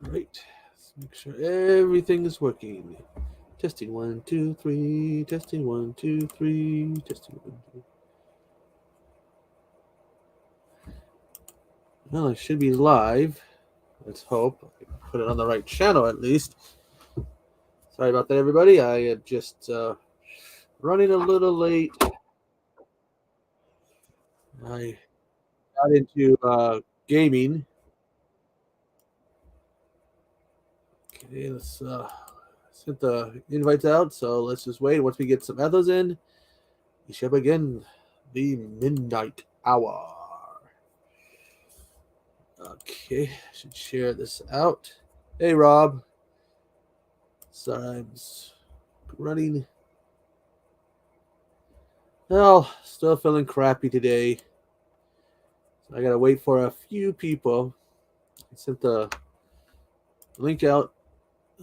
Right. Let's make sure everything is working. Testing 1, 2, 3. Testing 1, 2, 3. Testing 1, 2. Well, I should be live. Let's hope. I can put it on the right channel at least. Sorry about that, everybody. I am just running a little late. I got into gaming. Okay, let's get the invites out. So let's just wait. Once we get some others in, we shall begin the midnight hour. Okay, should share this out. Hey, Rob. Sorry, I'm running. Well, still feeling crappy today. So I gotta wait for a few people. I sent the link out.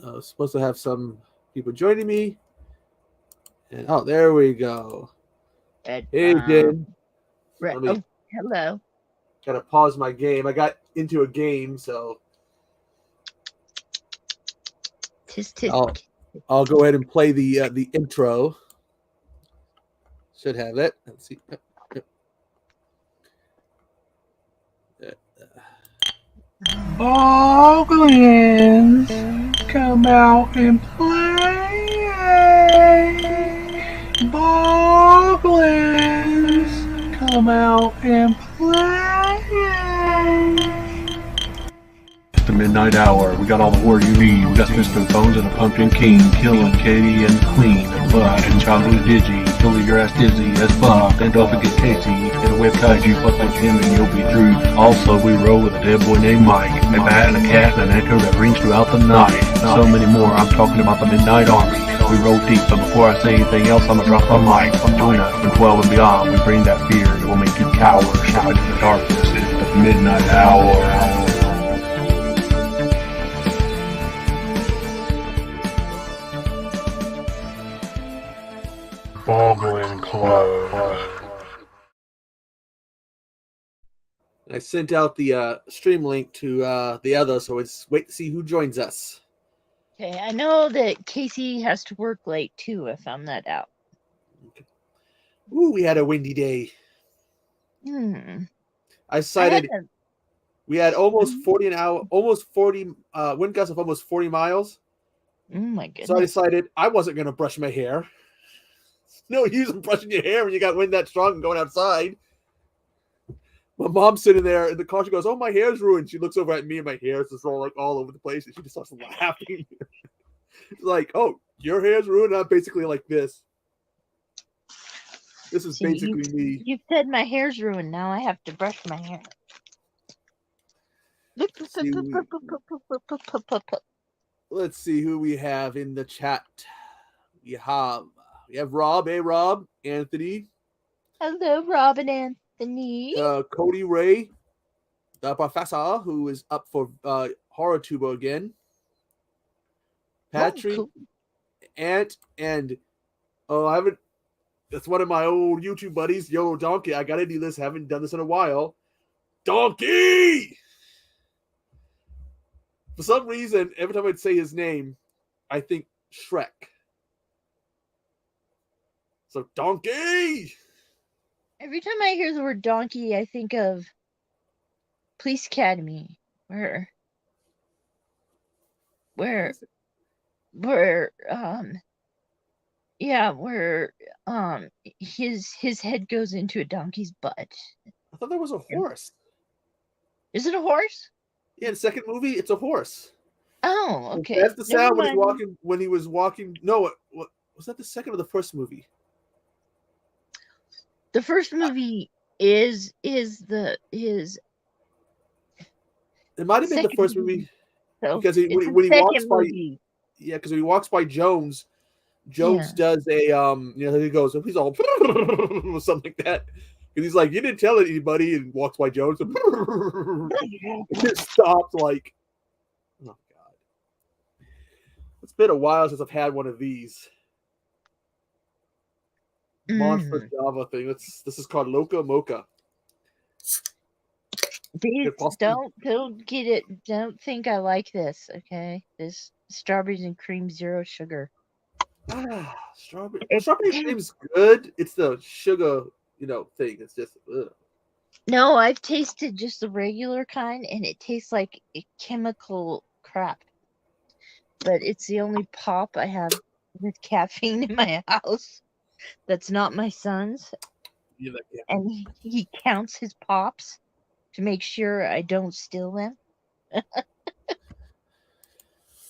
I was supposed to have some people joining me. And oh, there we go. Good. Hey, Jen. Let me Hello. gotta pause my game. I got into a game, so Tisk. I'll go ahead and play the intro. Should have it. Let's see. Boglins, come out and play. Boglins, come out and play. It's the midnight hour. We got all the word you need. We got Mr. Bones and a Pumpkin King, killing Katie and Clean, and Bud and Chocolate Digi, till your ass dizzy as fuck. And don't forget Casey, and a web kaiju, fuck like him and you'll be through. Also, we roll with a dead boy named Mike, a bat and a cat and an echo that rings throughout the night. So many more. I'm talking about the Midnight Army. We roll deep, but before I say anything else, I'ma drop my mic. Join us from 12 and beyond. We bring that fear that will make you cower, shout in the darkness. It's the midnight hour. Boglin Club. I sent out the stream link to the others, so let's wait to see who joins us. Okay, I know that Casey has to work late too. I found that out. Okay. Ooh, we had a windy day. I cited we had almost 40 an hour, almost 40 wind gusts of almost 40 miles. Oh my goodness. So I decided I wasn't going to brush my hair. No use in brushing your hair when you got wind that strong and going outside. My mom's sitting there in the car. She goes, "Oh, my hair's ruined." She looks over at me and my hair's just all like all over the place, and she just starts laughing. She's like, "Oh, your hair's ruined." I'm basically like this. This is basically me. You said my hair's ruined. Now I have to brush my hair. Let's see who we have in the chat. We have Rob. Hey, Rob. Anthony. Hello, Rob and Anthony. Cody Ray, the professor, who is up for Horror Tuber again. Patrick, cool. Ant, and I haven't. That's one of my old YouTube buddies, Yo Donkey. I gotta do this. Haven't done this in a while. Donkey. For some reason, every time I'd say his name, I think Shrek. So Donkey. Every time I hear the word donkey, I think of Police Academy, where his head goes into a donkey's butt. I thought that was a horse. Is it a horse? Yeah, in the second movie, it's a horse. Oh, okay. That's the sound when he was walking. No, what was that? The second or the first movie? The first movie is It might have been the first movie because when he walks by, because when he walks by Jones does a he goes, he's all or something like that. Because he's like, you didn't tell anybody, and walks by Jones and it stopped like, oh god. It's been a while since I've had one of these. Monster Java thing. This is called Loca Mocha. Don't get it. Don't think I like this. Okay, this strawberries and cream, zero sugar. Strawberry cream's good. It's the sugar, thing. It's just. Ugh. No, I've tasted just the regular kind, and it tastes like a chemical crap. But it's the only pop I have with caffeine in my house. That's not my son's. And he counts his pops to make sure I don't steal them.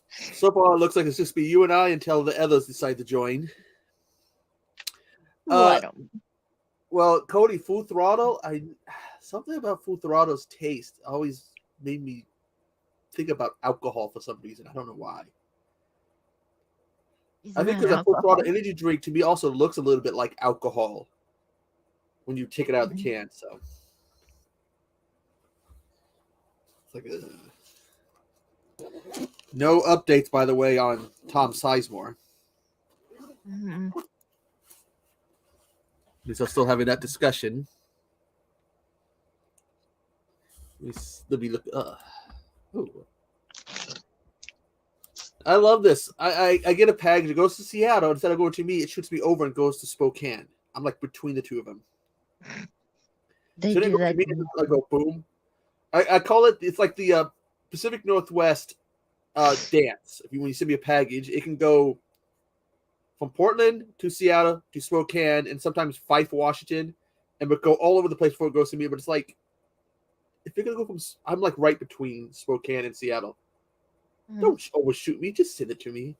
So far, it looks like it's just be you and I until the others decide to join. Well, Cody, Full Throttle. Something about Full Throttle's taste always made me think about alcohol for some reason. I don't know why. I think because a Full Throttle energy drink to me also looks a little bit like alcohol when you take it out of the can. So it's like no updates, by the way, on Tom Sizemore. At least I'm still having that discussion. Let me look. Ooh. I love this. I get a package. It goes to Seattle. Instead of going to me, it shoots me over and goes to Spokane. I'm like between the two of them. They do that. I go boom. I call it. It's like the Pacific Northwest dance. When you send me a package, it can go from Portland to Seattle to Spokane and sometimes Fife, Washington, and but go all over the place before it goes to me. But it's like if you're gonna go from, I'm like right between Spokane and Seattle. Don't overshoot me. Just send it to me.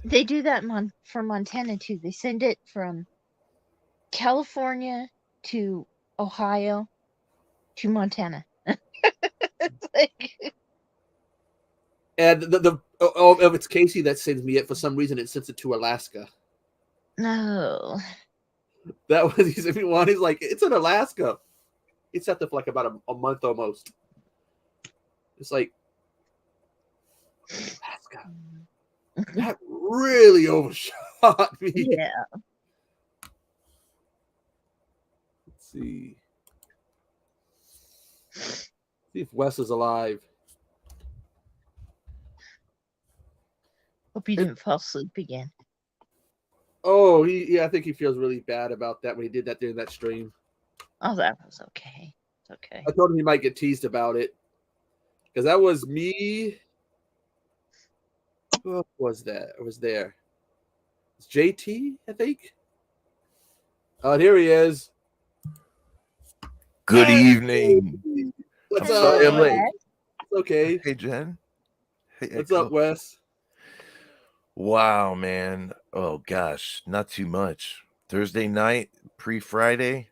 They do that for Montana too. They send it from California to Ohio to Montana. It's like... And if it's Casey that sends me it, for some reason it sends it to Alaska. No. That was he sent me one. He's like, it's in Alaska. It's set there for like about a month almost. It's like Alaska. That really overshot me. Yeah. Let's see. See if Wes is alive. Hope you didn't fall asleep again. Oh, I think he feels really bad about that when he did that during that stream. Oh, that was okay. It's okay. I told him he might get teased about it. Because that was me. Who was that? It was there. It's JT, I think. Oh, here he is. Good evening. What's I'm up? sorry I'm late. It's okay. Hey, Jen. Hey, what's up, Wes? Wow, man. Oh, gosh. Not too much. Thursday night, pre-Friday.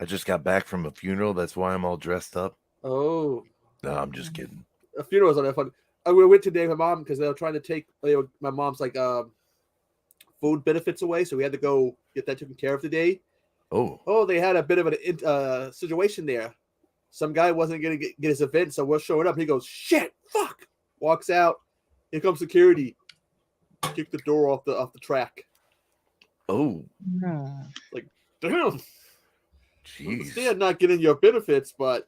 I just got back from a funeral. That's why I'm all dressed up. Oh. No, I'm just kidding. A funeral was not that fun. I went today with my mom because they were trying to take my mom's like food benefits away, so we had to go get that taken care of today. Oh, they had a bit of a situation there. Some guy wasn't going to get his event, so we're showing up. He goes, shit, fuck. Walks out. Here comes security. Kick the door off the track. Oh. Like, damn. Jeez. They're not getting your benefits, but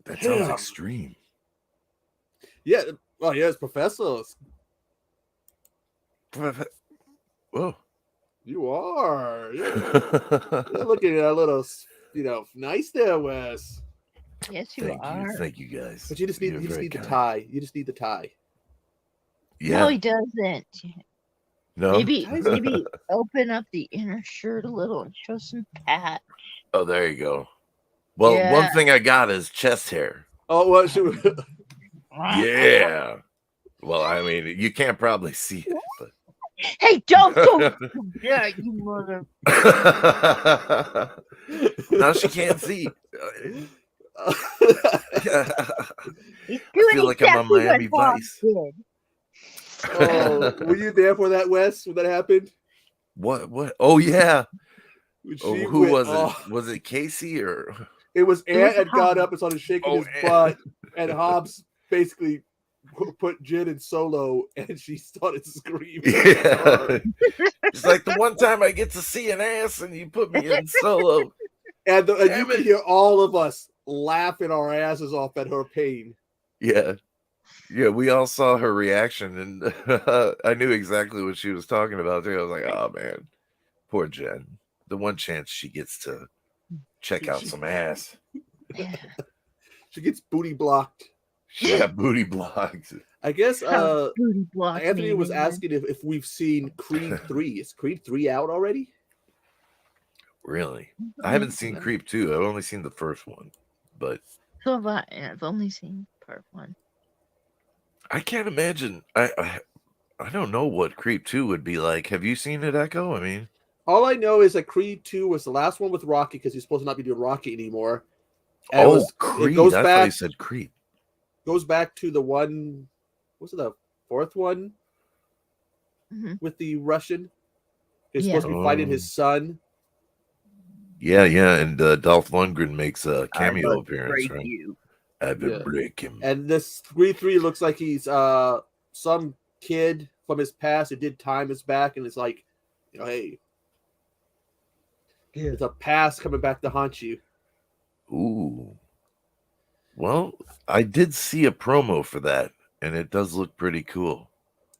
that sounds extreme. Yeah. Well, yes, professors. Whoa. You are. You're looking at a little, nice there, Wes. Yes, you are. Thank you, guys. But you just need the tie. You just need the tie. Yeah. No, he doesn't. No. Maybe open up the inner shirt a little and show some patch. Oh, there you go. Well, one thing I got is chest hair. Oh, what should we... Yeah. Well, I mean, you can't probably see it, but hey, don't go. Yeah, you mother. Now she can't see. I feel like I'm on Miami Vice. Oh, were you there for that, Wes, when that happened? What? Oh, yeah. Who was it? Oh. Was it Casey or? It was Ant had got up and started shaking his butt, and Hobbs basically put Jen in solo, and she started screaming. Yeah. It's like the one time I get to see an ass, and you put me in solo. And you can hear all of us laughing our asses off at her pain. Yeah. Yeah, we all saw her reaction, and I knew exactly what she was talking about too. I was like, oh man, poor Jen. The one chance she gets to check out some ass. Yeah. She gets booty blocked. Yeah, booty blocked. I guess booty blocked Anthony was asking if we've seen Creed 3. Is Creed 3 out already? Really? I haven't seen Creed 2. I've only seen the first one. But so have I. I've only seen part 1. I can't imagine. I don't know what Creed 2 would be like. Have you seen it, Echo? I mean, all I know is that Creed 2 was the last one with Rocky because he's supposed to not be doing Rocky anymore. And Creed. I thought he said Creed. Goes back to the one. Was it the fourth one with the Russian? He's supposed to be fighting his son. Yeah, and Dolph Lundgren makes a cameo appearance, right? I would break him. And this Creed 3 looks like he's some kid from his past who did time is back, and it's like, hey, it's a past coming back to haunt you. Ooh. Well, I did see a promo for that, and it does look pretty cool.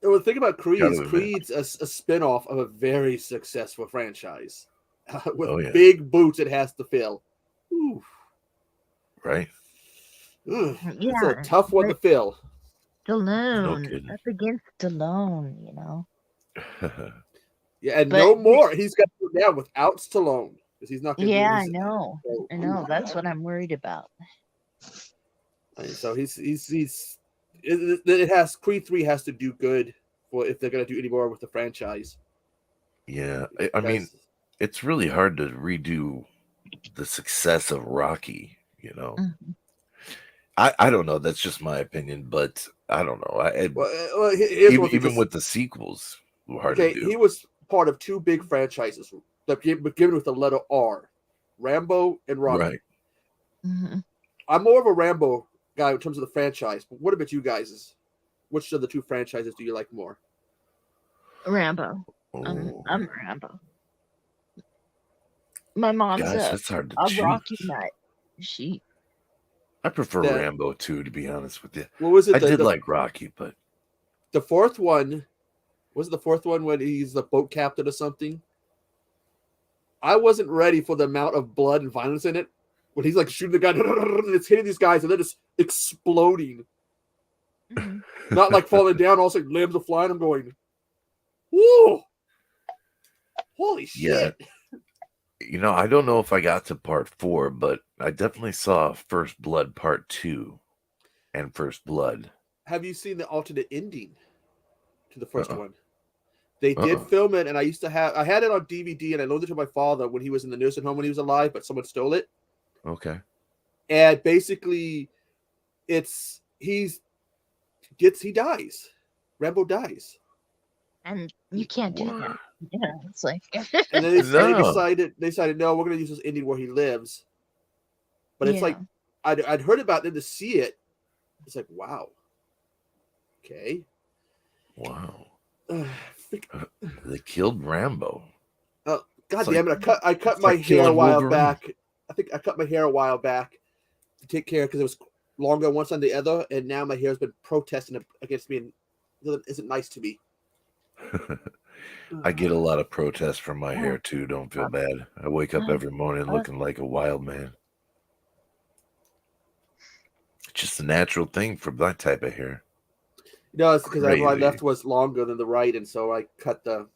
Well, the thing about Creed is Creed's a spinoff of a very successful franchise. With big boots it has to fill. Ooh. Right? It's a tough one to fill. Stallone. Up against Stallone, Yeah, and no more. He's got to go down without Stallone. Because he's not going to I know. I know. That's what I'm worried about. So it has Creed 3 has to do good for if they're going to do any more with the franchise. Yeah, I mean, it's really hard to redo the success of Rocky, Mm-hmm. I don't know. That's just my opinion, but I don't know. Even with the sequels, hard to do. He was part of 2 big franchises that began with the letter R, Rambo and Rocky. Right. Mm-hmm. I'm more of a Rambo guy in terms of the franchise, but what about you guys? Which of the 2 franchises do you like more? Rambo. I'm Rambo. My mom's that's hard to choose. Rocky nut. I prefer Rambo too, to be honest with you. What was it? I did like Rocky, but the fourth one was the fourth one when he's the boat captain or something. I wasn't ready for the amount of blood and violence in it. When he's like shooting the guy, and it's hitting these guys, and then it's exploding. Mm-hmm. Not like falling down, all of a sudden limbs are flying. I'm going, whoa! Holy shit! Yeah. I don't know if I got to part 4, but I definitely saw First Blood Part 2 and First Blood. Have you seen the alternate ending to the first one? They did film it, and I had it on DVD, and I loaned it to my father when he was in the nursing home when he was alive, but someone stole it. Okay. And basically, he dies. Rambo dies. And you can't do that. Yeah, it's like. And then they decided, no, we're going to use this ending where he lives. But it's like, I'd heard about them to see it. It's like, wow. Okay. Wow. They killed Rambo. Oh, God damn it. I cut my hair a while back. I think I cut my hair a while back to take care because it was longer once on the other, and now my hair's been protesting against me and it isn't nice to me. I get a lot of protests from my hair too. Don't feel bad. I wake up every morning looking like a wild man. It's just a natural thing for that type of hair. No, it's because my left was longer than the right, and so I went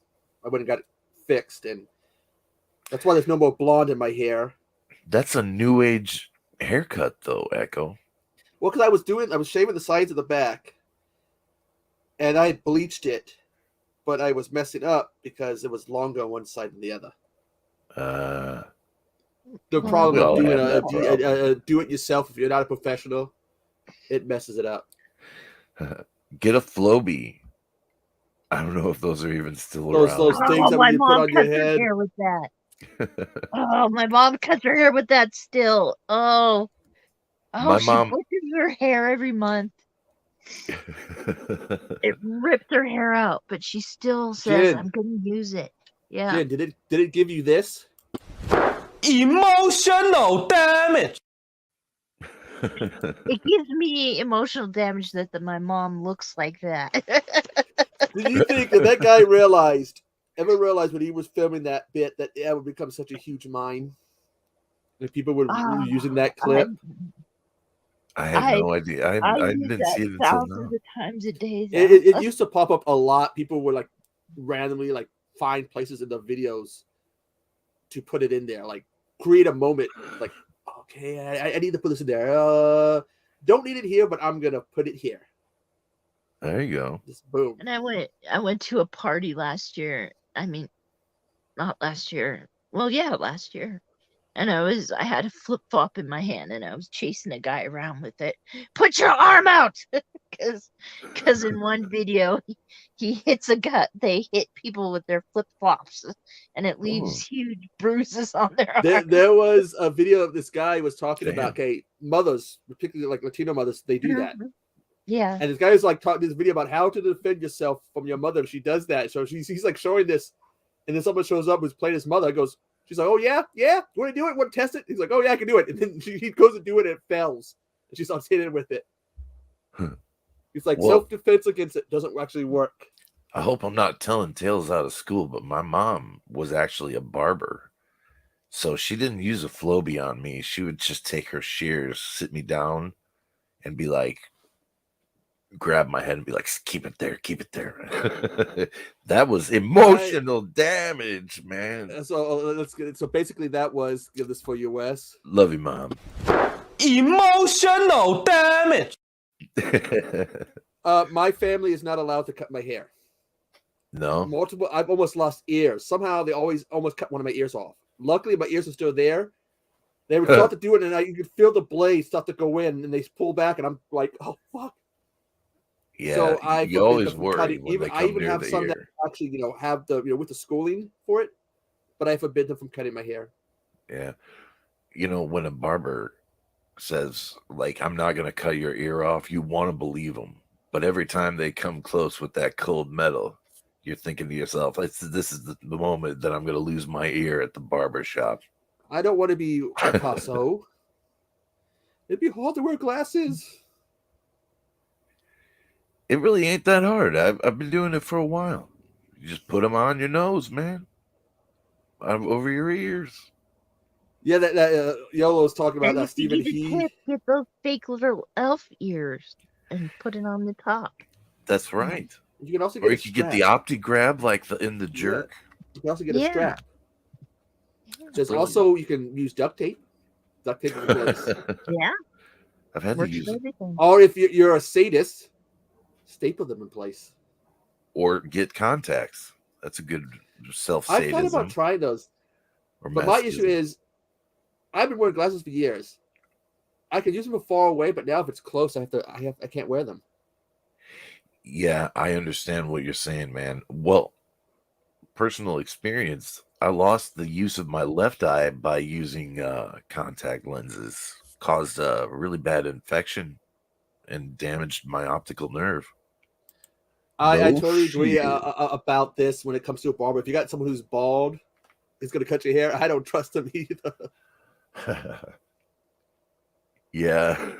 and got it fixed, and that's why there's no more blonde in my hair. That's a new age haircut, though, Echo. Well, because I was shaving the sides of the back, and I bleached it, but I was messing up because it was longer on one side than the other. The problem of doing a do-it-yourself, if you're not a professional, it messes it up. Get a Flowbee. I don't know if those are even still around. Those things that you put on your head. Hair with that. My mom cuts her hair with that still. She bleaches her hair every month. It ripped her hair out, but she still says, I'm going to use it. Yeah. Jen, did it give you this? Emotional damage. It gives me emotional damage that my mom looks like that. Did you think that guy ever realized when he was filming that bit that it would become such a huge mine? If people were using that clip? I have no idea. I didn't see it until now. Thousands of times a day. It used to pop up a lot. People would like randomly like find places in the videos to put it in there, like create a moment. Like, okay, I need to put this in there. Don't need it here, but I'm gonna put it here. There you go. Just boom. And I went to a party last year. I mean, not last year. Well, yeah, last year. And I had a flip flop in my hand, and I was chasing a guy around with it. Put your arm out, because in one video he hits a gut. They hit people with their flip flops, and it leaves huge bruises on their arms. There was a video of this guy was talking about, okay, mothers, particularly like Latino mothers, they do that. Yeah. And this guy was like talking this video about how to defend yourself from your mother if she does that. So he's like showing this, and then someone shows up who's playing his mother. Goes. She's like, oh, yeah? You want to do it? Want to test it? He's like, oh, yeah, I can do it. And then he goes to do it, and it fails. And she starts hitting with it. He's like, self-defense against it doesn't actually work. I hope I'm not telling tales out of school, but my mom was actually a barber. So she didn't use a Flowbee on me. She would just take her shears, sit me down, and be like, grab my head and be like, keep it there. That was emotional damage, man. So let's get it. So basically that was, give this for you, Wes. Love you, Mom. Emotional damage. My family is not allowed to cut my hair. No. I've almost lost ears. Somehow they always almost cut one of my ears off. Luckily my ears are still there. They would start to do it, and you could feel the blade start to go in, and they pull back, and I'm like, oh fuck. Yeah, so you always worry when they come I even near have the some ear. that actually, have the, with the schooling for it, but I forbid them from cutting my hair. Yeah. When a barber says, like, I'm not going to cut your ear off, you want to believe them. But every time they come close with that cold metal, you're thinking to yourself, this is the moment that I'm going to lose my ear at the barber shop. I don't want to be Picasso. It'd be hard to wear glasses. It really ain't that hard. I've been doing it for a while. You just put them on your nose, man. Over your ears. Yeah, that Yolo was talking about and that. Stephen He get those fake little elf ears and put it on the top. That's right. You can also get you could get the OptiGrab like in the jerk. Yeah. You can also get a strap. There's also, you can use duct tape. Duct tape in place. Yeah. I've had to use it. Or if you're a sadist, staple them in place. Or get contacts. That's a good self-sadism. I thought about trying those. But my issue is, I've been wearing glasses for years. I can use them from far away, but now if it's close, I can't wear them. Yeah, I understand what you're saying, man. Well, personal experience, I lost the use of my left eye by using contact lenses. Caused a really bad infection and damaged my optical nerve. I totally agree about this when it comes to a barber. If you got someone who's bald, is going to cut your hair, I don't trust them either. Yeah.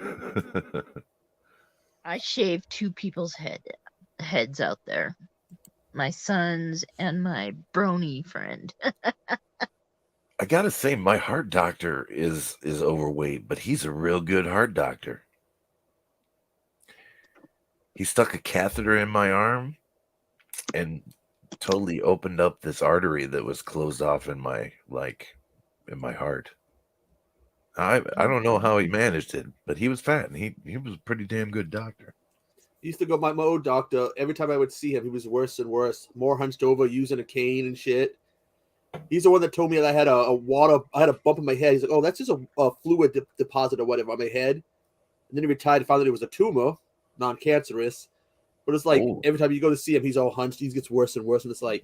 I shaved two people's heads out there. My son's and my brony friend. I gotta say, my heart doctor is overweight, but he's a real good heart doctor. He stuck a catheter in my arm and totally opened up this artery that was closed off in my heart. I don't know how he managed it, but he was fat and he was a pretty damn good doctor. He used to go, my old doctor, every time I would see him, he was worse and worse, more hunched over, using a cane and shit. He's the one that told me that I had a bump in my head. He's like, oh, that's just a fluid deposit or whatever on my head. And then he retired and found that it was a tumor, non-cancerous. But it's like, every time you go to see him, he's all hunched. He gets worse and worse. And it's like,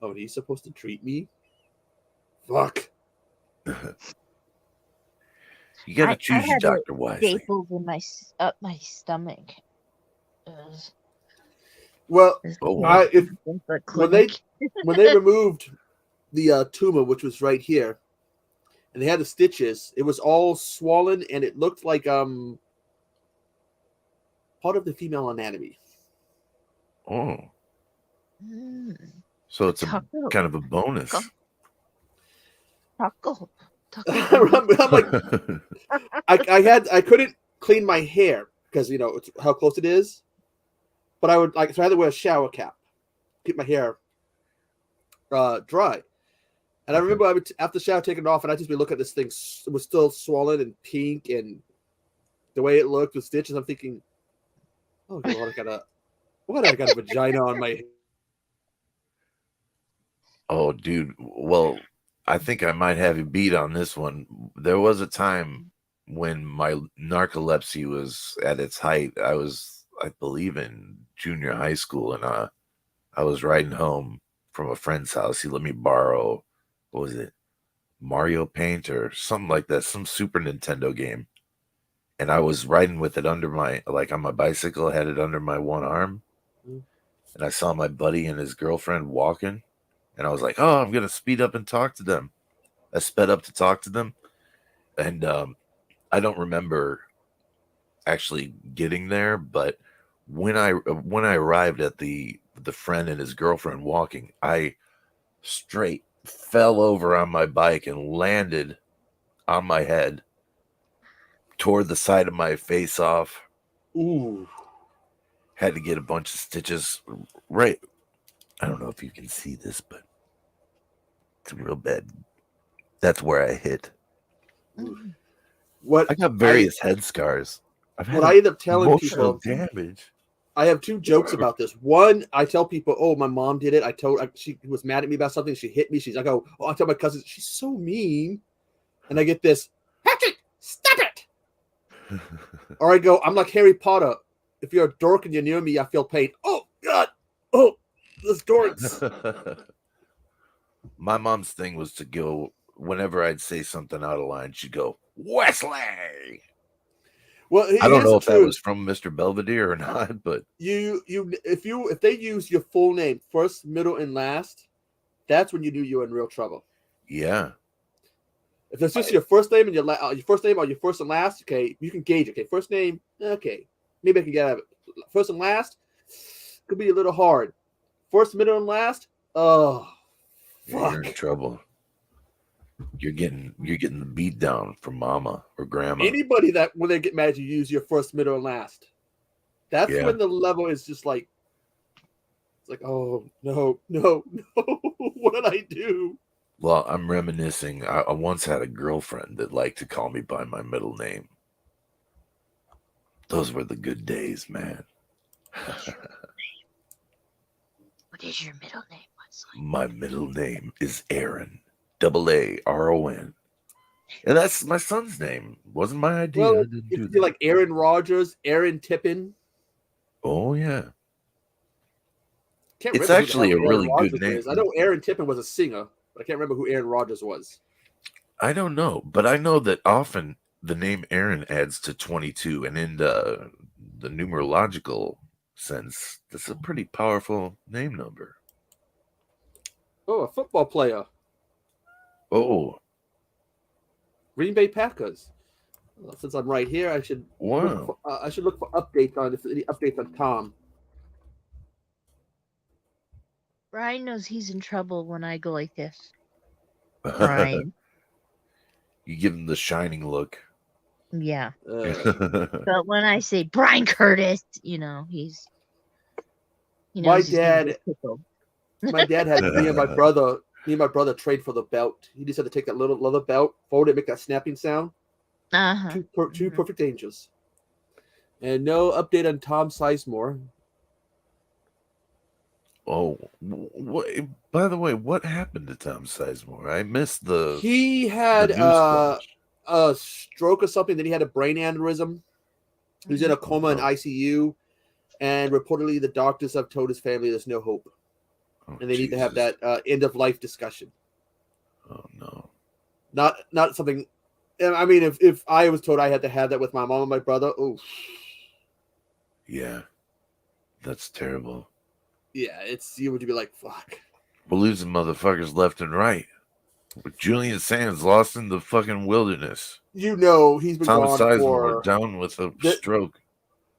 oh, he's supposed to treat me? Fuck. You gotta choose your doctor wisely. Staples in up my stomach. Well, when they removed the tumor, which was right here, and they had the stitches. It was all swollen, and it looked like part of the female anatomy. Oh, Mm. so it's Taco. kind of a bonus. Taco. I'm like, I couldn't clean my hair because it's how close it is, but I would so I had to wear a shower cap, keep my hair dry. And I remember after the shower taking it off, and I just be looking at this thing. It was still swollen and pink, and the way it looked with stitches. I'm thinking, oh God, I got a vagina on my. Oh, dude. Well, I think I might have you beat on this one. There was a time when my narcolepsy was at its height. I was, I believe, in junior high school, and I was riding home from a friend's house. He let me borrow, what was it, Mario Paint or something like that, some Super Nintendo game. And I was riding with it under my, like on my bicycle, I had it under my one arm. And I saw my buddy and his girlfriend walking. And I was like, oh, I'm going to speed up and talk to them. I sped up to talk to them. And I don't remember actually getting there, but when I arrived at the friend and his girlfriend walking, I straight fell over on my bike and landed on my head, tore the side of my face off. Ooh. Had to get a bunch of stitches. Right. I don't know if you can see this, but it's real bad. That's where I hit. I got various head scars. I end up telling people damage. I have two jokes about this. One, I tell people, "Oh, my mom did it. She was mad at me about something. She hit me. I tell my cousin, she's so mean," and I get this, Patrick, stop it. Or I go, I'm like Harry Potter. If you're a dork and you're near me, I feel pain. Oh God, oh, those dorks. My mom's thing was to go whenever I'd say something out of line. She'd go, Wesley. Well, I don't know if that was from Mr. Belvedere or not, but if they use your full name first, middle, and last, that's when you knew you were in real trouble. Yeah. If it's just your first name and your first name or your first and last, okay, you can gauge it. Okay, first name, okay, maybe I can get out of it. First and last could be a little hard. First, middle, and last, oh, fuck. You're in trouble. You're getting the beat down from mama or grandma. Anybody that when they get mad, you use your first, middle, and last. That's when the level is just like, it's like, oh no, what did I do? Well, I'm reminiscing. I once had a girlfriend that liked to call me by my middle name. Those were the good days, man. What is your middle name? My middle name is Aaron. AARON. And that's my son's name. Wasn't my idea. Well, I didn't do that. Like Aaron Rodgers, Aaron Tippin. Oh yeah. It's actually a really good name. I know Aaron Tippin was a singer, but I can't remember who Aaron Rodgers was. I don't know, but I know that often the name Aaron adds to 22, and in the numerological sense, that's a pretty powerful name number. Oh, a football player. Oh, Green Bay Packers. Well, since I'm right here, I should look for updates on if any updates on Tom. Brian knows he's in trouble when I go like this. Brian. You give him the shining look. Yeah. But when I say Brian Curtis, he's. My dad had me and my brother. Me and my brother trade for the belt. He just had to take that little leather belt, fold it, make that snapping sound. Two perfect angels. And no update on Tom Sizemore. Oh, by the way, what happened to Tom Sizemore? I missed the. He had a stroke or something. Then he had a brain aneurysm. He was in a coma in ICU, and reportedly the doctors have told his family there's no hope. And they need to have that end of life discussion. Oh no! Not something. I mean, if I was told I had to have that with my mom and my brother, oh. Yeah, that's terrible. Yeah, you would be like, fuck. We're losing motherfuckers left and right. Julian Sands lost in the fucking wilderness. You know he's been Thomas gone Sizemore for down with a stroke.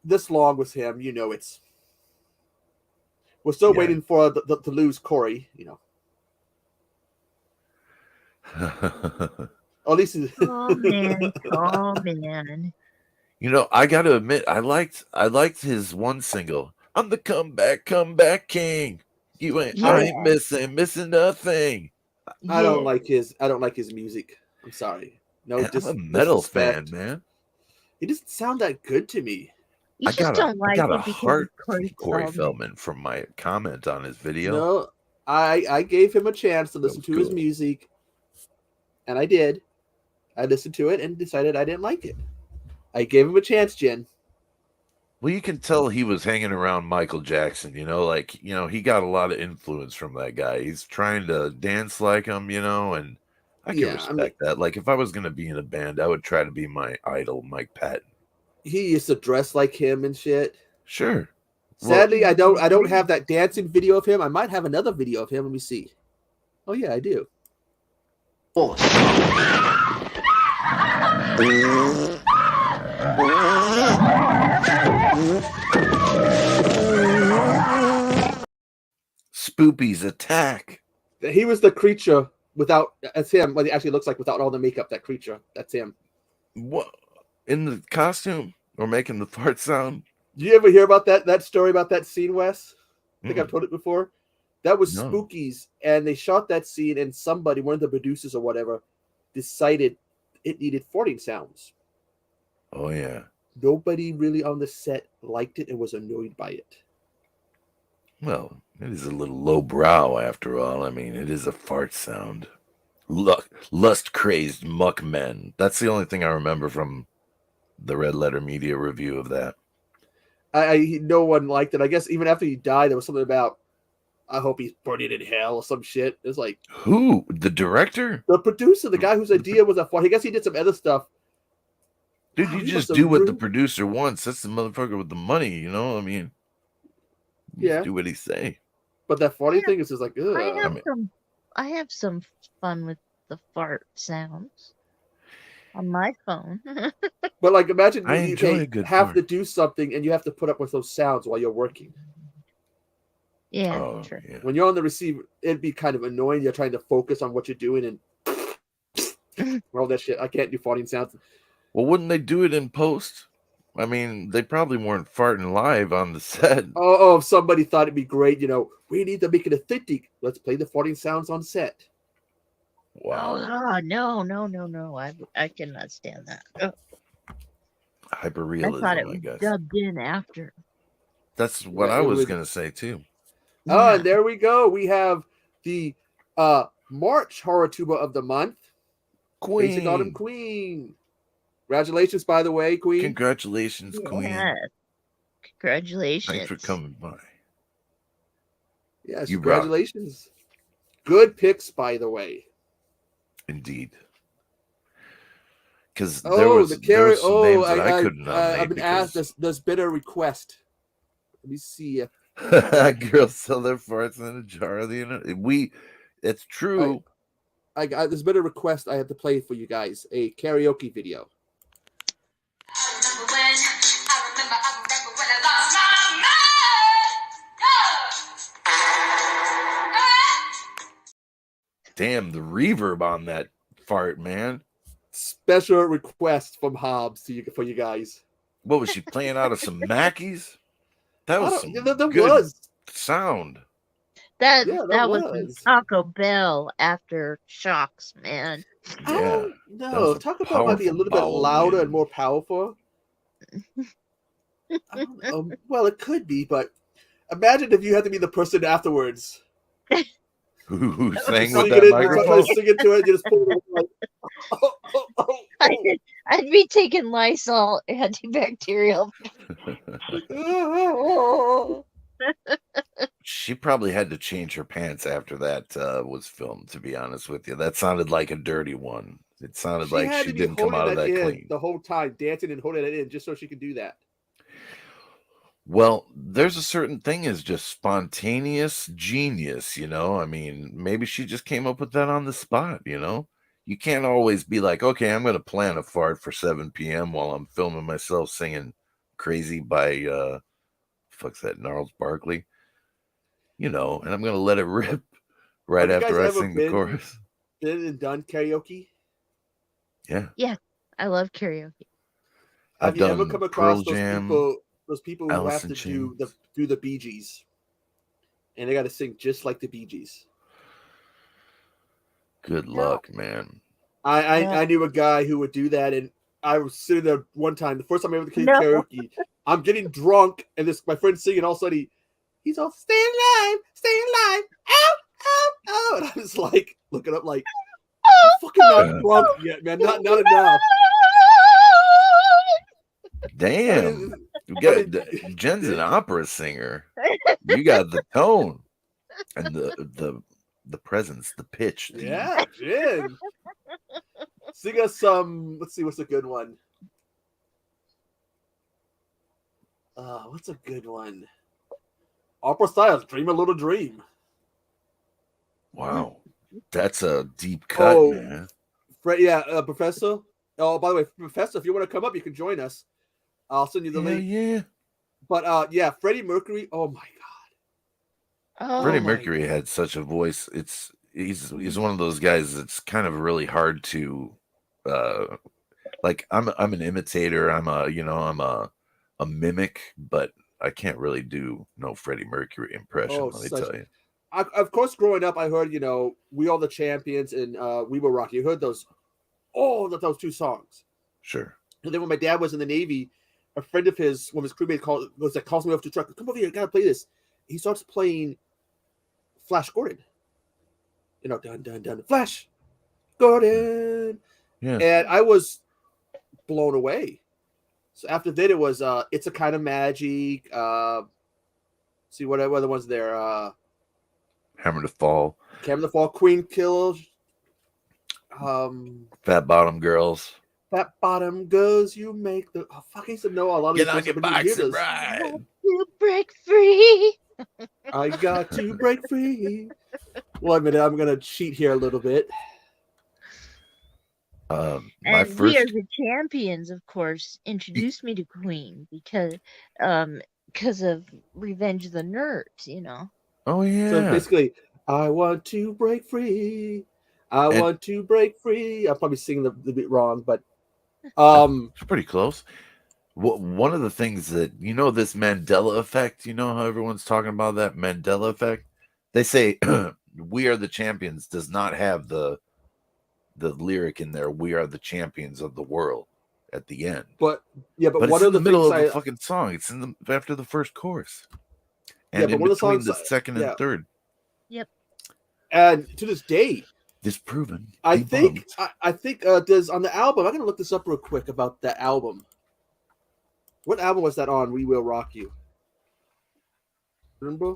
This long with him, you know. We're still waiting for to lose Corey, you know. At least oh man. You know, I got to admit, I liked his one single. I'm the comeback king. I ain't missing nothing. I don't like his music. I'm sorry. No, I'm a metal fan, man. He doesn't sound that good to me. You just don't like I got it a heart because from Corey Feldman from my comment on his video. No, I gave him a chance to listen to his music, and I did. I listened to it and decided I didn't like it. I gave him a chance, Jen. Well, you can tell he was hanging around Michael Jackson, you know, like, you know, he got a lot of influence from that guy. He's trying to dance like him, you know, and I can respect that. Like, if I was going to be in a band, I would try to be my idol, Mike Patton. He used to dress like him and shit. Sure. Sadly, I don't have that dancing video of him. I might have another video of him. Let me see. Oh yeah, I do. Oh. Spoopy's attack. He was the creature without. That's him. What he actually looks like without all the makeup. That creature. That's him. What? In the costume or making the fart sound? Do you ever hear about that story about that scene, Wes? I think I've told it before. That was Spookies, and they shot that scene, and somebody, one of the producers or whatever, decided it needed farting sounds. Oh yeah. Nobody really on the set liked it and was annoyed by it. Well, it is a little lowbrow after all. I mean, it is a fart sound. Lust-crazed muck men. That's the only thing I remember from the Red Letter Media review of that. No one liked it. I guess even after he died, there was something about, I hope he's burning in hell or some shit. It's like, who? The director? The producer, the guy whose idea was a fart. I guess he did some other stuff. Dude, you just do what the producer wants. That's the motherfucker with the money, you know? I mean, do what he say. But that farting thing is just like, ugh. I have some fun with the fart sounds on my phone. But like, imagine you have to do something and you have to put up with those sounds while you're working. Yeah, true. Yeah. When you're on the receiver, it'd be kind of annoying. You're trying to focus on what you're doing and all that shit. I can't do farting sounds. Well, wouldn't they do it in post? I mean, they probably weren't farting live on the set. Oh, if somebody thought it'd be great, you know, we need to make it authentic. Let's play the farting sounds on set. Wow. Oh, no. I cannot stand that. Oh. Hyperrealism, I thought it was dubbed in after. That's what I was going to say, too. Oh, and there we go. We have the March horror tuber of the month. Queen. Basic Autumn Queen. Congratulations, by the way, Queen. Congratulations, Queen. Congratulations. Thanks for coming by. Yes, congratulations. Good picks, by the way. Indeed. Because there was some names that I couldn't nominate. I've been asked, there's been a request. Let me see. Girls sell their farts in a jar of the internet. It's true. There's been a request I have to play for you guys. A karaoke video. I remember when I lost my mind. Damn, the reverb on that fart, man. Special request from Hobbs for you guys. What was she playing out of some Mackies? That was some good sound. That was Taco Bell after Shocks, man. Yeah, no, Taco Bell might be a little bit louder and more powerful. Well, it could be, but imagine if you had to be the person afterwards. Who sang with that microphone? Sing it to it, you just pull it like, I'd be taking Lysol antibacterial. She probably had to change her pants after that was filmed, to be honest with you. That sounded like a dirty one. It sounded like she didn't come out of that clean. The whole time, dancing and holding it in just so she could do that. Well, there's a certain thing as just spontaneous genius, I mean, maybe she just came up with that on the spot, You can't always be like, okay, I'm going to plan a fart for 7 p.m. while I'm filming myself singing Crazy by, fuck's that, Gnarls Barkley, and I'm going to let it rip right Have you guys after I ever sing the chorus. been and done karaoke? Yeah. Yeah, I love karaoke. Have you ever come across Pearl those Jam, people who Alice have in to do Chains. the Bee Gees, and they got to sing just like the Bee Gees? Good luck, man. I knew a guy who would do that, and I was sitting there one time. The first time I ever did karaoke, I'm getting drunk, and my friend's singing. All of a sudden, he's all stay alive, ow, ow, ow, and I was like looking up, like, I'm fucking not drunk yet, man. Not enough. Damn. Jen's an opera singer. You got the tone and the presence, the pitch. Yeah, Jen. Sing us some. Let's see, what's a good one? What's a good one? Opera Styles, Dream a Little Dream. Wow. That's a deep cut, man. Professor. Oh, by the way, Professor, if you want to come up, you can join us. I'll send you the link. Yeah. But Freddie Mercury. Oh my God. Freddie Mercury had such a voice. He's one of those guys that's kind of really hard to like I'm an imitator. I'm a mimic, but I can't really do no Freddie Mercury impression, let me tell you. Of course, growing up, I heard, We Are the Champions and We Will Rock You. I heard those those two songs. Sure. And then when my dad was in the Navy, a friend of his, one of his crewmates calls me off to the truck. Come over here, I gotta play this. He starts playing Flash Gordon. Dun dun dun, Flash Gordon. Yeah. And I was blown away. So after that, it was It's a Kind of Magic. See what other ones there? Hammer to Fall. Queen Killers. Fat Bottom Girls. Fat Bottom Girls, you make the. Oh, fuck, I used to know a lot of Get these on your bikes and ride. You break free. I got to break free. Well, I'm gonna cheat here a little bit. We Are the Champions, of course, introduced me to Queen because of Revenge of the Nerds, Oh yeah. So basically, I want to break free. I want to break free. I'm probably singing the bit wrong, but it's pretty close. One of the things that this Mandela effect, how everyone's talking about that Mandela effect. They say We Are the Champions does not have the lyric in there. We are the champions of the world at the end. But one it's in the middle of the fucking song. It's after the first chorus, and in between the second and third. Yep. And to this day, disproven. I think there's on the album. I'm gonna look this up real quick about the album. What album was that on? We Will Rock You. Remember?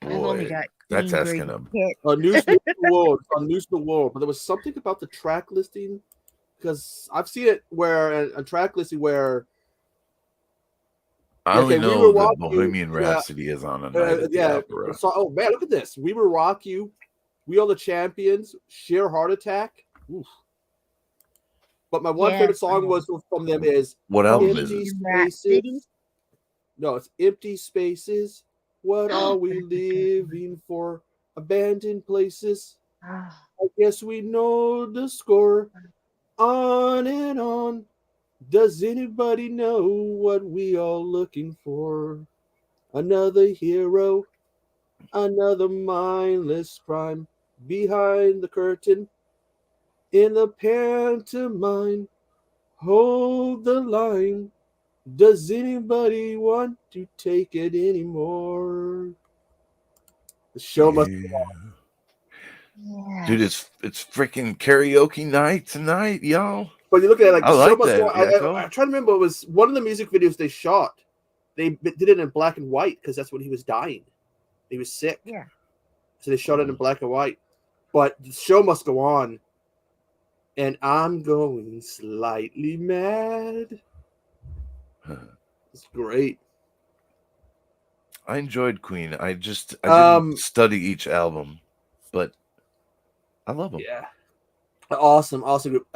Boy, that's asking him. News to the World. On News to the World. But there was something about the track listing, because I've seen it where a track listing where I only know that Bohemian Rhapsody is on a Night at the Opera. So, oh man, look at this. We Will Rock You, We Are the Champions, Sheer Heart Attack. Oof. But my one favorite song was from them is what album is it? No, it's Empty Spaces. What are we living for? Abandoned places. I guess we know the score. On and on. Does anybody know what we are looking for? Another hero, another mindless crime behind the curtain. In the pantomime, hold the line. Does anybody want to take it anymore? The show must go on. Yeah. Dude, it's freaking karaoke night tonight, y'all. But you look at it, like the show must go on. I'm trying to remember. It was one of the music videos they shot. They did it in black and white because that's when he was dying. He was sick. Yeah. So they shot it in black and white. But the show must go on. And I'm going slightly mad. It's great. I enjoyed Queen. I didn't study each album, but I love them. Yeah, awesome group.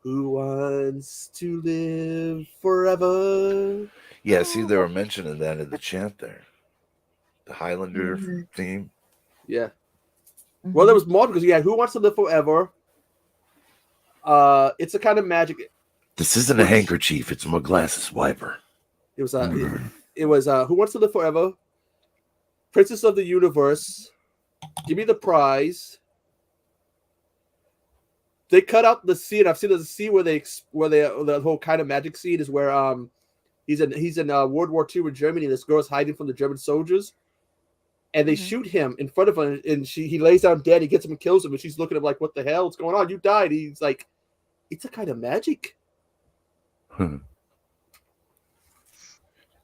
Who wants to live forever? Yeah, see, they were mentioning that in the chat there. The Highlander theme. Yeah. Well, there was more because Who Wants to Live Forever? It's a kind of magic. This isn't a handkerchief; it's my glasses wiper. It was Who Wants to Live Forever? Princess of the Universe. Give Me the Prize. They cut out the scene. I've seen the scene where the whole kind of magic scene is where he's in World War II in Germany, and this girl's hiding from the German soldiers, and they shoot him in front of her, and he lays down dead. He gets him and kills him, and she's looking at him like, "What the hell? What's going on? You died." He's like, "It's a kind of magic."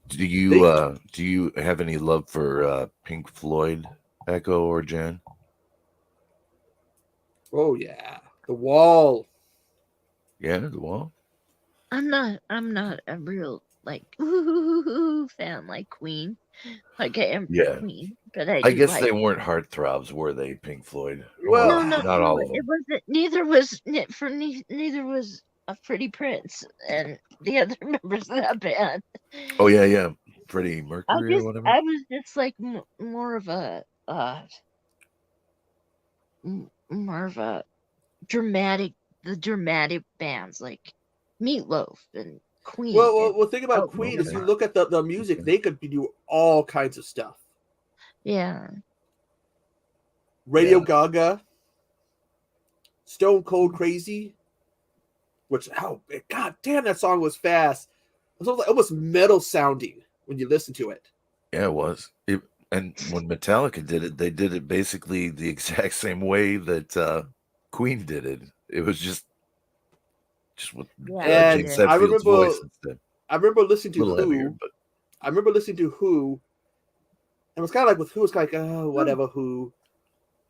Do you have any love for Pink Floyd, Echo, or Jen? Oh yeah, The Wall. Yeah, The Wall. I'm not a real fan like Queen. Like I am for Queen, but I guess they weren't heartthrobs, were they? Pink Floyd. Well, no, not all of them. It wasn't. Neither was a Freddie Prinze and the other members of that band. Oh yeah, Freddie Mercury or whatever. I was just like more of a dramatic bands like Meatloaf and Queen. Well, think about Queen. If you look at the music, they could do all kinds of stuff. Yeah. Radio Gaga, Stone Cold Crazy, which god damn, that song was fast. It was almost metal sounding when you listen to it. Yeah, it was. And when Metallica did it, they did it basically the exact same way that Queen did it. It was just with James Hetfield's voice instead. I remember listening to Who. Heavier, but... I remember listening to Who, and it was kind of like with Who, it's kind of like, whatever, Who.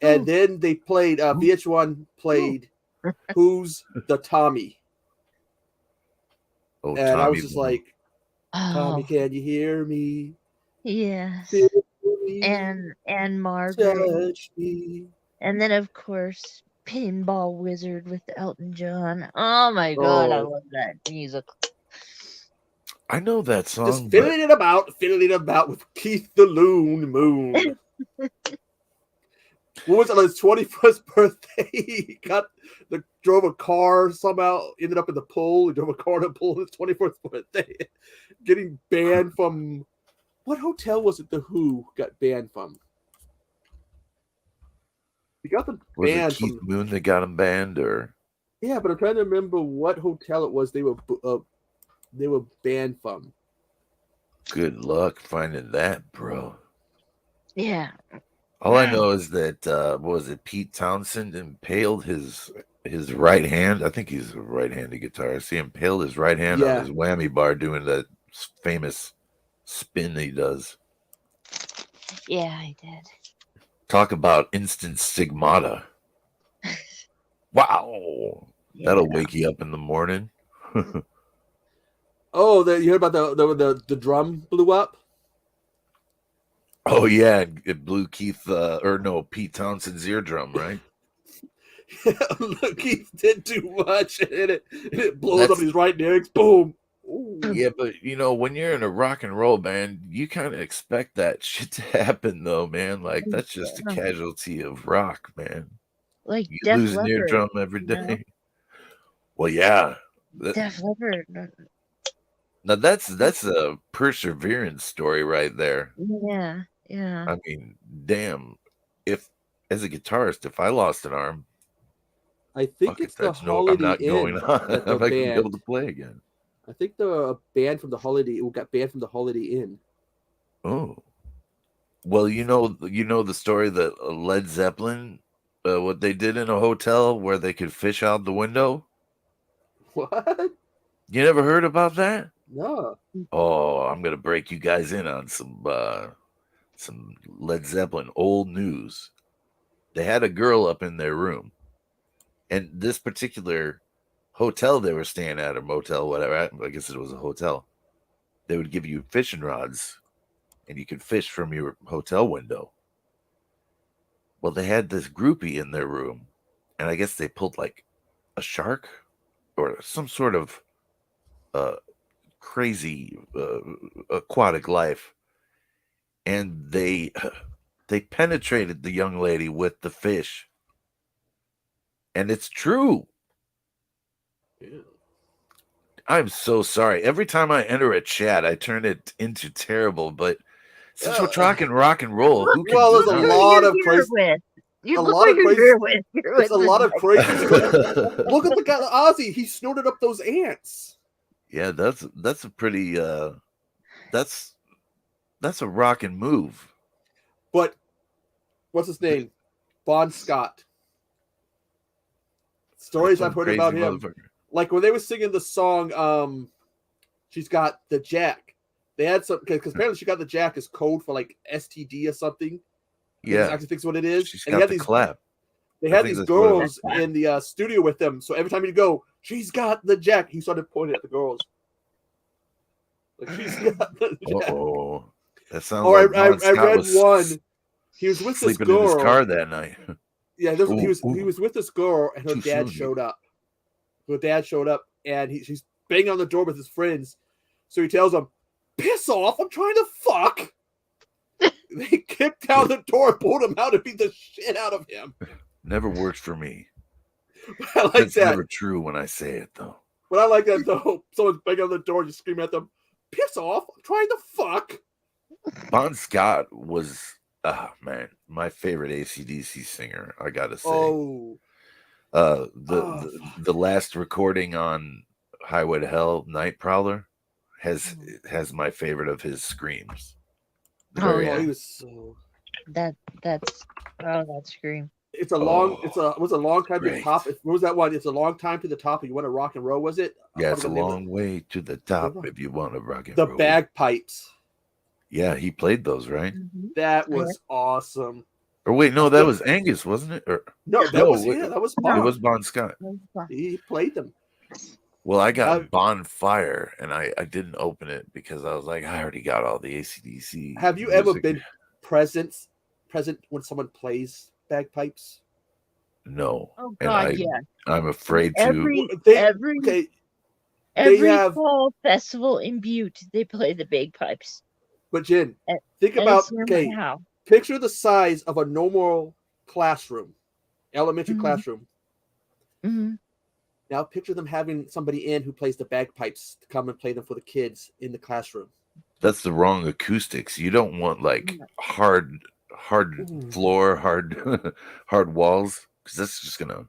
And then they played, VH1 played Who's the Tommy. Oh, and Tommy I was just like, Tommy, can you hear me? Yes. Me, and Margaret. Touch me. And then, of course, Pinball Wizard with Elton John. Oh my God, I love that music. I know that song. Just fiddling it about with Keith the Loon Moon. What was it, on his 21st birthday? He drove a car, somehow ended up in the pool. He drove a car in the pool on his 21st birthday. Getting banned from, what hotel was it the Who got banned from? He got the banned. Was it Keith Moon that got him banned, or? Yeah, but I'm trying to remember what hotel it was they were banned from. Good luck finding that, bro. Yeah. All I know is that what was it, Pete Townsend impaled his right hand. I think he's a right-handed guitarist. He impaled his right hand on his whammy bar doing that famous spin he does. Yeah, I did. Talk about instant stigmata. Wow. Yeah. That'll wake you up in the morning. Oh, you heard about the drum blew up? Oh yeah, it blew Pete Townsend's eardrum, right? Look, Keith did too much, and it blows up his right neck. Boom. Ooh. Yeah, but when you're in a rock and roll band, you kind of expect that shit to happen, though, man. Like that's just a casualty of rock, man. Like you Def lose an eardrum every day. Well, yeah. Def Leppard. Now that's a perseverance story right there. Yeah. Yeah. I mean, damn. If as a guitarist, if I lost an arm, I think it's the Holiday I'm not going on. If I can be able to play again. I think the band from the Holiday got banned from the Holiday Inn. Oh. Well, you know the story that Led Zeppelin, what they did in a hotel where they could fish out the window. What? You never heard about that? No. Oh, I'm gonna break you guys in on some Led Zeppelin old news. They had a girl up in their room, and this particular hotel they were staying at, or motel, whatever, I guess it was a hotel, they would give you fishing rods, and you could fish from your hotel window. Well, they had this groupie in their room, and I guess they pulled like a shark or some sort of crazy aquatic life, and they penetrated the young lady with the fish, and it's true. Yeah. I'm so sorry. Every time I enter a chat, I turn it into terrible. But since we're talking rock and roll, who can Well, there's a lot of crazy. You A look lot like of crazy. you're with. You're It's a with lot of like- crazy stuff. Look at the guy, Ozzy. He snorted up those ants. Yeah, that's a pretty that's a rockin' move. But what's his name? Bon Scott. Stories That's I've heard crazy about him. Like when they were singing the song, she's got the jack. They had some because apparently she got the jack as code for like STD or something. Yeah, actually thinks what it is. She's and got they had the these clap. They I had think these that's what it girls in the studio with them. So every time he'd go, she's got the jack. He started pointing at the girls. Like she's got the jack. Oh, that sounds Or like I Bon Scott read was one. He was with this sleeping girl. in his car that night. Yeah, he was with this girl, and her Too dad soon, showed up. Her dad showed up, and she's banging on the door with his friends. So he tells them, "Piss off! I'm trying to fuck." They kicked down the door, pulled him out, and beat the shit out of him. Never worked for me. I like That's that. never true when I say it, though. But I like that though. Someone's banging on the door, just screaming at them, "Piss off! I'm trying to fuck." Bon Scott was, man, my favorite AC/DC singer. I gotta say. Oh, the last recording on Highway to Hell, Night Prowler, has my favorite of his screams. he was so. That's that scream. It's a long. It was a long time to the great. top. What was that one? It's a long time to the top. If you want to rock and roll, was it? Yeah, it's a long way to the top if you want to rock and the roll. bagpipes. Yeah, he played those, right? That was awesome. Or wait, no, that was Angus, wasn't it? Or No, that was yeah, that was Bon. It was Bon Scott. He played them. Well, I got Bonfire, and I didn't open it because I was like, I already got all the AC/DC. Have you ever been present when someone plays bagpipes? No. Oh God, yeah. I'm afraid to. Every fall festival in Butte, they play the bagpipes. But Jen, think about picture the size of a normal classroom, elementary classroom. Mm-hmm. Now picture them having somebody in who plays the bagpipes to come and play them for the kids in the classroom. That's the wrong acoustics. You don't want like hard floor, hard walls, because that's just gonna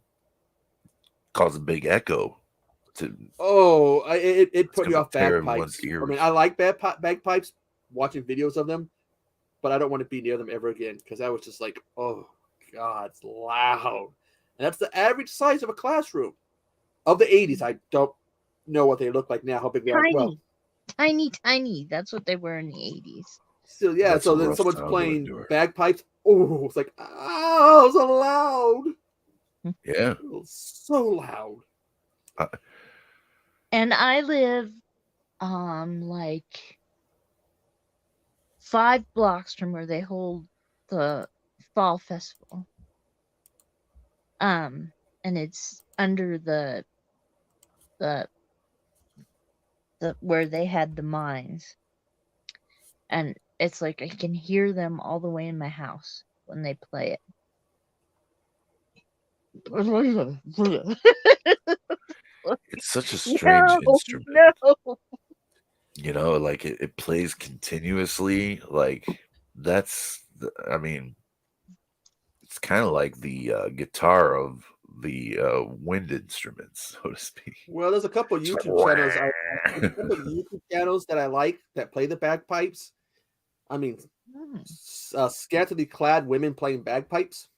cause a big echo. It put me off bagpipes. I mean, I like bagpipes, watching videos of them, but I don't want to be near them ever again because I was just like, oh God, it's loud. And that's the average size of a classroom of the 80s. I don't know what they look like now, how big they are. Well, tiny. That's what they were in the 80s. Still, yeah. So then someone's playing bagpipes. Oh, it's like, so loud. Yeah. So loud. And I live like 5 blocks from where they hold the fall festival. And it's under the where they had the mines. And it's like I can hear them all the way in my house when they play it. It's such a strange instrument. No. You know, like it plays continuously. Like I mean, it's kind of like the guitar of the wind instruments, so to speak. Well, there's a couple of YouTube channels that I like that play the bagpipes. I mean, scantily clad women playing bagpipes.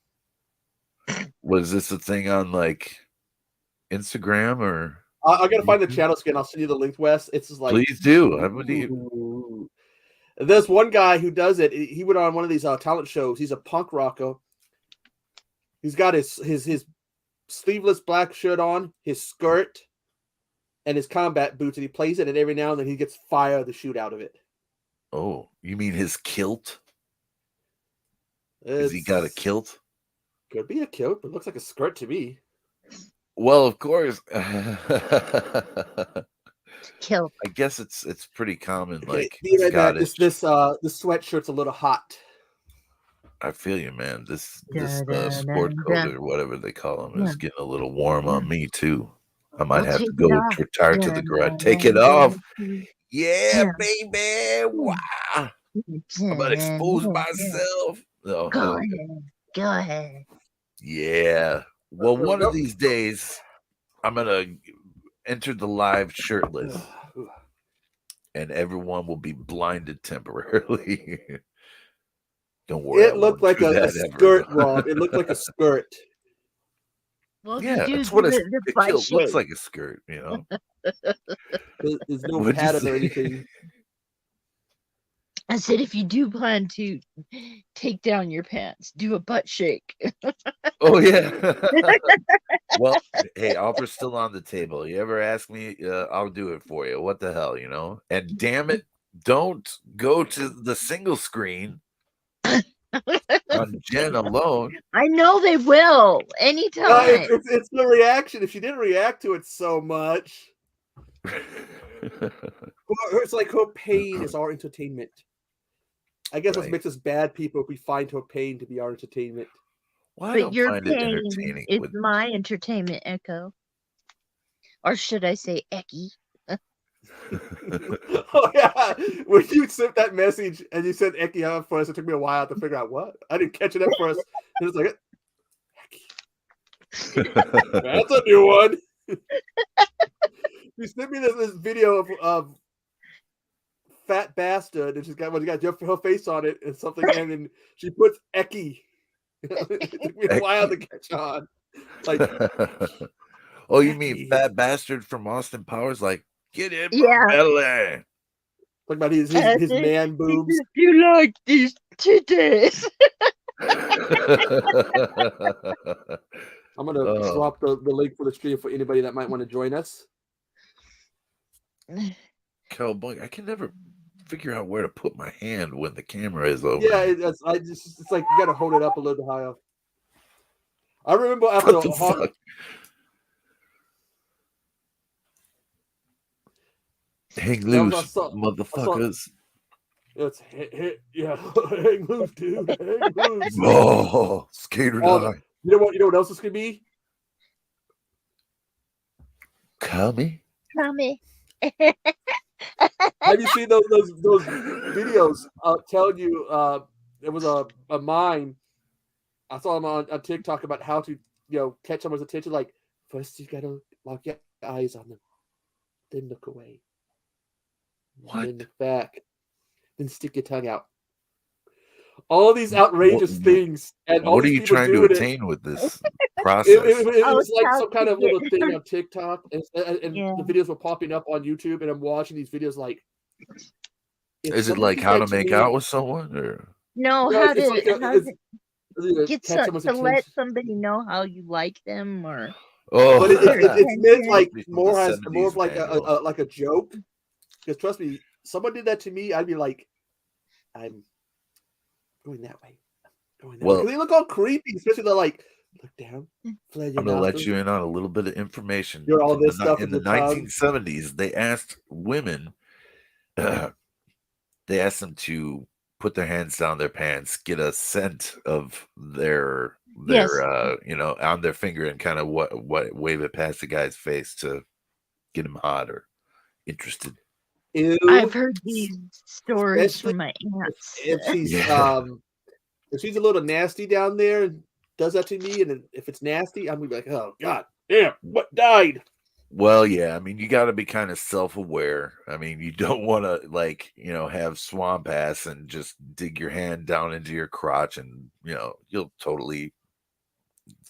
Was this a thing on like Instagram or? I gotta find the channels again. I'll send you the link, Wes. It's just like, please do. There's one guy who does it. He went on one of these talent shows. He's a punk rocker. He's got his sleeveless black shirt on, his skirt, and his combat boots, and he plays it, and every now and then he gets fire to shoot out of it. Oh, you mean his kilt? Has he got a kilt? Could be a kilt, but it looks like a skirt to me. Well, of course. Kilt. I guess it's pretty common, Okay, like this Scottish. this sweatshirt's a little hot. I feel you, man. This sport coat or whatever they call them is getting a little warm on me too. I might have to go retire to the garage. Take it off. Yeah, baby. Wow. I'm gonna expose myself. No, Go ahead. Yeah. Well, one of these days, I'm gonna enter the live shirtless, and everyone will be blinded temporarily. Don't worry. It looked like a skirt, Rob. It looked like a skirt. Well, yeah, that's what a kilt looks like, a skirt, you know. There's no pattern or anything. I said, if you do plan to take down your pants, do a butt shake. Oh, yeah. Well, hey, offer's still on the table. You ever ask me, I'll do it for you. What the hell, you know? And damn it, don't go to the single screen on Jen alone. I know they will anytime. It's the reaction. If she didn't react to it so much, it's like her pain is our entertainment. I guess what makes us bad people if we find her pain to be our entertainment. Well, but your pain is my entertainment, Echo. Or should I say Eki? Oh yeah, when you sent that message and you said Eki out first, it took me a while to figure out what. I didn't catch it at first. It was like, Eki. That's a new one. You sent me this video of fat bastard, and she's got her face on it and something, and then she puts Eki. It took me a while to catch on. Like, oh, you mean fat bastard from Austin Powers? Like, get in my belly. Talking about his man boobs. You like these titties? I'm gonna drop the link for the stream for anybody that might want to join us. Cowboy, I can never figure out where to put my hand when the camera is over. Yeah, it's like you gotta hold it up a little bit higher. I remember after hang loose, motherfuckers. It's hang loose, dude. Hang loose. Oh, skater die. You know what else this could be? Call me. Have you seen those videos telling you there was a mime? I saw them on TikTok about how to catch someone's attention. Like, first you gotta lock your eyes on them, then look away, then look back, then stick your tongue out. All these outrageous things, and all what are you trying to attain with this process? It was like some kind of little thing on TikTok, and the videos were popping up on YouTube, and I'm watching these videos like. Is it like how to make out with someone, or no? How to get to let somebody know how you like them, or but it's meant like more of like a joke. Because trust me, someone did that to me, I'd be like, I'm going that way. Well, they look all creepy, especially they're like, look down. I'm gonna let you in on a little bit of information. You're all this stuff in the 1970s. They asked women. They asked them to put their hands down their pants, get a scent of their on their finger, and kind of what wave it past the guy's face to get him hot or interested. Ew. I've heard these stories from my aunts. If she's a little nasty down there and does that to me, and then if it's nasty, I'm gonna be like, oh god damn, what died? Well, yeah, I mean, you got to be kind of self-aware. I mean, you don't want to have swamp ass and just dig your hand down into your crotch, and you'll totally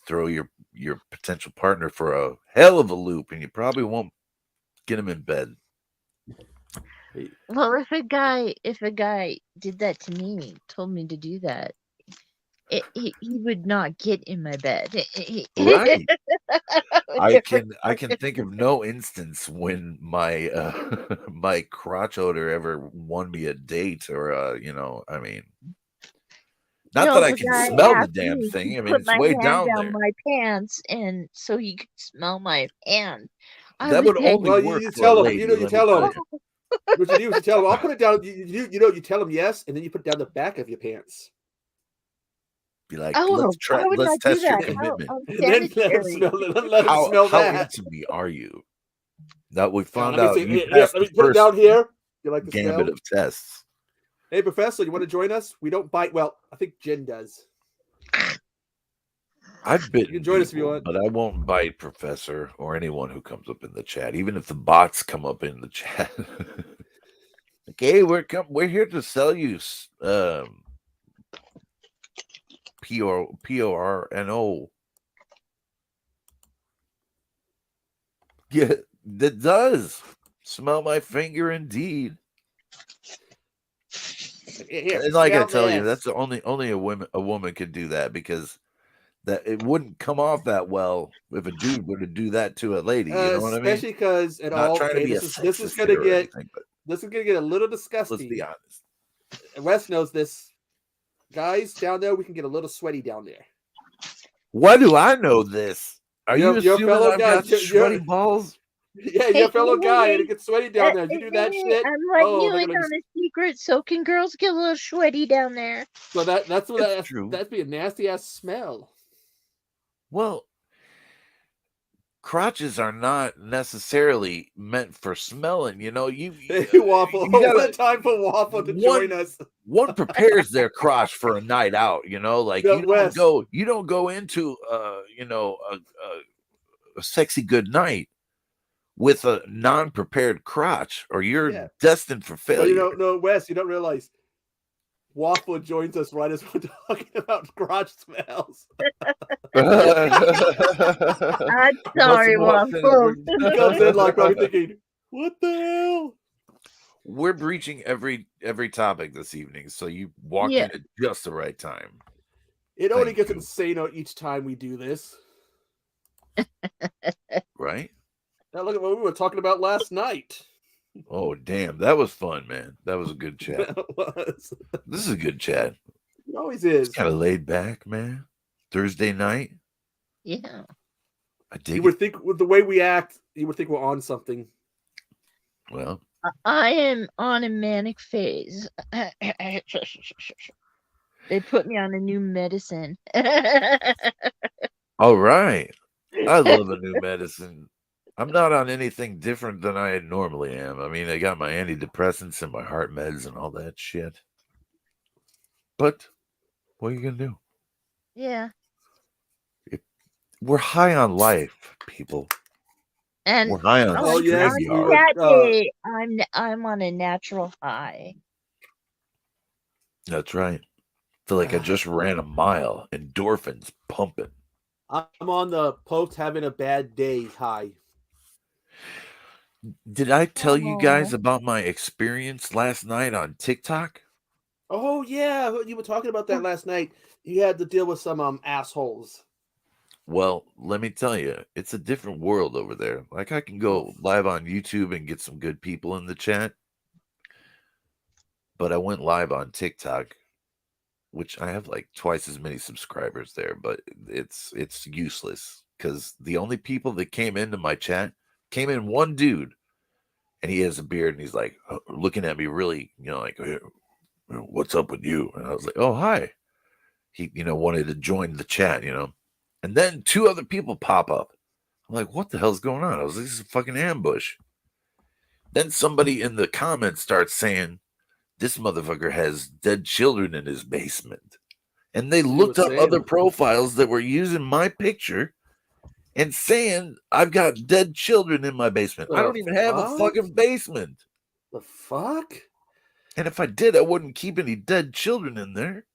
throw your potential partner for a hell of a loop, and you probably won't get him in bed. Well, if a guy did that to me, told me to do that, he would not get in my bed. Right. I can think of no instance when my my crotch odor ever won me a date or I mean, not No, that I the can guy smell the asked damn me thing. to I mean, put it's my way hand down down there. my pants, and so he could smell my hand. I That was would like, only Well, work you for a tell him. lady, You let me tell tell him. you. What you do is you tell him, I'll put it down. You tell him yes, and then you put it down the back of your pants. Be like, oh, why would let's I do test your that? How commitment. And then unsanitary. let him smell How that. into me are you? That we Yeah, found let me out see. you Here, passed let the me put it first down here. You like the gambit smell? of tests. Hey, Professor, you want to join us? We don't bite. Well, I think Jen does. I've bitten join us if you people, want. but I won't bite Professor or anyone who comes up in the chat, even if the bots come up in the chat. Okay, we're here to sell you PORNO. Yeah, that does smell my finger indeed. Here, And like I smell tell you, this. that's the only a woman could do that, because that it wouldn't come off that well if a dude were to do that to a lady. You know what I mean? Especially because Not trying to be a this is sexist gonna here or get anything, but this is gonna get a little let's disgusting. be honest. Wes knows this. Guys down there, we can get a little sweaty down there. Why do I know this? Are you Your assuming fellow I've guy, got sweaty balls? Yeah, your fellow guy, and it gets sweaty down there. You do that shit. I'm letting Oh, you they're in gonna on a secret. So can girls get a little sweaty down there? So that's what It's true. that'd be a nasty ass smell. Well, crotches are not necessarily meant for smelling. You know, you Waffle. you gotta- What a time for Waffle to join us. One prepares their crotch for a night out. You know, like No, you Wes. don't go into a sexy good night with a non-prepared crotch, or you're destined for failure. But no, Wes, you don't realize Waffle joins us right as we're talking about crotch smells. I'm sorry, Waffle. He comes in like probably thinking, "What the hell?" We're breaching every topic this evening, so you walked in at just the right time. It only gets insane each time we do this. Right? Now look at what we were talking about last night. Oh, damn. That was fun, man. That was a good chat. That was. This is a good chat. It always is. It's kind of laid back, man. Thursday night. Yeah. I dig You would think with the way we act, you would think we're on something. Well, I am on a manic phase. They put me on a new medicine. all right. I love a new medicine. I'm not on anything different than I normally am. I mean, I got my antidepressants and my heart meds and all that shit. But what are you going to do? Yeah. We're high on life, people. And we're high on that day, I'm on a natural high. That's right. Feel like I just ran a mile. Endorphins pumping. I'm on the post having a bad day high. Did I tell you guys about my experience last night on TikTok? Oh yeah, you were talking about that last night. You had to deal with some assholes. Well, let me tell you, it's a different world over there. Like, I can go live on YouTube and get some good people in the chat, but I went live on TikTok, which I have like twice as many subscribers there, but it's useless because the only people that came into my chat came in one dude, and he has a beard, and he's like looking at me really, like, hey, what's up with you? And I was like, oh, hi. He, wanted to join the chat, and then two other people pop up. I'm like, what the hell's going on? I was like, this is a fucking ambush. Then somebody in the comments starts saying, this motherfucker has dead children in his basement. And they looked up other profiles that were using my picture and saying, I've got dead children in my basement. I don't even have a fucking basement. The fuck? And if I did, I wouldn't keep any dead children in there.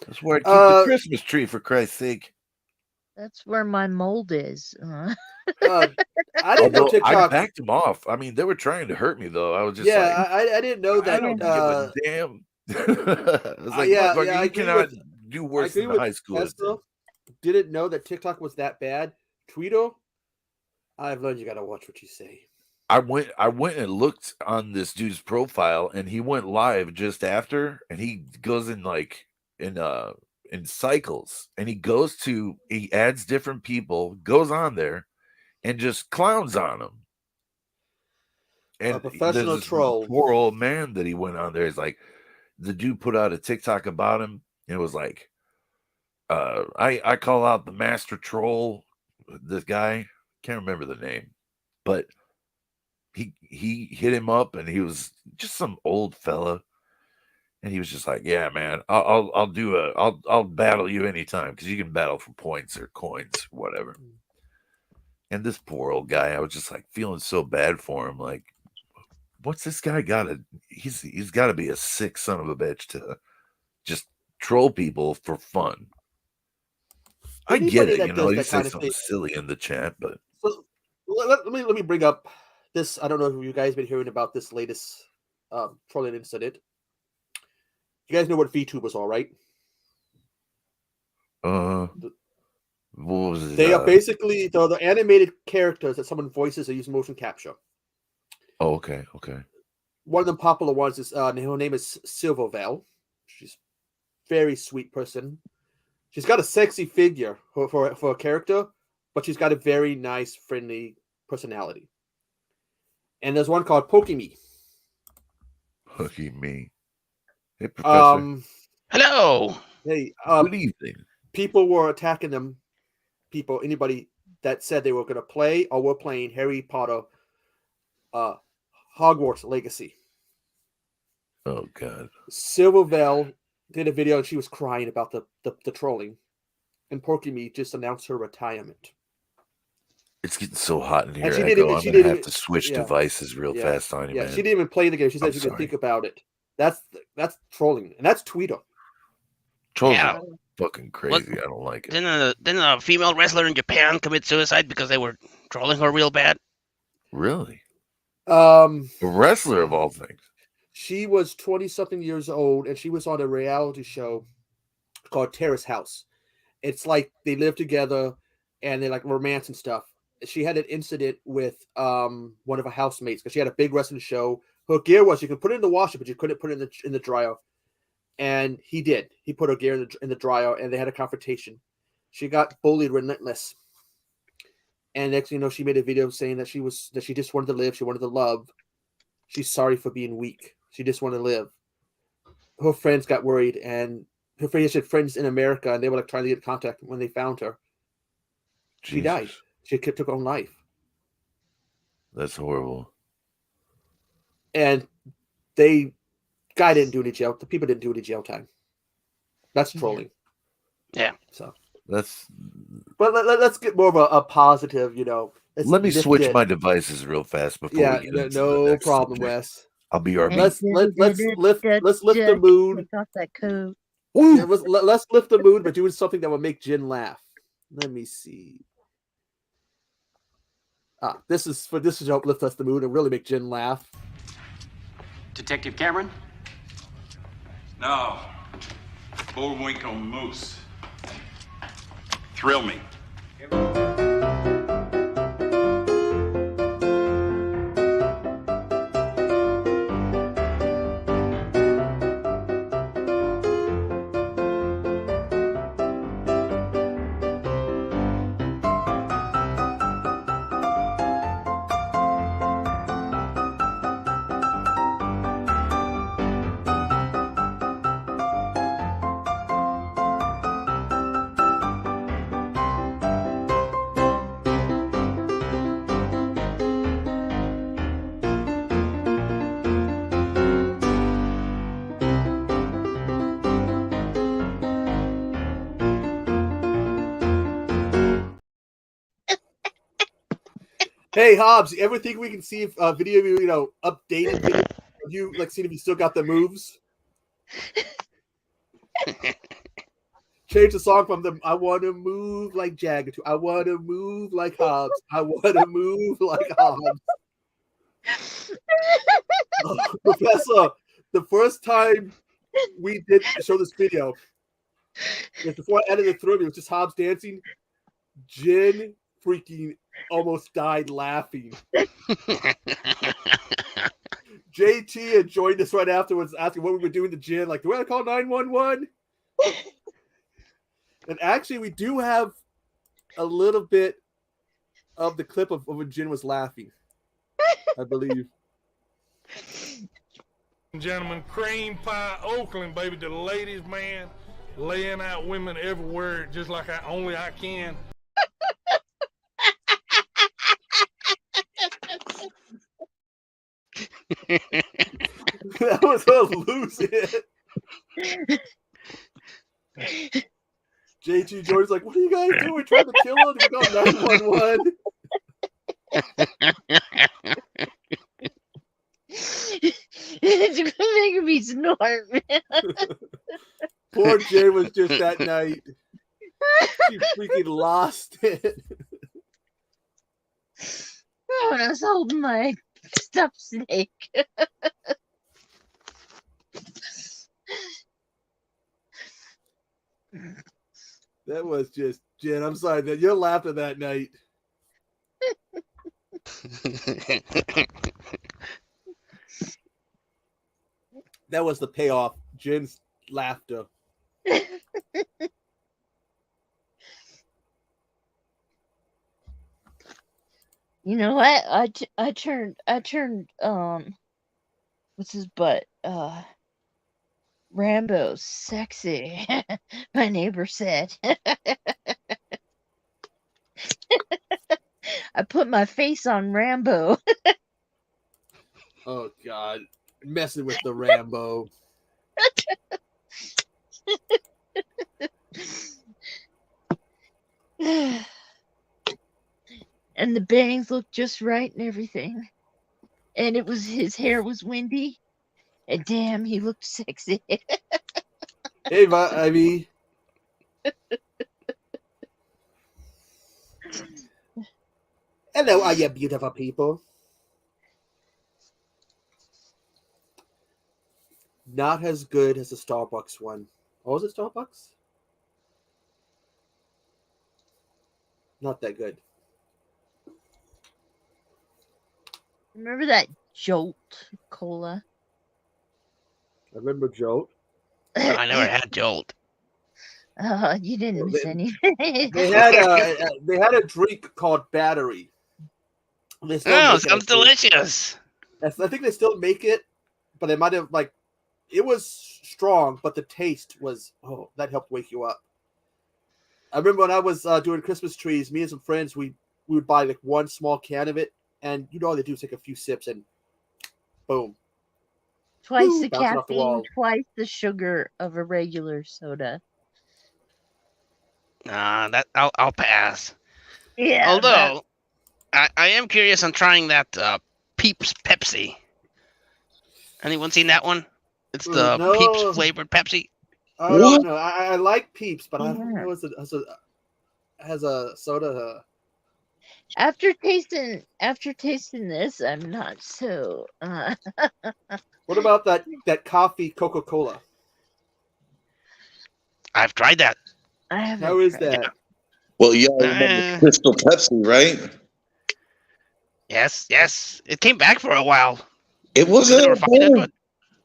That's where I'd keep the Christmas tree, for Christ's sake. That's where my mold is. I didn't know TikTok. I backed them off. I mean, they were trying to hurt me, though. I was just I didn't know that. I don't give a damn. I was like, I agree you cannot do worse than the high school. Didn't know that TikTok was that bad. Twitter, I've learned you got to watch what you say. I went and looked on this dude's profile, and he went live just after, and he goes in like in cycles, and he adds different people, goes on there, and just clowns on them. And a professional troll. Poor old man that he went on there is like, the dude put out a TikTok about him, and it was like, I call out the master troll. This guy, can't remember the name, but he hit him up, and he was just some old fella, and he was just like, yeah, man, I'll battle you anytime, because you can battle for points or coins or whatever. And this poor old guy, I was just like feeling so bad for him. Like, what's this guy he's got to be a sick son of a bitch to just troll people for fun. I get it, you say something silly in the chat, but so let me bring up this. I don't know if you guys been hearing about this latest trolling incident. You guys know what VTubers are, right? What was it? They are basically the animated characters that someone voices or use motion capture. Oh, okay. One of the popular ones is her name is Silvervel. She's a very sweet person. She's got a sexy figure for a character, but she's got a very nice, friendly personality. And there's one called Pokeme. Pokeme. Hey, Professor. Hello. Hey. Good evening. People were attacking them. Anybody that said they were going to play or were playing Harry Potter, Hogwarts Legacy. Oh God. Silvervel did a video and she was crying about the trolling, and Pokeme just announced her retirement. It's getting so hot in here. I'm going to have to switch devices real fast on you, man. She didn't even play the game. She said she could think about it. That's trolling, and that's Twitter. Trolls are fucking crazy. I don't like it. Didn't a female wrestler in Japan commit suicide because they were trolling her real bad? Really? A wrestler of all things. She was 20-something years old, and she was on a reality show called Terrace House. It's like they live together, and they like romance and stuff. She had an incident with one of her housemates because she had a big wrestling show. Her gear was you could put it in the washer, but you couldn't put it in the dryer. And he did. He put her gear in the dryer, and they had a confrontation. She got bullied relentless. And next thing you know, she made a video saying that she just wanted to live. She wanted to love. She's sorry for being weak. She just wanted to live. Her friends got worried, and her friends had friends in America, and they were like trying to get in contact when they found her. She died. She took her own life. That's horrible. And guy didn't do any jail. The people didn't do any jail time. That's trolling. Yeah. So that's. But let's get more of a positive. Let me switch my devices real fast before we get into the next problem, subject. Wes. I'll be our. Let's lift the mood. Take off that coat. Yeah, let's lift the mood by doing something that will make Jen laugh. Let me see. This is to help lift us the mood and really make Jen laugh. Detective Cameron? No. Bullwinkle Moose. Thrill me. Hey Hobbs, you ever think we can see a video of you, updated video of you, like seeing if you still got the moves? Change the song from the I want to move like Jagger to I want to move like Hobbs. I want to move like Hobbs. Professor, the first time we did show this video, before I edited through it was just Hobbs dancing. Jen freaking almost died laughing. JT had joined us right afterwards, asking what we were doing to Jen. Like, do we have to call 911? And actually, we do have a little bit of the clip of when Jen was laughing, I believe. Gentlemen, cream pie Oakland, baby, to the ladies, man. Laying out women everywhere just like only I can. That was a lose it. JT Jordan's like, what are you guys doing? Trying to kill him? We got 911. It's making me snort, man. Poor Jen was just that night. She freaking lost it. Oh, and I was holding my stuffed snake. That was just Jen. I'm sorry that you're laughing that night. That was the payoff. Jen's laughter. You know what? I turned what's his butt? Rambo's sexy. My neighbor said. I put my face on Rambo. Oh God. Messing with the Rambo. And the bangs looked just right and everything. And it was his hair was windy. And damn, he looked sexy. Hey, Ivy. Hello, all you beautiful people. Not as good as the Starbucks one. Oh, was it Starbucks? Not that good. Remember that Jolt cola? I remember Jolt. I never had Jolt. You didn't miss anything. They had a drink called Battery. Oh, sounds delicious. I think they still make it, but they might have it was strong, but the taste was that helped wake you up. I remember when I was doing Christmas trees, me and some friends we would buy one small can of it, and all they do is take a few sips and boom. Twice the caffeine, twice the sugar of a regular soda. That I'll pass. Yeah. Although I am curious on trying that Peeps Pepsi. Anyone seen that one? It's the Peeps flavored Pepsi. I don't know. I like Peeps, but I don't know it has a soda. After tasting this, I'm not so. What about that coffee Coca-Cola? I've tried that. I haven't. How is that? Well, yeah, remember Crystal Pepsi, right? Yes. It came back for a while. It wasn't but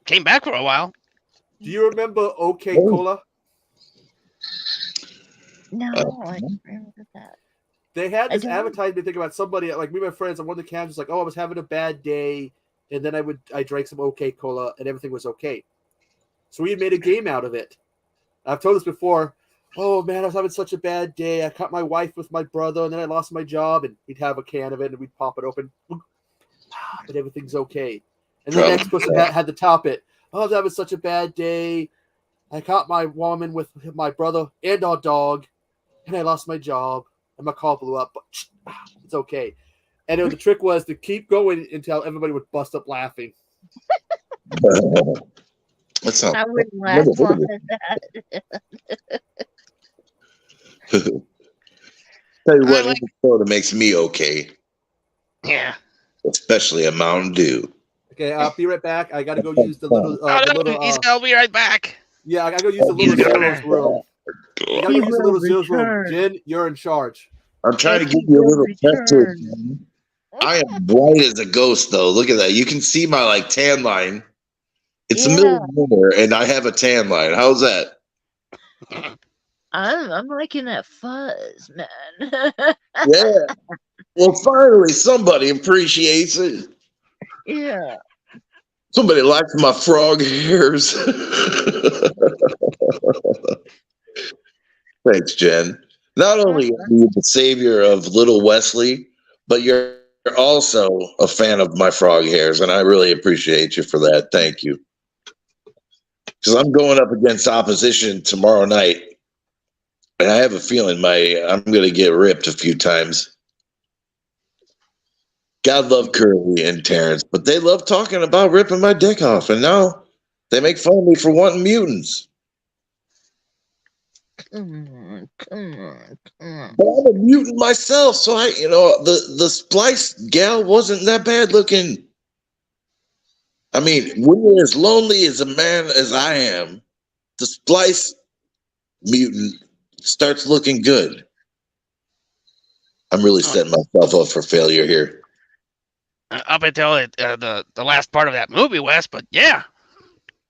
came back for a while. Do you remember OK Cola? No, I don't remember that. They had this advertisement thing about somebody me and my friends on one of the cans was I was having a bad day, and then I drank some OK Cola and everything was okay. So we had made a game out of it. I've told this before. Oh man, I was having such a bad day. I caught my wife with my brother, and then I lost my job. And we'd have a can of it, and we'd pop it open, and everything's okay. And the next person had to top it. Oh, I was having such a bad day. I caught my woman with my brother and our dog, and I lost my job. And my car blew up, but it's okay. And the trick was to keep going until everybody would bust up laughing. I wouldn't laugh long as that. Tell you what, any soda makes me okay. Yeah. Especially a Mountain Dew. Okay, I'll be right back. I got to go use the little. I'll be right back. Yeah, I got to go use the little Zero's room. You gotta use a little zero. Jen, you're in charge. I'm trying to give you a little pep to it. I am bright as a ghost, though. Look at that. You can see my like tan line. It's the middle of winter, and I have a tan line. How's that? I'm liking that fuzz, man. Yeah. Well, finally, somebody appreciates it. Yeah. Somebody likes my frog hairs. Thanks, Jen. Not only are you the savior of little Wesley, but you're also a fan of my frog hairs, and I really appreciate you for that. Thank you. Because I'm going up against opposition tomorrow night, and I have a feeling I'm going to get ripped a few times. God love Curly and Terrence, but they love talking about ripping my dick off, and now they make fun of me for wanting mutants. Come on. But I'm a mutant myself, so the Splice gal wasn't that bad looking. I mean, when you're as lonely as a man as I am, the Splice mutant starts looking good. I'm really setting myself up for failure here. Up until the last part of that movie, Wes, but yeah.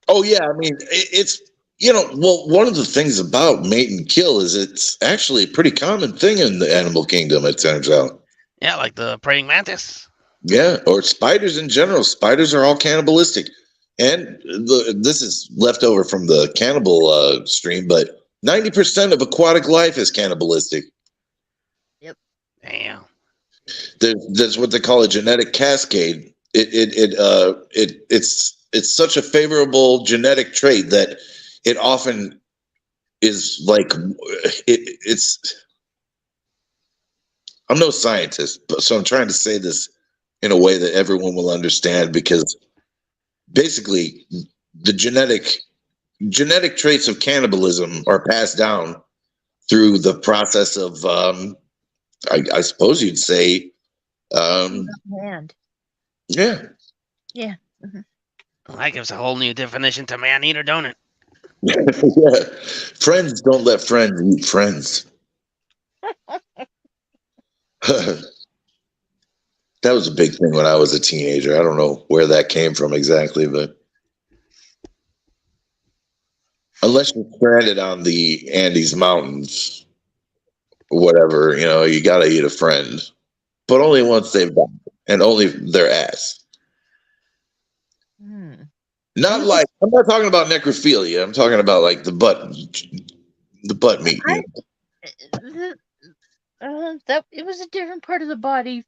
Oh, yeah. I mean, it's, one of the things about mate and kill is it's actually a pretty common thing in the animal kingdom, it turns out. Yeah, like the praying mantis. Yeah, or spiders in general. Spiders are all cannibalistic. And this is left over from the cannibal stream, but 90% of aquatic life is cannibalistic. Yep. Damn. There's what they call a genetic cascade. It's such a favorable genetic trait that it often is like it's. I'm no scientist, so I'm trying to say this in a way that everyone will understand, because basically the genetic traits of cannibalism are passed down through the process of I suppose you'd say hand. Yeah. Yeah. Mm-hmm. Well, that gives a whole new definition to man eater, don't it? Yeah. Friends don't let friends eat friends. That was a big thing when I was a teenager. I don't know where that came from exactly, but unless you're stranded on the Andes Mountains, whatever, you got to eat a friend, but only once they've died, and only their ass. Not like, I'm not talking about necrophilia. I'm talking about like the butt meat. That it was a different part of the body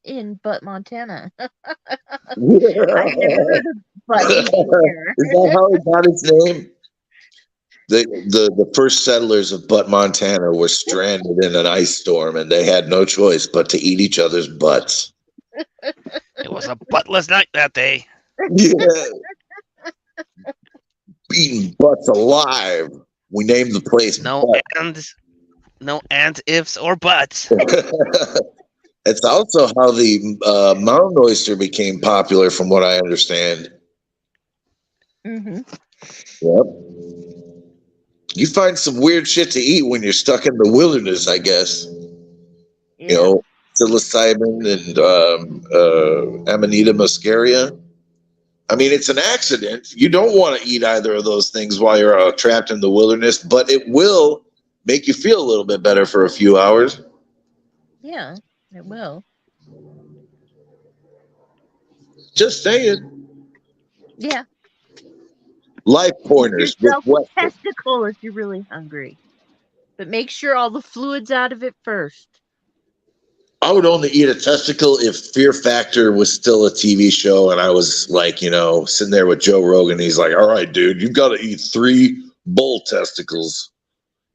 in Butt, Montana. I've never heard of butt meat here. Is that how he got his name? The first settlers of Butt, Montana were stranded in an ice storm, and they had no choice but to eat each other's butts. It was a buttless night that day. Yeah. Eating butts alive. We named the place No and ifs or buts. It's also how the mountain oyster became popular, from what I understand. Mm-hmm. Yep. You find some weird shit to eat when you're stuck in the wilderness, I guess. Yeah. Psilocybin and Amanita muscaria. I mean, it's an accident. You don't want to eat either of those things while you're trapped in the wilderness, but it will make you feel a little bit better for a few hours. Yeah, it will. Just saying. Yeah. Life pointers. Testicle if you're really hungry, but make sure all the fluid's out of it first. I would only eat a testicle if Fear Factor was still a TV show and I was like, sitting there with Joe Rogan. He's like, all right, dude, you've got to eat 3 bull testicles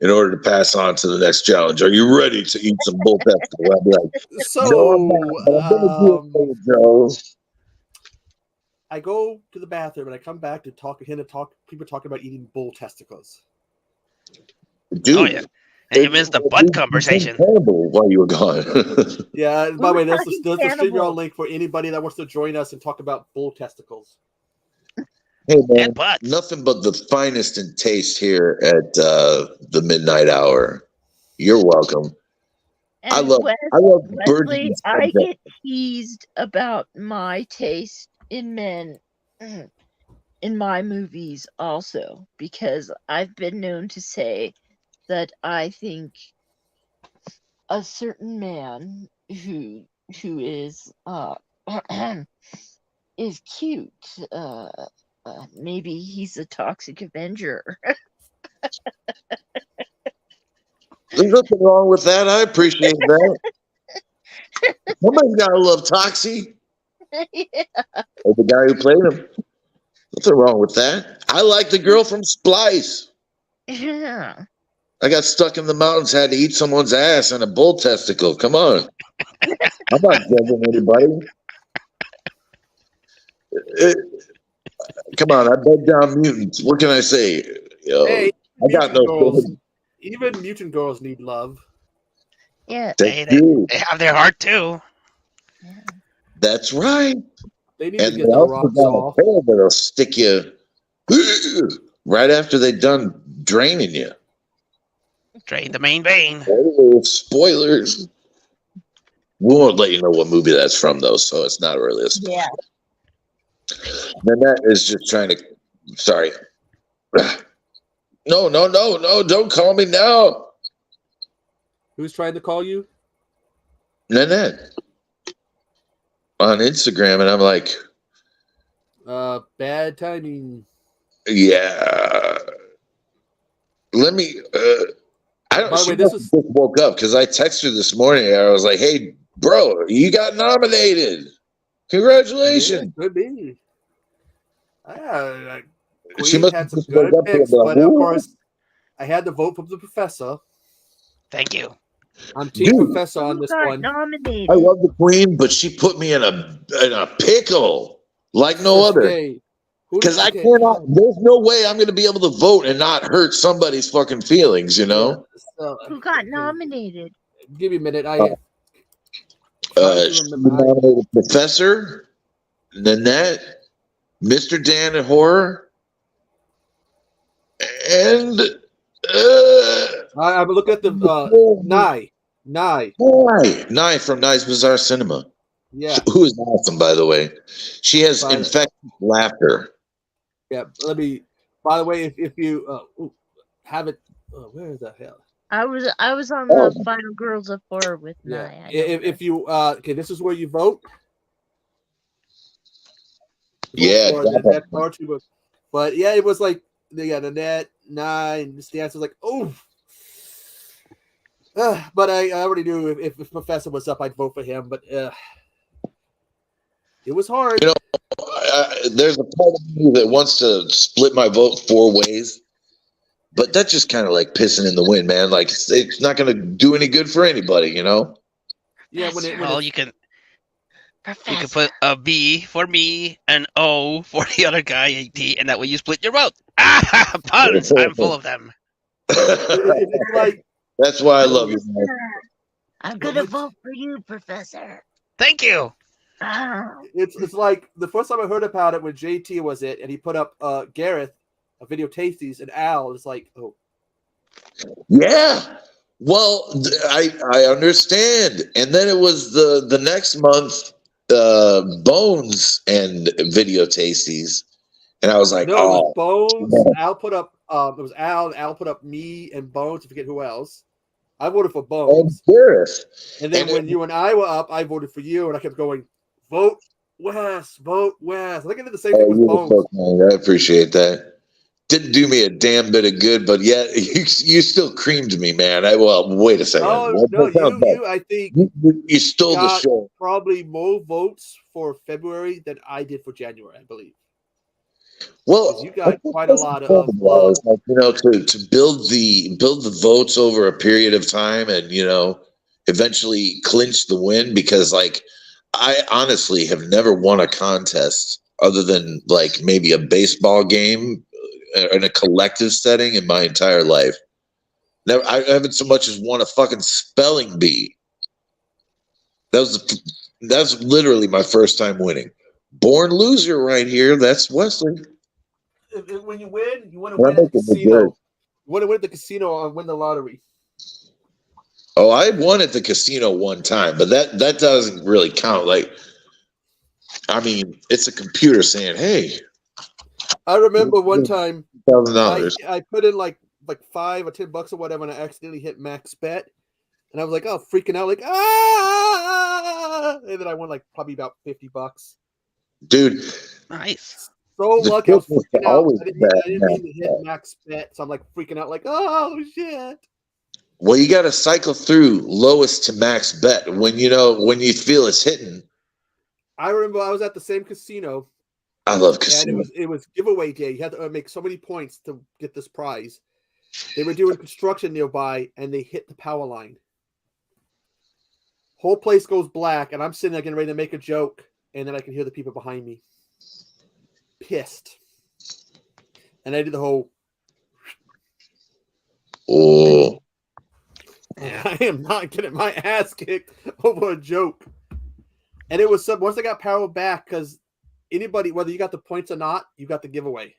in order to pass on to the next challenge. Are you ready to eat some bull testicles? I'd be like, so, no, I'm not, but I'm gonna do it for you, Joe. I go to the bathroom and I come back to people talking about eating bull testicles. Dude. Oh, yeah. And you missed the butt conversation. Terrible while you were gone. Yeah, by the way, there's the StreamYard link for anybody that wants to join us and talk about bull testicles. Hey man, And butts. nothing but the finest in taste here at the midnight hour. You're welcome. And I love Wesley, Birdman's I subject. get teased about my taste in men in my movies also, because I've been known to say that I think a certain man who is is cute. Maybe he's a toxic Avenger. There's nothing wrong with that. I appreciate that. Somebody's gotta love Toxie. Yeah. Or the guy who played him. Nothing wrong with that. I like the girl from Splice. Yeah. I got stuck in the mountains, had to eat someone's ass and a bull testicle. Come on. I'm not judging anybody. Come on, I beg down mutants. What can I say? Yo, Hey, I got no girls, even mutant girls need love. Yeah. They have their heart too. That's right. They need And to they get the also rocks got off. a tail that'll stick you right after they're done draining you. Drain the main vein. Oh, spoilers. We won't let you know what movie that's from, though, so it's not really a spoiler. Yeah. Nanette is just trying to. Sorry. No, don't call me now. Who's trying to call you? Nanette. On Instagram, and I'm like, Bad timing. yeah. Let me. I don't. By the She way, this just is woke up because I texted her this morning. And I was like, "Hey, bro, you got nominated! Congratulations!" Yeah, could be. She Queen must had have some just woke good up and picks, be like, but of "Ooh." course, I had to vote for the professor. Thank you. I'm Team Dude. Professor on this Got one. nominated. I love the Queen, but she put me in a pickle like no other. Okay. Because I cannot. There's no way I'm going to be able to vote and not hurt somebody's fucking feelings. You know. So, Who got nominated? give me a minute. She nominated Professor, Nanette, Mr. Dan and Horror, and I'm looking at the Nye from Nye's Bizarre Cinema. Yeah, who is awesome, by the way. She has infectious laughter. Yeah, let me. By the way, if you have it, where the hell? I was on the Final Girls of Horror with Yeah. Nye. If you okay, this is where you vote. Yeah, but yeah, it was like they got Annette, Nye, the answer was like, oh. But I already knew if Professor was up, I'd vote for him. But it was hard. You know, there's a part of me that wants to split my vote 4 ways, but that's just kind of like pissing in the wind, man. Like it's not going to do any good for anybody, you know. Yeah, you can put a B for me, an O for the other guy, a D, and that way you split your vote. Ah, puns! I'm full of them. It's like that's why I love you, man. I'm gonna vote for you, Professor. Thank you. It's like the first time I heard about it when JT was it, and he put up Gareth, a video tasties, and Al is like, oh, yeah. Well, I understand, and then it was the next month, Bones and video tasties, and I was like, no, oh, it was Bones. Al put up it was Al, and Al put up me and Bones. I forget who else. I voted for Bones. And then when you and I were up, I voted for you, and I kept going, vote West, vote West. I think I did the same thing with Bones. So kind. I appreciate that. Didn't do me a damn bit of good, but yet you still creamed me, man. Wait a second. Oh no, you I think you stole the show. Probably more votes for February than I did for January, I believe. Well, you got quite a lot of love. Like, you know, to build the votes over a period of time, and you know, eventually clinch the win. Because like, I honestly have never won a contest other than like maybe a baseball game in a collective setting in my entire life. Never, I haven't so much as won a fucking spelling bee. That's literally my first time winning. Born loser right here. That's Wesley. when you win, you want to win at the casino. You want to win at the casino or win the lottery. Oh, I won at the casino one time, but that doesn't really count. Like, I mean, it's a computer saying, "Hey." I remember one time $1,000. I put in like $5 or $10 or whatever, and I accidentally hit max bet, and I was like, oh, freaking out, like and then I won like probably about $50. Dude, nice. So lucky, I was freaking out. I didn't mean to hit max bet, so I'm like freaking out, like, oh shit. Well, you got to cycle through lowest to max bet when you feel it's hitting. I remember I was at the same casino. I love casino. And it was giveaway day. You had to make so many points to get this prize. They were doing construction nearby, and they hit the power line. Whole place goes black, and I'm sitting there getting ready to make a joke, and then I can hear the people behind me. Pissed. And I did the whole. Oh. I am not getting my ass kicked over a joke. And it was once I got power back, because anybody, whether you got the points or not, you got the giveaway.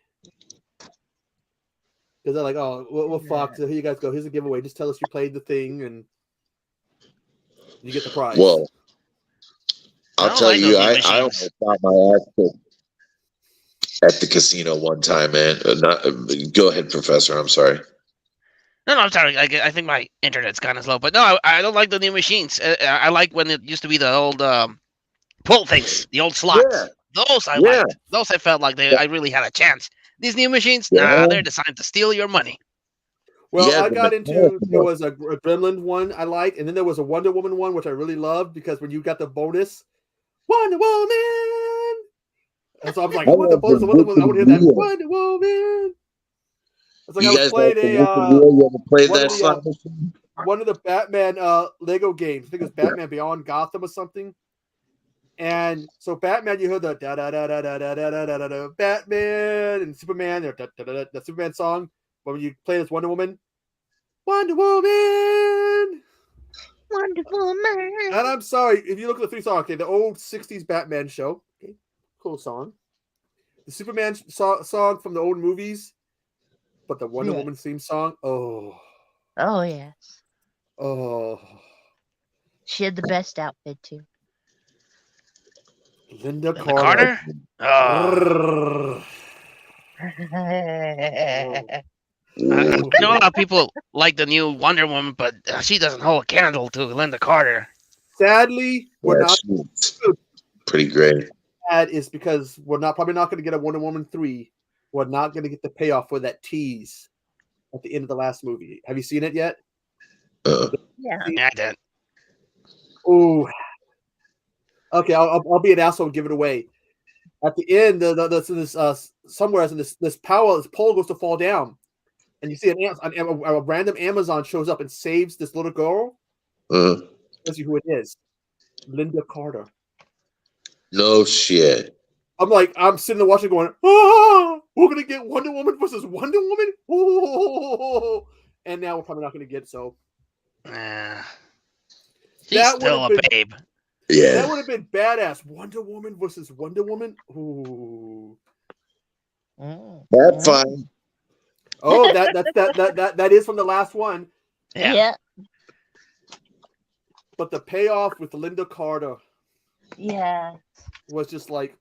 Because they're like, oh, well, fuck. So here you guys go. Here's a giveaway. Just tell us you played the thing, and you get the prize. Well, I'll tell you, I almost got my ass kicked at the casino one time, man. Go ahead, Professor. I'm sorry. No, I'm sorry. I think my internet's kind of slow. But no, I don't like the new machines. I like when it used to be the old pull things, the old slots. Yeah. Those I liked. Those I felt like I really had a chance. These new machines, nah, they're designed to steal your money. Well, I got into, there was a Gremlin one I liked, and then there was a Wonder Woman one, which I really loved, because when you got the bonus, Wonder Woman! And so I was like, I want the bonus, I want to hear that, Wonder Woman! It's like I was playing one of the Batman Lego games. I think it was Batman Beyond Gotham or something. And so Batman, you heard the da da da da da da da da da da Batman, and Superman, the Superman song. But when you play this Wonder Woman, Wonder Woman, Wonder Woman. And I'm sorry if you look at the 3 songs. Okay, the old '60s Batman show, okay, cool song. The Superman song from the old movies, but the Wonder Woman theme song, oh yes. Oh, she had the best outfit too. Linda Carter. Oh. I know a lot of people like the new Wonder Woman, but she doesn't hold a candle to Linda Carter. Sadly, we're not pretty great. That is because we're probably not going to get a Wonder Woman 3. We're not going to get the payoff for that tease at the end of the last movie. Have you seen it yet? Yeah, I did. Oh, okay. I'll be an asshole and give it away. At the end, somewhere in this pole goes to fall down, and you see a random Amazon shows up and saves this little girl. Let's see who it is. Linda Carter. No shit. I'm sitting there watching, going, "Ah, we're gonna get Wonder Woman versus Wonder Woman." Oh, and now we're probably not gonna get so. She's still a babe. Yeah, that would have been badass. Wonder Woman versus Wonder Woman. Ooh, that's fine. Oh, that is from the last one. Yeah. But the payoff with Linda Carter, was just like,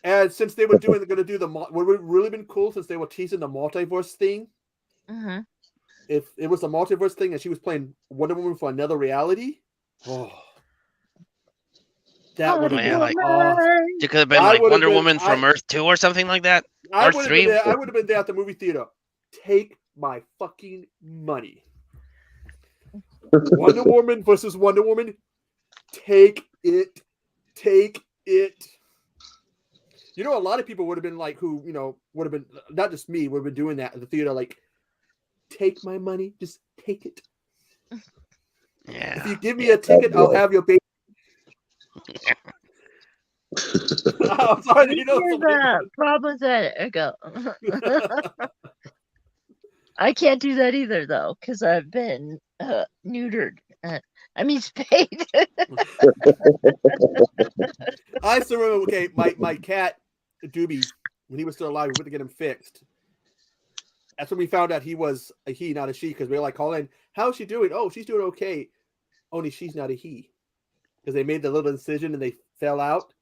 And since they were going to do what would really been cool, since they were teasing the multiverse thing. Mm-hmm. If it was the multiverse thing and she was playing Wonder Woman for another reality, that would have been like awesome. It could have been like Wonder Woman from Earth 2 or something like that. Earth 3. I would have been there at the movie theater. Take my fucking money. Wonder Woman versus Wonder Woman. Take it. Take it. You know, a lot of people would have been like, who, would have been, not just me, would have been doing that at the theater, like, take my money, just take it. Yeah. If you give me a ticket, I'll have your baby. I'm sorry, the problems that I go. I can't do that either, though, because I've been neutered. Spayed. I still remember, my cat, Doobie, when he was still alive, we went to get him fixed. That's when we found out he was a he, not a she, because we were like calling, how's she doing? Oh, she's doing okay. Only she's not a he. Because they made the little incision and they fell out.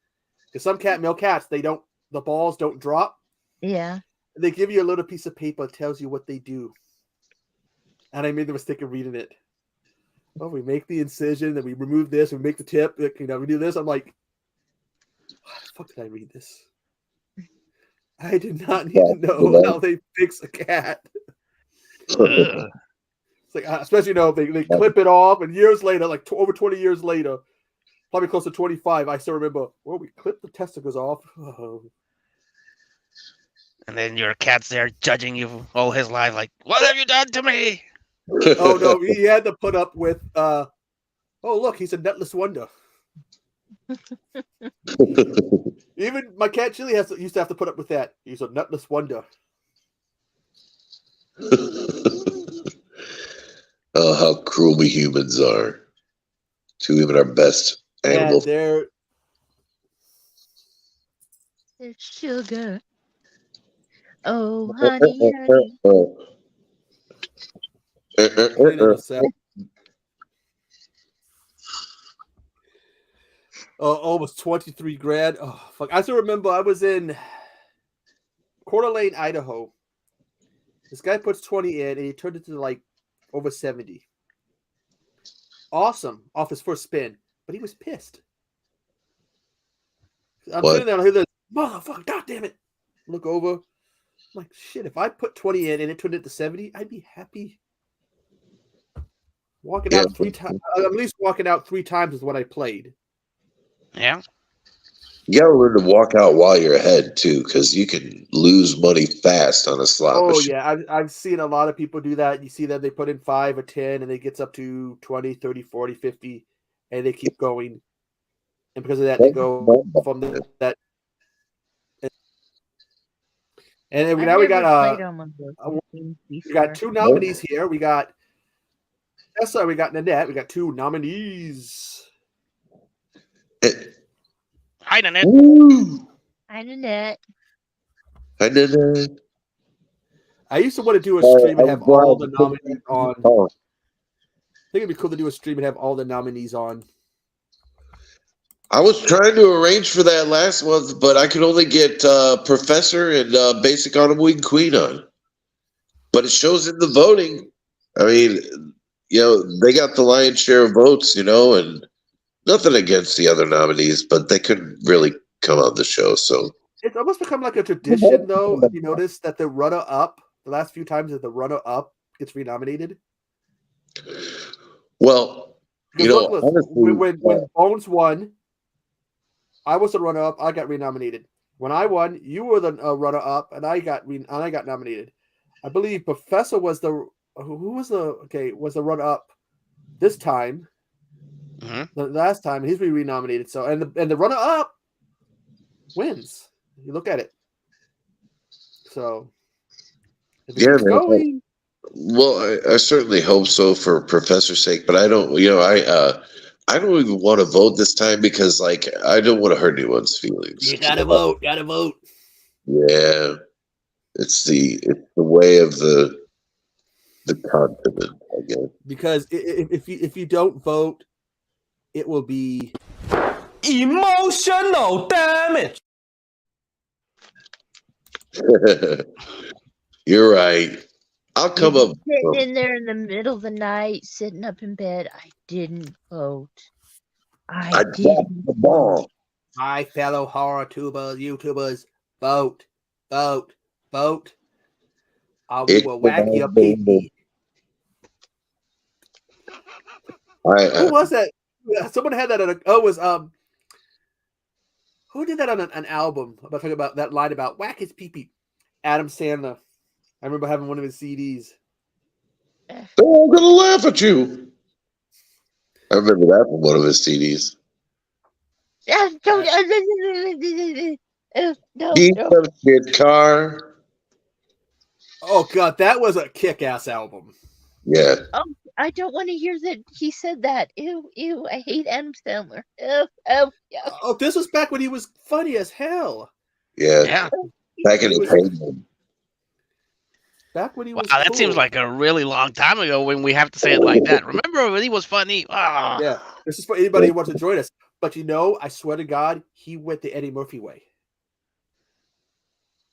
Because some male cats, the balls don't drop. Yeah. They give you a little piece of paper that tells you what they do. And I made the mistake of reading it. Oh, we make the incision, then we remove this, we make the tip, we do this. I'm like, why the fuck did I read this? I did not need to know how they fix a cat. It's like, especially, they clip it off, and years later, like over 20 years later, probably close to 25, I still remember, well, we clipped the testicles off. Oh. And then your cat's there judging you all his life, like, what have you done to me? Oh, no, he had to put up with, oh, look, he's a nutless wonder. Even my cat Chili used to have to put up with that. He's a nutless wonder. Oh, how cruel we humans are to even our best animals. They're sugar. Oh, honey, honey. Almost 23 grand. Oh, fuck. I still remember I was in Coeur d'Alene, Idaho. This guy puts 20 in and he turned it to like over 70. Awesome off his first spin, but he was pissed. I'm sitting there and I hear this, motherfucker, god damn it. Look over. I'm like, shit, if I put 20 in and it turned it to 70, I'd be happy. Walking out 3 times, at least walking out 3 times is what I played. Yeah. You gotta learn to walk out while you're ahead too, because you can lose money fast on a slot machine. Yeah, I've seen a lot of people do that. You see them, they put in 5 or 10 and it gets up to 20, 30, 40, 50, and they keep going. And because of that, they go from that. And now we got we got 2 nominees here. We got Tessa, we got Nanette. We got 2 nominees. Hi, Nanette. Hi, Nanette. Hi, Nanette. I used to want to do a stream and have all the nominees on. I think it'd be cool to do a stream and have all the nominees on. I was trying to arrange for that last month, but I could only get Professor and Basic Autumn Wing Queen on. But it shows in the voting. I mean, they got the lion's share of votes, and nothing against the other nominees, but they couldn't really come on the show. So it's almost become like a tradition, though. Have you noticed that the runner-up, the last few times that the runner-up gets renominated? Well, honestly, when Bones won, I was the runner-up. I got renominated. When I won, you were the runner-up, and I got nominated. I believe Professor was the runner-up this time. Mm-hmm. The last time he's been renominated. So and the runner-up wins. You look at it. So going. Well, I certainly hope so for Professor's sake, but I don't. I don't even want to vote this time because, I don't want to hurt anyone's feelings. You gotta vote. Yeah, it's the way of the continent, I guess. Because if you don't vote, it will be emotional damage. You're right. I'll come up. Sitting in there in the middle of the night, sitting up in bed. I didn't vote. I didn't vote. My fellow horror YouTubers, vote. I will whack your pee. Who was that? Someone had that who did that on an album about talking about that line about whack his pee-pee? Adam Sandler. I remember having one of his CDs. They're all gonna laugh at you. I remember that from one of his CDs. No. Shit car. Oh god, that was a kick-ass album. Yeah. Oh, I don't want to hear that he said that. Ew, I hate Adam Sandler. Ew, yeah. Oh, this was back when he was funny as hell. Yeah. Back in his heyday. Back when he was that cool. seems like a really long time ago when we have to say it like that. Remember when he was funny? Oh. Yeah, this is for anybody who wants to join us. But I swear to God, he went the Eddie Murphy way.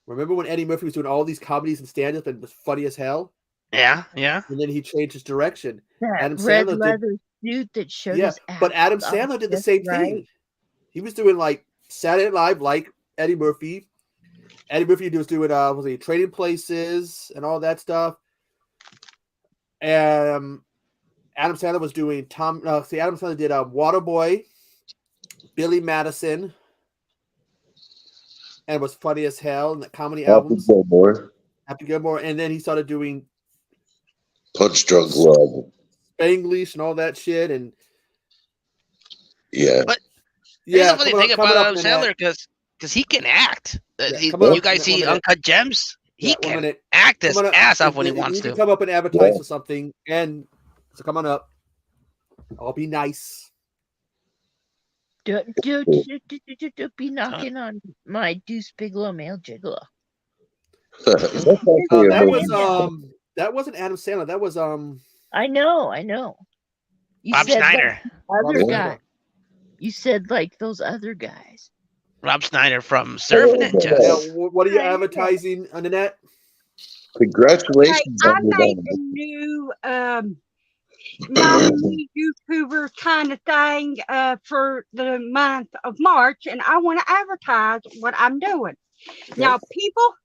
Remember when Eddie Murphy was doing all these comedies and stand-up and was funny as hell? Yeah. And then he changed his direction. That Adam red Sandler leather suit that showed his ass. But Adam Sandler did the same thing. He was doing like Saturday Night Live, like Eddie Murphy. Eddie Murphy was doing Trading Places and all that stuff. Adam Sandler was doing Adam Sandler did Waterboy, Billy Madison, and was funny as hell in the comedy albums. Happy Gilmore, and then he started doing Punch Drunk Love, Spanglish, and all that shit. And but here's the funny thing about Adam Sandler because he can act. You guys see Uncut Gems? He can act his ass off when he wants to. Come up and advertise for something, and so come on up. I'll be nice. Don't be knocking on my Deuce Bigelow male gigolo. That wasn't Adam Sandler. That was I know. You Rob said Schneider. Other guy. You said like those other guys. Rob Schneider from Surf Ninjas. Yeah, what are you advertising on the net? Congratulations! I made a new nominee YouTuber kind of thing for the month of March, and I want to advertise what I'm doing. Okay. Now, people,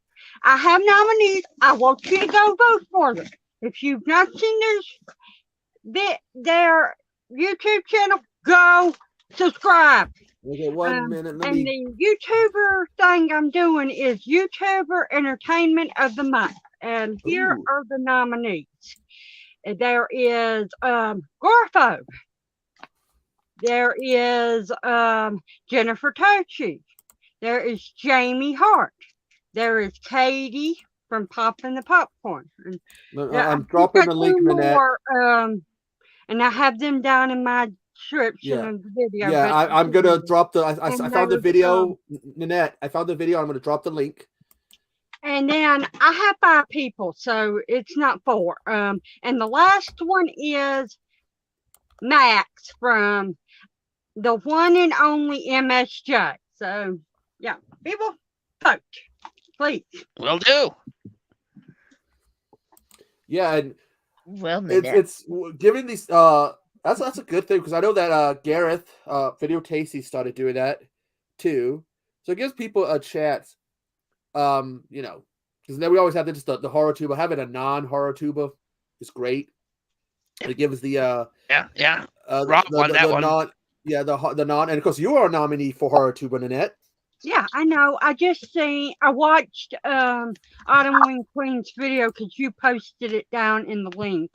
I have nominees. I want you to go vote for them. If you've not seen their YouTube channel, go subscribe. Okay, 1 minute. And the YouTuber thing I'm doing is YouTuber Entertainment of the Month. And here are the nominees. There is Gorpho. There is Jennifer Tochi. There is Jamie Hart. There is Katie from Poppin' the Popcorn. And I'm dropping the link, Nanette. And I have them down in my description of the video. Yeah, I'm gonna drop the. I found the video, Nanette. I found the video. I'm gonna drop the link. And then I have 5 people, so it's not 4. And the last one is Max from the one and only MSJ. So yeah, people vote, please. Will do. Yeah, and it's giving these. That's a good thing because I know that Gareth Video Tasty started doing that too. So it gives people a chance. Because then we always have the horror tuba. Having a non-horror tuba is great. It gives the Rob won that one. The non, and of course you are a nominee for horror tuba, Nanette. Yeah, I know. I watched Autumn Wing Queen's video because you posted it down in the link.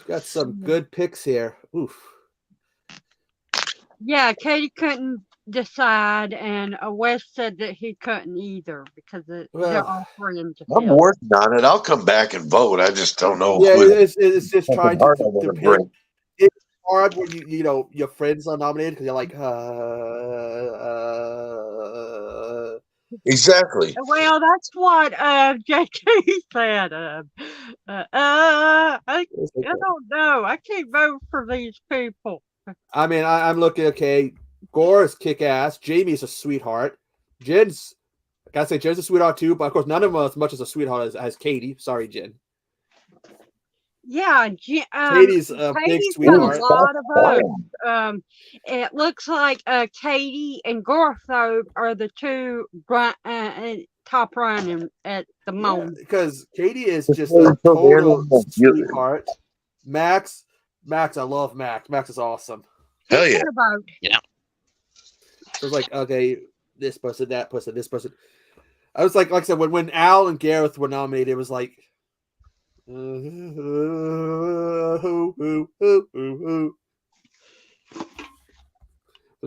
Got some good picks here. Oof. Yeah, Katie couldn't decide, and Wes said that he couldn't either because they're all friends. I'm working on it. I'll come back and vote. I just don't know. Yeah, it's just trying to pick. It's hard when your friends are nominated because you're like, Exactly. Well, that's what JK said. I don't know. I can't vote for these people. I mean, I'm looking, okay. Gore is kick ass. Jamie's a sweetheart. Jen's, I gotta say, Jen's a sweetheart too, but of course, none of them are as much as a sweetheart as Katie. Sorry, Jen. Yeah, Katie's a big sweetheart. A lot of votes. It looks like Katie and Gortho are the 2 top running at the moment. Because Katie is just a total sweetheart. Max, I love Max. Max is awesome. Hell yeah. Yeah. It was like, okay, this person, that person, this person. I was like I said, when Al and Gareth were nominated, it was like, But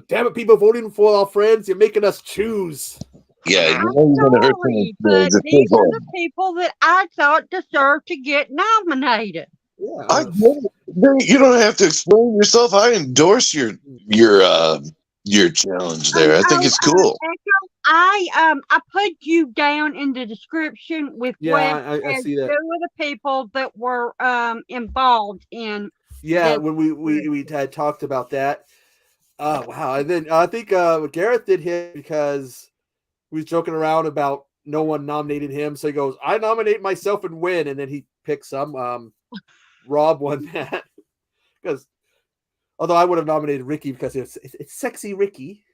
damn it, people voting for our friends, you're making us choose. Yeah, you're going to hurt them. But these are the people that I thought deserved to get nominated. Yeah. You don't have to explain yourself. I endorse your your challenge there. I think it's cool. Echo, I put you down in the description with Web I as see two that. of the people that were involved in. Yeah, when we had talked about that. Wow. And then I think Gareth did hit because we was joking around about no one nominated him. So he goes, I nominate myself and win. And then he picks some. Rob won that. Because although I would have nominated Ricky because it's sexy Ricky.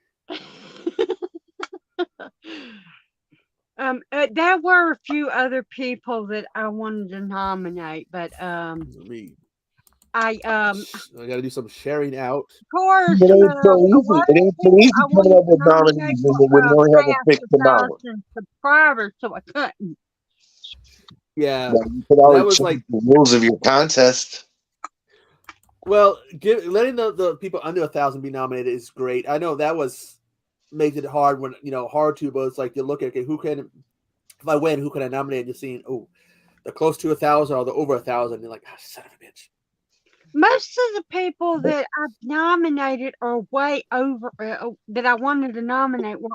There were a few other people that I wanted to nominate, but I got to do some sharing out. Of course, it ain't so easy. It ain't so easy coming up with nominees when you only have a fixed amount. Subscribers, so I couldn't. Yeah, you could always change the rules of your contest. Well, letting the people under 1,000 be nominated is great. I know that makes it hard when hard to, but it's like you look at who can, if I win, who can I nominate? And you're seeing they're close to 1,000 or they're over 1,000. You're like, son of a bitch. Most of the people that I've nominated are way over that I wanted to nominate were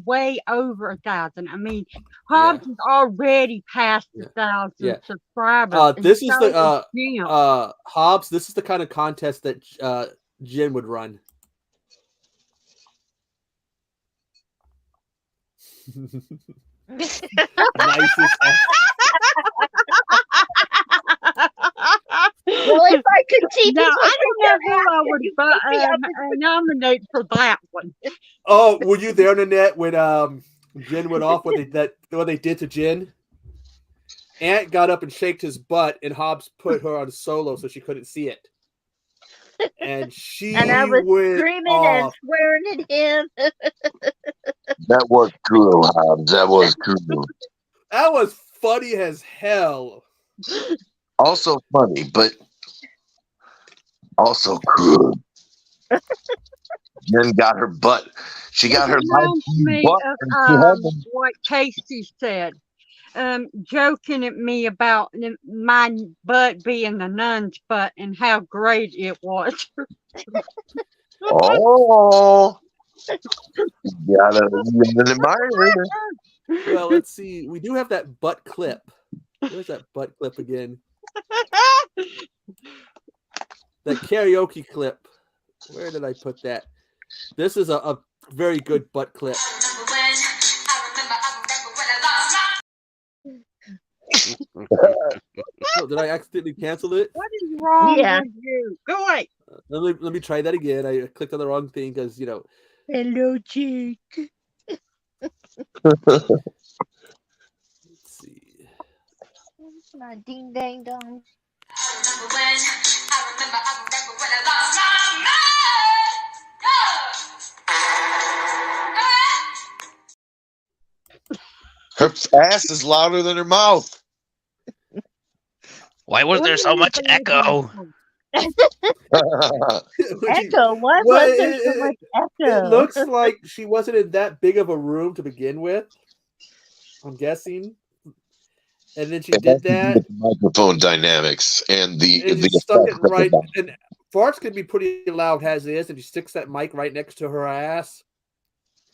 way over 1,000. I mean, Hobbs is already past 1,000 subscribers. This is the Hobbs. This is the kind of contest that Jen would run. Nicest. Well, if I could see no, I don't know who I would nominate for that one. Oh, were you there, Nanette, when Jen went off? What they did to Jen? Ant got up and shaked his butt, and Hobbs put her on solo so she couldn't see it. And I was screaming off. and swearing at him. That was true, Hobbs. That was true. That was funny as hell. Also funny, but also cruel. Jen got her butt. She got her butt. What Casey said. Joking at me about my butt being the nun's butt and how great it was. Oh, you gotta admire. Well, let's see. We do have that butt clip. Where's that butt clip again? That karaoke clip. Where did I put that? This is a very good butt clip. Oh, did I accidentally cancel it? What is wrong with you? Go away. Let me try that again. I clicked on the wrong thing because Hello, Jake. Let's see. My ding dang dong. Her ass is louder than her mouth. Why was there so much echo? Echo? Why was there so much echo? It looks like she wasn't in that big of a room to begin with. I'm guessing. And then she did that. Microphone dynamics and and the stuck it right. And farts can be pretty loud as is, and she sticks that mic right next to her ass.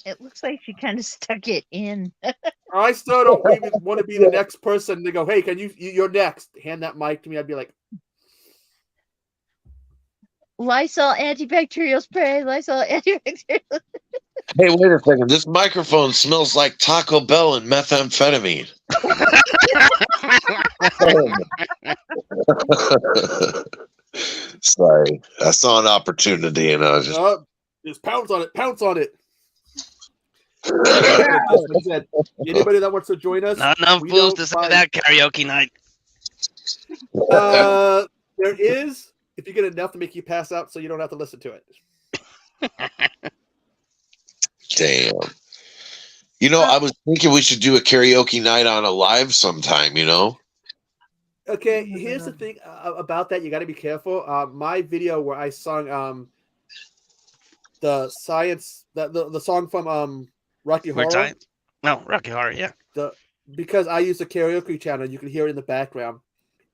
It looks like she kind of stuck it in. I still don't even want to be the next person to go, hey, can you're next. Hand that mic to me. I'd be like, Lysol antibacterial spray. Lysol antibacterial. Hey, wait a second. This microphone smells like Taco Bell and methamphetamine. Sorry. I saw an opportunity and I was just pounce on it. Pounce on it. Like I said, anybody that wants to join us, not enough fools to say that karaoke night. There is, if you get enough to make you pass out, so you don't have to listen to it. Damn. I was thinking we should do a karaoke night on a live sometime. Okay, here's the thing about that. You got to be careful. My video where I sung the science, the song from Rocky Horror. No, Rocky Horror, yeah. Because I use a karaoke channel, you can hear it in the background.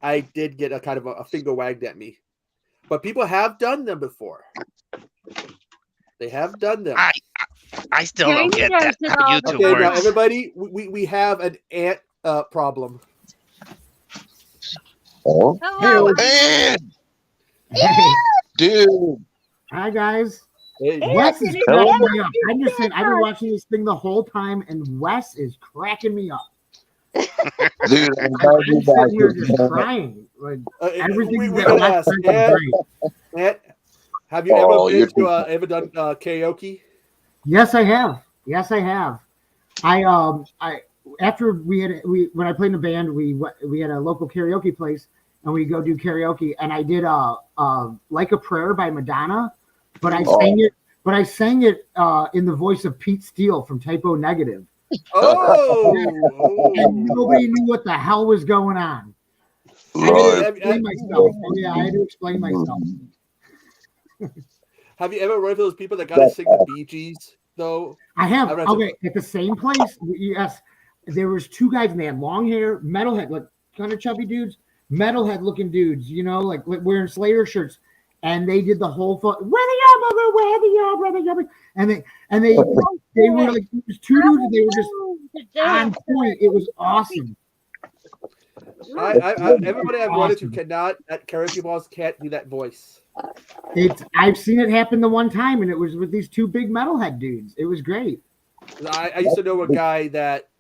I did get a kind of a finger wagged at me, but people have done them before. They have done them. I still don't Jamie get does that it how all YouTube Okay, now works. everybody, we have an ant problem. Oh, Hello, man, Hey, dude. hi guys. Hey, Wes is Anthony, cracking Hello. me up. I'm just saying, I've been watching this thing the whole time, and Wes is cracking me up. Dude, I'm glad I'm you're back. sitting here just crying. Like everything we that gotta Wes ask, said was great. Ant, have you ever done karaoke? Yes, I have. Yes, I have. I after when I played in a band, we had a local karaoke place, and we go do karaoke, and I did Like a Prayer by Madonna, but I sang it in the voice of Pete Steele from Typo Negative. Oh, And nobody knew what the hell was going on. I had to explain myself. Oh, yeah, I had to explain myself. Have you ever run into those people that gotta sing the Bee Gees though? I have. Okay, at the same place. Yes, there was two guys, man, long hair, metalhead, like kind of chubby dudes, metalhead looking dudes, you know, like wearing Slayer shirts, and they did the whole where they are, mother, where they are, brother, and they were like it was two dudes, and they were just on point. It was awesome. Everybody I've run into cannot at karaoke balls can't do that voice. I've seen it happen the one time, and it was with these two big metalhead dudes. It was great. I used to know a guy that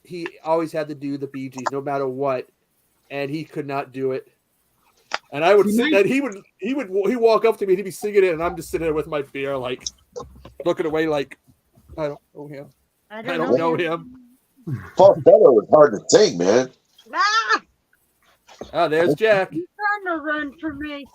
he always had to do the Bee Gees no matter what, and he could not do it. And I would sit, and he'd walk up to me, and he'd be singing it, and I'm just sitting there with my beer, like looking away, like I don't know him. I don't know him. Falsetto was hard to sing, man. Ah! Oh, there's Jack. He's trying to run for me.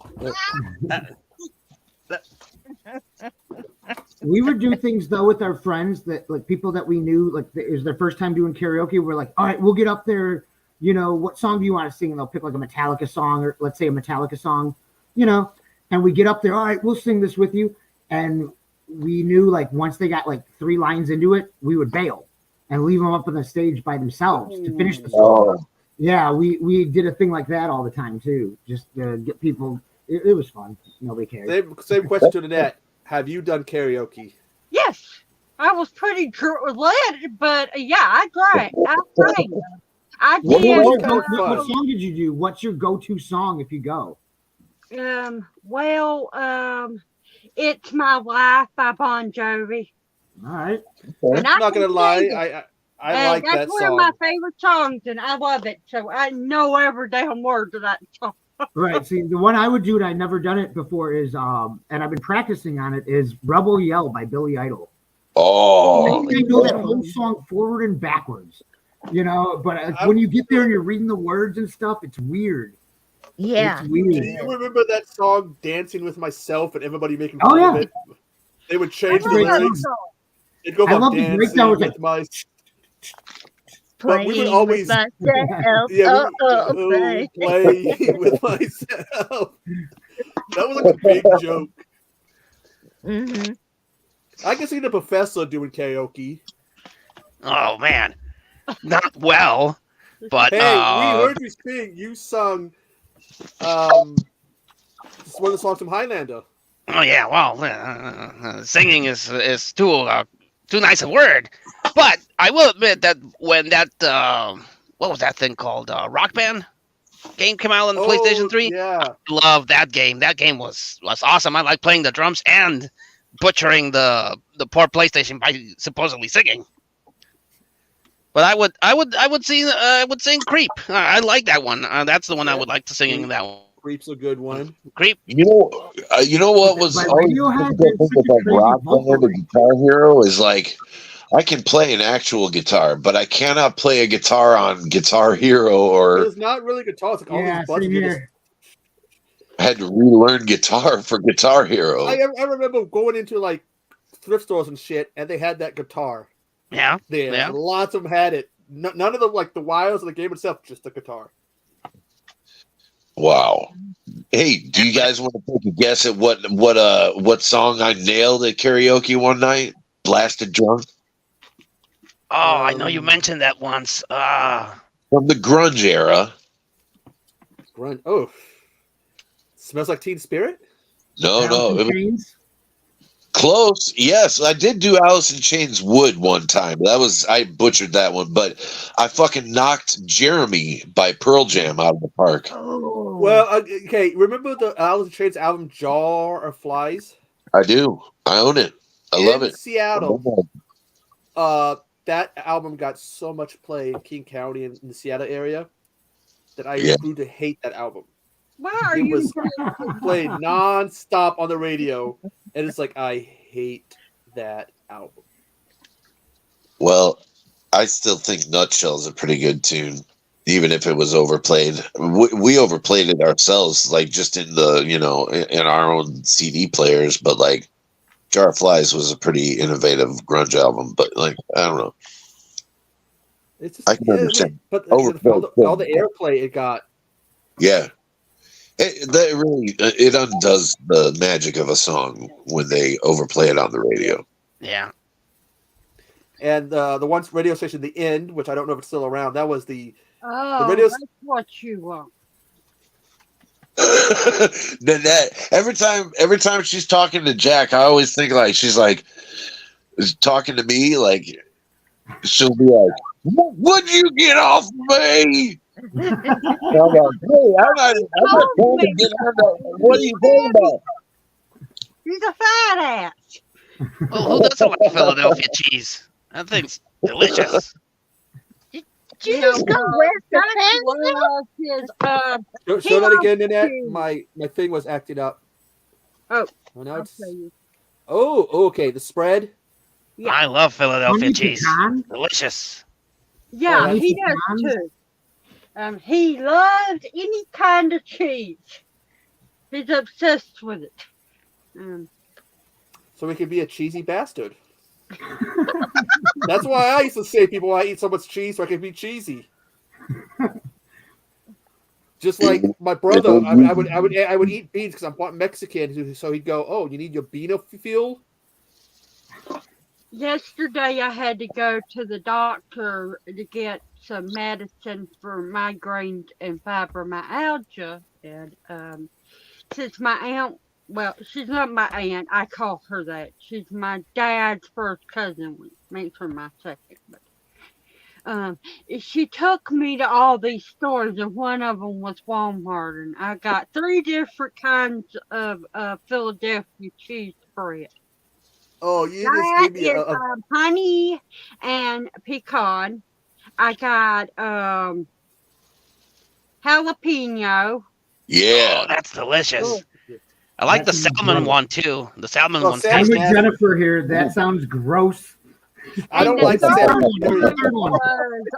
We would do things though with our friends that like people that we knew, like it was their first time doing karaoke. We're like, all right, we'll get up there. You know, what song do you want to sing? And they'll pick like a Metallica song, or let's say a Metallica song, you know, and we get up there. All right, we'll sing this with you. And we knew like once they got like 3 lines into it, we would bail and leave them up on the stage by themselves to finish the song. Yeah, we did a thing like that all the time too, just to get people. It was fun. Nobody cared. Same question to Nanette. Have you done karaoke? Yes, I was pretty led, but yeah, I tried. I did. What song did you do? What's your go-to song if you go? It's My Life by Bon Jovi. All right. And I'm not gonna lie, I like that song. That's one of my favorite songs, and I love it. So I know every damn word to that song. Right. See, the one I would do, and I've never done it before, is and I've been practicing on it, is Rebel Yell by Billy Idol. Oh, I know that whole song forward and backwards, you know, but when you get there and you're reading the words and stuff, it's weird. Yeah. It's weird. Do you remember that song Dancing with Myself and everybody making fun of it? They would change the lyrics. It'd go from dancing with myself. But we would always play with myself. That was like a big joke. Mm-hmm. I can see the professor doing karaoke. Oh man, not well, but hey, we heard you sing. You sung one of the songs from Highlander. Oh yeah, well, singing is too nice a word. But I will admit that when that what was that thing called? Rock Band game came out on PlayStation 3. Yeah, I love that game. That game was awesome. I like playing the drums and butchering the poor PlayStation by supposedly singing. But I would sing Creep. I like that one. That's the one I would like to sing in that one. Creep's a good one. Creep. You know what was always like Rock Band and Guitar Hero is like I can play an actual guitar, but I cannot play a guitar on Guitar Hero or. It's not really guitar. It's like all these buttons. I had to relearn guitar for Guitar Hero. I remember going into like thrift stores and shit, and they had that guitar. Yeah. There, yeah. Lots of them had it. None of them like the wires of the game itself, just the guitar. Wow. Hey, do you guys want to take a guess at what song I nailed at karaoke one night? Blasted drunk. Oh, I know you mentioned that once. From the grunge era. Grunge. Oh. Smells Like Teen Spirit? No. Close, yes. I did do Alice in Chains Wood one time. I butchered that one, but I fucking knocked Jeremy by Pearl Jam out of the park. Oh. Well, okay. Remember the Alice in Chains album Jar of Flies? I do. I own it. I love it. In Seattle, that album got so much play in King County and in the Seattle area that I grew to hate that album. Why are It you was played nonstop on the radio, and it's like I hate that album. Well, I still think Nutshell's a pretty good tune, even if it was overplayed. We overplayed it ourselves, like just in the in our own CD players. But like Jar of Flies was a pretty innovative grunge album. But like I don't know. It's just, I can understand. but all the airplay it got. Yeah. It undoes the magic of a song when they overplay it on the radio. Yeah. And the one radio station, The End, which I don't know if it's still around, that was the radio. That's what you want. Nanette, every time she's talking to Jack, I always think like she's like talking to me, like she'll be like, "Would you get off me?" I'm like, hey, I'm not trying to get on the, what are you talking about? He's a fat ass. Well, who doesn't like Philadelphia cheese? That thing's delicious. Did you just go west Show that again, Nanette. My thing was acting up. Oh, now it's. Oh, okay. The spread. Yeah. I love Philadelphia cheese. Delicious. Yeah, he does too. He loves any kind of cheese. He's obsessed with it. So we can be a cheesy bastard. That's why I used to say people, I eat so much cheese so I can be cheesy. Just like my brother, I would eat beans because I'm Mexican. So he'd go, "Oh, you need your bean fuel." Yesterday, I had to go to the doctor to get some medicine for migraines and fibromyalgia. And since my aunt, well, she's not my aunt, I call her that. She's my dad's first cousin, which makes her my second. But she took me to all these stores, and one of them was Walmart, and I got 3 different kinds of Philadelphia cheese spread. Oh, you just gave me honey and pecan. I got jalapeno. Yeah, oh, that's delicious. Oh. I like the salmon one too. The salmon one's I'm with Jennifer here. That sounds gross. I don't like salmon.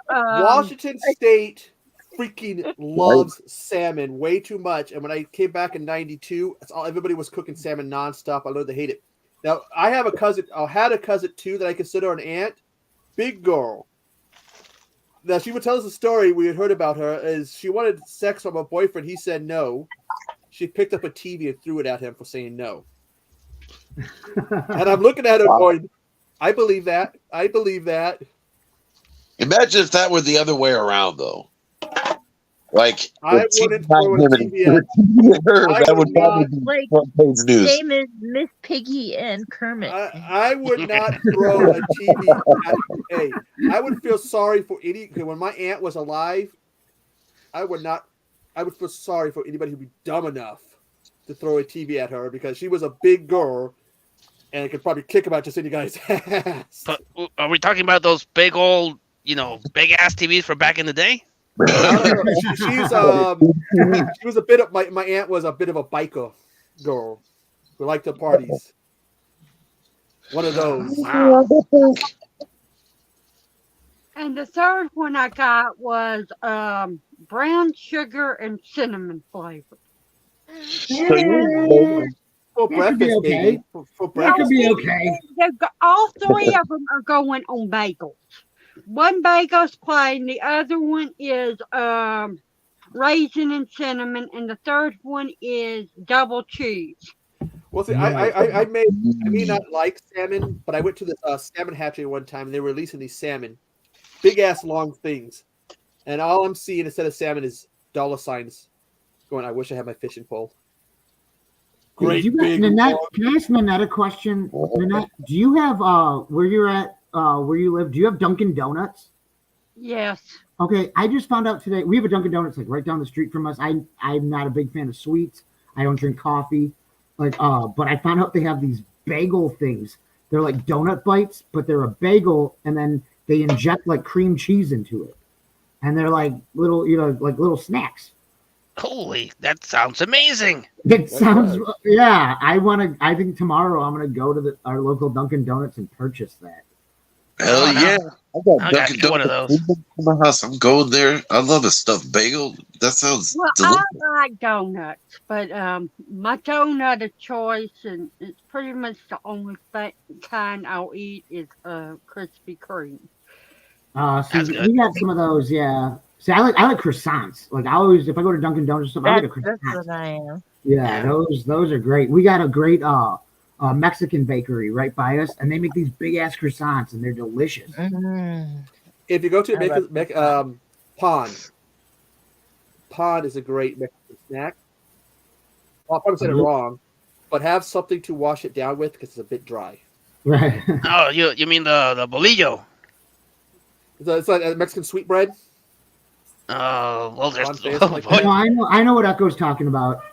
Washington State freaking loves salmon way too much. And when I came back in '92, everybody was cooking salmon nonstop. I learned to hate it. Now I have a cousin. I had a cousin too that I consider an aunt. Big girl. Now she would tell us a story we had heard about her. Is she wanted sex from her boyfriend? He said no. She picked up a TV and threw it at him for saying no. And I'm looking at her going, I believe that. I believe that. Imagine if that were the other way around, though. Like, I wouldn't throw a TV at her. That would probably be like front page news. Same as Miss Piggy and Kermit. I would not throw a TV at hey, I would feel sorry for when my aunt was alive, I would feel sorry for anybody who'd be dumb enough to throw a TV at her because she was a big girl and could probably kick about just any guy's ass. But are we talking about those big old, big ass TVs from back in the day? She was a bit of my aunt was a bit of a biker girl who liked the parties. One of those. Wow. And the third one I got was brown sugar and cinnamon flavor. For breakfast, baby. For breakfast, that could be okay. All 3 of them are going on bagels. One bagel's plain, the other one is raisin and cinnamon, and the third one is double cheese. Well, see, I may not like salmon, but I went to the salmon hatchery one time, and they were releasing these salmon, big ass long things, and all I'm seeing instead of salmon is $ signs going. I wish I had my fishing pole. Great you big. Nanette, can I ask Nanette a question? Nanette, do you have where you're at, where you live? Do you have Dunkin' Donuts? Yes. Okay, I just found out today we have a Dunkin' Donuts like right down the street from us. I'm not a big fan of sweets. I don't drink coffee, but I found out they have these bagel things. They're like donut bites, but they're a bagel, and then they inject like cream cheese into it, and they're like little, like little snacks. Holy, that sounds amazing. It sounds, yeah. I think tomorrow I'm gonna go to our local Dunkin' Donuts and purchase that. Hell yeah! I got Dunkin' get one of Donuts those. in my house. I'm going there. I love a stuffed bagel. That sounds delicious. I like donuts, but my donut of choice, and it's pretty much the only kind I'll eat, is Krispy Kreme. See, we got some of those, yeah. See, I like croissants. Like I always, if I go to Dunkin' Donuts or something, I like a croissant. That's what I am. Yeah, those are great. We got a great Mexican bakery right by us, and they make these big ass croissants, and they're delicious. If you go to Pond is a great Mexican snack. Well, I probably said it wrong, but have something to wash it down with because it's a bit dry. Right. Oh, you mean the bolillo? It's like a Mexican sweetbread. Well, there's. I know what Echo's talking about.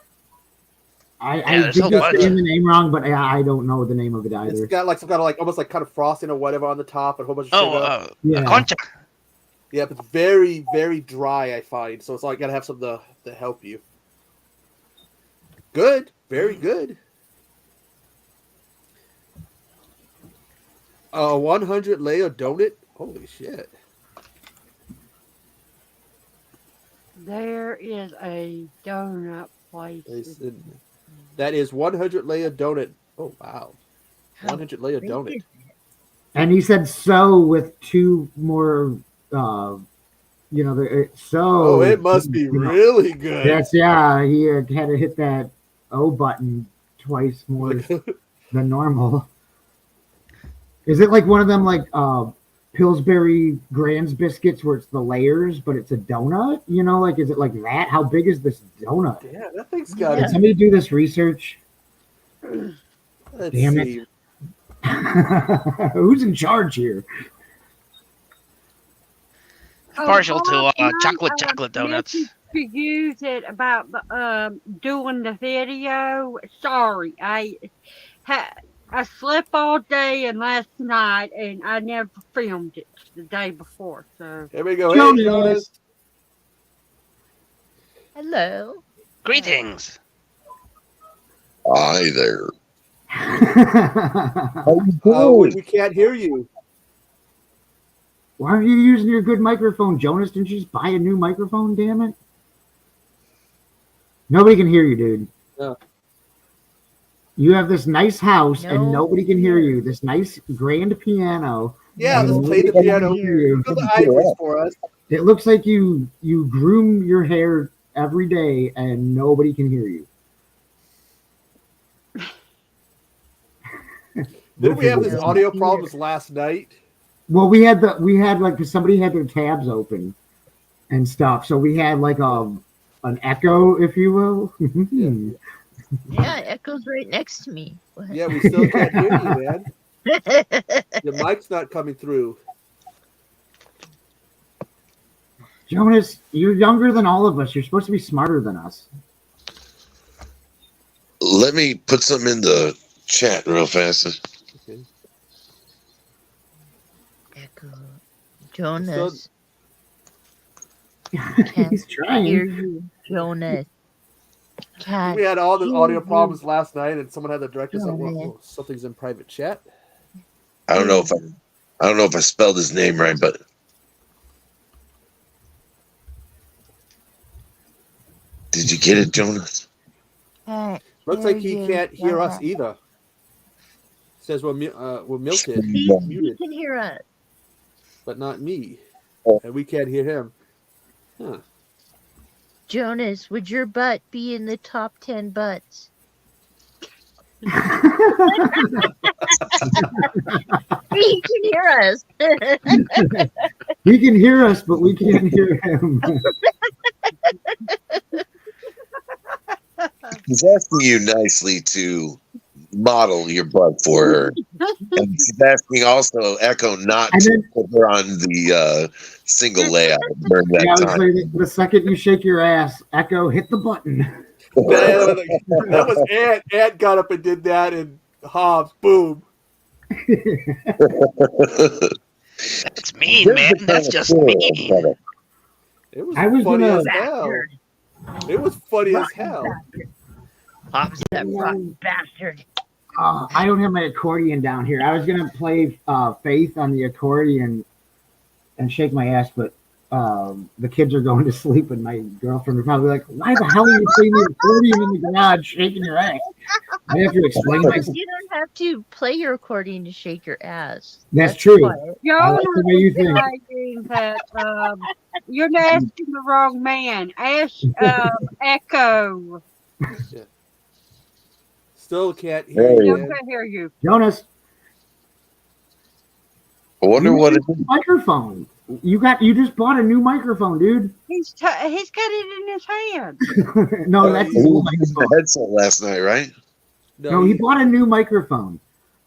I think you're saying the name wrong, but I don't know the name of it either. It's got like some kind of like almost like kind of frosting or whatever on the top and a whole bunch of sugar. Concha. Yeah, but it's very, very dry, I find. So it's like you gotta have something to help you. Good. Very good. 100 layer donut. Holy shit. There is a donut place. That is 100 layer donut. Oh, wow. 100 layer donut. And he said so with two more, so. Oh, it must be really good. Yes, yeah. He had to hit that O button twice more than normal. Is it like one of them, like Pillsbury Grand's biscuits where it's the layers, but it's a donut? Like, is it like that? How big is this donut? Yeah, that thing's got Did somebody do this research? Let's Damn see. it. Who's in charge here? Partial to chocolate donuts. To use it about doing the video. Sorry, I slept all day and last night, and I never filmed it the day before. So here we go. Hey, Jonas. Hello. Greetings. Hi there. We can't hear you. Why aren't you using your good microphone, Jonas? Didn't you just buy a new microphone, damn it? Nobody can hear you, dude. No. You have this nice house and nobody can hear you. This nice grand piano. Yeah, let's play the piano. Go the ivories for us. It looks like you groom your hair every day and nobody can hear you. Didn't we have this audio problems last night? Well, we had because somebody had their tabs open and stuff. So we had like an echo, if you will. Yeah, Echo's right next to me. Yeah, we still can't hear you, man. Your mic's not coming through. Jonas, you're younger than all of us. You're supposed to be smarter than us. Let me put something in the chat real fast. Okay. Echo. Jonas. He's trying. Hear you, Jonas. We had all the audio problems last night, and someone had to direct us on something's in private chat. I don't know if I spelled his name right, but did you get it, Jonas? Looks like he can't hear us either. It says we're muted. He can hear us, but not me, and we can't hear him. Huh. Jonas, would your butt be in the top 10 butts? He can hear us. He can hear us, but we can't hear him. She's asking you nicely to model your butt for her. And she's asking also Echo not to put her on the single layout during that time. The second you shake your ass, Echo, hit the button. That was Ant. Ant got up and did that, and Hobbs, boom. That's mean, man. That's just mean. It was funny as hell. It was funny as hell. Hobbs, that rotten bastard. I don't have my accordion down here. I was gonna play Faith on the accordion and shake my ass, but the kids are going to sleep, and my girlfriend would probably be like, "Why the hell are you playing the accordion in the garage, shaking your ass?" I have to explain myself. You don't have to play your accordion to shake your ass. That's true. You're I like the way you think. that, you're asking the wrong man. Ask Echo. Yeah. Still can't hear you. I can't hear you. Jonas. I wonder what it is. Microphone. You just bought a new microphone, dude. He's got it in his hand. No, that's he was using the headset last night, right? No, he bought a new microphone.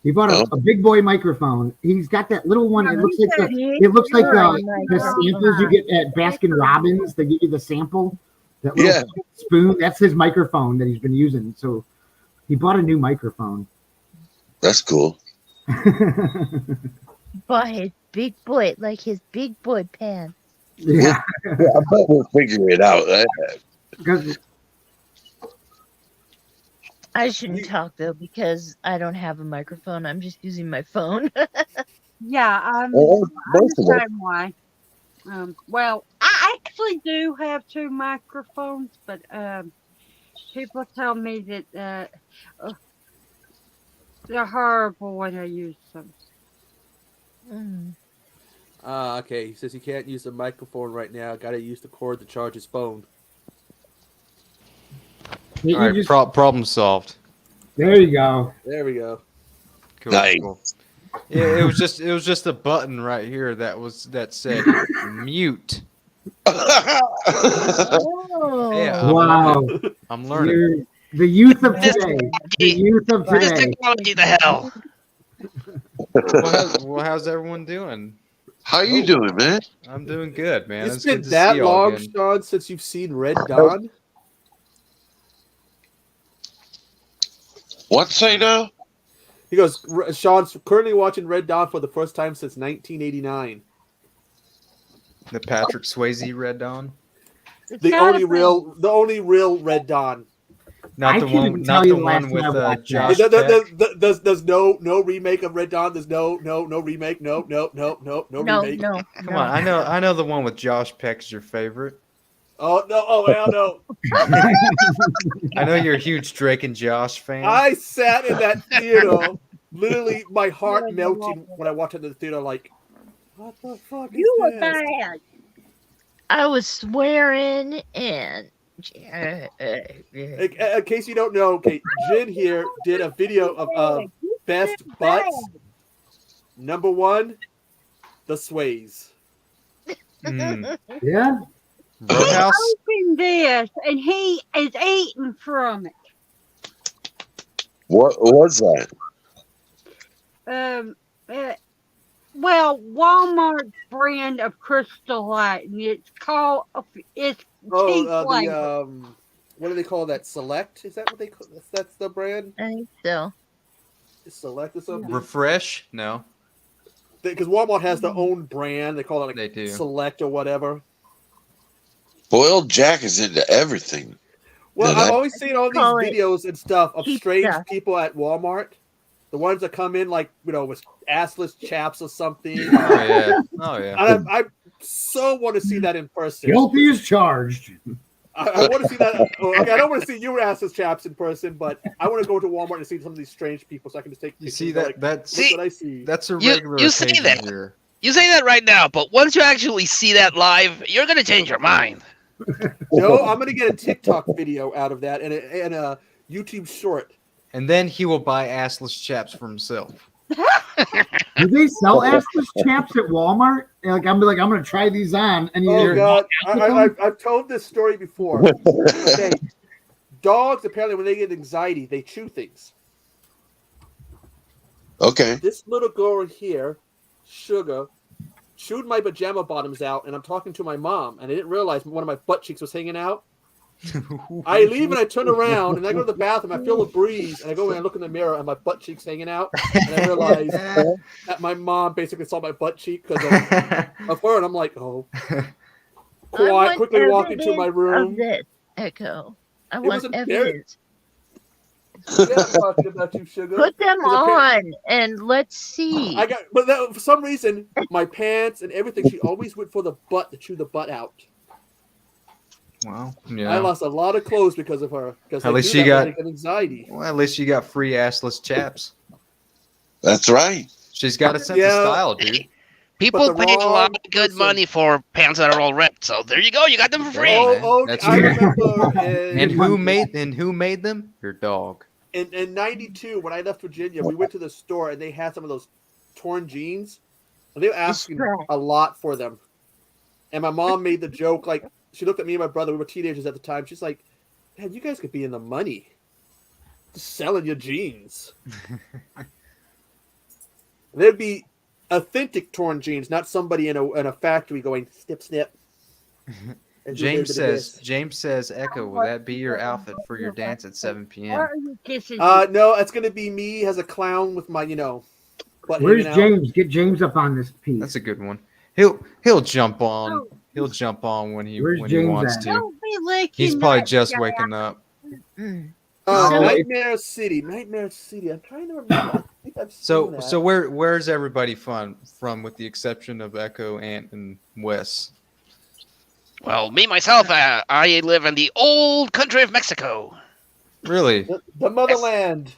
He bought a big boy microphone. He's got that little one. It looks like the samples you get at Baskin Robbins. They give you the sample. That little spoon. That's his microphone that he's been using. So he bought a new microphone. That's cool. Bought his big boy, like his big boy pants. Yeah. I bet we'll figure it out. I shouldn't talk though because I don't have a microphone. I'm just using my phone. Yeah, I'm the same way. Well, I actually do have two microphones, but people tell me that they're horrible when I use them. Okay. He says he can't use the microphone right now. Got to use the cord to charge his phone. All right, problem solved. There you go. There we go. Cool, cool. Yeah, it was just a button right here that said mute. Oh. Yeah, Wow. I'm learning. The youth of today. The youth of This today. technology, the hell. Well, how's everyone doing? How you doing, man? I'm doing good, man. It's been that long, Sean, since you've seen Red Dawn. What say now? He goes, Sean's currently watching Red Dawn for the first time since 1989. The Patrick Swayze Red Dawn? The only real Red Dawn. Not the one with Josh Peck. There's no remake of Red Dawn. There's no remake. No remake. No. Come on, I know the one with Josh Peck's your favorite. Oh no! Oh hell no! I know you're a huge Drake and Josh fan. I sat in that theater, literally, my heart melting when I walked into the theater. Like, what the fuck is You were this? bad. I was swearing and. In case you don't know, okay, Jin here did a video of best butts. Number 1, the Sways. Yeah. Roadhouse. Open this, and he is eating from it. What was that? Well, Walmart's brand of Crystal Light, and it's called tea flavor. What do they call that? Select? Is that what they call? That's the brand. I think so. Select or something. Refresh? No. Because Walmart has their own brand. They call it like Select or whatever. Boiled Jack is into everything. Well, I've always seen all these videos and stuff of strange people at Walmart. The ones that come in like, with assless chaps or something. Oh yeah. I so want to see that in person. Guilty as charged. I want to see that. Okay, I don't want to see your assless chaps in person, but I want to go to Walmart and see some of these strange people so I can just take pictures. You see that? That's what I see. That's a regular. You say that. Here. You say that right now, but once you actually see that live, you're gonna change your mind. No, I'm gonna get a TikTok video out of that and a YouTube short. And then he will buy assless chaps for himself. Do they sell assless chaps at Walmart? Like I'm gonna try these on. And God, I've told this story before. Okay, dogs apparently when they get anxiety, they chew things. Okay. This little girl here, Sugar, chewed my pajama bottoms out, and I'm talking to my mom, and I didn't realize one of my butt cheeks was hanging out. I leave and I turn around and I go to the bathroom. I feel a breeze and I go in and look in the mirror and my butt cheek's hanging out. And I realize that my mom basically saw my butt cheek because of her. And I'm like, oh, quiet, quickly walk into my room. Of this, Echo. I It want was evidence. Yeah, I'm talking about you, Sugar. Put them on and let's see. But for some reason, my pants and everything, she always went for the butt to chew the butt out. Well, yeah. I lost a lot of clothes because of her. At least she got anxiety. Well, at least she got free assless chaps. That's right. She's got a sense of style, dude. People pay a lot of good money for pants that are all ripped. So there you go. You got them for free. That's I true. remember. And who made them? Your dog. In '92, when I left Virginia, we went to the store and they had some of those torn jeans. And they were asking a lot for them. And my mom made the joke, like, she looked at me and my brother. We were teenagers at the time. She's like, man, you guys could be in the money. Just selling your jeans. There'd be authentic torn jeans, not somebody in a factory going snip snip. James says, Echo, will that be your outfit for your dance at 7 p.m.? No, it's gonna be me as a clown with my, butt Where's hanging out. James? Get James up on this piece. That's a good one. He'll jump on. He'll jump on when he wants to. Don't be licking He's probably that just guy. waking up. Nightmare City. I'm trying to remember. I think I've seen that. So where's everybody from, with the exception of Echo, Ant, and Wes? Well, me myself, I live in the old country of Mexico. Really? The motherland.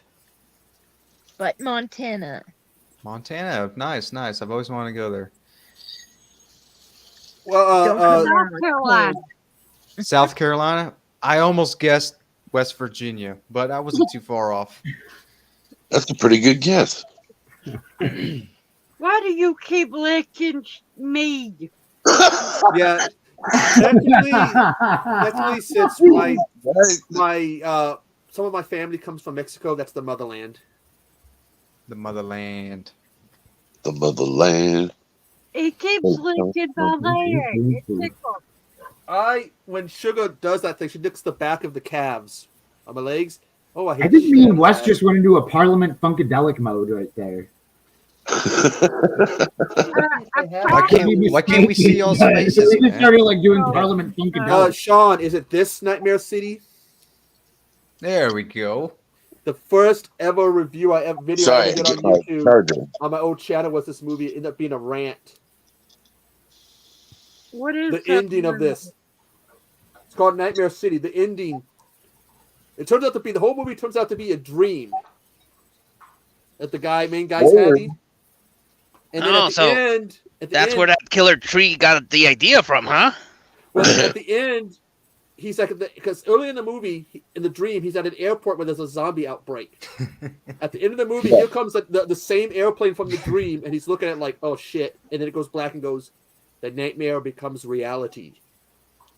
But Montana. Montana, nice. I've always wanted to go there. Well, South Carolina. South Carolina. I almost guessed West Virginia, but I wasn't too far off. That's a pretty good guess. Why do you keep licking me? Yeah. Technically, since my some of my family comes from Mexico, that's the motherland. The motherland. The motherland. He keeps licking my leg. It tickles. When Sugar does that thing, she licks the back of the calves on my legs. Oh, I hate I think me shit and Wes that. just went into a Parliament Funkadelic mode right there. Why can't we see y'all's faces, We just man? started like doing Parliament Funkadelic. Sean, is it this Nightmare City? There we go. The first ever review I ever did on YouTube on my old channel was this movie. It ended up being a rant. What is The ending of this? It's called Nightmare City. The ending. It turns out to be the whole movie turns out to be a dream that the main guy's having. And then at the end, where that killer tree got the idea from, huh? Well, at the end, he's like, because early in the movie, in the dream, he's at an airport where there's a zombie outbreak. At the end of the movie, here comes the same airplane from the dream, and he's looking at it like, oh shit. And then it goes black and goes, the nightmare becomes reality.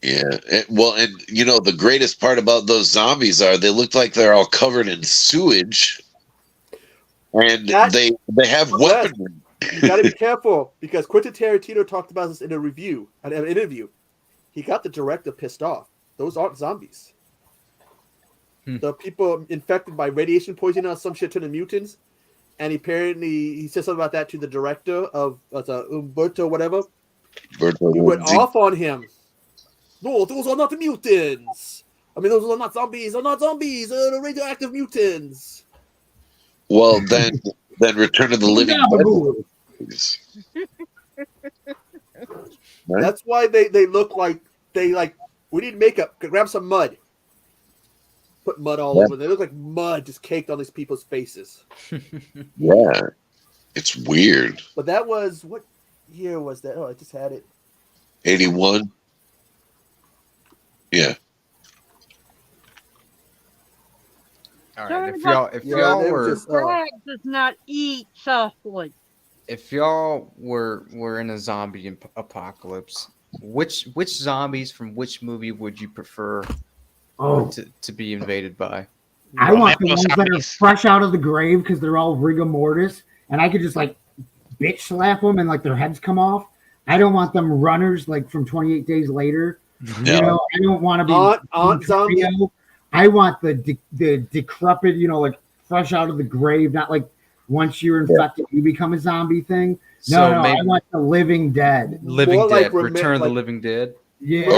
Yeah. And the greatest part about those zombies are they look like they're all covered in sewage. And they have weaponry. You got to be careful because Quentin Tarantino talked about this in an interview. He got the director pissed off. Those aren't zombies. The people infected by radiation poisoning or some shit to the mutants. And he said something about that to the director of Umberto, whatever. He went off on him. No, those are not the mutants. I mean, those are not zombies. They're not zombies. They're radioactive mutants. Well, then Return of the Living Dead. That's why they look like we need makeup. Grab some mud. Put mud all over. They look like mud just caked on these people's faces. Yeah. It's weird. But that was, what year was that? Oh, I just had it. 81. Yeah. All right. If y'all were does not eat softly. If y'all were in a zombie apocalypse, which zombies from which movie would you prefer to be invaded by. I want the ones that are fresh out of the grave because they're all rigor mortis, and I could just like bitch slap them and like their heads come off. I don't want them runners like from 28 Days Later. You know, I don't want to be zombie. I want the decrepit, you know, like fresh out of the grave, not like once you're infected, you become a zombie thing. No, I want the Living Dead. Living Dead, Return of the Living Dead. Yeah,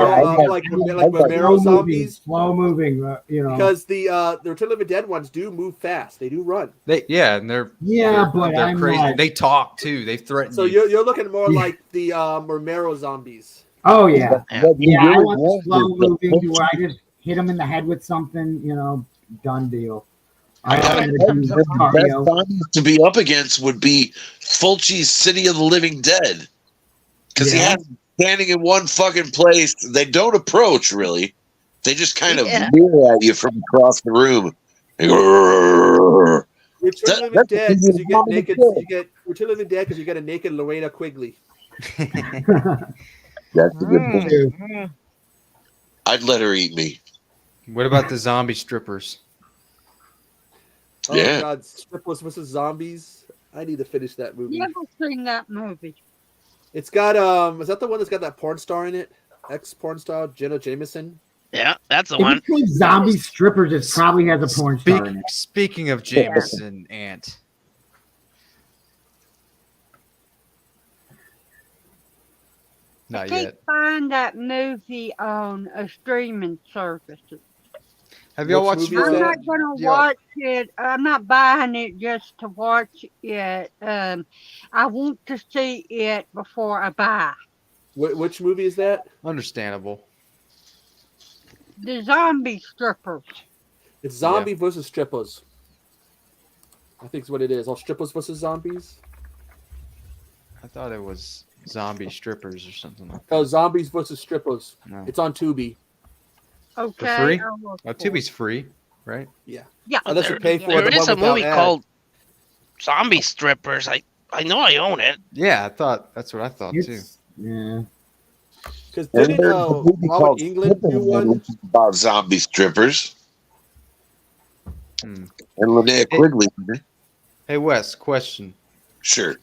like Romero zombies, slow moving, you know. Because the Return of the Living Dead ones do move fast. They do run. And they're crazy. Not. They talk too. They threaten. So you're looking more like the Romero zombies. Oh yeah, I want the slow moving where I just hit them in the head with something. You know, done deal. The best zombies to be up against would be Fulci's City of the Living Dead, because he has standing in one fucking place. They don't approach really. They just kind of leer at you from across the room. Return of the Living Dead because you get naked. Return of the Living Dead because you get a naked Lorena Quigley. That's a good point. I'd let her eat me. What about the zombie strippers? Oh God, strippers versus zombies. I need to finish that movie. Never seen that movie. It's got is that the one that's got that porn star in it? Ex porn star Jenna Jameson. Yeah, that's the one. Zombie strippers. It probably has a porn star in it. Speaking of Jameson, Ant. I can't find that movie on a streaming service. Have y'all watched? I'm not gonna watch it. I'm not buying it just to watch it. I want to see it before I buy. Which movie is that? Understandable. The zombie strippers. It's zombie versus strippers. I think it's what it is. All strippers versus zombies. I thought it was zombie strippers or something like that. Oh, zombies versus strippers. No. It's on Tubi. Okay. For free? Tubi's free, right? Yeah. Yeah. Unless you pay for it. There is a movie called Zombie Strippers. I know I own it. Yeah, that's what I thought too. Yeah. Because didn't Robert England do one about zombie strippers? And Linnea Quigley. Hey Wes, question. Sure.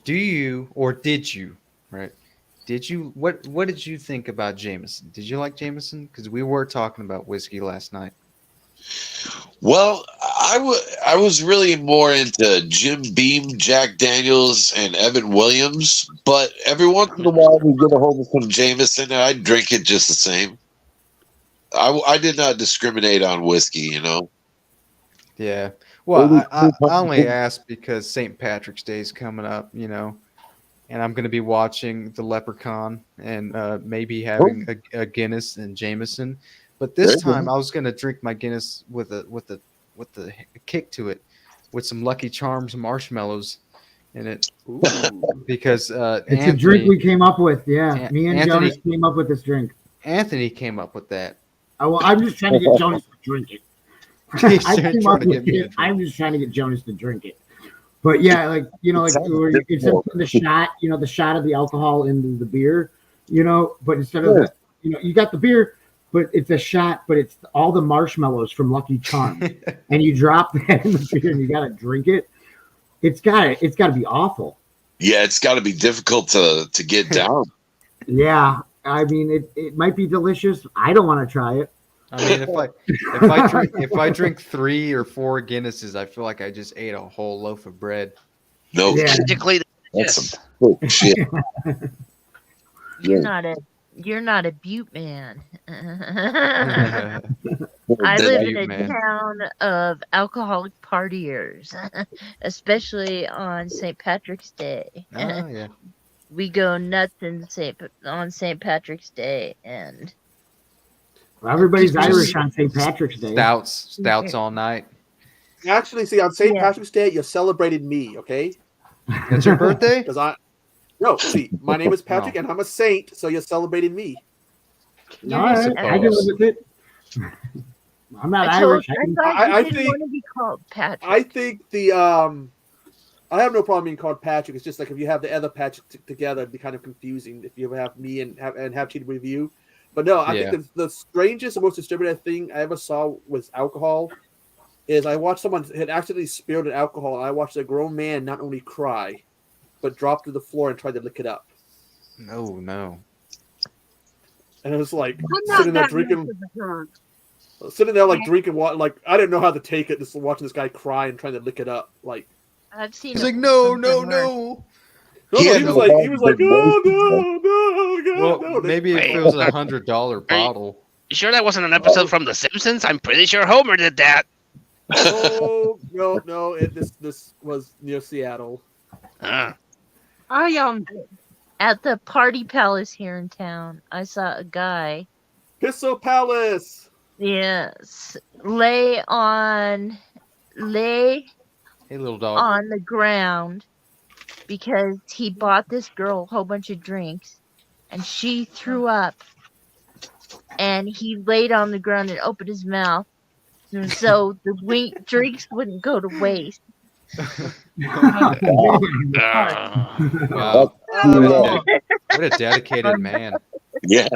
Do you or did you, right? Did you what did you think about Jameson? Did you like Jameson? Because we were talking about whiskey last night. Well, I was really more into Jim Beam, Jack Daniels, and Evan Williams. But every once in a while, we get a hold of some Jameson, and I drink it just the same. I did not discriminate on whiskey, you know. Yeah. Well, I only asked because St. Patrick's Day is coming up, you know, and I'm going to be watching The Leprechaun and maybe having a Guinness and Jameson. But this time, I was going to drink my Guinness with a kick to it, with some Lucky Charms marshmallows in it, because it's a drink we came up with. Yeah, me and Jonas came up with this drink. Anthony came up with that. Oh, well, I'm just trying to get Jonas to drink it. I'm just trying to get Jonas to drink it. But yeah, like you know, like instead of the shot, you know, the shot of the alcohol in the beer, you know, but instead of the, you know, you got the beer. But it's a shot, but it's all the marshmallows from Lucky Charms, and you drop that in the beer, and you gotta drink it. It's gotta be awful. Yeah, it's got to be difficult to get down. Yeah, I mean, it might be delicious. I don't want to try it. I mean, if I drink 3 or 4 Guinnesses, I feel like I just ate a whole loaf of bread. No, technically, that's some good shit. You're not a Butte man. I live in a town of alcoholic partiers, especially on St. Patrick's Day. Oh, yeah. We go nuts on St. Patrick's Day, and everybody's Irish on St. Patrick's Day. Stouts all night. Actually, see, on St. Patrick's Day, you celebrated me. Okay, it's your birthday. Because my name is Patrick, and I'm a saint, so you celebrated me. All right, I can live with it. I'm not Irish. I think I have no problem being called Patrick. It's just like if you have the other Patrick together, it'd be kind of confusing if you have me and have cheated with you. But no, I think the strangest and most disturbing thing I ever saw was alcohol. Is I watched someone had accidentally spilled an alcohol, and I watched a grown man not only cry, but drop to the floor and try to lick it up. No. And it was like I'm sitting there not that drinking, much of a drunk. sitting there like drinking water. Like I didn't know how to take it. Just watching this guy cry and trying to lick it up. Like I've seen. He's like, no. he was like, oh no, God, Well, no. maybe if it was $100 bottle. You sure that wasn't an episode from The Simpsons? I'm pretty sure Homer did that. Oh no! This was near Seattle. At the Party Palace here in town, I saw a guy. Pistol Palace. Yes, lay Hey, little dog. on the ground because he bought this girl a whole bunch of drinks, and she threw up, and he laid on the ground and opened his mouth, and so the drinks wouldn't go to waste. Wow. What a dedicated man. Yeah.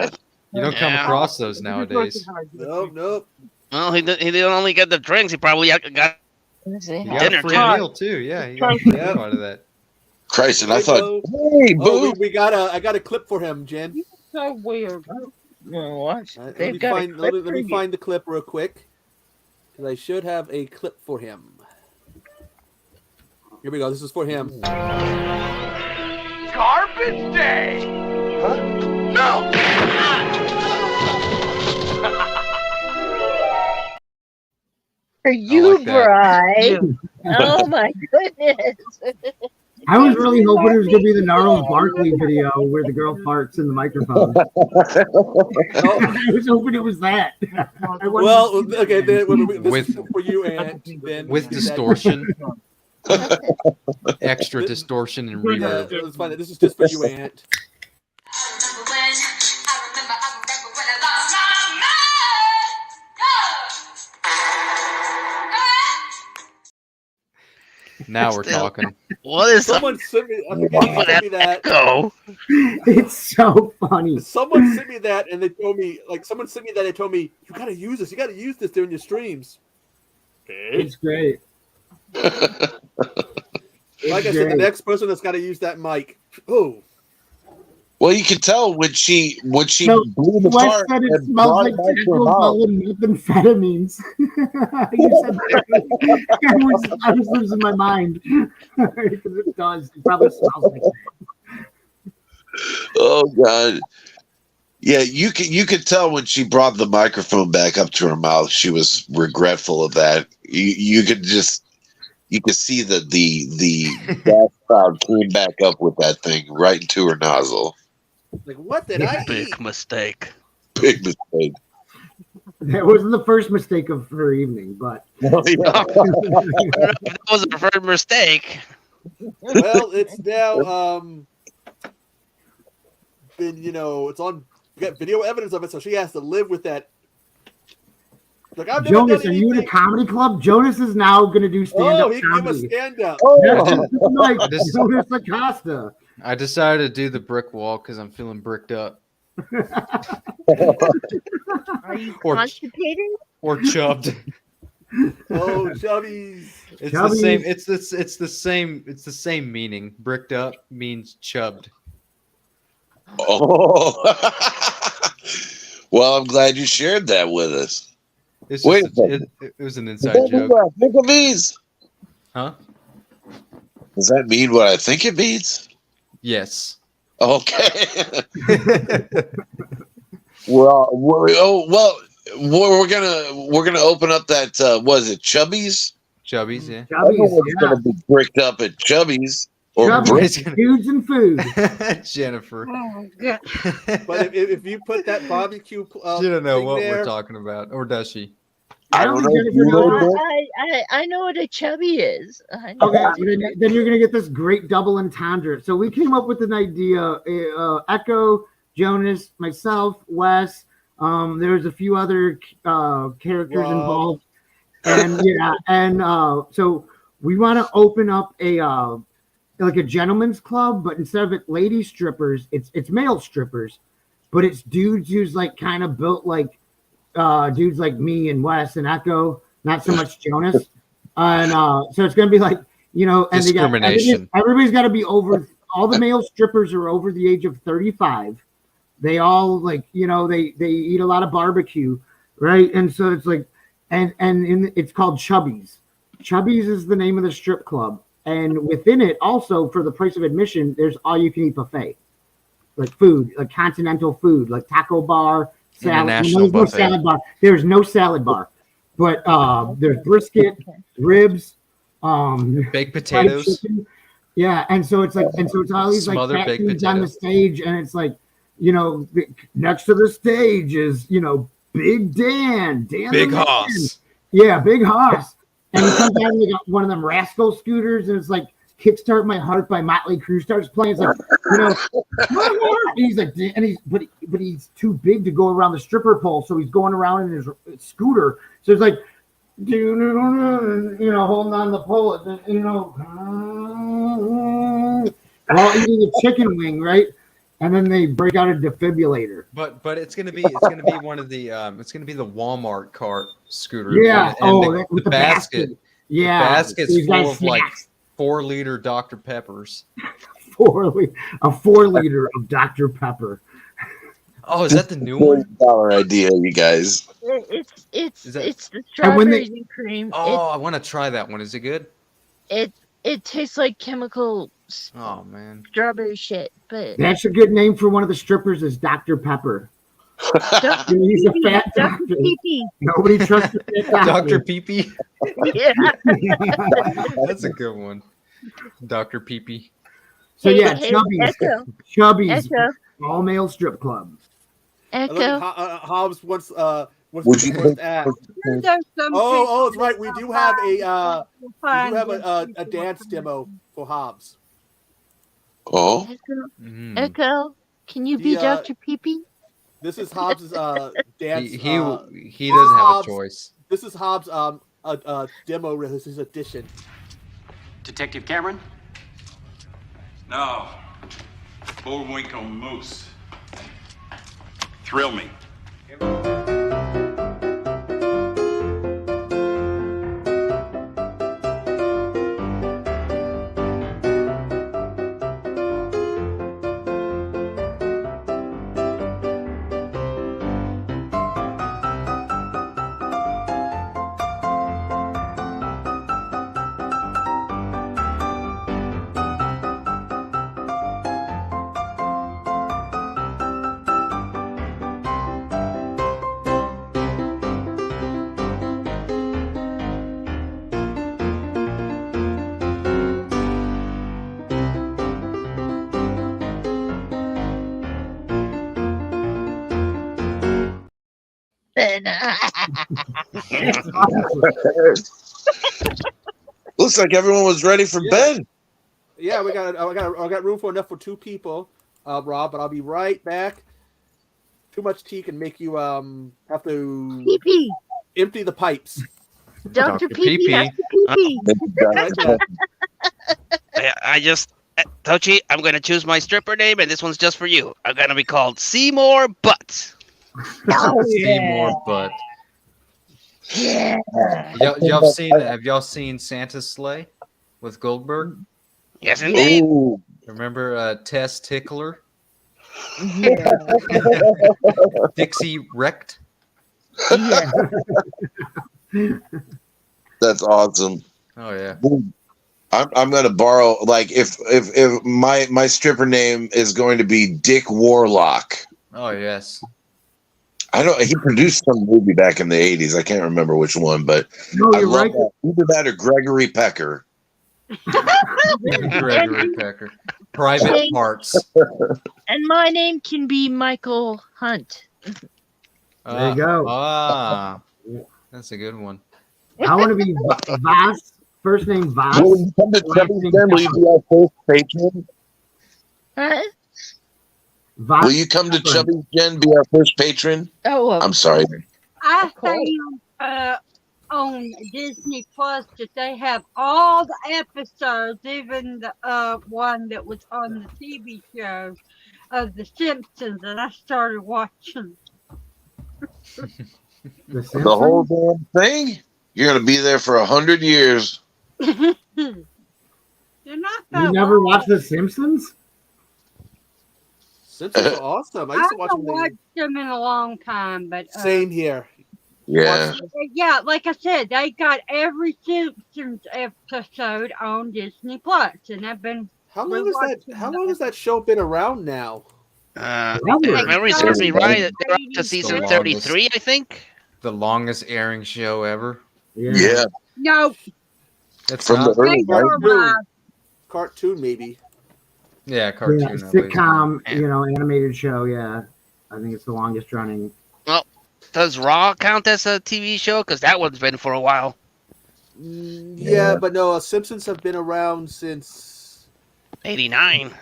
You don't come across those nowadays. Nope. Well, he didn't only get the drinks. He probably got He got dinner a free too. meal too. Yeah, he got a free meal out of that. Christ, and I thought, hey, we got I got a clip for him, Jen. So weird. Watch. Let me find the clip real quick, because I should have a clip for him. Here we go. This is for him. Garbage day! Huh? No! For you, like that. Bri. Oh my goodness. I was really hoping it was going to be the Gnarls Barkley video where the girl farts in the microphone. I was hoping it was that. Well, okay, this is for you, Ant. Then With distortion. Extra distortion and reverb. Let's find it. This is just for you, Ant. Now we're talking. What is someone sent me? I forget who sent me that. Echo. It's so funny. Someone sent me that, and they told me, they told me, you gotta use this. You gotta use this during your streams. Okay. It's great. Like I said, the next person that's got to use that mic. Oh. well, you can tell when she blew the Wes fart said it and smells brought like it back to her Taco mouth. Bell and methamphetamines. You said that. I was losing my mind. Because it does. It probably smells like that. Oh God. Yeah, you could tell when she brought the microphone back up to her mouth, she was regretful of that. You could see that the gas cloud came back up with that thing right into her nozzle. Like, what did I Big eat? mistake. Big mistake. That wasn't the first mistake of her evening, but That was a first mistake. Well, it's now been, it's on. We got video evidence of it, so she has to live with that. Like, I've never Jonas, done are you in a anything. comedy club? Jonas is now going to do stand-up He can give comedy. a stand-up. Like Jonas Acosta. I decided to do the brick wall because I'm feeling bricked up. Are you Or- constipated? Or chubbed. Oh, chubbies. It's Chubbies. the same. It's the same meaning. Bricked up means chubbed. Oh. Well, I'm glad you shared that with us. It's Wait just, a second. it was an inside Does that mean joke. what I think it means? Huh? Does that mean what I think it means? Yes. Okay. Well, we're gonna open up that. Was it Chubby's? Chubbies, yeah. Everyone's gonna be bricked up at Chubby's or Chubby's, brick. dudes and food. Jennifer. Oh, God. But if you put that barbecue, She don't know thing what there, we're talking about, or does she? I don't know. If you know that. I know what a chubby is. I know Okay, what a then you're going to get this great double entendre. So we came up with an idea. Echo, Jonas, myself, Wes. There's a few other characters involved, and so we want to open up a gentleman's club, but instead of it lady strippers, it's male strippers. but it's dudes who's like kind of built like dudes like me and Wes and Echo, not so much Jonas. And so it's gonna be like, you know, and discrimination. Everybody's got to be over. All the male strippers are over the age of 35. They all like, you know, they eat a lot of barbecue, right? And so it's like, it's called Chubby's. Chubby's is the name of the strip club, and within it, also for the price of admission, there's all you can eat buffet, like food, like continental food, like taco bar, salad. There's no salad bar. There's no salad bar, but there's brisket, ribs, baked potatoes. Yeah, and so it's like, it's all these like fat dudes on the stage, and it's like, you know, next to the stage is, you know, Big Dan, Big Hoss. Yeah, Big Hoss, and he comes out and got one of them rascal scooters, and it's like "Kickstart My Heart" by Motley Crue starts playing. It's like, you know, my heart. And he's like, but he's too big to go around the stripper pole, so he's going around in his scooter. So it's like, you know, holding on the pole, you know, while eating a chicken wing, right? And then they break out a defibrillator. But it's gonna be one of the it's gonna be the Walmart cart scooter. Yeah. And the basket. Yeah. The basket's full of like 4-liter Dr. Peppers. 4 liter of Dr. Pepper. Oh, is that the new one? $1 idea, you guys. It's the strawberries and cream. Oh, I want to try that one. Is it good? It tastes like chemical. Oh man, strawberry shit. But that's a good name for one of the strippers. Is Dr. Pepper. He's a fat doctor. Nobody trusts the fat doctor. Dr. Pee-Pee. Yeah, that's a good one. Dr. Pee-Pee. So yeah, Chubby's all male strip club. Echo. Hobbs wants Would you first act. Oh, it's right. We do have a dance demo for Hobbs. Oh. Echo, can you be Dr. Pee-Pee? This is Hobbs' dance. He doesn't have a choice. This is Hobbs' demo. His edition. Detective Cameron? No. Bullwinkle Moose. Thrill me. Looks like everyone was ready for bed. Yeah, I got room for enough for 2 people, Rob. But I'll be right back. Too much tea can make you have to Pee-pee. Empty the pipes. Dr. Pee-Pee. I just, Tochi, I'm going to choose my stripper name, and this one's just for you. I'm going to be called Seymour Butt. Seymour Butt. Yeah. Have y'all seen Santa's Sleigh with Goldberg? Yes, indeed. Ooh. Remember Tess Tickler? Yeah. Dixie Wrecked? Yeah. That's awesome. Oh yeah. I'm gonna borrow, like, if my stripper name is going to be Dick Warlock. Oh yes. I know he produced some movie back in the 80s. I can't remember which one, but No, I you're love right. that. Either that or Gregory Pecker. Gregory Pecker. Private Parts. And my name can be Michael Hunt. There you go. That's a good one. I want to be Voss. First name Voss. Will you come to Chubby's Den? Will you be our first patron? Huh? Will you come to Chubby's Den, be our first patron? Oh, I'm sorry. I found on Disney Plus that they have all the episodes, even the one that was on the TV show of The Simpsons, and I started watching. The whole Simpsons? damn thing? You're gonna be there for 100 years. They're not that You never long. watched The Simpsons? Simpsons are awesome. I I used to watch haven't them. watched them in a long time, but Same here. Yeah. yeah, like I said, they got every Simpsons episode on Disney Plus, and I've been. How long is that? How long has that show been around now? If memory serves me right, they're up to The season longest- 33, I think. The longest airing show ever. Yeah. No, It's From the not. early Cartoon, maybe. Yeah, Yeah, cartoon. at least. sitcom, animated show. Yeah, I think it's the longest running. Well, does Raw count as a TV show? Because that one's been for a while. Yeah, but no, Simpsons have been around since '89.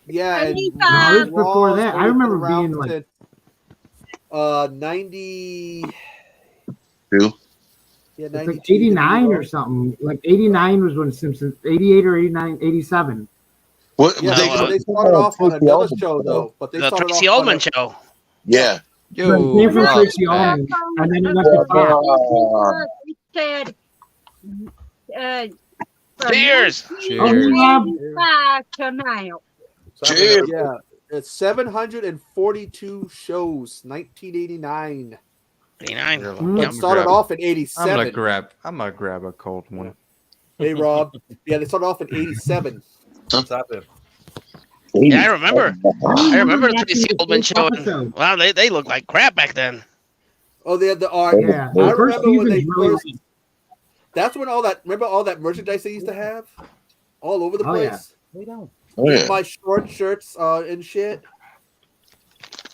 Yeah, and No, it was before that. I remember around being like, since, 90. Two. Yeah, it's like 92, 89 or something. Like 89 was when Simpsons, 88 or 89, 87. What? Yeah, they, they started off on another show though, but they The started Tracy off on Ullman show. Yeah. It came from Tracy Ullman, and then it went to Fox. it said. Cheers! Cheers. To now. Cheers. Yeah, it's 742 shows, 1989. 89. It started off in 87. I'm gonna grab a cold one. Hey Rob, yeah, they started off in 87. What's happening? Yeah, I remember. I remember the Tracy Ullman show. And, wow, they looked like crap back then. Oh, they had the art. Yeah, I the first remember when they season's really first. That's when all that. Remember all that merchandise they used to have, all over the Oh, yeah. place. We don't. Oh, yeah. My short shirts and shit.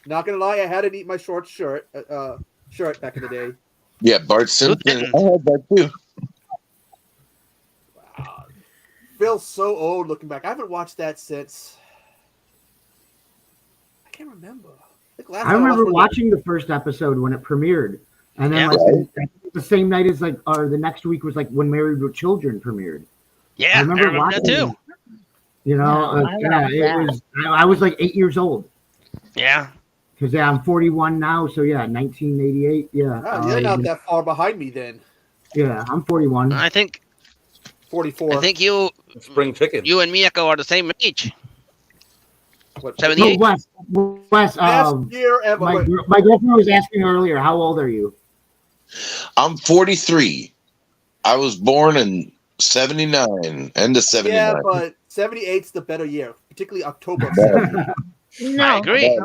Not gonna lie, I had to eat my short shirt back in the day. Yeah, Bart Simpson. I had that too. Feels so old looking back. I haven't watched that since. I can't remember. I remember watching the first episode when it premiered, and then the same night as or the next week was like when Married with Children premiered. Yeah, I remember watching that too. You know, I was like 8 years old. Yeah. Because I'm 41 now, so 1988. Yeah. Oh, you're not that far behind me then. Yeah, I'm 41. I think 44. I think you spring chicken. You and Miyako are the same age. What, 78. Wes, Best year ever. my girlfriend was asking earlier, how old are you? I'm 43. I was born in 79, end of 79. Yeah, but 78's the better year, particularly October. of 78. No, I agree.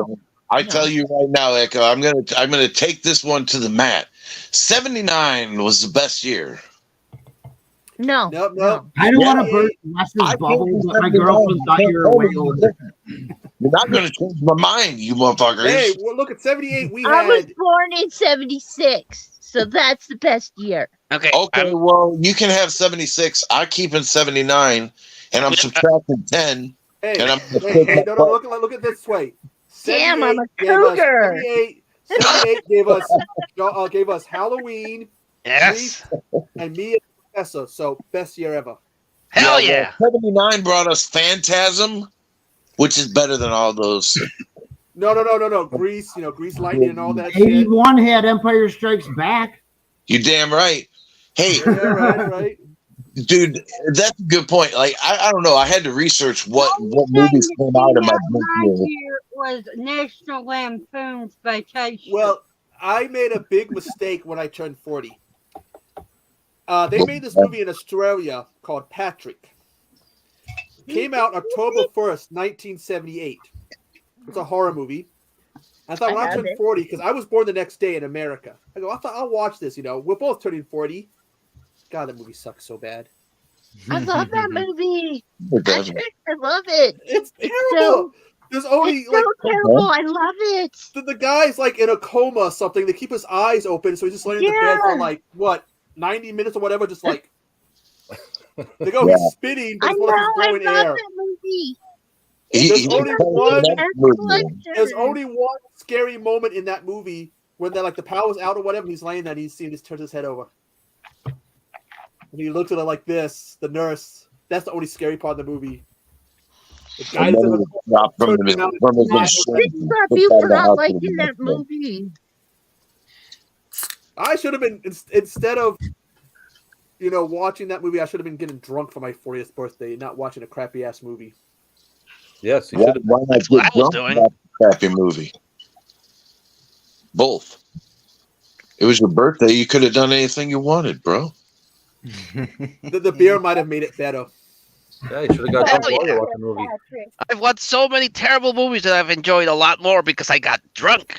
I tell you right now, Echo, I'm gonna take this one to the mat. 79 was the best year. No. I don't want to burst Wes's bubble, but my girlfriend thought you were way older. You're not gonna change my mind, you motherfuckers. Hey, well, look at 78. I was born in 76, so that's the best year. Okay. Well, you can have 76. I keep in 79, and I'm subtracting 10. Hey, and I'm no, look at this way. Damn, I'm a 78 gave us- cougar. 78 gave us Halloween, Yes, and me and Professor. So best year ever. Hell yeah. 79 brought us Phantasm, which is better than all those. No. Grease, Grease Lightning and all that shit. 81 had Empire Strikes Back. You damn right. Hey, Yeah, right. dude, that's a good point. Like, I don't know. I had to research what movies came out of my My year. year was National Lampoon's Vacation. Well, I made a big mistake when I turned 40. They made this movie in Australia called Patrick. Came out October 1st, 1978. It's a horror movie. I thought when I turned 40, because I was born the next day in America. I thought I'll watch this, We're both turning 40. God, that movie sucks so bad. I love that movie. It doesn't. I love it. It's terrible. There's only It's so terrible. I love it. The guy's like in a coma or something. They keep his eyes open, so he's just laying in the bed for 90 minutes or whatever, just like they go, he's spinning, but it's blowing air. That movie. There's only one scary moment in that movie when the power's out or whatever, and he's laying there and he just turns his head over. And he looks at her like this, the nurse. That's the only scary part of the movie. And then he was dropped from his machine. Stop you for not liking that movie. I should have been instead of watching that movie. I should have been getting drunk for my 40th birthday, not watching a crappy ass movie. Yes, you should have. Why not get drunk about the crappy movie? Both. It was your birthday. You could have done anything you wanted, bro. The beer might have made it better. Yeah, you should have got drunk while you watched the movie. I've watched so many terrible movies that I've enjoyed a lot more because I got drunk.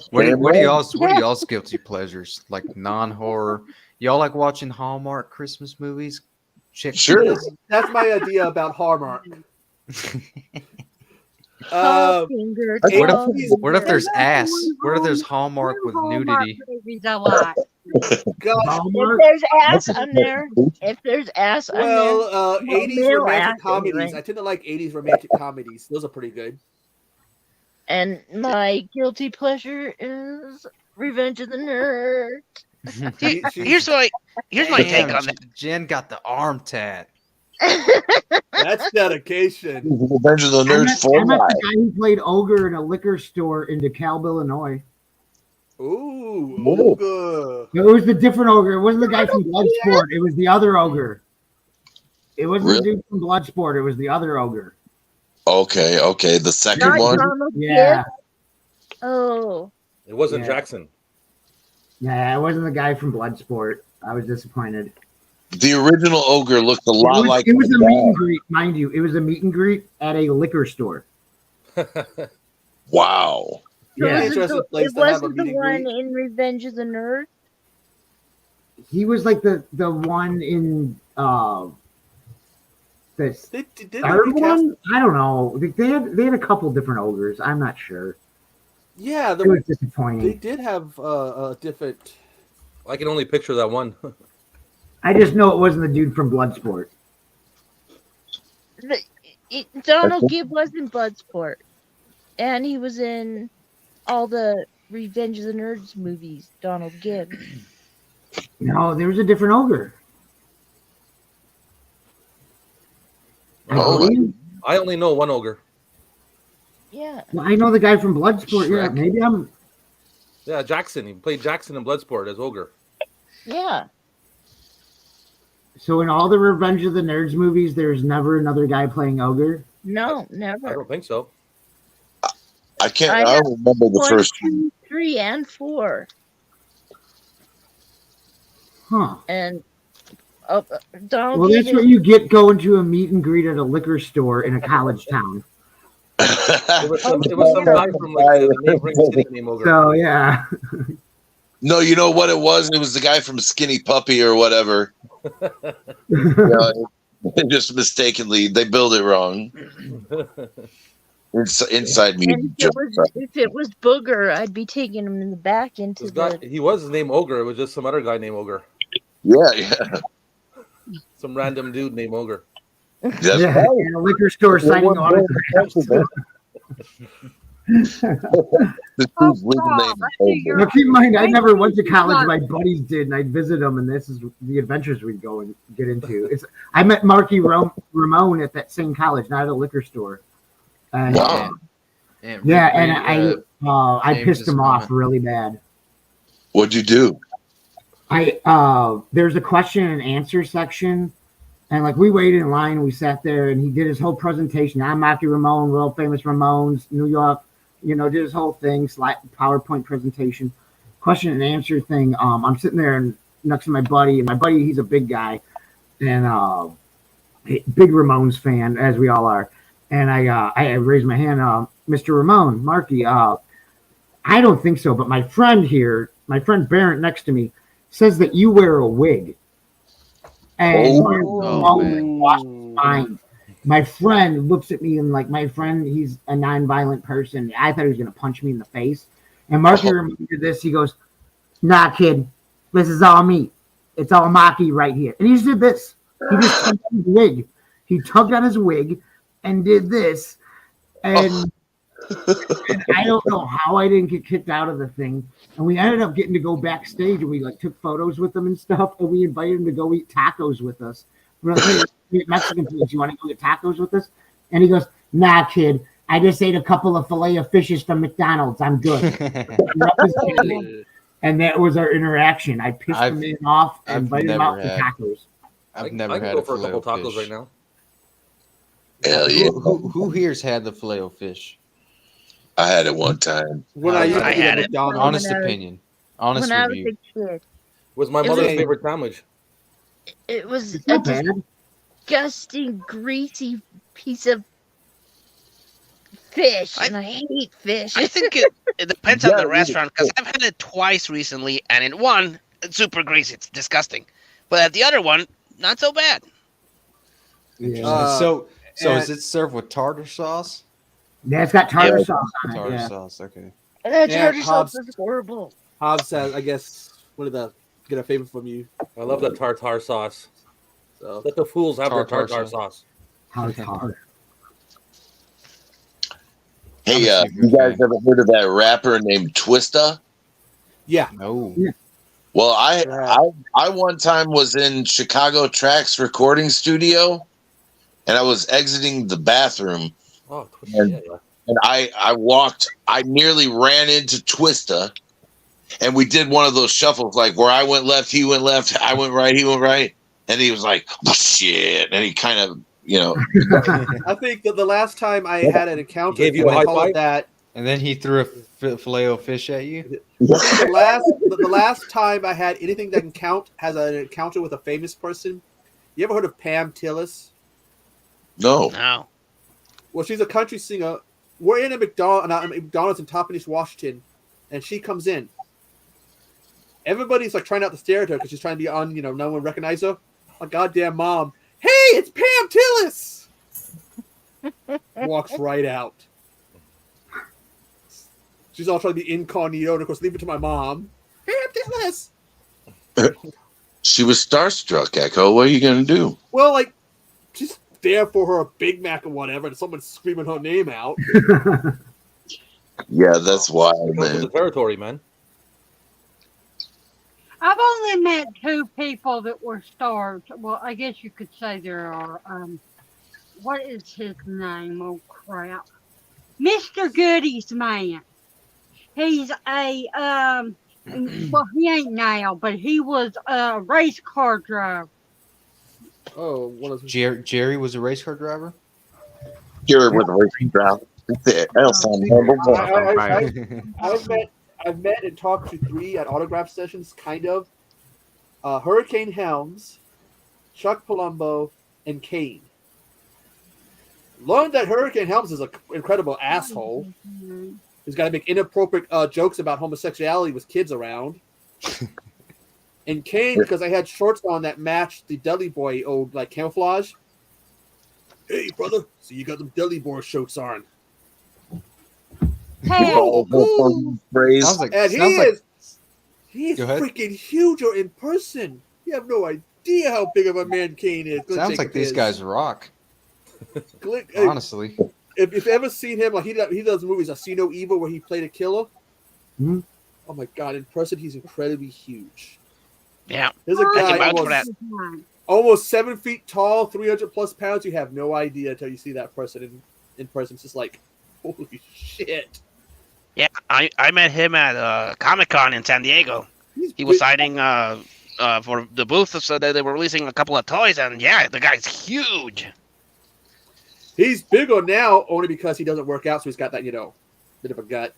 What are y'all's guilty pleasures? Like non-horror? Y'all like watching Hallmark Christmas movies? Sure. That's my idea about Hallmark. What if there's ass? What if there's Hallmark with nudity? If there's ass on there, well, 80s romantic comedies. Anyway. I tend to like 80s romantic comedies. Those are pretty good. And my guilty pleasure is Revenge of the Nerds. Here's my take on that. Jen got the arm tat. That's dedication. Revenge of the Nerds I met the guy who played Ogre in a liquor store in DeKalb, Illinois. Ooh, Ogre. It was the different Ogre. It wasn't the guy from Bloodsport. It was the other Ogre. It wasn't the dude from Bloodsport. It was the other Ogre. Okay. The second one? Yeah. Oh. It wasn't Jackson. Yeah, it wasn't the guy from Bloodsport. I was disappointed. The original Ogre looked a lot like. It was a meet and greet, mind you. It was a meet and greet at a liquor store. Wow. Yeah. It wasn't the one in Revenge of the Nerds. He was like the one in the third one. I don't know. They had a couple different ogres. I'm not sure. Yeah, it was disappointing. They did have a different. I can only picture that one. I just know it wasn't the dude from Bloodsport. Donald Gibb was in Bloodsport, and he was in all the Revenge of the Nerds movies. Donald Gibb. No, there was a different ogre. I only know one ogre. Yeah. Well, I know the guy from Bloodsport. Yeah, maybe I'm. Yeah, Jackson. He played Jackson in Bloodsport as ogre. Yeah. So in all the Revenge of the Nerds movies, there's never another guy playing ogre? No, never. I don't think so. I don't remember the first 2, 3, and 4. Huh. And Donald. Well, that's what you get going to a meet and greet at a liquor store in a college town. It was some guy from like the neighboring city named Ogre. So yeah. No, you know what it was? It was the guy from Skinny Puppy or whatever. Just mistakenly, they built it wrong. Inside me. If it was Booger, I'd be taking him in the back into He was named Ogre. It was just some other guy named Ogre. Yeah. Some random dude named Ogre. Yeah, in a liquor store signing autographs. Now keep in mind, I never went to college. My buddies did, and I'd visit them, and this is the adventures we'd go and get into. I met Marky Ramone at that same college, not at a liquor store. And, Wow. And I pissed him off really bad. What'd you do? There's a question and answer section, and like we waited in line, and we sat there, and he did his whole presentation. I'm Marky Ramone, world famous Ramones, New York. Did his whole thing, PowerPoint presentation, question and answer thing. I'm sitting there next to my buddy, and my buddy, he's a big guy, and big Ramones fan, as we all are. And I raised my hand, Mr. Ramone, Marky. I don't think so, but my friend here, my friend Barrett next to me, says that you wear a wig. And my friend looks at me and like my friend, he's a non-violent person. I thought he was going to punch me in the face. And Marky reminded this. He goes, "Nah, kid, this is all me. It's all Marky right here." And he just did this. He just tugged on his wig. He tugged on his wig and did this. And I don't know how I didn't get kicked out of the thing. And we ended up getting to go backstage, and we like took photos with him and stuff. And we invited him to go eat tacos with us. We're like, "Hey, Mexican place, you want to go get tacos with us?" And he goes, Nah, kid. I just ate a couple of filet of fishes from McDonald's. I'm good. And that was our interaction. I pissed the man off and invited him out for tacos. I've never had go for a couple filet-o-fish. tacos right now. Hell yeah. Who here's had the filet-o-fish? I had it one time. When I had it. Honest opinion. Honest when review. I was a kid. Was my mother's favorite sandwich. It was It's a not bad. disgusting, greasy piece of fish, and I hate fish. I think it depends on the restaurant, because I've had it twice recently, and in one, it's super greasy. It's disgusting. But at the other one, not so bad. Yeah. So is it served with tartar sauce? Yeah, it's got tartar sauce on it. Tartar Yeah. sauce, okay. That Yeah, tartar sauce Hobbs- is horrible. Hobbs says, I guess, what did the get a favor from you? I love that tartar sauce. So Let the fools have their Tartar tartar sauce. sauce. Tartar. Hey, you guys ever heard of that rapper named Twista? Yeah. No. Well, I one time was in Chicago Tracks recording studio, and I was exiting the bathroom, Oh, and I nearly ran into Twista, and we did one of those shuffles, like where I went left, he went left, I went right, he went right, and he was like, oh, shit, and he kind of, I think that the last time I had an encounter, Gave you a I high call it five? that. And then he threw a filet-o-fish at you? The last time I had anything that can count has an encounter with a famous person. You ever heard of Pam Tillis? No. No. Well, she's a country singer. We're in a McDonald's in Toppenish, Washington, and she comes in. Everybody's like trying not to stare at her because she's trying to be on, no one recognize her. My goddamn mom. Hey, it's Pam Tillis! Walks right out. She's all trying to be incognito, and of course, leave it to my mom. Pam Tillis! She was starstruck, Echo. What are you going to do? Well, like, she's there for her Big Mac or whatever, and someone's screaming her name out. Yeah, that's wild, Go for man. the territory, man. I've only met two people that were stars. Well, I guess you could say there are. What is his name? Oh crap, Mr. Goody's man. He's a well, he ain't now, but he was a race car driver. Oh, what is Jerry was a race car driver? Jerry was a racing driver. That's it. That'll sound humble. I've met and talked to 3 at autograph sessions, kind of. Hurricane Helms, Chuck Palumbo, and Kane. Learned that Hurricane Helms is an incredible asshole. He's got to make inappropriate jokes about homosexuality with kids around. And Kane, because I had shorts on that matched the Dudley Boy old camouflage. Hey, brother, so you got them Dudley Boy shorts on. Hey, And he's freaking huge in person. You have no idea how big of a man Kane is. Sounds like these guys rock. Honestly. If you've ever seen him, like he does movies, I See No Evil, where he played a killer. Mm-hmm. Oh my god, in person he's incredibly huge. Yeah. There's a guy for that. almost 7 feet tall, 300 plus pounds. You have no idea until you see that person in person. It's just like, holy shit. Yeah, I met him at Comic-Con in San Diego. He was signing for the booth, so that they were releasing a couple of toys, and yeah, the guy's huge. He's bigger now only because he doesn't work out, so he's got that, bit of a gut.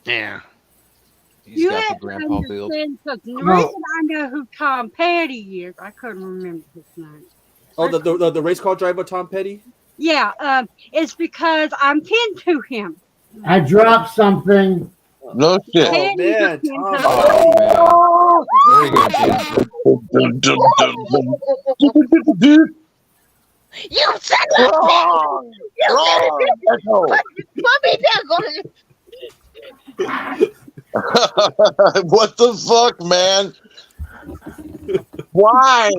Yeah. He's got the grandpa build. The reason I know who Tom Petty is, I couldn't remember his name. Oh, the race car driver, Tom Petty? Yeah, it's because I'm kin to him. I dropped something. No shit. Oh, man. You said that! Put me back on What the fuck, man? Why?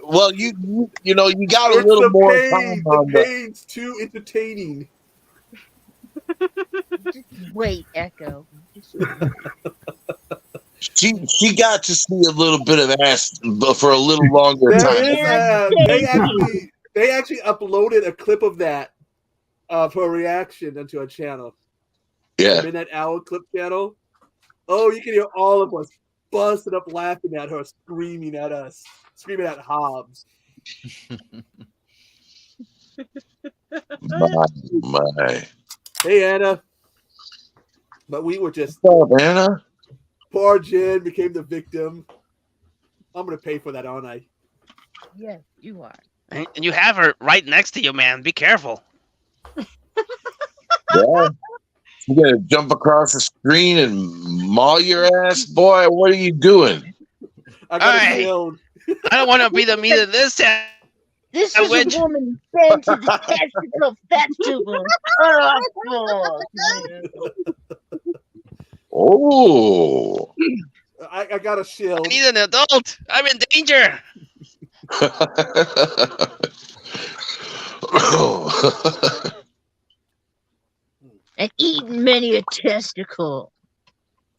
Well, you got a little more time on the pain's too entertaining. Wait, Echo. She got to see a little bit of ass for a little longer time. They actually uploaded a clip of that of her reaction onto a channel. Yeah. The Midnight Owl clip channel. Oh, you can hear all of us busting up laughing at her, screaming at us, screaming at Hobbs. My. Hey, Anna. But we were just. What's up, Anna? Poor Jen became the victim. I'm going to pay for that, aren't I? Yes, you are. And you have her right next to you, man. Be careful. Yeah. You gonna jump across the screen and maul your ass, boy? What are you doing? I got a shield. I don't want to be the meat of this sandwich. This is a woman bent to the testicle festival. Oh. I got a shield. I need an adult. I'm in danger. And eaten many a testicle.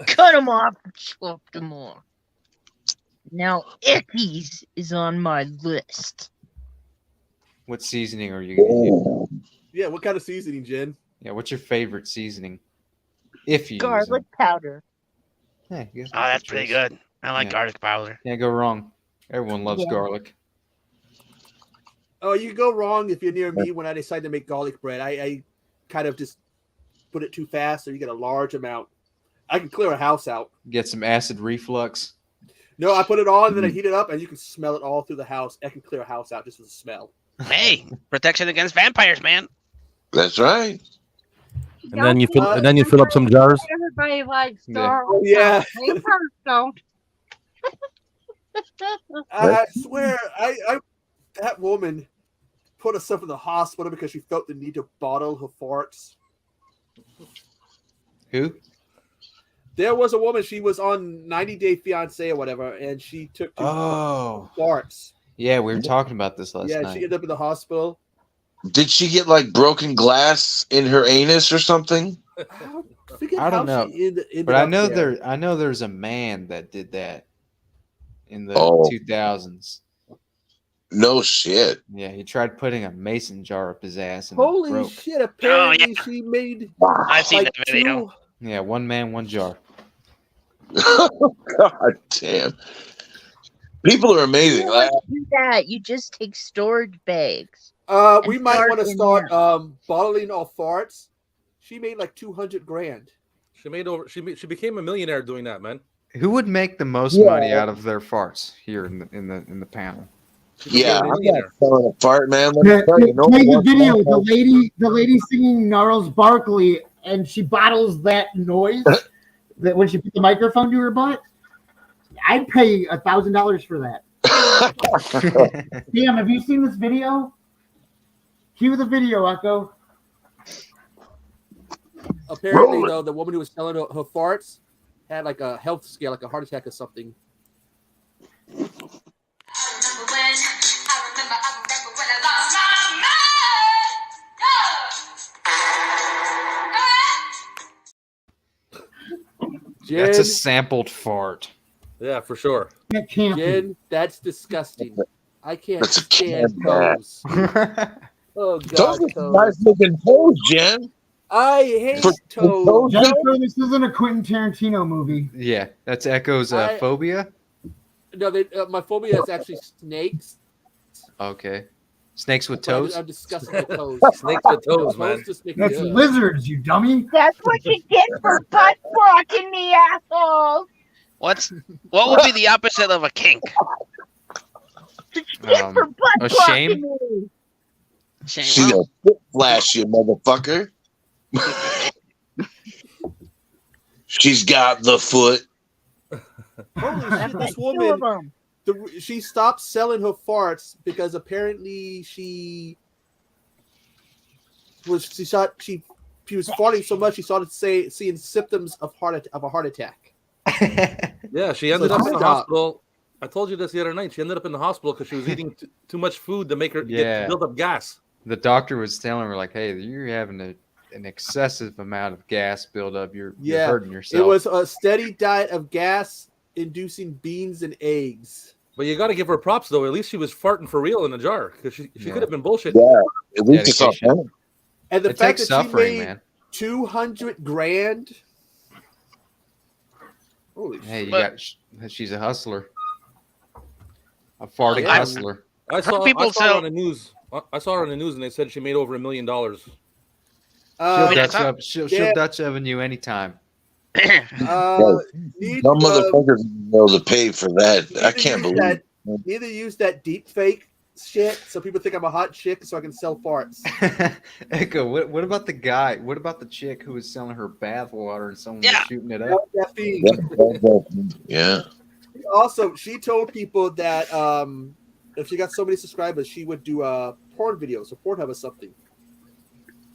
Cut them off and chopped them off. Now Icky's is on my list. What seasoning are you gonna use? Yeah, what kind of seasoning, Jen? Yeah, what's your favorite seasoning? If you Garlic powder. Yeah, oh, that's pretty good. I like garlic powder. Can't go wrong. Everyone loves garlic. Oh, you go wrong if you're near me when I decide to make garlic bread. I kind of just put it too fast, so you get a large amount. I can clear a house out. Get some acid reflux. No, I put it on, and then I heat it up, and you can smell it all through the house. I can clear a house out just with the smell. Hey, protection against vampires, man. That's right. And then you fill up some jars. Everybody likes Yeah. Star Oh, yeah. Vampires don't. I swear, I that woman put herself in the hospital because she felt the need to bottle her farts. Who? There was a woman. She was on 90 Day Fiancé or whatever, and she took farts. Yeah, we were talking about this last Yeah, night. she ended up in the hospital. Did she get like broken glass in her anus or something? I don't know, but I know there's a man that did that in the 2000s. No shit. Yeah, he tried putting a mason jar up his ass and Holy broke. shit! Apparently, she made. I've seen like that video. Yeah, one man, one jar. God damn. People are amazing. You don't want to do that. You just take storage bags. We might want to start bottling our farts. She made like $200,000. She made over. She became a millionaire doing that, man. Who would make the most money out of their farts here in the panel? Yeah, I'm not selling a fart, man. Let The, me tell you, no play the one video. wants The lady singing Gnarls Barkley, and she bottles that noise that when she put the microphone to her butt. I'd pay $1,000 for that. Damn, have you seen this video? Cue the video, Echo. Apparently, though, the woman who was selling her farts had like a health scare, like a heart attack or something. Jen, That's a sampled fart. Yeah, for sure. Jen, that's disgusting. I can't stand toes. Oh God, Those are nice looking toes, Jen. I hate toes. Jennifer, this isn't a Quentin Tarantino movie. Yeah, that's Echo's phobia. No, my phobia is actually snakes. Okay, snakes with toes. I'm disgusted with toes. Snakes with toes, man. That's lizards, you dummy. That's what you get for butt blocking me, asshole. What would be the opposite of a kink? For butt a blocking shame? me. She's a foot flash, you motherfucker. She's got the foot. Holy shit, this woman, she stopped selling her farts because apparently she was farting so much she started seeing symptoms of a heart attack. Yeah, she ended up in the hospital. I told you this the other night. She ended up in the hospital because she was eating too much food to make her build up gas. The doctor was telling her like, "Hey, you're having an excessive amount of gas buildup. You're hurting yourself." It was a steady diet of gas-inducing beans and eggs. But you got to give her props, though. At least she was farting for real in a jar because she could have been bullshit. Yeah, at least it's authentic. And the It fact takes that she suffering, made man. $200,000. Holy Hey, shit. she's a hustler. A farting Yeah. hustler. I saw people her sell- on the news. I saw her on the news, and they said she made over $1 million. She'll mean, Dutch up. She'll Dutch oven you anytime. Need, Some motherfuckers know to pay for that. I can't believe that. it. Need to use that deep fake shit so people think I'm a hot chick so I can sell farts. Echo, what about the guy? What about the chick who was selling her bath water and someone was shooting it up? Yeah. Also, she told people that if she got so many subscribers, she would do porn videos or Pornhub or something.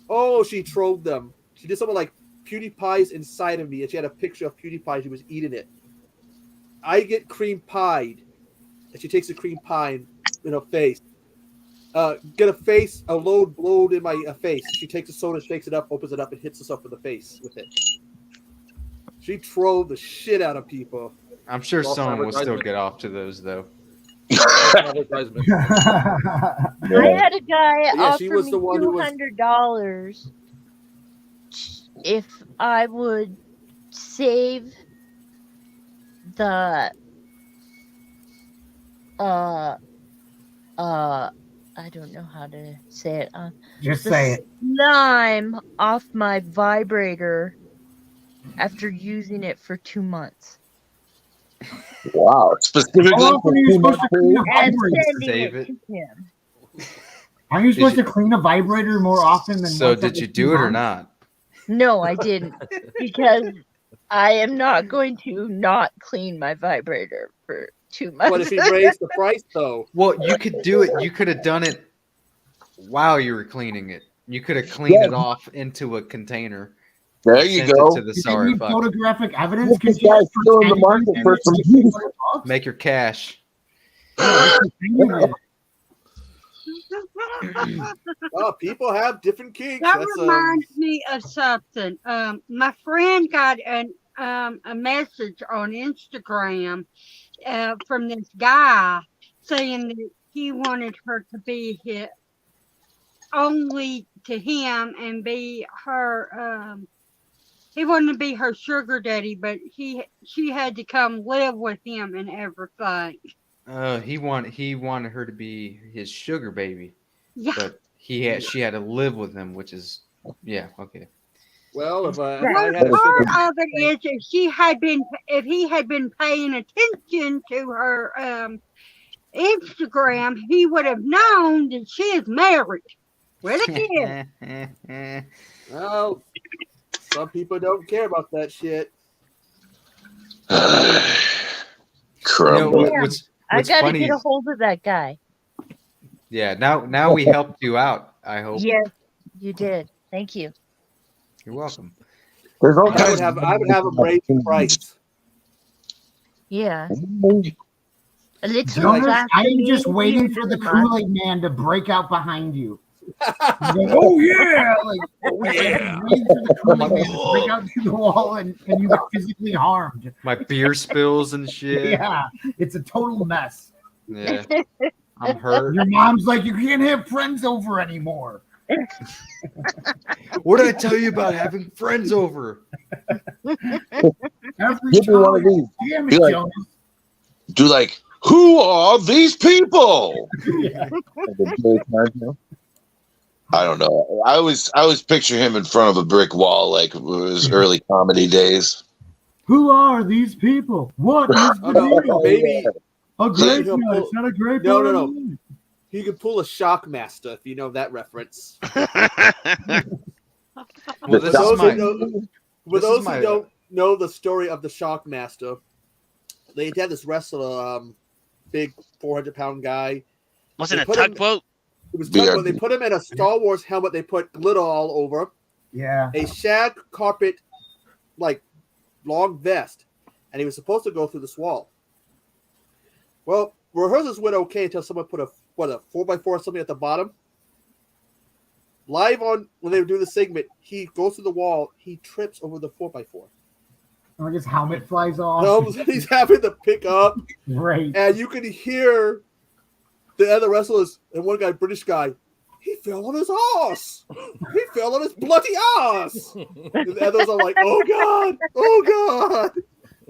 Oh, she trolled them. She did something like PewDiePie's inside of me, and she had a picture of PewDiePie. She was eating it. I get cream pied, and she takes the cream pie in her face. Get a load in my face. She takes the soda, shakes it up, opens it up, and hits herself in the face with it. She trolled the shit out of people. I'm sure False someone will still advertisement. get off to those though. Advertisement. I had a guy Yeah, she offer was me the one who was- $200 if I would save the I don't know how to say it. Just the say it. slime off my vibrator after using it for 2 months. Wow. Specifically How often are you supposed to clean a And vibrator? sending Save it it. to him. Are you supposed to clean a vibrator more often than So once did every you 2 do it or months? not? No, I didn't. Because I am not going to not clean my vibrator for 2 months. What if he raised the price though? Well, you could do it. You could have done it while you were cleaning it. You could have cleaned it off into a container. There and you sent go. it to the If you sorry need fuck. photographic evidence, This could you guy's just still in the pretend market you for did some it juice. for $600? Make your cash. Yeah, just pretend you did it. Oh, people have different kinks. That That's reminds me of something. My friend got a message on Instagram from this guy saying that he wanted her to be his, only to him and be her. He wanted to be her sugar daddy, but she had to come live with him and everything. He wanted her to be his sugar baby. Yeah. But she had to live with him, which is okay. well, if I Well, had a part sugar, of it is if he had been paying attention to her Instagram, he would have known that she is married with a kid. well, some people don't care about that shit. Crumble. I gotta funny get a is- hold of that guy. Yeah, now we helped you out, I hope. Yes, you did. Thank you. You're welcome. There's all I kinds would have him raise the price. Yeah. A little Jonas, I am Vaseline just waiting here for the in month. Kool-Aid Man to break out behind you. You go, oh yeah! Like, waiting for the Kool-Aid Man to break out through the wall and you get physically harmed. My beer spills and shit. Yeah, it's a total mess. Yeah. I'm hurt. Your mom's like, you can't have friends over anymore. What did I tell you about having friends over? Every Give me one of time. these. Damn Be it, like- Jonas. Do like, who are these people? I don't know. I always picture him in front of a brick wall, like his early comedy days. Who are these people? What is Oh, the no, deal? maybe A grape he'll nut. pull- It's not a grape No, nut. no, no. He could pull a Shockmaster if you know that reference. Well, For this those is my, who don't know the story of the Shockmaster, they had this wrestler, big 400-pound guy. Was it They a put him- tugboat? It was tugboat. They put him in a Star Wars helmet. They put glitter all over. Yeah. A shag carpet, like long vest, and he was supposed to go through this wall. Well, rehearsals went okay until someone put a 4x4 or something at the bottom. Live on when they were doing the segment, he goes through the wall. He trips over the 4x4. Or his helmet flies off. No, he's having to pick up, Right. and you can hear the other wrestlers and one guy, British guy. He fell on his ass. He fell on his bloody ass. And those are like, oh God, oh God.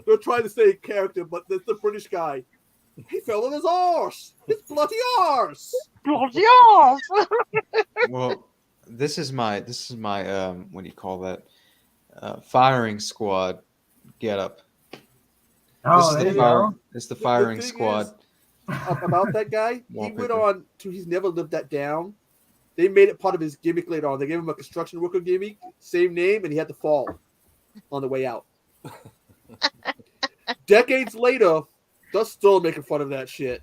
They're trying to say character, but it's the British guy. He fell on his arse. His bloody arse. Bloody arse. Well, this is my what do you call that? Firing squad getup. Oh, there you go. It's the firing squad. About that guy, he went on to He's Never Lived That Down. They made it part of his gimmick later on. They gave him a construction worker gimmick, same name, and he had to fall on the way out. Decades later, they're still making fun of that shit.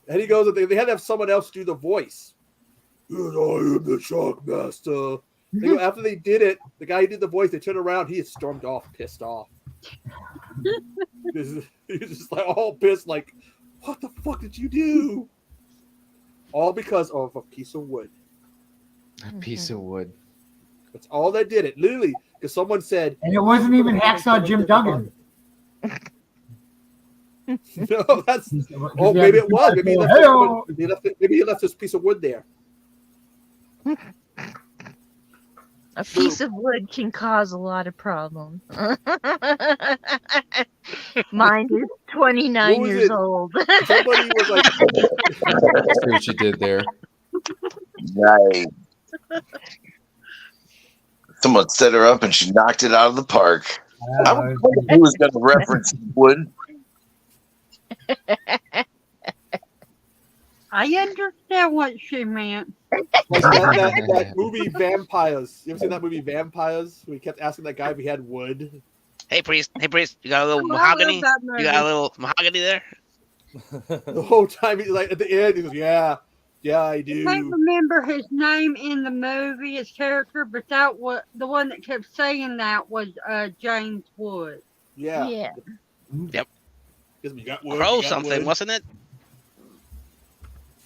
And he goes, they had to have someone else do the voice. Yes, I am the Shockmaster. They go, after they did it, the guy who did the voice, they turned around, he had stormed off, pissed off. He was just like all pissed, like, what the fuck did you do? All because of a piece of wood. A piece of wood. That's all that did it, literally, because someone said. And it wasn't even Hacksaw Jim Duggan. No, that's. Oh, maybe it was. Maybe he left this piece of wood there. A piece of wood can cause a lot of problems. Mine is 29 years old. Somebody was like, See what you did there. Nice. Someone set her up and she knocked it out of the park. I was wondering who was going to reference wood. I understand what she meant. Like that movie Vampires. You ever seen that movie Vampires? We kept asking that guy if he had wood. Hey priest, you got a little mahogany? You got a little mahogany there? The whole time he's like, at the end, he goes, yeah, I do. I can't remember his name in the movie, his character, but that was the one that kept saying that was James Wood. Yeah. Yep. We got wood, Crow we got something, wood. wasn't it?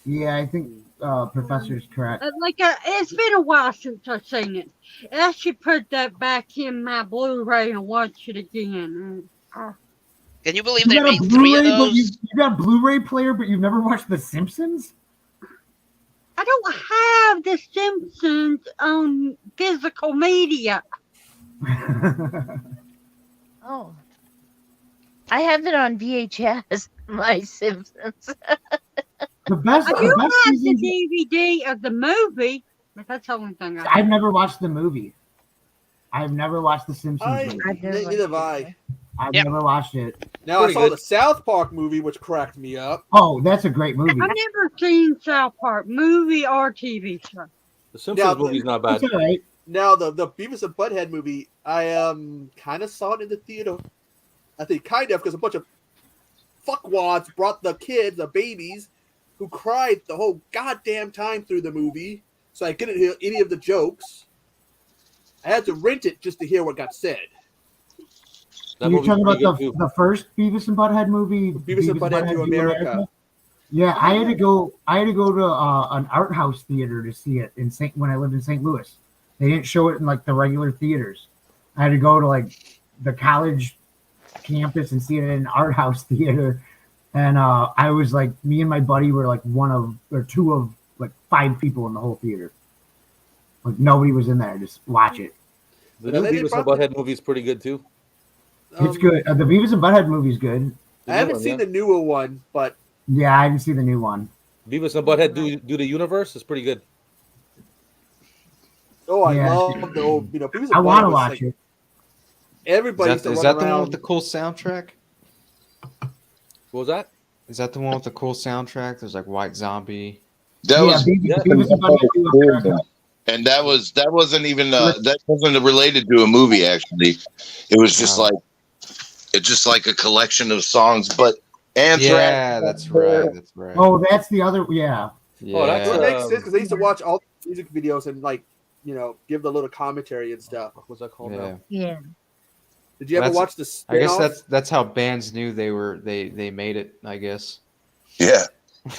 Yeah, I think Professor's correct. It's been a while since I've seen it. I should put that back in my Blu-ray and watch it again. Can you believe You they got a made 3 of Blu-ray, but those? you got a Blu-ray player, but you've never watched The Simpsons? I don't have The Simpsons on physical media. Oh. I have it on VHS, My Simpsons. The best, I do the best have seasons, the DVD of the movie, but that's the only thing I have. I've never watched the movie. I've never watched The Simpsons movie. Neither have I. I've never watched it. Now I saw the South Park movie, which cracked me up. Oh, that's a great movie. I've never seen South Park, movie or TV show. The Simpsons movie's not bad. It's all right. Now the Beavis and Butthead movie, I kind of saw it in the theater. I think kind of because a bunch of fuckwads brought the kids, the babies, who cried the whole goddamn time through the movie, so I couldn't hear any of the jokes. I had to rent it just to hear what got said. You're talking about the first Beavis and Butthead movie, Beavis and Butthead to America. Yeah, I had to go to an art house theater to see it when I lived in St. Louis. They didn't show it in like the regular theaters. I had to go to like the college campus and see it in an art house theater. And I was like, me and my buddy were like two of like 5 people in the whole theater. Like nobody was in there. Just watch it. The new Beavis and Butthead movie is pretty good too. It's good. The Beavis and Butthead movie is good. I haven't seen the newer one, but yeah, I didn't see the new one. Beavis and Butthead do the universe is pretty good. Oh, I love the old, Beavis and Butthead. I want to watch it. Everybody Is that the one with the cool soundtrack? What was that? Is that the one with the cool soundtrack? There's like White Zombie. Beavis and Butthead. And that wasn't even that wasn't related to a movie. Actually, it was just like a collection of songs. But Anthrax. Yeah, that's right. That's right. Oh, that's the other. Yeah. Oh, that makes sense because I used to watch all the music videos and give the little commentary and stuff. What's that called? Yeah. Did you ever watch the spin-off? I guess that's how bands knew they made it. I guess. Yeah.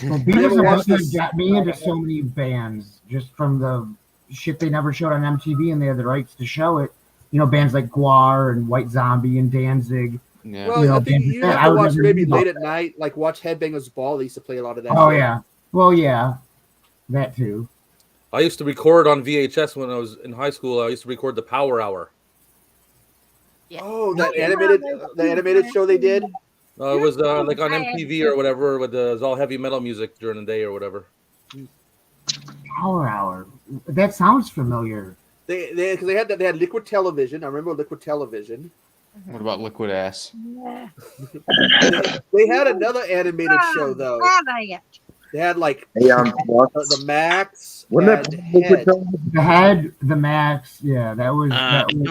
Well, Beavis and Butthead got me into so many bands just from the shit they never showed on MTV, and they had the rights to show it. Bands like Guar and White Zombie and Danzig. Yeah. Well, I think you have to watch maybe late at night, like watch Headbangers Ball. They used to play a lot of that. Oh shit. yeah. Well, yeah, that too. I used to record on VHS when I was in high school. I used to record the Power Hour. Oh, the animated show they did. It was like on MTV or whatever, with it was all heavy metal music during the day or whatever. Power Hour. That sounds familiar. They had Liquid Television. I remember Liquid Television. What about Liquid Ass? They had another animated show though. They had like the Max. Wasn't Head. The Max. Yeah, that was.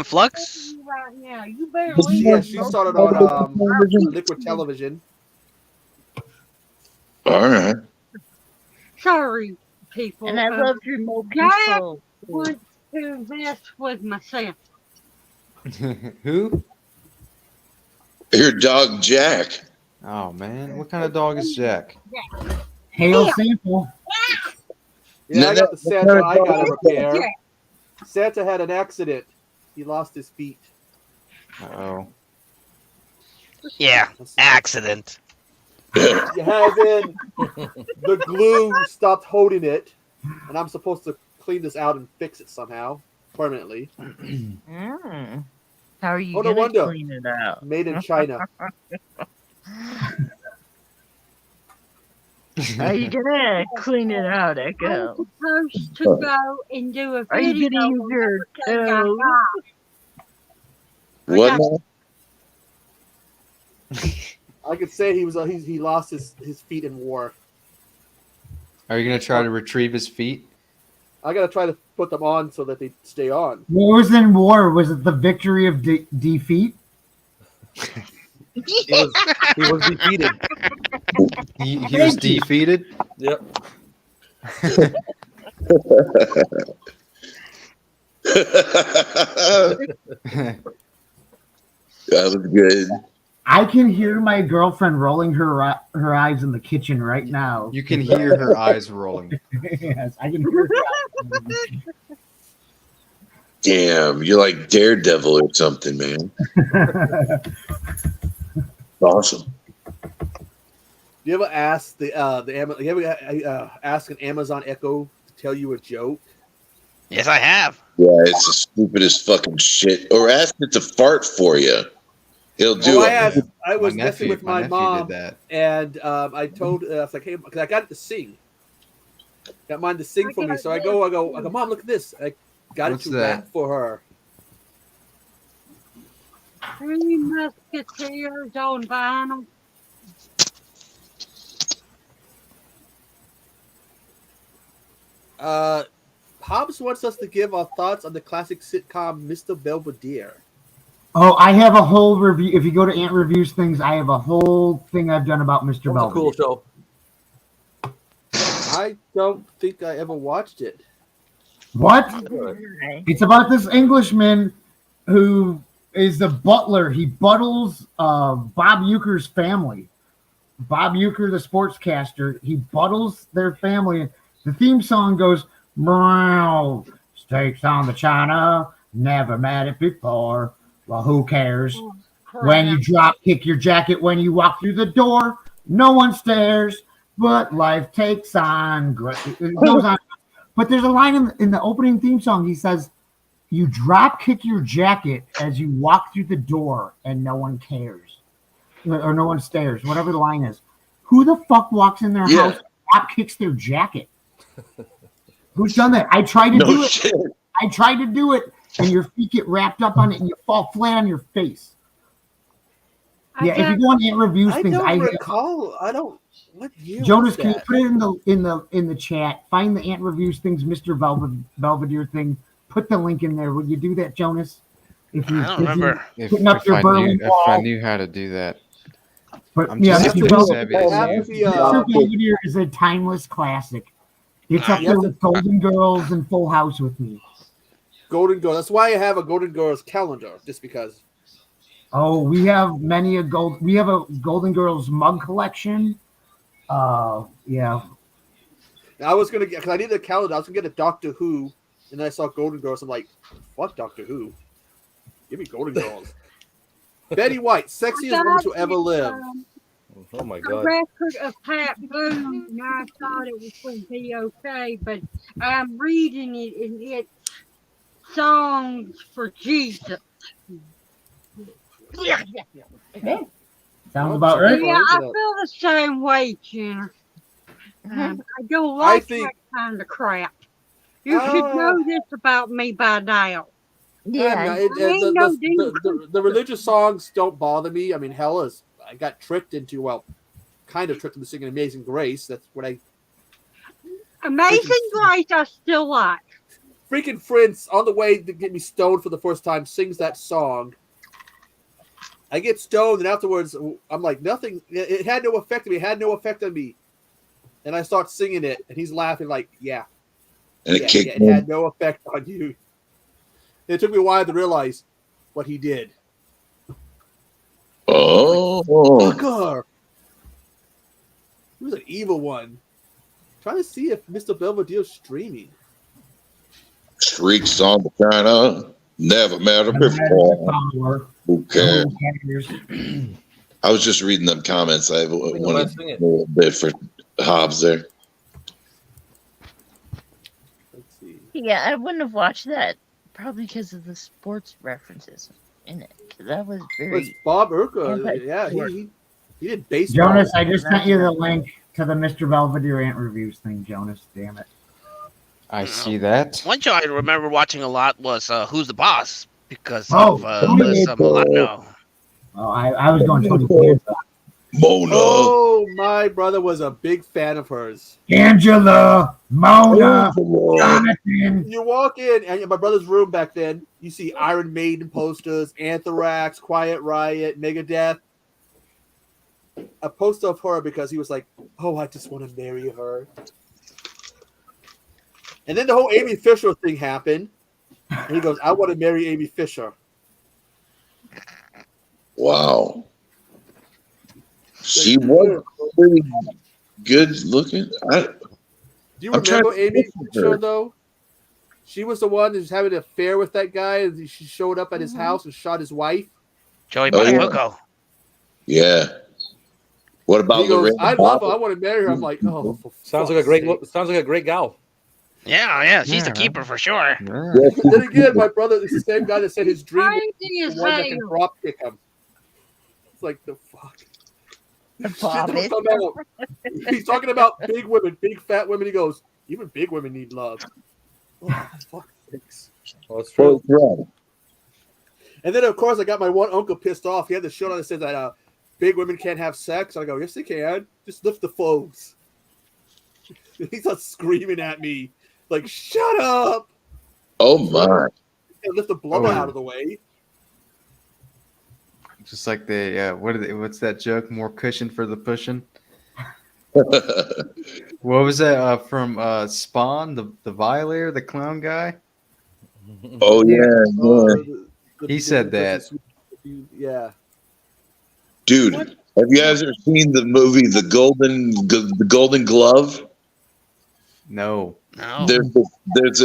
Flux. Yeah, you better Yeah, she started on Liquid Television. All right. Sorry, people. And I love remote Jack control. wants to mess with myself. Who? Your dog Jack. Oh man, what kind of dog is Jack? Hail Sample. Yeah, I got the Santa. I got a repair. Santa had an accident. He lost his feet. Oh. Yeah, accident. You have in the glue stopped holding it, and I'm supposed to clean this out and fix it somehow permanently. How are you Oh, no gonna wonder. clean it out? Made in China. How are you gonna clean it out, Echo? I'm supposed to go and do a video. Are you gonna use your toe? What now? I could say he lost his feet in war. Are you gonna try to retrieve his feet? I gotta try to put them on so that they stay on. What was in war? Was it the victory of defeat? He was defeated. He was defeated? Yep. That was good. I can hear my girlfriend rolling her eyes in the kitchen right now. You can hear her eyes rolling. Yes, I can hear her eyes. Damn, you're like Daredevil or something, man. Awesome. You ever ask ask an Amazon Echo to tell you a joke? Yes, I have. Yeah, it's the stupidest fucking shit. Or ask it to fart for you. He'll do it. I was messing with my mom, did that. and I told I was like, hey, because I got it to sing. Got mine to sing for me, so I go, Mom, look at this. I got What's it to that? rap for her. Three Musketeers on vinyl. Hobbs wants us to give our thoughts on the classic sitcom Mr. Belvedere. Oh, I have a whole review. If you go to Ant Reviews Things, I have a whole thing I've done about Mr. Belvedere. Cool show. I don't think I ever watched it. What? It's about this Englishman who is the butler. He buttles Bob Euchre's family. Bob Euchre, the sportscaster, he buttles their family. The theme song goes, "Meow, steaks on the china, never met it before. Well, who cares? When you drop kick your jacket when you walk through the door, no one stares, but life takes on." It goes on. But there's a line in the opening theme song. He says, "You drop kick your jacket as you walk through the door, and no one cares, or no one stares." Whatever the line is. Who the fuck walks in their house and drop kicks their jacket? Who's done that? I tried to do it. I tried to do it, and your feet get wrapped up on it, and you fall flat on your face. If you go on Ant Reviews Things, I don't recall. I don't. What year Jonas, was can you that? put it in the chat? Find the Ant Reviews Things, Mr. Belvedere thing. Put the link in there. Would you do that, Jonas? If you, I don't remember. If putting up your Berlin I Wall. knew how to do that. But I'm yeah, just Mr. as savvy as you. Mr. Belvedere is a timeless classic. It's up there with Golden Girls and Full House with me. Golden Girls. That's why I have a Golden Girls calendar, just because. Oh, we have we have a Golden Girls mug collection. Yeah. I was gonna get, because I needed a calendar. I was gonna get a Doctor Who, and then I saw Golden Girls. I'm like, fuck Doctor Who. Give me Golden Girls. Betty White, sexiest woman to ever live. Oh my A God. record of Pat Boone, and I thought it was going to be okay, but I'm reading it, and it's songs for Jesus. Sounds about right. Yeah, I feel the same way, Jenna. I don't like that kind of crap. You should know this about me by now. Yeah, the religious songs don't bother me. I mean, hell is I got tricked into kind of tricked into singing "Amazing Grace." That's what I. Amazing Grace, I still like. Freaking Prince on the way to get me stoned for the first time sings that song. I get stoned, and afterwards I'm like, nothing. It had no effect on me. It had no effect on me. And I start singing it, and he's laughing like, yeah. And it had no effect on you. It took me a while to realize what he did. Oh. Fucker. He was an evil one. Trying to see if Mr. Belvedere's streaming. Streaks on the China. Never met her before. Who cares? I was just reading them comments. I wanted a little bit for Hobbs there. Yeah, I wouldn't have watched that probably because of the sports references in it. That was very. It's Bob Urkel. Yeah, he did baseball. Jonas, I just sent you the link to the Mr. Belvedere Ant Reviews thing, Jonas. Damn it. I see that. One show I remember watching a lot was Who's the Boss? Because of Melissa Milano. Oh, I was going Tony Blair. Mona. Oh, my brother was a big fan of hers. Angela, Mona, Jonathan. You walk in my brother's room back then, you see Iron Maiden posters, Anthrax, Quiet Riot, Megadeth. A poster of her because he was like, oh, I just want to marry her. And then the whole Amy Fisher thing happened. And he goes, I want to marry Amy Fisher. Wow. She was pretty good looking. Do you remember Amy Fisher, though? She was the one that was having an affair with that guy, and she showed up at his house and shot his wife. Joey Buttafuoco. Yeah. What about Lorraine? I love her. I want to marry her. I'm like, oh, sounds like a great gal. Yeah, she's the keeper for sure. Yeah. Then again, my brother is the same guy that said his dream was the one that can drop kick him. It's like the fuck. Shit come out. He's talking about big women, big fat women. He goes, even big women need love. Oh, fuck sakes. Oh, it's true. And then of course I got my one uncle pissed off. He had the show on that said that big women can't have sex. I go, yes they can. Just lift the foes. He starts screaming at me. Like, shut up! Oh my! Lift the blubber out of the way. Just like what's that joke? More cushion for the pushing. What was that from Spawn? The Violator, the clown guy. Oh yeah. He said that. Yeah. Dude, have you guys ever seen the movie The Golden Glove? No. It's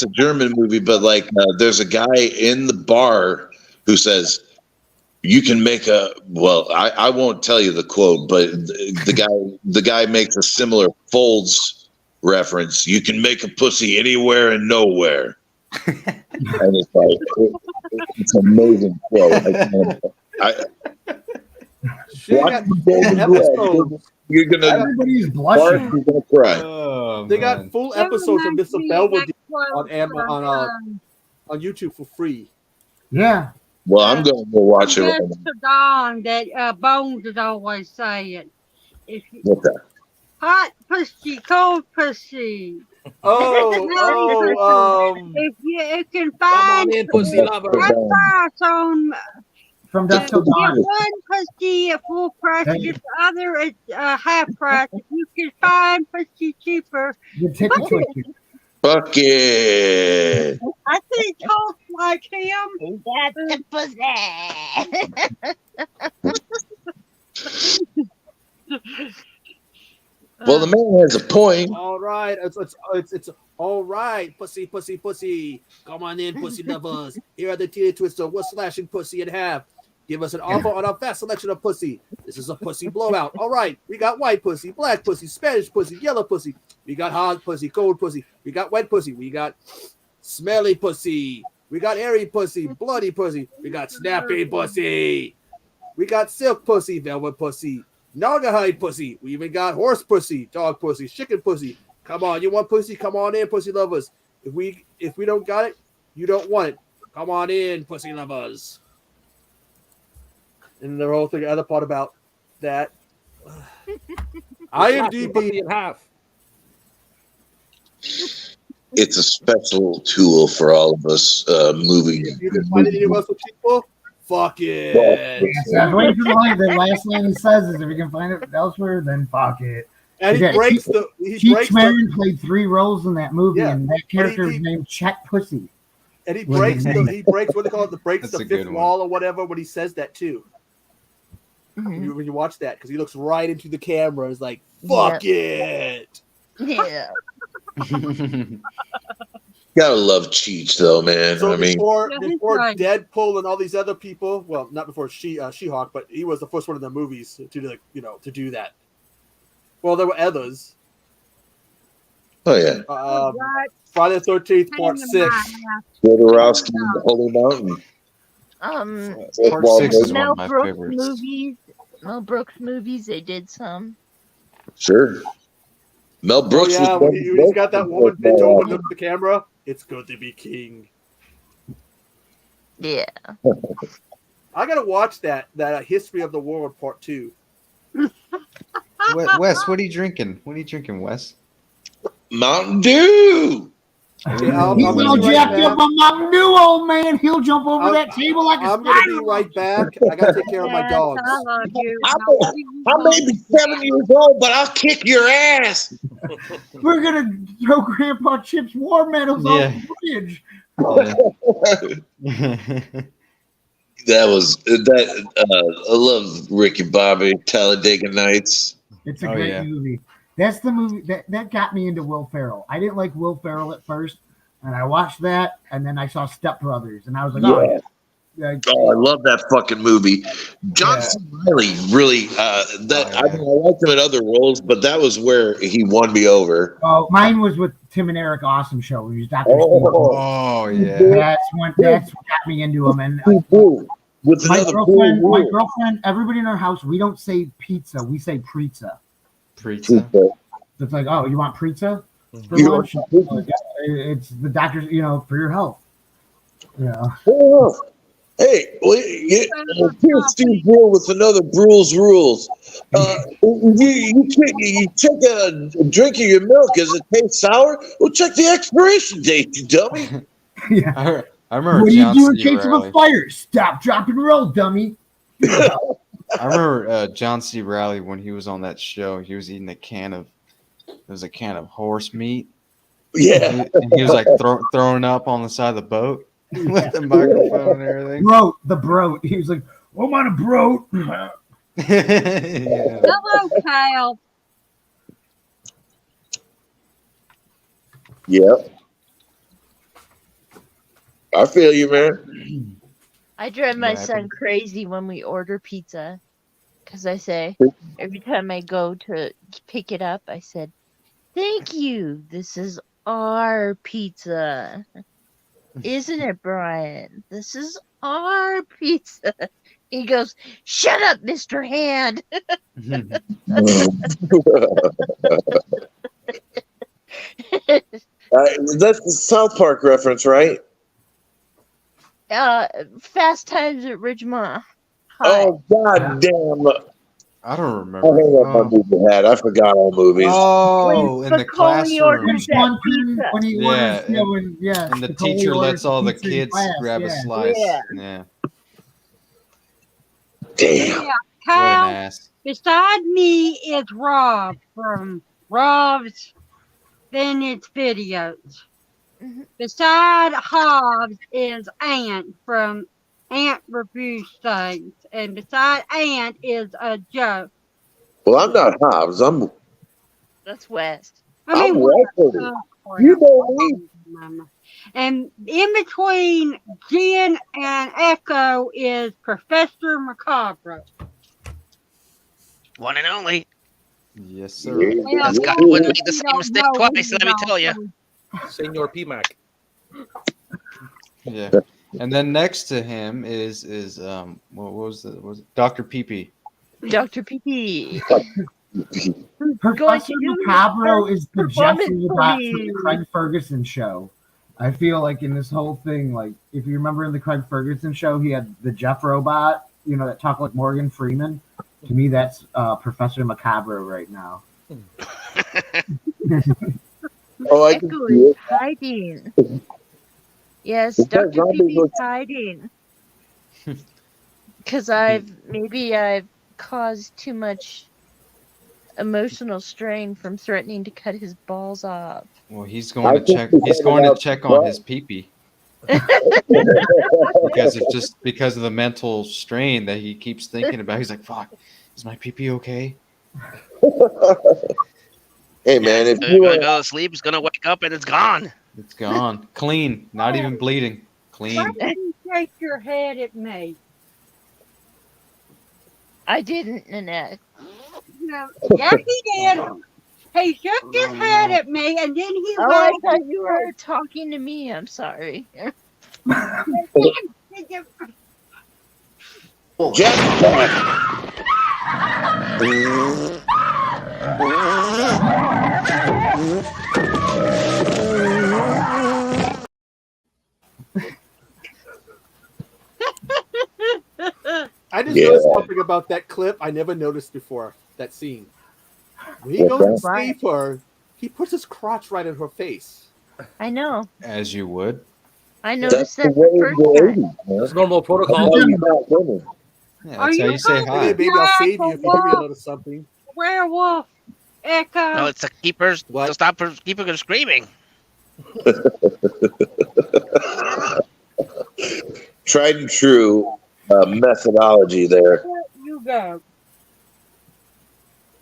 a German movie, but like there's a guy in the bar who says you can make I won't tell you the quote, but the guy makes a similar Folds reference. You can make a pussy anywhere and nowhere. And it's like it's an amazing quote. Watch the Golden Glove. You're gonna everybody's blushing. You're gonna cry. Oh, they got full episodes of Mr. Belvedere on YouTube for free. Yeah. Well, I'm gonna go watch it. That's the Don that Bones is always saying. What's that? Hot pussy, cold pussy. If you can find pussy lover. one price on. From dusk till dawn. One pussy at full price, get the other at half price. If you can find pussy cheaper, Bucket. I think talk like him. That's the pussy. Well, the man has a point. All right, it's all right, pussy. Come on in, pussy lovers. Here are the titty twister. We're slashing pussy in half. Give us an offer on our vast selection of pussy. This is a pussy blowout. All right, we got white pussy, black pussy, Spanish pussy, yellow pussy. We got hot pussy, cold pussy. We got wet pussy. We got smelly pussy. We got airy pussy, bloody pussy. We got snappy pussy. We got silk pussy, velvet pussy, naugahyde pussy. We even got horse pussy, dog pussy, chicken pussy. Come on, you want pussy? Come on in, pussy lovers. If we don't got it, you don't want it. Come on in, pussy lovers. And the whole thing, other part about that. IMDb in half. It's a special tool for all of us moving. If you can find it anywhere else for people, fuck it. Yes, I was waiting for the last line he says is if you can find it elsewhere, then fuck it. And he breaks the. Cheech Marin played 3 roles in that movie, and that character was named Chet Pussy. And he breaks what they call it, the fifth wall or whatever when he says that too. Mm-hmm. When you watch that, because he looks right into the camera, and is like, "Fuck it." Yeah. Gotta love Cheech though, man. So I mean, before Deadpool and all these other people, well, not before She-Hulk, but he was the first one in the movies to do that. Well, there were others. Oh yeah. Friday the 13th, Part 6. Jodorowsky, Holy Mountain. Part 6 is one of my favorites. Mel Brooks movies, they did some. Sure. Mel Brooks was when he's got that woman bent over the camera. It's good to be king. Yeah. I gotta watch that History of the World Part 2. Wes, what are you drinking? What are you drinking, Wes? Mountain Dew. Yeah, He's all jacked up on Mountain Dew, old man. He'll jump over that table like a I'm gonna be right back. I gotta take care of my dogs. I love you. I may be 7 years old, but I'll kick your ass. We're gonna throw Grandpa Chip's war medals off the bridge. That was that. I love Ricky Bobby, Talladega Nights. It's a great movie. That's the movie that got me into Will Ferrell. I didn't like Will Ferrell at first, and I watched that, and then I saw Step Brothers, and I was like, I love that fucking movie. John C. Reilly really. I liked him in other roles, but that was where he won me over. Oh, mine was with Tim and Eric Awesome Show. He was Dr. Oh yeah. That's what got me into him. And my girlfriend, everybody in our house, we don't say pizza, we say pizza. Pizza. It's like, oh, you want pizza for lunch? It's the doctor's, for your health. Yeah. Hey, here's Steve Brule with another Brule's Rules. You take a drink of your milk. Does it taste sour? Well, check the expiration date, you dummy. Yeah. I remember. What do you do in case of a fire? Stop, drop, and roll, dummy. I remember John C. Reilly when he was on that show. He was eating a can of horse meat. Yeah, and he was like throwing up on the side of the boat with the microphone and everything. The broat. He was like, "I'm on a broat." Hello, Kyle. Yep. I feel you, man. I drive my son crazy when we order pizza because I say every time I go to pick it up, I said, "Thank you. This is our pizza, isn't it, Brian? This is our pizza." He goes, "Shut up, Mr. Hand." That's the South Park reference, right? Fast Times at Ridgemont High. Oh, god damn. I don't remember. I think what my movie had. I forgot all movies. Oh, in the classroom. When he orders, and the teacher lets all the kids grab a slice. Yeah. Damn. Yeah, Kyle, beside me is Rob from Rob's Vintage Videos. Beside Hobbs is Ant from Ant Reviews Things. And beside Ant is Joe. Well, I'm not Hobbs. That's West. I mean, I'm Wesley. You know me. And in between Jen and Echo is Professor Macabre. One and only. Yes, sir. Well, This guy well, wouldn't make the you same don't mistake know twice, who let me he's tell you. also- Senor PMAC. Yeah. And then next to him is what was Dr. Pee-Pee. Dr. PP. Professor Macabro is the performance Jeffrey for Dot me. from the Craig Ferguson show. I feel like in this whole thing, like if you remember in the Craig Ferguson show, he had the Jeff robot, that talked like Morgan Freeman. To me, that's Professor Macabro right now. Oh, I Echo can see is it. hiding. Yes, Is that Dr. zombie PP is looks- hiding. Because maybe I've caused too much emotional strain from threatening to cut his balls off. Well, he's going to check. He's going to check on his pee-pee. because of the mental strain that he keeps thinking about. He's like, "Fuck, is my pee-pee okay?" Hey man, if He's you gonna go to sleep, he's gonna wake up and it's gone. It's gone, clean, not even bleeding, clean. Why did you shake your head at me? I didn't, Nanette. No, yes, he did. He shook his head at me, and then he Oh, I went. thought you were talking to me. I'm sorry. I just noticed something about that clip I never noticed before. That scene. When he goes to save her, he puts his crotch right in her face. I know. As you would. I noticed that the first time. That's normal protocol. Yeah, that's how you say hi. Hey, baby, I'll save you if you give me a little something. Werewolf, Echo. No, it's to keep her to stop her, keep her from screaming. tried and true methodology there. You go.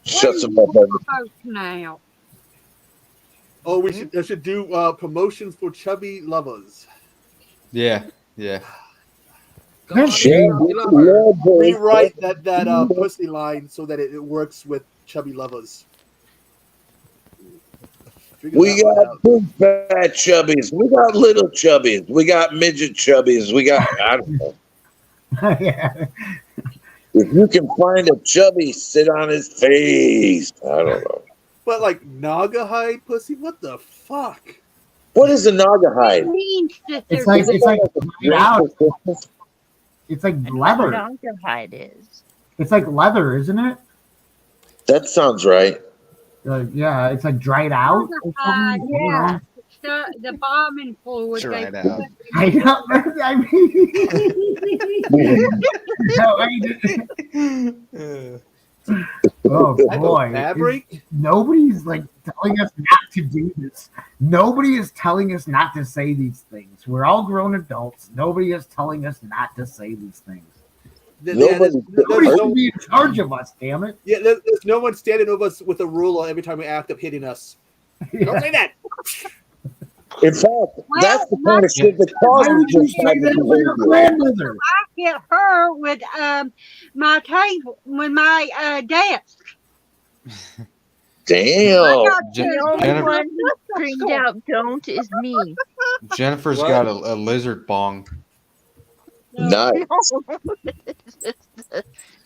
Shut some up. Now. Oh, we should do promotions for chubby lovers. Yeah, yeah. Rewrite that pussy line so that it works with chubby lovers. We got big fat chubbies. We got little chubbies. We got midget chubbies. We got, I don't know. Yeah. If you can find a chubby, sit on his face. I don't know. But like Naga hide pussy, what the fuck? What is a Naga hide? It's like it's like leather. Naga hide is. It's like leather, isn't it? That sounds right. Yeah, it's like dried out. Or something. Yeah. The bombing fluid. Dried out. I know. I mean, oh boy! Nobody's like telling us not to do this. Nobody is telling us not to say these things. We're all grown adults. Nobody is telling us not to say these things. Nobody should be in charge of us. Damn it! Yeah, there's no one standing over us with a ruler every time we act up hitting us. Don't say that. In fact, that's the kind of shit that causes this type of behavior. I hit her with my table, with my desk. Damn. The only one who screamed out "don't" is me. Jennifer's got a lizard bong. Nice.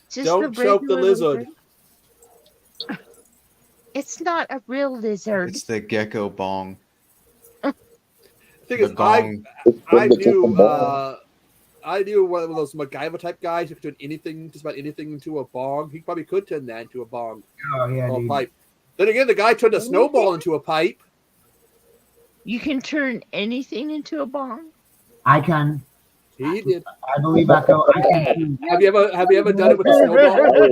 Just Don't choke the lizard. It's not a real lizard. It's the gecko bong. Thing is, I knew one of those MacGyver type guys who could turn anything, just about anything, into a bong. He probably could turn that into a bong. Oh yeah, or a pipe. Then again, the guy turned a snowball into a pipe. You can turn anything into a bong. I can. He did. I believe I can. Have you ever done it with a snowball?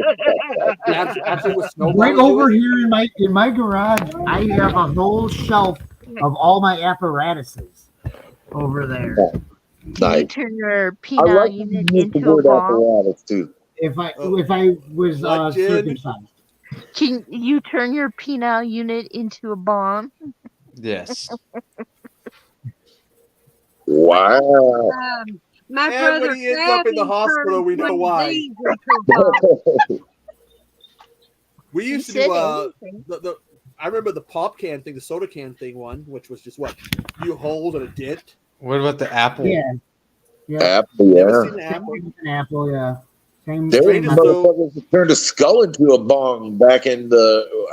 Actually, with snowball. Right over here in my garage, I have a whole shelf of all my apparatuses over there. Can you turn your penile unit into a bong? If I was circumcised. Can you turn your penile unit into a bong? Yes. Wow. My And brother when he ends up in the Travis hospital, turned we know one of why. these into a ball. We used to said do anything. I remember the pop can thing, the soda can thing one, which was just what, few holes and a dent. What about the apple? Yeah. Yeah. Apple, Never yeah. seen an apple. An apple, yeah. Same. There were Same motherfuckers that turned a skull into a bong back in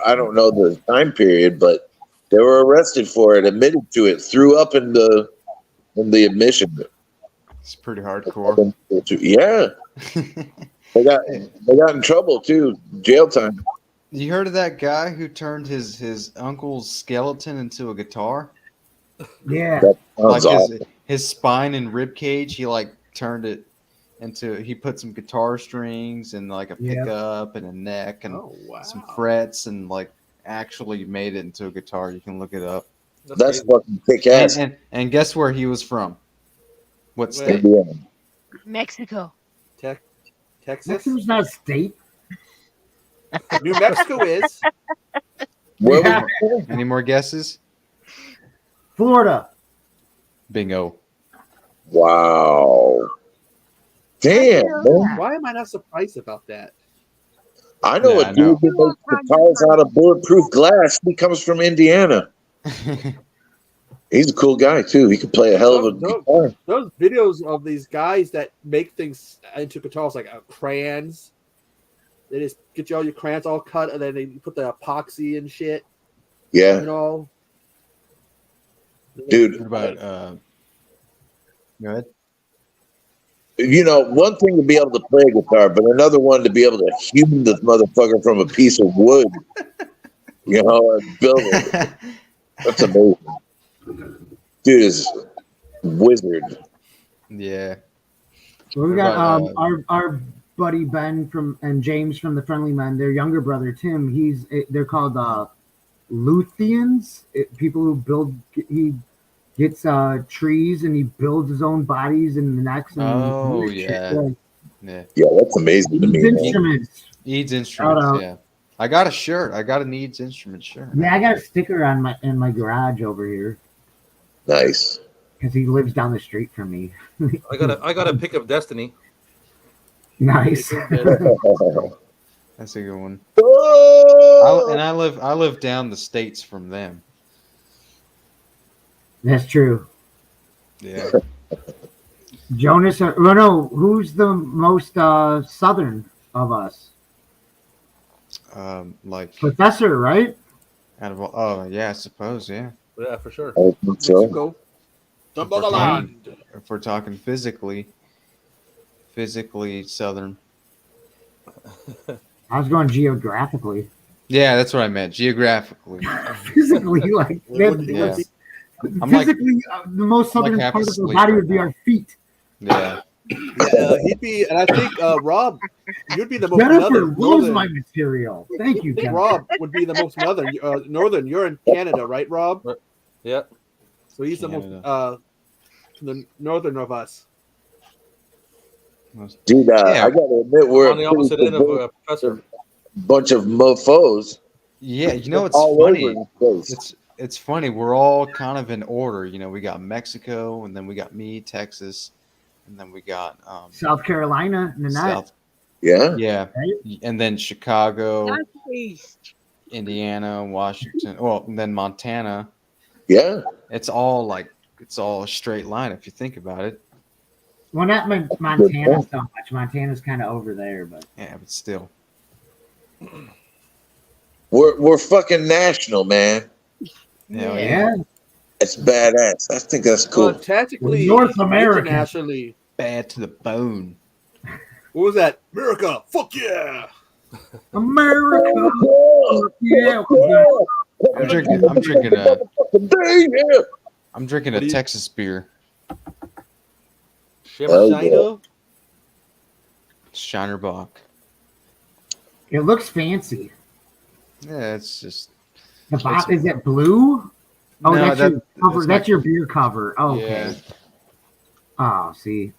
I don't know the time period, but they were arrested for it, admitted to it, threw up in the admission. It's pretty hardcore. Yeah. They got in trouble too. Jail time. You heard of that guy who turned his uncle's skeleton into a guitar? Yeah. That Like sounds awesome. his spine and rib cage, he like turned it into. He put some guitar strings and like a pickup and a neck and some frets and like actually made it into a guitar. You can look it up. That's fucking kick ass. And guess where he was from? What state? Indiana. Mexico. Texas. Mexico's not a state. New Mexico is. Where Any more guesses? Florida. Bingo. Wow. Damn, man. Why am I not surprised about that? I know a dude who makes guitars out of bulletproof glass. He comes from Indiana. He's a cool guy too. He can play a hell of a guitar. Those videos of these guys that make things into guitars, like crayons. They just get you all your crayons all cut, and then they put the epoxy and shit. Yeah. You know, dude. What about go ahead. You know, one thing to be able to play a guitar, but another one to be able to hew this motherfucker from a piece of wood. You know, and build it. That's amazing. Dude is wizard. Yeah. Well, we got our buddy Ben and James from the Friendly Men. Their younger brother Tim. They're called Luthians. People who build. He gets trees and he builds his own bodies and necks. And yeah. Yeah, that's amazing to me. Instruments. Needs instruments. Yeah. I got a shirt. I got a Needs instrument shirt. Yeah, I got a sticker in my garage over here. Nice. Because he lives down the street from me. I got a pick of Destiny. Nice. That's a good one. Oh! I live down the states from them. That's true. Yeah. Jonas, who's the most southern of us? Like Professor, right? Yeah, I suppose, yeah. Yeah, for sure. I think so. If we're talking physically southern. I was going geographically. Yeah, that's what I meant. Geographically. Physically, like yeah. Physically, the most southern part of the body would be our feet. Yeah. He'd be, and I think Rob, you'd be the most Jennifer loves my material. Thank you, Jennifer. Rob would be the most northern. You're in Canada, right, Rob? Yeah. So he's the most the northern of us. Dude, I gotta admit, we're on the opposite end of a professor. Bunch of mofos. Yeah, you know, it's all funny. over the place. It's funny. We're all kind of in order. You know, we got Mexico, and then we got me, Texas, and then we got South Carolina, Nanette. Yeah. And then Chicago, Northeast. Indiana, Washington. Well, and then Montana. Yeah. It's all a straight line if you think about it. Well, not Montana so much. Montana's kind of over there, but yeah, but still. We're fucking national, man. Yeah. It's badass. I think that's cool. Well, tactically, North America. internationally, bad to the bone. What was that? America, fuck yeah! America, yeah. I'm drinking a Texas beer. Shiner? Shiner Bock. It looks fancy. Yeah, it's just. Is it blue? Oh, No, that's your cover. that's That's my- your beer cover. Oh, okay. Yeah. Oh, see.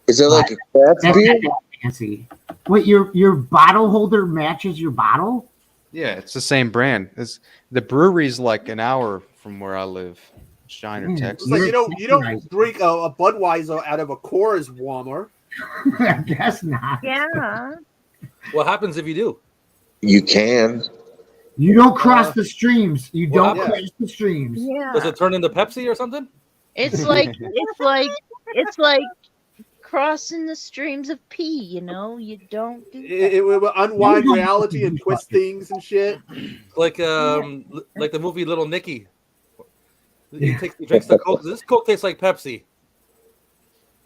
Is it like a craft That's beer? not that fancy. Wait, your bottle holder matches your bottle? Yeah, it's the same brand. The brewery's like an hour from where I live. 'Cause I live in Texas. Oh, okay. So. That's Shiner, Texas. It's like you don't drink a Budweiser out of a Coors warmer. I guess not. Yeah. What happens if you do? You can. You don't cross the streams. You what don't happens? cross the streams. Yeah. Does it turn into Pepsi or something? It's like crossing the streams of pee. You know, you don't do that. It will unwind reality and twist things and shit. Like the movie Little Nicky. He drinks the Coke. This Coke tastes like Pepsi.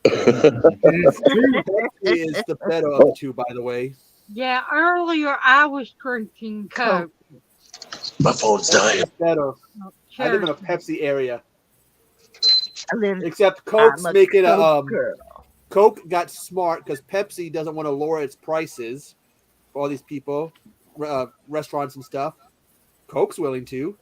Pepsi is the better of the two, by the way. Yeah, earlier I was drinking Coke. My phone's dying. Better. I live in a Pepsi area. I'm Except Coke's a making Coke girl. Coke got smart because Pepsi doesn't want to lower its prices for all these people, restaurants and stuff. Coke's willing to.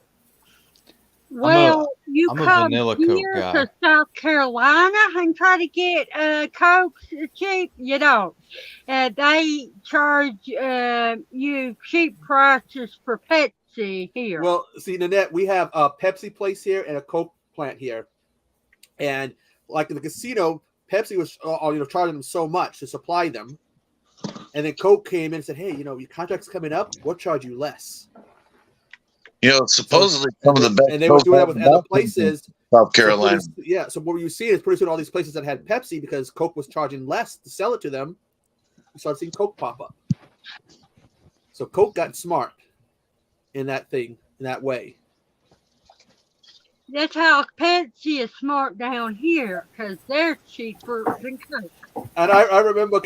Well, you I'm a come vanilla Coke here guy. to South Carolina and try to get Coke cheap. You don't. They charge you cheap prices for Pepsi here. Well, see, Nanette, we have a Pepsi place here and a Coke plant here, and like in the casino, Pepsi was charging them so much to supply them, and then Coke came in and said, "Hey, your contract's coming up. We'll charge you less." Supposedly some of the best. And they were doing that with other places. South Carolina. So what you see is pretty soon all these places that had Pepsi, because Coke was charging less to sell it to them, you started seeing Coke pop up. So Coke got smart in that way. That's how Pepsi is smart down here because they're cheaper than Coke. And I remember,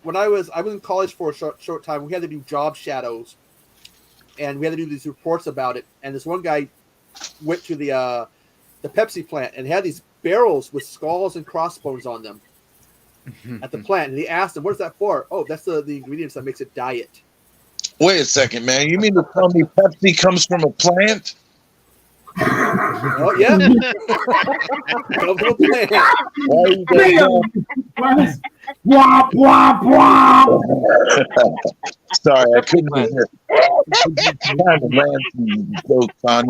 when I was in college for a short time, we had to do job shadows, and we had to do these reports about it. And this one guy went to the Pepsi plant and had these barrels with skulls and crossbones on them at the plant. And he asked him, "What is that for?" "Oh, that's the ingredients that makes it diet." Wait a second, man. You mean to tell me Pepsi comes from a plant? Oh yeah. Comes from a plant. Womp, womp, womp. Sorry, I couldn't hear.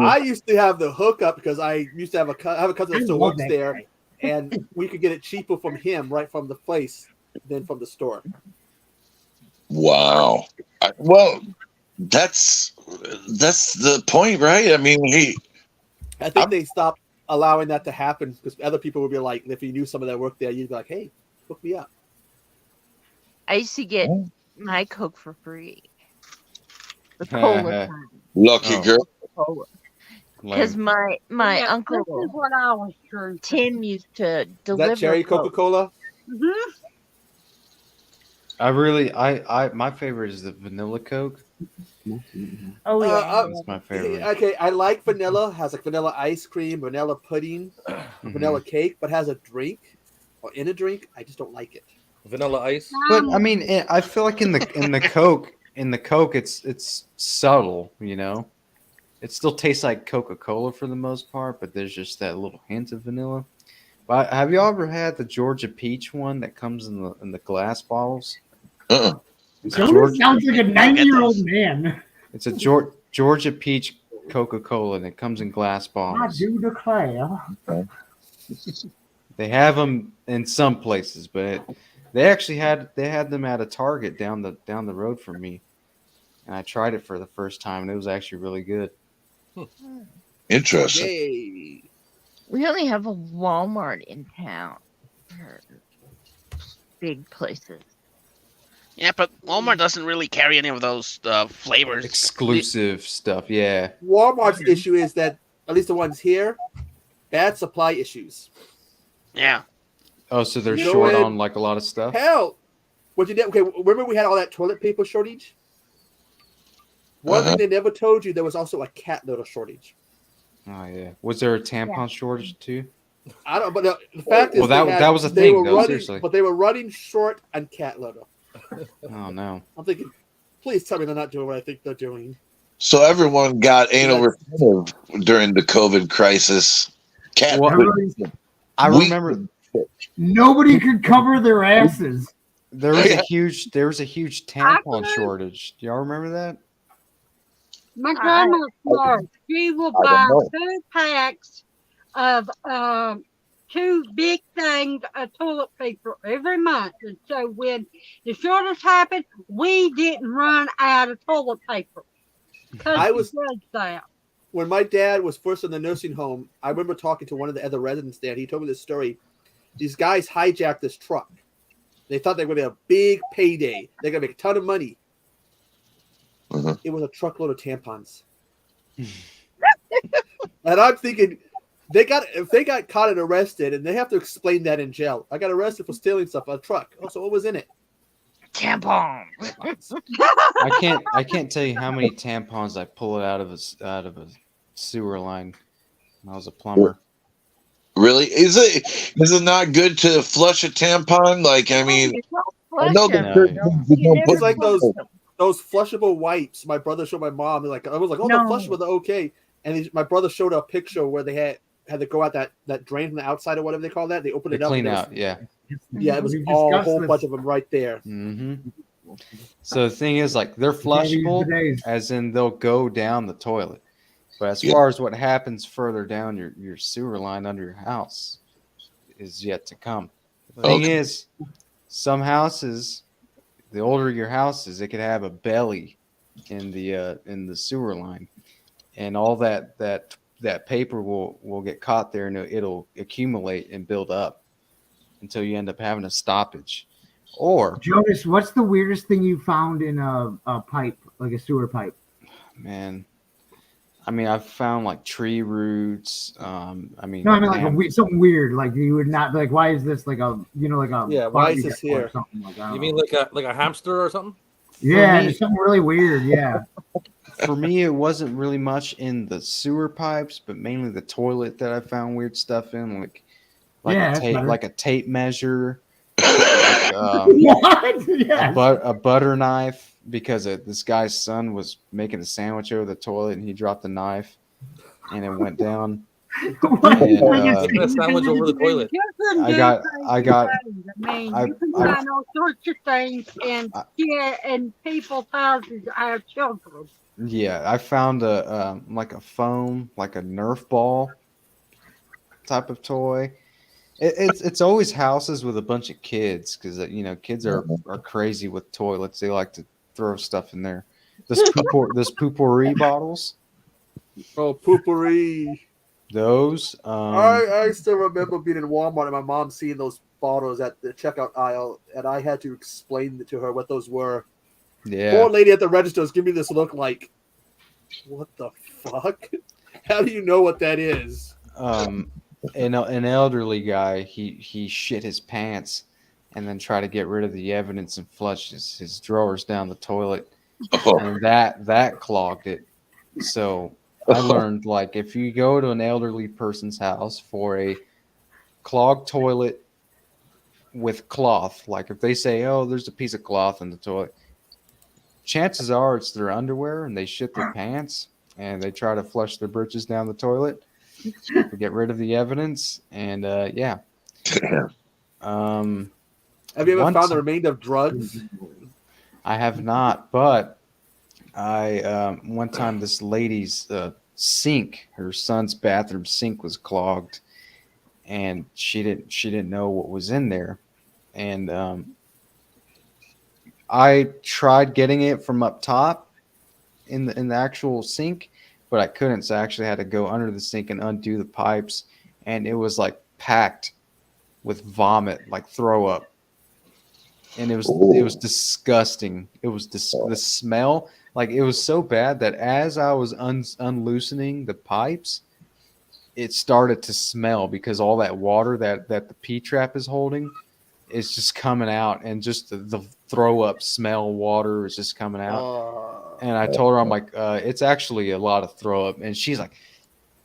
I used to have the hookup because I used to have a cousin that still works there, and we could get it cheaper from him right from the place than from the store. Wow. Well, that's the point, right? I mean, I think they stopped allowing that to happen because other people would be like, if you knew some of that work there, you'd be like, "Hey, hook me up." I used to get my Coke for free. The cola kind. Lucky girl. Because my uncle This is what I was drinking. Tim used to Is deliver that cherry Coke. Coca-Cola? Mm-hmm. My favorite is the vanilla Coke. Oh yeah, that's my favorite. Okay, I like vanilla. Has like vanilla ice cream, vanilla pudding, vanilla cake, but has a drink or in a drink. I just don't like it. Vanilla ice. But I mean, I feel like in the Coke, it's subtle. It still tastes like Coca-Cola for the most part, but there's just that little hint of vanilla. But have you ever had the Georgia peach one that comes in the glass bottles? Sounds like a 90-year-old man. It's a Georgia peach Coca-Cola, and it comes in glass I bottles. do declare. They have them in some places, but they actually had them at a Target down the road from me, and I tried it for the first time, and it was actually really good. Interesting. Yay. we only have a Walmart in town. For big places. Yeah, but Walmart doesn't really carry any of those flavors. Exclusive stuff, yeah. Walmart's issue is that, at least the ones here, bad supply issues. Yeah. Oh, so they're You know short what? on like a lot of stuff? Hell, what you did? Okay, remember we had all that toilet paper shortage. One thing they never told you, there was also a cat litter shortage. Oh yeah. Was there a tampon shortage too? I don't. But the fact is, that was a thing. Though, running, seriously. but they were running short on cat litter. Oh no. I'm thinking, please tell me they're not doing what I think they're doing. So everyone got anal retentive during the COVID crisis. I remember nobody could cover their asses. there was a huge tampon shortage. Do y'all remember that? My grandma's smart. She will buy 2 packs of 2 big things of toilet paper every month. And so when the shortage happened, we didn't run out of toilet paper. I was does that. When my dad was first in the nursing home. I remember talking to one of the other residents there. He told me this story. These guys hijacked this truck. They thought they were going to have a big payday. They're going to make a ton of money. It was a truckload of tampons. And I'm thinking, if they got caught and arrested, and they have to explain that in jail. I got arrested for stealing stuff on a truck. Oh, so what was in it? Tampons. I can't tell you how many tampons I pulled out of a sewer line when I was a plumber. Really? Is it not good to flush a tampon? Like, I mean, I know that It's like those flushable wipes. My brother showed my mom. Like, I was like, oh, the flushable, they're okay. And my brother showed a picture where they had to go out that drain from the outside or whatever they call that. They opened it up. Clean out, yeah. Yeah, it was a whole bunch of them right there. Mm-hmm. So the thing is, like, they're flushable, as in they'll go down the toilet. But as far as what happens further down your sewer line under your house is yet to come. The thing is, some houses, the older your house is, it could have a belly in the sewer line, and all that paper will get caught there, and it'll accumulate and build up until you end up having a stoppage. Or Jonas, what's the weirdest thing you found in a pipe, like a sewer pipe? Man, I mean, I've found like tree roots. Something weird. Like you would not be like, why is this like a why is this here? Or something like that. You mean like a hamster or something? Yeah, it's something really weird. Yeah. For me, it wasn't really much in the sewer pipes, but mainly the toilet that I found weird stuff in, like a tape measure. A butter knife, because this guy's son was making a sandwich over the toilet and he dropped the knife and it went down. A sandwich over the toilet. I you can find all sorts of things in people's houses that have children. Yeah, I found like a foam, like a Nerf ball type of toy. It's always houses with a bunch of kids, because kids are crazy with toilets. They like to throw stuff in there. Those poopery bottles. Oh, poopery. Those. I still remember being in Walmart and my mom seeing those bottles at the checkout aisle, and I had to explain to her what those were. Yeah. Poor lady at the register was giving me this look like, what the fuck? How do you know what that is? An elderly guy, he shit his pants and then try to get rid of the evidence and flush his drawers down the toilet, and that clogged it. So I learned, like, if you go to an elderly person's house for a clogged toilet with cloth, like if they say, oh, there's a piece of cloth in the toilet, chances are it's their underwear and they shit their pants and they try to flush their britches down the toilet to get rid of the evidence. And yeah. Have you ever found the remainder of drugs? I have not, but I one time this lady's sink, her son's bathroom sink was clogged, and she didn't know what was in there, and I tried getting it from up top in the actual sink, but I couldn't. So I actually had to go under the sink and undo the pipes, and it was like packed with vomit, like throw up, and it was disgusting. It was the smell, like it was so bad that as I was unloosening the pipes, it started to smell, because all that water that the P trap is holding is just coming out, and just the throw up smell water is just coming out. And I told her, I'm like, it's actually a lot of throw up. And she's like,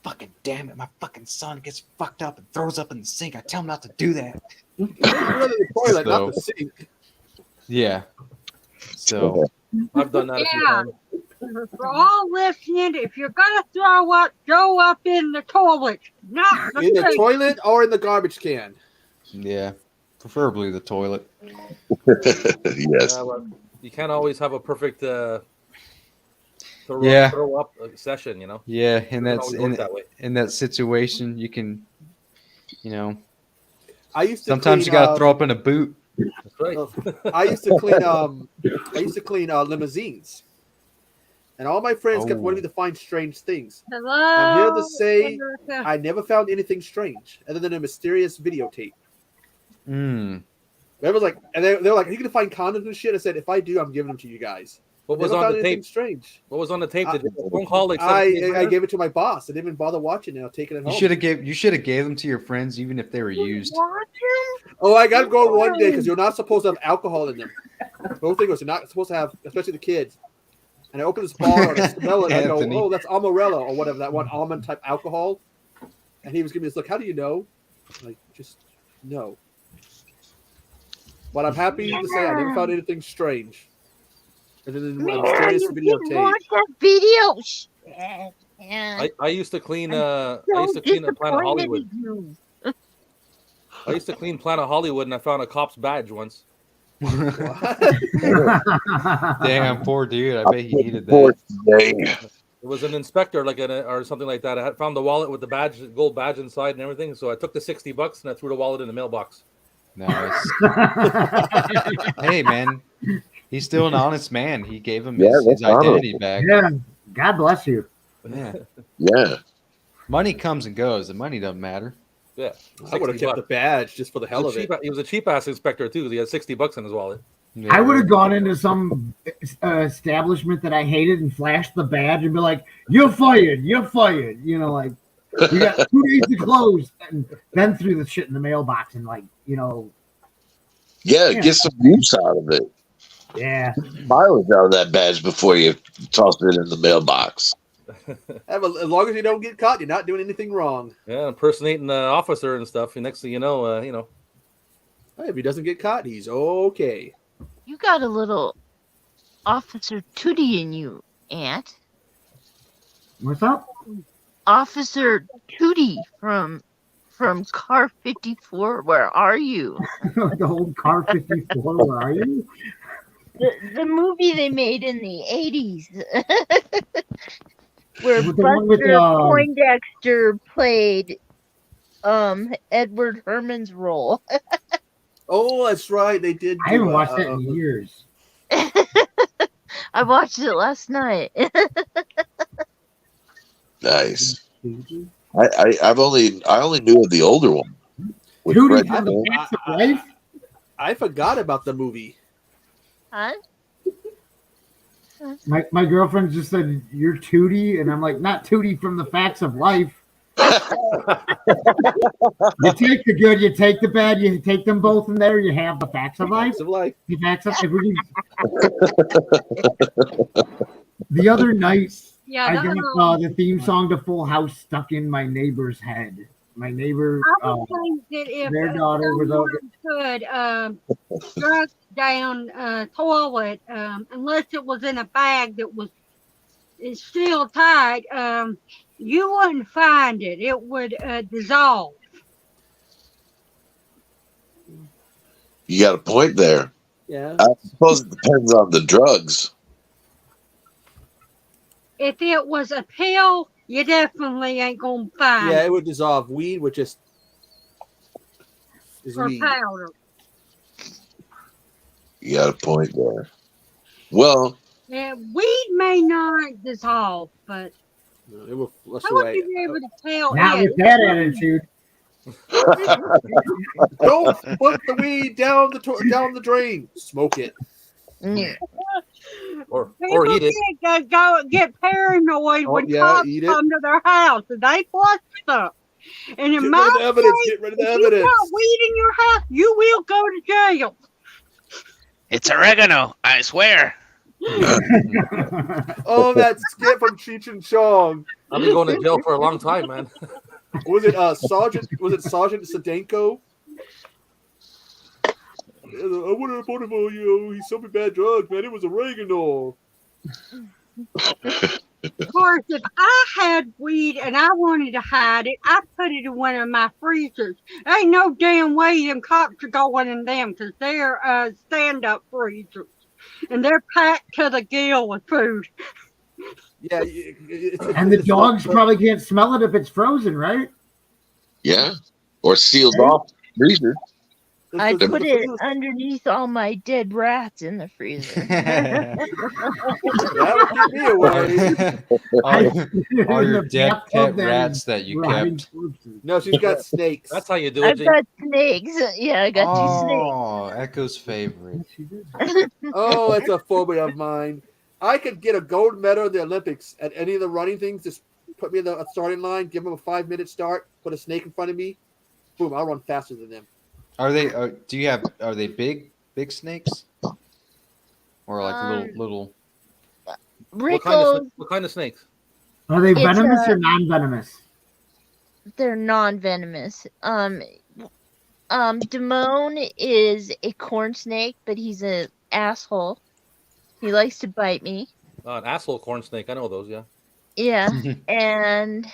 fucking damn it, my fucking son gets fucked up and throws up in the sink. I tell him not to do that. The toilet, not the sink. Yeah. So I've done that a few times. For all listening, if you're gonna throw up, go up in the toilet, not in the toilet or in the garbage can. Yeah, preferably the toilet. Yes. Well, you can't always have a perfect throw up session, you know. Yeah, It and doesn't that's always work that way. in that situation, you can, you know. I used to sometimes clean, you gotta throw up in a boot. That's right. I used to clean. I used to clean limousines, and all my friends kept wanting me to find strange things. Hello. I'm here to say America. I never found anything strange other than a mysterious videotape. Mm. Everyone's like, and they're like, "Are you gonna find condoms and shit?" I said, "If I do, I'm giving them to you guys." What was Never on found the anything tape? strange. What was on the tape? Did you get a phone call like I 7 days later? gave it to my boss. I didn't even bother watching it. I'll take it home. You should have gave them to your friends even if they were used. Oh, I got to go one day because you're not supposed to have alcohol in them. The whole thing was you're not supposed to have, especially the kids. And I open this bar and I smell it. And I go, Anthony. "Oh, that's Amarella or whatever, that one almond type alcohol." And he was giving me this look. "How do you know?" I'm like, just no. But I'm happy to say I never found anything strange. And then a mysterious videotape. That video. Shit, man. I used to clean. I used to clean at Planet Hollywood. I used to clean Planet Hollywood, and I found a cop's badge once. Damn, poor dude. I bet he needed that. It was an inspector, or something like that. I had found the wallet with the badge, gold badge inside, and everything. So I took the $60 and I threw the wallet in the mailbox. Nice. Hey, man, he's still an honest man. He gave him his identity back. Yeah, God bless you. Yeah. Yeah. Money comes and goes. The money doesn't matter. Yeah, I would have kept the badge just for the hell of it. He was a cheap ass inspector too, because he had $60 in his wallet. Yeah. I would have gone into some establishment that I hated and flashed the badge and be like, "You're fired. You're fired." You know, like, "We got 2 days to close," and then threw the shit in the mailbox and, like, you know. Yeah, get some use out of it. Yeah. Mileage out of that badge before you toss it in the mailbox. As long as you don't get caught, you're not doing anything wrong. Yeah, impersonating the officer and stuff. And next thing you know, Hey, if he doesn't get caught, he's okay. You got a little Officer Tootie in you, Aunt. What's up? Officer Tootie from Car 54. Where are you? The old Car 54. Where are you? The movie they made in the 80s. Where With the one with, Buster Poindexter played Edward Herman's role. Oh, that's right. They did. I haven't watched that in years. I watched it last night. Nice. I only knew of the older one. With Tootie Fred from the Facts of Life? I forgot about the movie. Huh? My girlfriend just said, "You're Tootie," and I'm like, "Not Tootie from the Facts of Life." You take the good, you take the bad, you take them both in there. You have the facts of life. Facts of life. The facts of The other night, Yeah, I got the theme song to Full House stuck in my neighbor's head. My neighbor, I would think that if their daughter was over. could flush down toilet, unless it was in a bag that was still tight, you wouldn't find it. It would dissolve. You got a point there. Yeah. I suppose it depends on the drugs. If it was a pill, you definitely ain't gonna find Yeah, it. it would dissolve. Weed would just is Or weed. powder. You got a point there. Well, Yeah, weed may not dissolve, but It will flush how would away. you be able to tell? Not it? with that attitude. Don't put the weed down the drain. Smoke it. or People eat it. go get paranoid when cops eat it. come to their house and they flush stuff. And in Get my rid of the evidence. state, Get rid of the if you evidence. got weed in your house, you will go to jail. It's oregano, I swear. Oh, that skit from Cheech and Chong. I've been going to jail for a long time, man. Was it Sergeant Sedenko? I would have reported for you. He sold me bad drugs, man. It was oregano. Of course, if I had weed and I wanted to hide it, I put it in one of my freezers. Ain't no damn way them cops are going in them because they're stand-up freezers. And they're packed to the gill with food. Yeah, and the dogs probably can't smell it if it's frozen, right? Yeah, or sealed off freezer. I put it underneath all my dead rats in the freezer. That would keep me away. all your dead pet rats that you kept. No, she's got snakes. That's how you do it. I've got snakes. Yeah, I got 2 snakes. Oh, Echo's favorite. Oh, it's a phobia of mine. I could get a gold medal in the Olympics at any of the running things. Just put me in the starting line, give them a 5-minute start, put a snake in front of me. Boom, I'll run faster than them. Are they? Are they big snakes, or like little? Rickles. What kind of snakes? Are they venomous or non-venomous? They're non-venomous. Damone is a corn snake, but he's an asshole. He likes to bite me. An asshole corn snake. I know those. Yeah. Yeah, and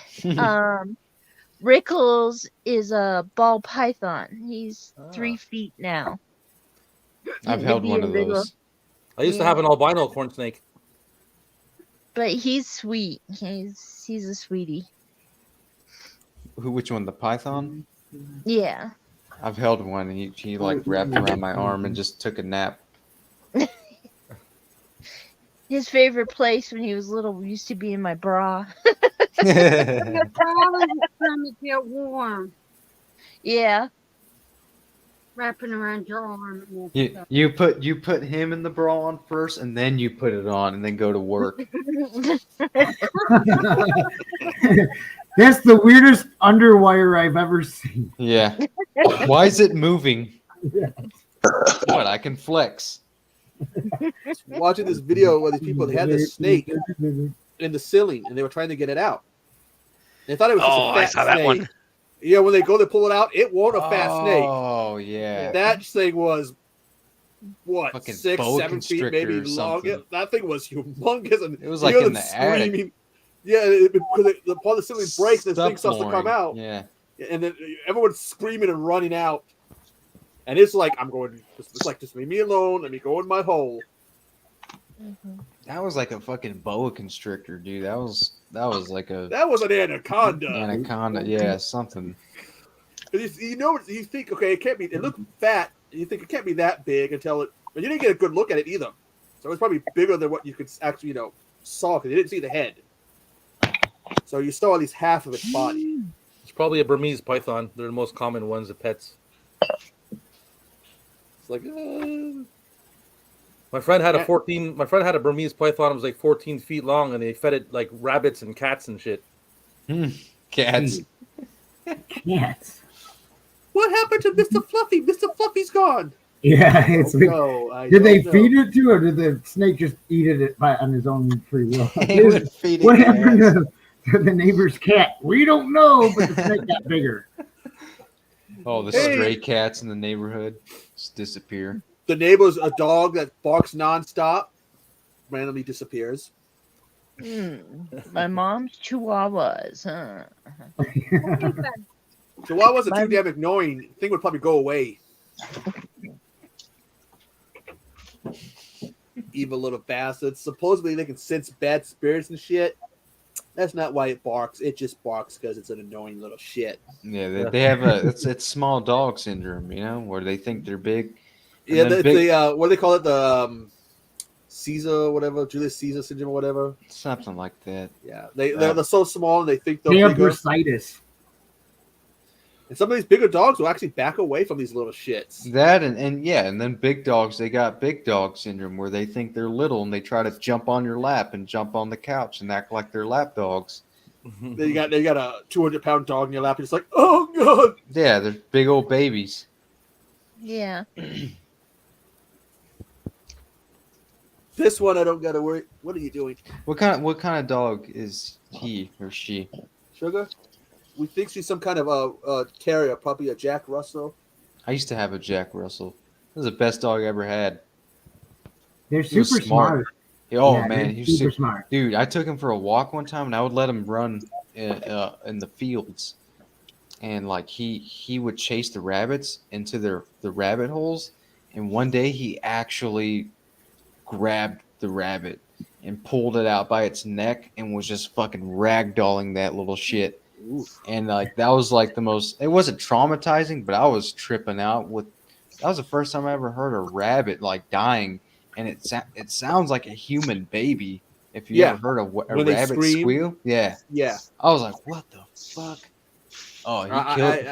Rickles is a ball python. He's 3 feet now. I've held one of those. I used to have an albino corn snake. But he's sweet. He's a sweetie. Which one? The python? Yeah. I've held one, and he like wrapped around my arm and just took a nap. His favorite place when he was little used to be in my bra. Your bra is trying to get warm, Yeah. wrapping around your arm. You put him in the bra on first, and then you put it on, and then go to work. That's the weirdest underwire I've ever seen. Yeah. Why is it moving? What? I can flex. Watching this video where these people had this snake in the ceiling and they were trying to get it out. They thought it was just a fat I saw snake. that one. Yeah, when they go to pull it out, it wasn't a fat snake. Oh yeah. That thing was what, Fucking 6, boa 7 feet constrictor maybe or long. something. That thing was humongous, and It was you like hear in them the attic. screaming. Yeah, because the part of the ceiling breaks and the thing starts to come out. Yeah. And then everyone's screaming and running out. And it's like, I'm going, it's like, just leave me alone. Let me go in my hole. That was like a fucking boa constrictor, dude. That was like a. That was an anaconda. Anaconda, yeah, something. You think, okay, it can't be, it looked fat. You think it can't be that big until it, but you didn't get a good look at it either. So it's probably bigger than what you could actually, saw, because you didn't see the head. So you saw at least half of its body. It's probably a Burmese python. They're the most common ones of pets. It's like, My friend had a Burmese python. It was like 14 feet long, and they fed it like rabbits and cats and shit. Cats. Cats. What happened to Mr. Fluffy? Mr. Fluffy's gone. Yeah. Did they don't feed it to, or did the snake just eat it on his own free will? Feed What it happened to the neighbor's cat? We don't know, but the snake got bigger. Oh, the stray cats in the neighborhood just disappear. The neighbor's a dog that barks nonstop, randomly disappears. My mom's chihuahuas, huh? Chihuahuas are too damn annoying. Thing would probably go away. Evil little bastards. Supposedly they can sense bad spirits and shit. That's not why it barks. It just barks because it's an annoying little shit. Yeah, they have it's small dog syndrome, where they think they're big. Yeah, what do they call it? The Caesar, whatever, Julius Caesar syndrome or whatever. Something like that. Yeah, they're so small and they think they're bigger. Bursitis. And some of these bigger dogs will actually back away from these little shits. That and then big dogs, they got big dog syndrome where they think they're little and they try to jump on your lap and jump on the couch and act like they're lap dogs. They got a 200-pound dog in your lap. And it's like, oh god. Yeah, they're big old babies. Yeah. This one I don't gotta worry. What are you doing? What kind of dog is he or she? Sugar? We think she's some kind of terrier, probably a Jack Russell. I used to have a Jack Russell. It was the best dog I ever had. They're super smart. Oh Yeah, man, they're he's super smart. Dude, I took him for a walk one time, and I would let him run in the fields, and like he would chase the rabbits into the rabbit holes. And one day he actually grabbed the rabbit and pulled it out by its neck and was just fucking ragdolling that little shit. And like that was like the most. It wasn't traumatizing, but I was tripping out with. That was the first time I ever heard a rabbit like dying, and it sounds like a human baby. If you ever heard a rabbit squeal, yeah. I was like, what the fuck? Oh,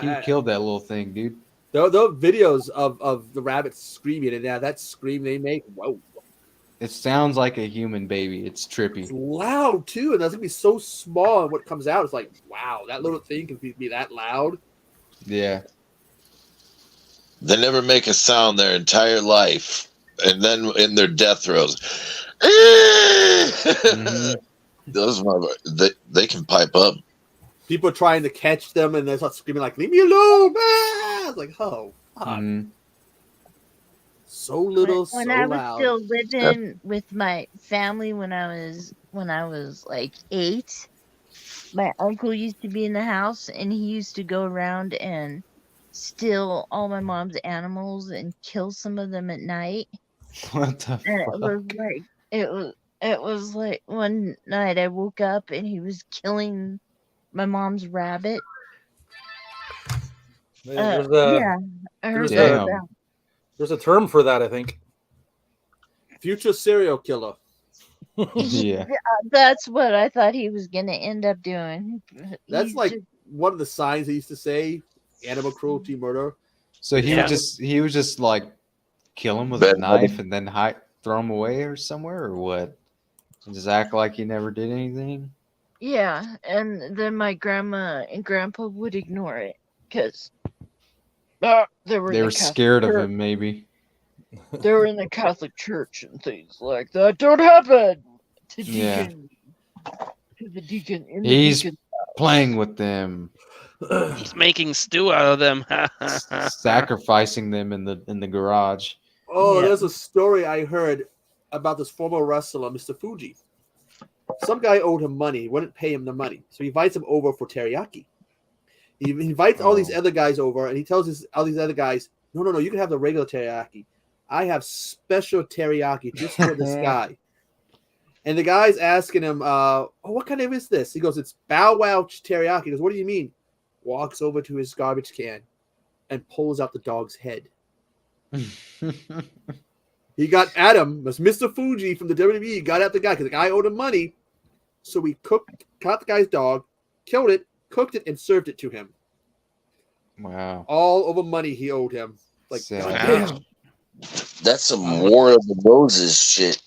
he killed that little thing, dude. Those videos of the rabbits screaming, and that scream they make, whoa. It sounds like a human baby. It's trippy. It's loud too, and that's gonna be so small. And what comes out is like, wow, that little thing can be that loud. Yeah. They never make a sound their entire life, and then in their death throes, those they can pipe up. People trying to catch them, and they start screaming like, "Leave me alone!" Ah! It's like, oh, fuck. So little, when so I was loud. still living with my family when I was like 8, my uncle used to be in the house, and he used to go around and steal all my mom's animals and kill some of them at night. What the And it was like one night I woke up and he was killing my mom's rabbit. There's I heard about that. There's a term for that, I think. Future serial killer. Yeah. That's what I thought he was gonna end up doing. That's like one of the signs they used to say: animal cruelty, murder. So he was just like kill him with a knife and then throw him away or somewhere, or what? And just act like he never did anything. Yeah, and then my grandma and grandpa would ignore it because they were scared of him, maybe. They were in the Catholic Church and things like that don't happen to deacon. To the deacon. He's playing with them. He's making stew out of them. Sacrificing them in the garage. Oh, there's a story I heard about this former wrestler, Mr. Fuji. Some guy owed him money. He wouldn't pay him the money. So he invites him over for teriyaki. He invites all these other guys over, and he tells all these other guys, no, you can have the regular teriyaki. I have special teriyaki just for this guy. And the guy's asking him, what kind of is this? He goes, it's Bow Wow teriyaki. He goes, what do you mean? Walks over to his garbage can and pulls out the dog's head. He got Adam, Mr. Fuji from the WWE, got at the guy because the guy owed him money. So he caught the guy's dog, killed it, cooked it, and served it to him. Wow. All over money he owed him. Like, goddamn. That's some War of the Roses shit.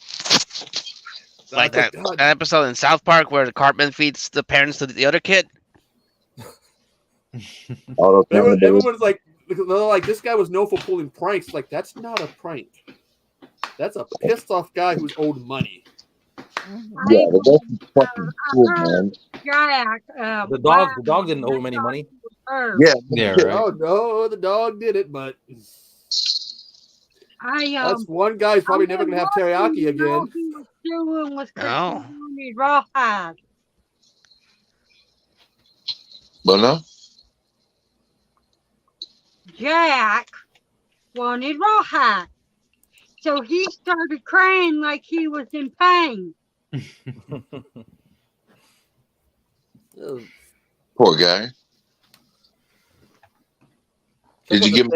Like that episode in South Park where the Cartman feeds the parents to the other kid. Everyone's like, this guy was known for pulling pranks. Like, that's not a prank. That's a pissed off guy who's owed money. Yeah, that's fucking cool, man. Jack, the dog didn't owe him any money. Yeah, right. Oh no, the dog did it, but that's one guy who's probably never gonna have teriyaki again. No. Rawhide. But no. Jack wanted rawhide. So he started crying like he was in pain. Poor guy. Did you give him?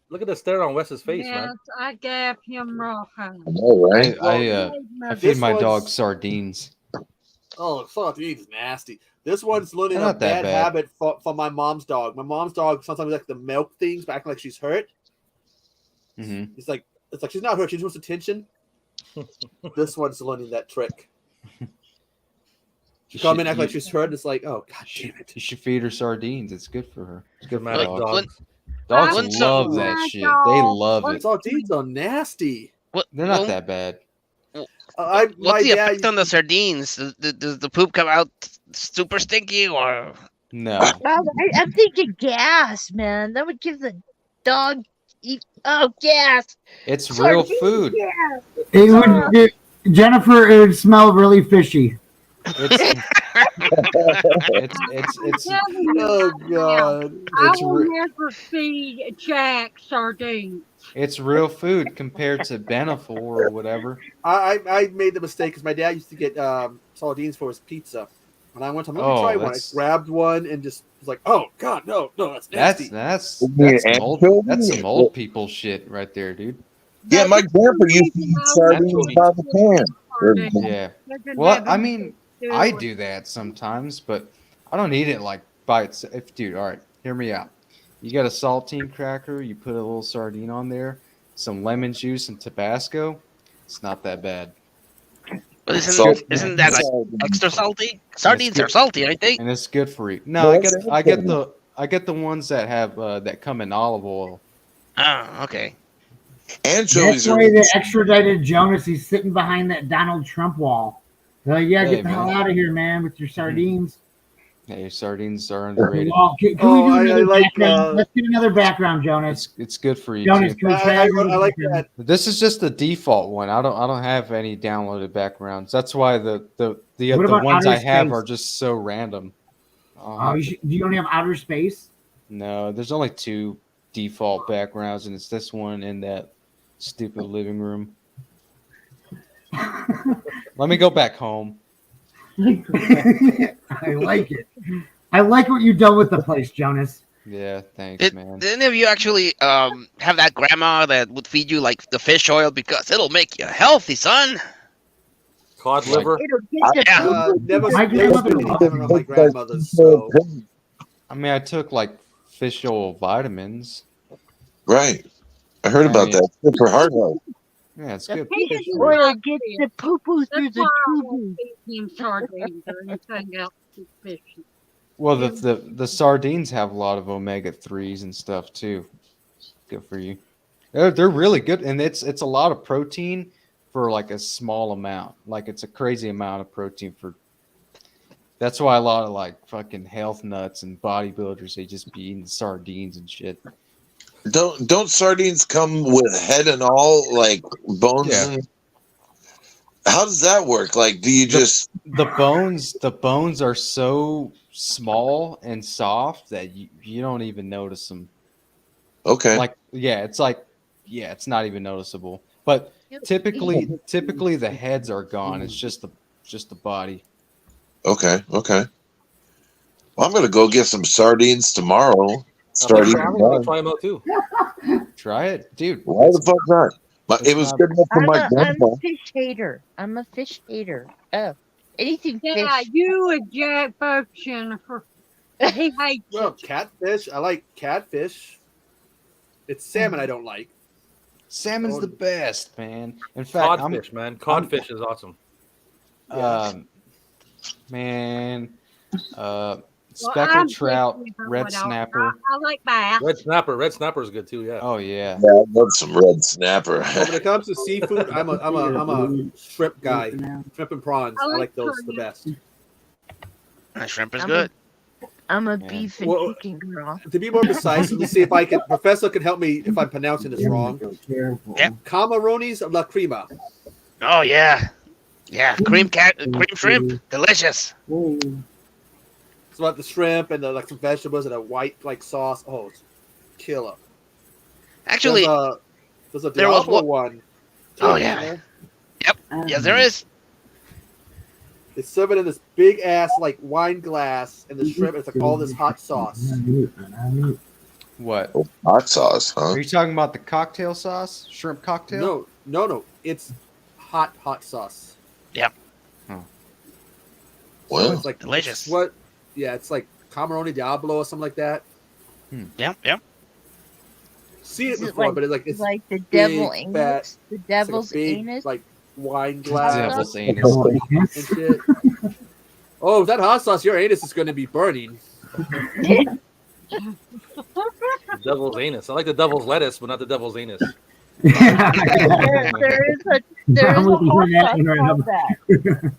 Look at the stare on Wes's face, yes, man. I gave him rawhide. All right. I feed my dog sardines. Oh, sardines is nasty. This one's learning a bad habit for my mom's dog. My mom's dog sometimes like the milk things, acting like she's hurt. Mm-hmm. It's like she's not hurt. She just wants attention. This one's learning that trick. She come in, act like she's hurt. It's like, oh god damn it! You should feed her sardines. It's good for her. It's good for dogs. Dogs love that shit. They love it. Sardines are nasty. They're not that bad. What's the effect on the sardines? Does the poop come out super stinky or no? I'm thinking gas, man. That would give the dog gas. It's real food. It would, Jennifer. It would smell really fishy. It's Oh God! I will never feed Jack sardines. It's real food compared to Beneful or whatever. I made the mistake because my dad used to get sardines for his pizza, and I went to let me try one. I grabbed one and just was like, oh God, no, that's nasty. That's some old people shit right there, dude. Yeah, my grandpa used to eat sardines by the can. Yeah. Well, I mean, I do that sometimes, but I don't eat it like by itself. Dude, all right, hear me out. You got a saltine cracker, you put a little sardine on there, some lemon juice and Tabasco. It's not that bad. But isn't that like extra salty? Sardines are salty, I think. And it's good for you. No, I get the ones that have that come in olive oil. Oh, okay. Anchovies That's why they extradited Jonas. He's sitting behind that Donald Trump wall. They're like, yeah, get the hell out of here, man, with your sardines. Yeah, your sardines are underrated. Well, can we do another background? Let's do another background, Jonas. It's good for you. Jonas, too. I like that. This is just the default one. I don't have any downloaded backgrounds. That's why the ones I have are just so random. You don't have outer space? No, there's only 2 default backgrounds, and it's this one and that stupid living room. Let me go back home. I like it. I like what you've done with the place, Jonas. Yeah, thanks, man. Did any of you actually have that grandma that would feed you like the fish oil because it'll make you healthy, son? Cod liver. Never my grandmother's. So. I mean, I took like fish oil vitamins. Right. I heard about that. Good for heart health. Yeah, it's good. Oil gets the poo-poo through the tube. Well, the sardines have a lot of omega-3s and stuff too. Good for you. They're really good, and it's a lot of protein for like a small amount. Like it's a crazy amount of protein for. That's why a lot of like fucking health nuts and bodybuilders, they just be eating sardines and shit. Don't sardines come with head and all, like bones? Yeah. How does that work? Like, do you the bones are so small and soft that you don't even notice them. Okay. It's not even noticeable. But typically the heads are gone. It's just the body. Okay. Well, I'm gonna go get some sardines tomorrow. I'll try them out too. Try it, dude. Why the fuck not? It was good enough for my grandpa. I'm a fish hater. Oh, anything fish. Yeah, you and Jack both, Jennifer. He hates catfish. I like catfish. It's salmon I don't like. Salmon's the best, man. In fact, codfish, man. Codfish is awesome. Speckled trout, red snapper. I like bass. Red snapper is good too. Yeah. Oh yeah. Yeah, I love some red snapper. When it comes to seafood, I'm a shrimp guy. Shrimp and prawns. I like those the best. Shrimp is good. I'm a beef and chicken girl. To be more precise, let's see if I can. Professor can help me if I'm pronouncing this wrong. Yep. Camarones la crema. Oh yeah, cream shrimp, delicious. It's about the shrimp and like some vegetables and a white like sauce. Oh, it's killer. Actually, there's a Diablo one. Oh yeah. Yep. Yes, there is. They serve it in this big ass like wine glass, and the shrimp. It's like all this hot sauce. What? Oh, hot sauce, huh? Are you talking about the cocktail sauce? Shrimp cocktail? No. It's hot sauce. Yep. Oh. Well, so it's like delicious. What? Yeah, it's like Camarone Diablo or something like that. Yep. See it before, but it's like the big, devil anus. fat, The devil's big, anus. like wine glass. Devil's anus. And shit. Oh, if that hot sauce, your anus is going to be burning. The devil's anus. I like the devil's lettuce, but not the devil's anus. there is a hot sauce of that.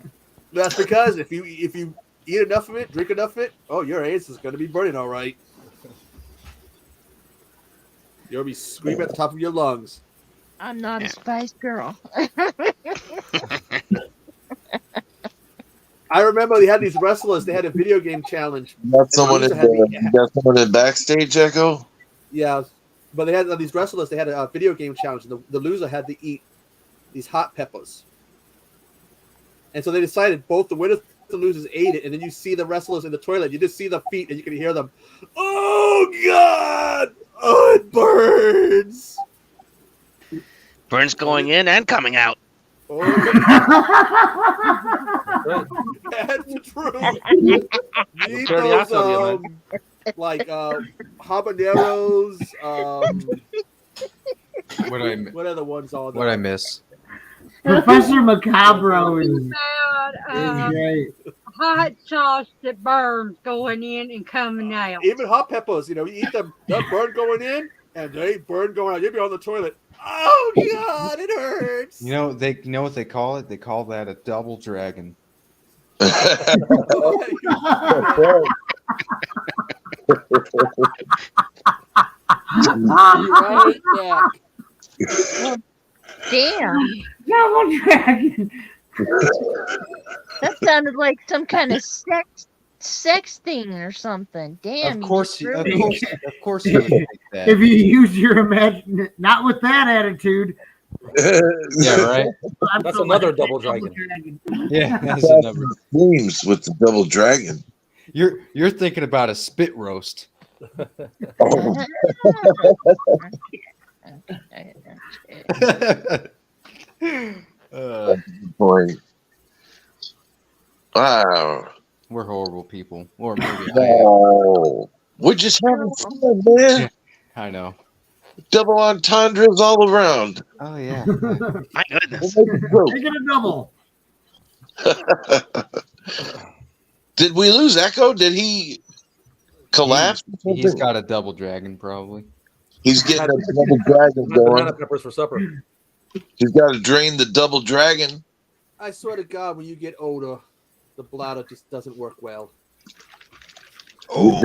That's because if you eat enough of it, drink enough of it, your anus is going to be burning all right. You'll be screaming at the top of your lungs. I'm not a spice girl. I remember they had these wrestlers. They had a video game challenge. Got someone in backstage, Echo? Yeah, but they had these wrestlers. They had a video game challenge. The loser had to eat these hot peppers, and so they decided both the winners and losers ate it. And then you see the wrestlers in the toilet. You just see the feet, and you can hear them. Oh God! Oh, it burns. Burns going in and coming out. Oh, that's the truth. Need those, like habaneros. What are the ones all? What I miss? Professor Macabro is great. Hot sauce that burns going in and coming out. Even hot peppers, you eat them. They burn going in, and they burn going out. You'll be on the toilet. Oh God, it hurts. You know what they call it? They call that a double dragon. Right back. Damn. Double dragon. That sounded like some kind of sex thing or something. Damn. Of course you would think that. If you use your imagination, not with that attitude. Yeah, right. That's another double dragon. Yeah, that's another. Games with the double dragon. You're thinking about a spit roast. Boy. Wow. We're horrible people. Or maybe No. We're just having fun, man. I know. Double entendres all around. Oh yeah. My goodness. Make it a double. Did we lose Echo? Did he collapse? He's got a double dragon, probably. He's getting a double dragon going. Banana peppers for supper. He's got to drain the double dragon. I swear to God, when you get older, the bladder just doesn't work well. Oh,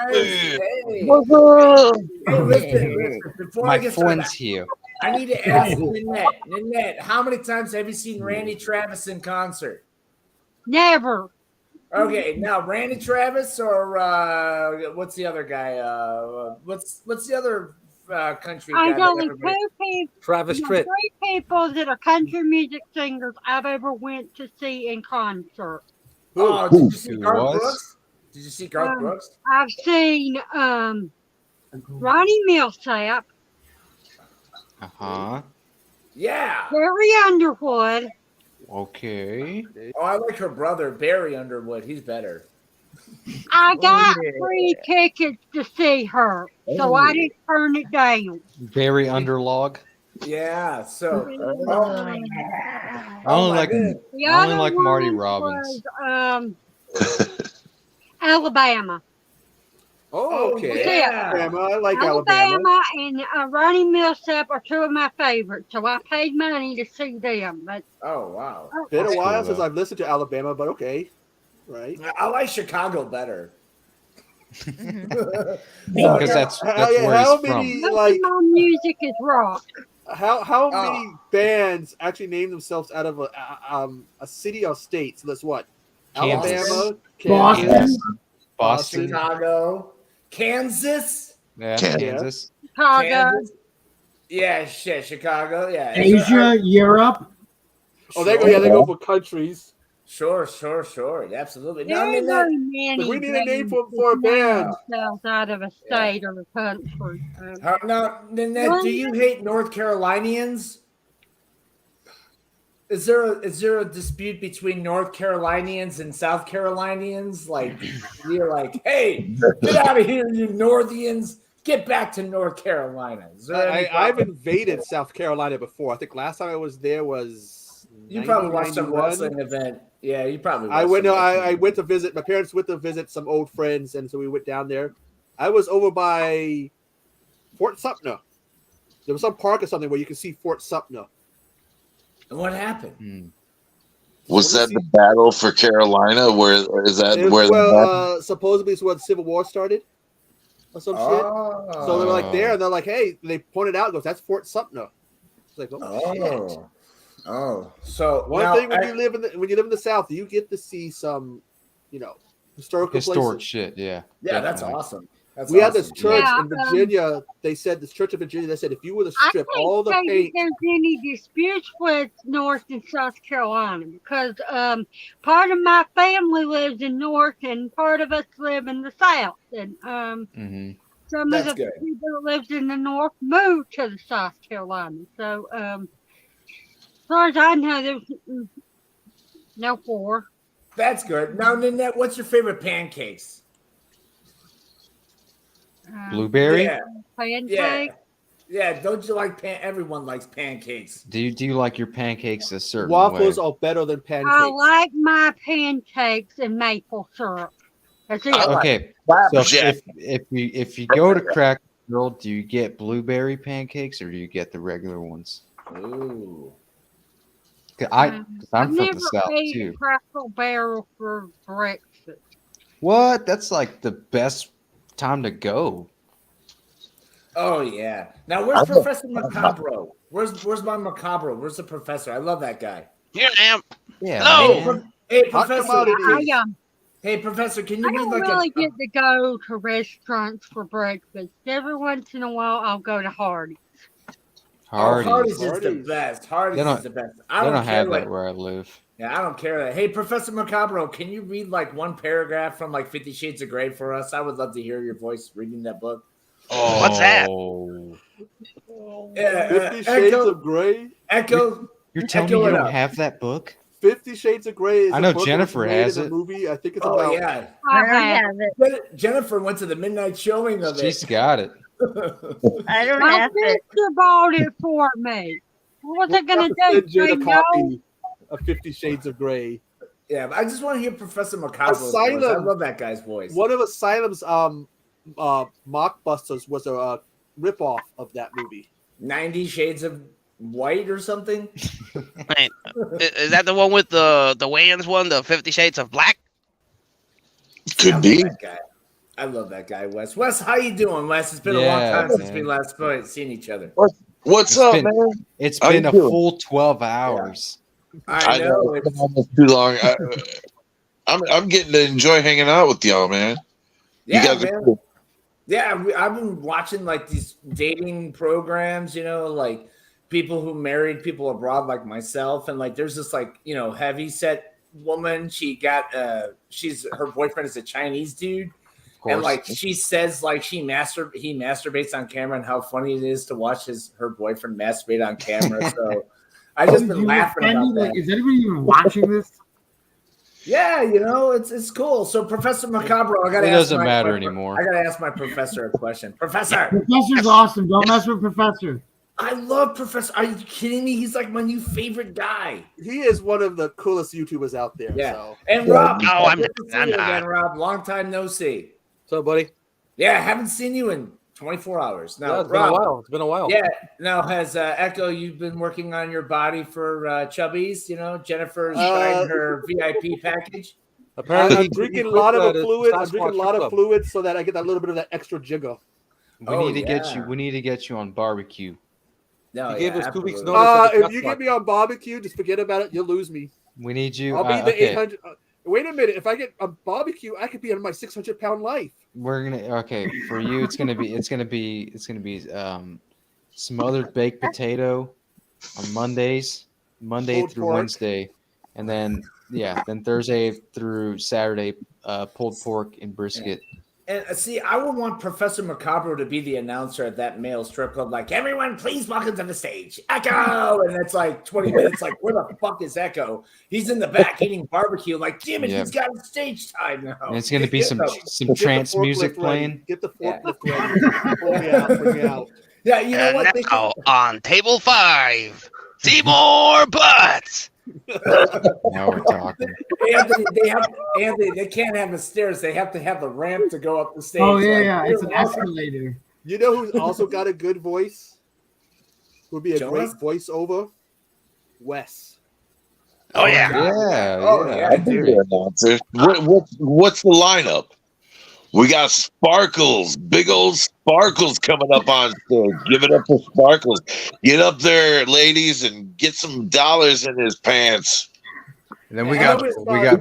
Hey, what's up? Hey, listen. Before I My get friend's started, here. I need to ask Nanette. Nanette, how many times have you seen Randy Travis in concert? Never. Okay, now Randy Travis or what's the other guy? What's the other country guy? I've only two people. Travis Tritt. Three people that are country music singers I've ever went to see in concert. Oh, did you see Who Garth was? Brooks? Did you see Garth Brooks? I've seen Ronnie Millsap, Uh-huh. Yeah. Barry Underwood. Okay. Oh, I like her brother, Barry Underwood. He's better. I got free tickets to see her, so I didn't turn it down. Very underlog. Yeah, so I only like The I only other like Marty one Robbins. was, Alabama. Oh, okay. Yeah. Alabama. I like Alabama. Alabama and Ronnie Millsap are two of my favorites, so I paid money to see them. But oh wow, Been a while since I've listened to Alabama, but okay, right? I like Chicago better. Because that's where how he's many from. like my music is rock. how many bands actually name themselves out of a city or state? So that's what? Kansas. Alabama, Boston. Kansas, Boston. Chicago, Kansas, Yeah, Kansas. Chicago. Kansas. Yeah, shit, Chicago. Yeah, Asia, Europe. Oh, they go. Yeah, they go for countries. Sure, absolutely. No, I There mean, are that, many We need a name bands for a that band. name themselves out of a state or a country. now, Nanette, do you hate North Carolinians? Is there a dispute between North Carolinians and South Carolinians? Like you're like, hey, get out of here, you Northians. Get back to North Carolina. Is there any I've problem? invaded South Carolina before. I think last time I was there was You probably watched some 1991. wrestling event. Yeah, you probably. I watched went. some No, I wrestling. went to visit. My parents went to visit some old friends, and so we went down there. I was over by Fort Sumter. There was some park or something where you can see Fort Sumter. And what happened? Was that the battle for Carolina? Where is that? Where? Well, supposedly it's where the Civil War started, or some shit. So they were like there, and they're like, "Hey," they pointed out, and goes, "That's Fort Sumter." It's like, "Oh, shit." Oh, so one now, thing when you live in the South, you get to see some, historical Historic places. shit. Yeah. Yeah, that's definitely. awesome. That's We had awesome. this church Yeah, in Virginia. They said this church in Virginia. They said if you were to I strip can't all the say that paint, there's any disputes with North and South Carolina because part of my family lives in North and part of us live in the South, and some of That's the good. people that lived in the North moved to the South Carolina. So as far as I know, there's no war. That's good. Now, Nanette, what's your favorite pancakes? Blueberry? Yeah. Pancake. Yeah. Don't you like everyone likes pancakes. Do you like your pancakes a certain waffles way? are better than I pancakes. like my pancakes in maple syrup. That's it. Okay, so if you go to Cracker Barrel, do you get blueberry pancakes or do you get the regular ones? Ooh. I'm I've from never the South ate too. a Cracker Barrel for breakfast. What? That's like the best time to go. Oh yeah. Now where's Professor Macabro? Where's my Macabro? Where's the professor? I love that guy. Here I am. Yeah. Hello. Hey, Hot Professor. commodities. Hey, Professor. Can you I read don't like really get to go to restaurants for breakfast. Every once in a while, I'll go to Hardee's. Hardee's. Hardee's is the best. Hardee's is the best. I They don't don't care have what. that where I live. Yeah, I don't care. Hey, Professor Macabro, can you read like one paragraph from like 50 Shades of Grey for us? I would love to hear your voice reading that book. Oh, what's that? Yeah, 50 Shades of Grey. Echo. You're telling Echo me it you don't up. have that book? 50 Shades of Grey is I know a book that was Jennifer made has in a it. movie. I think it's Oh about yeah, I don't have it. Jennifer went to the midnight showing of it. She's got it. I don't My have it. sister bought it for me. What was I gonna do? send Jen Say a no? copy of 50 Shades of Grey. Yeah, but I just want to hear Professor Macabro's voice. Asylum. I love that guy's voice. One of Asylum's mockbusters was a ripoff of that movie. 90 Shades of White or something? Wait, is that the one with the Wayans one, the 50 Shades of Black? Could be. That guy. I love that guy, Wes. Wes, how you doing, Wes? It's been a long time since we last seen each other. What's up, man? It's How been you a doing? full 12 hours. I know. It's been almost too long. I'm getting to enjoy hanging out with y'all, man. Yeah, you guys man. are cool. Yeah, I've been watching like these dating programs, like people who married people abroad like myself. And like there's this like, heavy set woman. She got her boyfriend is a Chinese dude. And like she says like he masturbates on camera and how funny it is to watch her boyfriend masturbate on camera. So I just been laughing about that. Is anybody even watching this? Yeah, it's cool. So Professor Macabro, I gotta It ask doesn't matter anymore. I gotta ask my professor a question. Professor. Professor's awesome. Don't mess with Professor. I love Professor. Are you kidding me? He's like my new favorite guy. He is one of the coolest YouTubers out there. Yeah. So. And Rob. Oh, I'm good to see not. you again, Rob. Long time no see. What's up, buddy? Yeah, haven't seen you in 24 hours. Now, Yeah, it's Rob, been a while. It's been a while. Yeah. Now, has Echo, you've been working on your body for Chubbies? Jennifer's buying her VIP package. Apparently, I'm drinking a lot of fluid. I'm drinking a lot of fluid so that I get that little bit of that extra jigger. We need to get you. We need to get you on barbecue. No, he gave us 2 weeks notice. If you get me on barbecue, just forget about it. You'll lose me. We need you. I'll be the 800. Wait a minute. If I get a barbecue, I could be on my 600-pound life. We're gonna for you. It's gonna be smothered baked potato on Monday Pulled through pork. Wednesday, and then Thursday through Saturday, pulled pork and brisket. And see, I would want Professor Macabro to be the announcer at that male strip club. Like, everyone, please welcome to the stage, Echo. And it's like 20 minutes. Like, where the fuck is Echo? He's in the back eating barbecue. Like, damn it, he's got stage time now. And it's gonna be some trance music playing. Get the forklift ready. Pull me out. Bring me out. Yeah, you know what? Now on table 5, Seymour Butts. Now we're talking. Anthony, they can't have the stairs. They have to have the ramp to go up the stage. Oh yeah, it's an escalator. You know who's also got a good voice? Would be a Jonas? great voiceover? Wes. Oh yeah. Yeah. Oh, yeah. I do. What's the lineup? We got Sparkles, big old Sparkles coming up on stage. Give it up for Sparkles. Get up there, ladies, and get some dollars in his pants. And then we got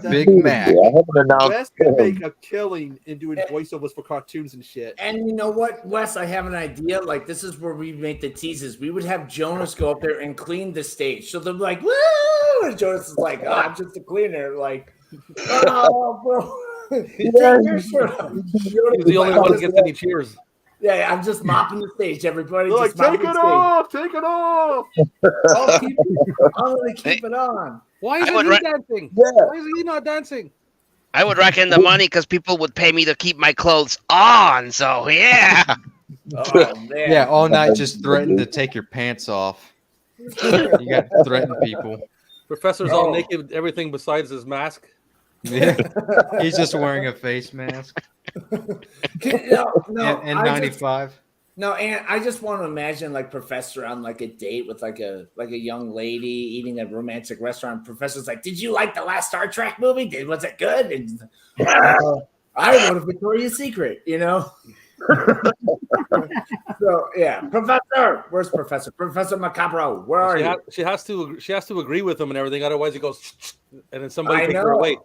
Big Mac. Wes can make a killing in doing voiceovers for cartoons and shit. And you know what, Wes? I have an idea. Like, this is where we make the teases. We would have Jonas go up there and clean the stage. So they'll be like, woo! And Jonas is like, oh, I'm just a cleaner. Like, oh, bro. He's the only one that gets any cheers. Yeah, I'm just mopping the stage, everybody. They're Just like, mopping take it the stage. off, take it off. I'm gonna keep it on. Why is I would he ra- dancing? Why is he not dancing? I would reckon the money because people would pay me to keep my clothes on. So yeah. Oh man. Yeah, all night just threaten to take your pants off. You got to threaten people. Professor's all naked, everything besides his mask. Yeah, he's just wearing a face mask. No, and 95. And I just want to imagine like Professor on like a date with like a young lady eating at a romantic restaurant. Professor's like, "Did you like the last Star Trek movie? Was it good?" And I wrote a Victoria's Secret, you know. So yeah, Professor, where's Professor? Professor Macabro, where are you? She has to agree with him and everything. Otherwise, he goes, and then somebody takes her know. away.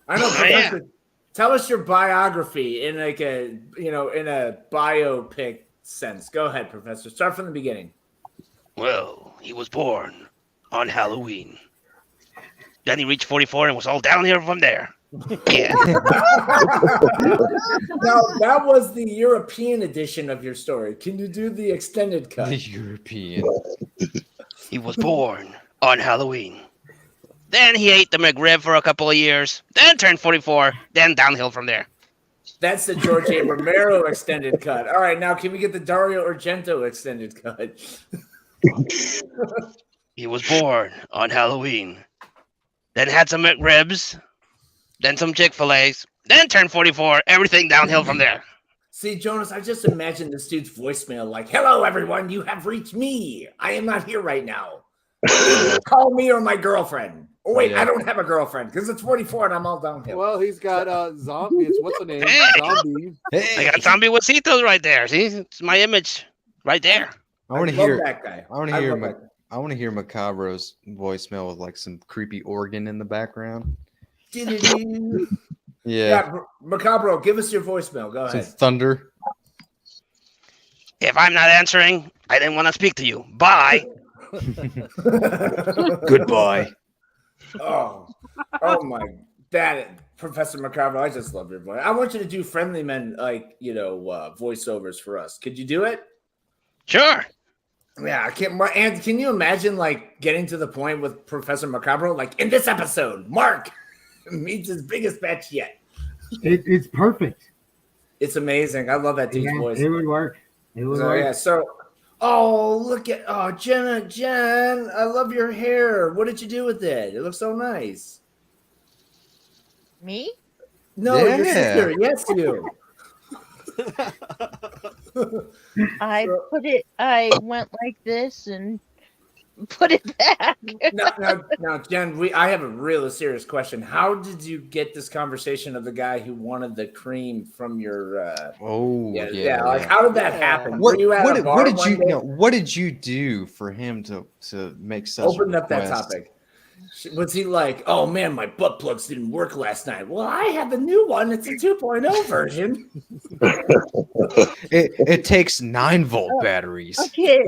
I know, Professor. Tell us your biography in like a in a biopic sense. Go ahead, Professor. Start from the beginning. Well, he was born on Halloween. Then he reached 44 and was all downhill from there. Yeah. Now that was the European edition of your story. Can you do the extended cut? The European. He was born on Halloween. Then he ate the McRib for a couple of years. Then turned 44. Then downhill from there. That's the George A. Romero extended cut. All right, now can we get the Dario Argento extended cut? He was born on Halloween. Then had some McRibs. Then some Chick-fil-A's. Then turned 44. Everything downhill from there. See, Jonas, I just imagine this dude's voicemail like, "Hello, everyone. You have reached me. I am not here right now. Call me or my girlfriend." Oh, wait, I don't have a girlfriend because it's 44 and I'm all downhill. Well, he's got zombies. What's the name? Hey. Zombie. I got Zombie Huesitos right there. See? It's my image right there. I want to love hear that guy. I want to I hear love my that. I want to hear Macabro's voicemail with like some creepy organ in the background. Yeah. Macabro, give us your voicemail. Go Some ahead. thunder. If I'm not answering, I didn't want to speak to you. Bye. Goodbye. Oh my, Professor Macabro, I just love your voice. I want you to do Friendly Men, like, voiceovers for us. Could you do it? Sure. Yeah, I can't. And can you imagine like getting to the point with Professor Macabro, like in this episode, Mark meets his biggest bitch yet. It's perfect. It's amazing. I love that dude's voice. It would work. It would work. Yeah. So, look at Jen, I love your hair. What did you do with it? It looks so nice. Me? No, your sister. Yes, you. I went like this and put it back. Now, Jen, I have a real serious question. How did you get this conversation of the guy who wanted the cream from your? Like, how did that happen? What What did you do for him to make such? Open a up that request? topic. Was he like, "Oh man, my butt plugs didn't work last night"? Well, I have a new one. It's a 2.0 version. It takes 9-volt batteries. Okay.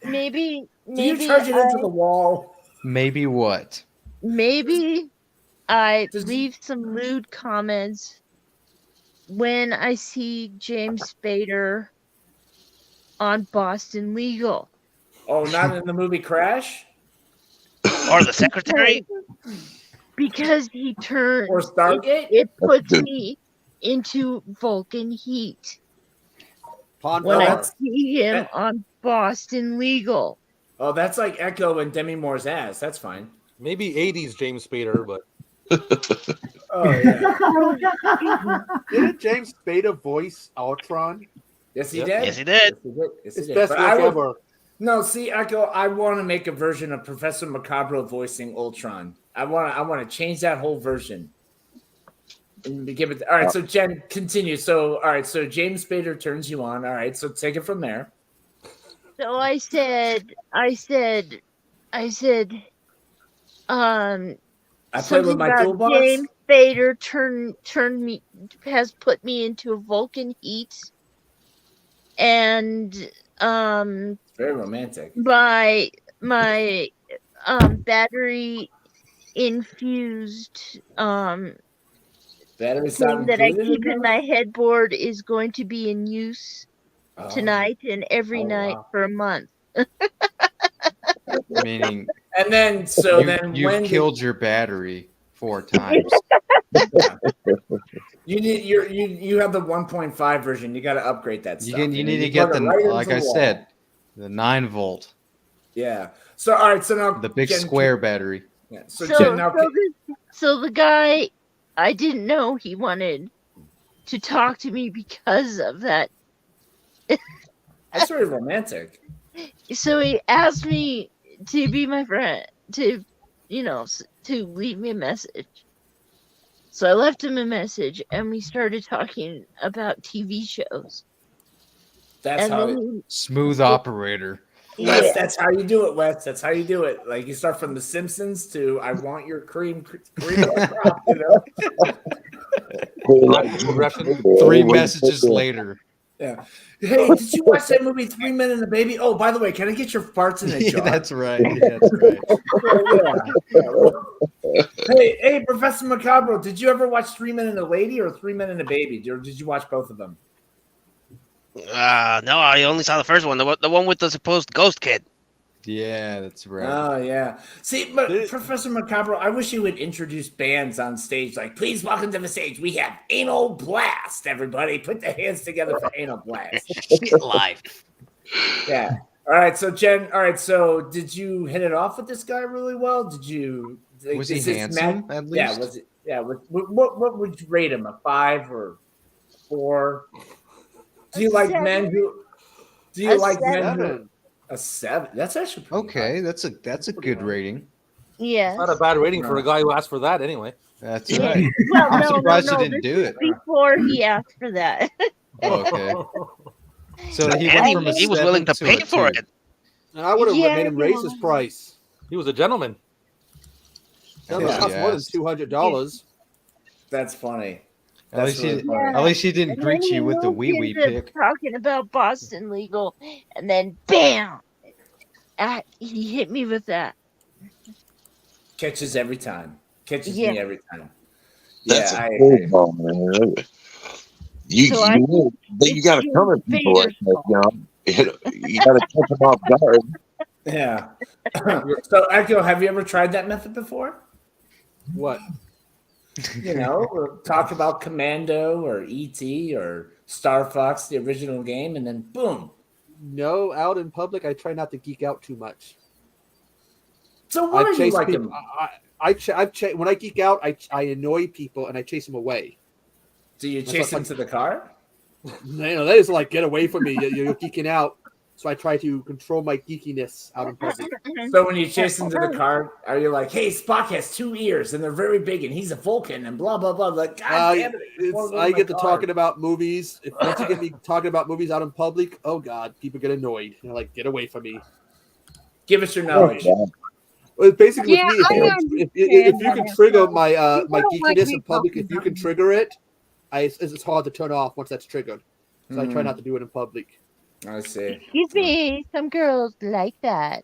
Maybe Do you charge it into the wall? Maybe what? Maybe I leave some lewd comments when I see James Spader on Boston Legal. Oh, not in the movie Crash? Or the secretary? Because he turned or Stargate? It puts me into Vulcan heat. When I see him on Boston Legal. Oh, that's like Echo and Demi Moore's ass. That's fine. Maybe 80s James Spader, but oh yeah. Didn't James Spader voice Ultron? Yes, he Yep. did. Yes, he did. It's best work ever. No, see, Echo, I want to make a version of Professor Macabro voicing Ultron. I want to change that whole version. Give it. All right, so Jen, continue. So, all right, so James Spader turns you on. All right, so take it from there. So I said, I play with something my about toolbox. James Spader has put me into a Vulcan heat, and Very romantic. my battery infused Battery's not thing that I included keep in in that? my headboard is going to be in use tonight and every night for a month. Meaning, and then you've killed your battery 4 times. You have the 1.5 version. You got to upgrade that stuff. You need to get like I said, the 9 volt. Yeah. So all right. So now the big Jen, square battery. Yeah. So the guy, I didn't know he wanted to talk to me because of that. That's very romantic. So he asked me to be my friend, to leave me a message. So I left him a message, and we started talking about TV shows. That's how smooth operator. Wes, that's how you do it, Wes. That's how you do it. Like you start from The Simpsons to I want your cream crop, you know. 3 messages later. Yeah. Hey, did you watch that movie 3 Men and a Baby? Oh, by the way, can I get your farts in a jar? That's right. That's right. Hey, Professor Macabro, did you ever watch 3 Men and a Lady or 3 Men and a Baby? Or did you watch both of them? No, I only saw the first one, the one with the supposed ghost kid. Yeah, that's right. Oh, yeah. See, but Professor Macabro, I wish you would introduce bands on stage. Like, please welcome to the stage. We have Anal Blast, everybody. Put the hands together for Anal Blast. Get live. Yeah. All right, so Jen, so did you hit it off with this guy really well? Did you? Was he handsome, at least? Yeah, was it? Yeah. What would you rate him? A 5 or 4? Do you like men who? Do you like men who? A 7. That's actually okay. That's a good rating. Yeah, not a bad rating for a guy who asked for that anyway. That's right. Well, I'm surprised you didn't do it before he asked for that. Okay. So he went from he was willing to pay for it. And I would have made him raise his price. He was a gentleman. That cost more than $200. That's funny. At least he didn't greet you with the wee pick. Talking about Boston Legal, and then bam, he hit me with that. Catches every time. Catches me every time. That's a cool ball, man. You got to come at people like that, you know. You got to catch them off guard. Yeah. So, Echo, have you ever tried that method before? What? You know, or talk about Commando or E.T. or Star Fox, the original game, and then boom. No, out in public, I try not to geek out too much. So what are you like? When I geek out, I annoy people and I chase them away. Do you chase them to the car? That is like, get away from me. You're geeking out. So I try to control my geekiness out in public. So when you chase into the car, are you like, hey, Spock has 2 ears and they're very big and he's a Vulcan and blah, blah, blah. Like, God damn it. I get to talking about movies. Once you get me talking about movies out in public, oh, God, people get annoyed. They're like, get away from me. Give us your knowledge. Well, basically, with me, if you can trigger my my geekiness in public, if you can trigger it, it's hard to turn off once that's triggered. So I try not to do it in public. I see. Excuse me, some girls like that.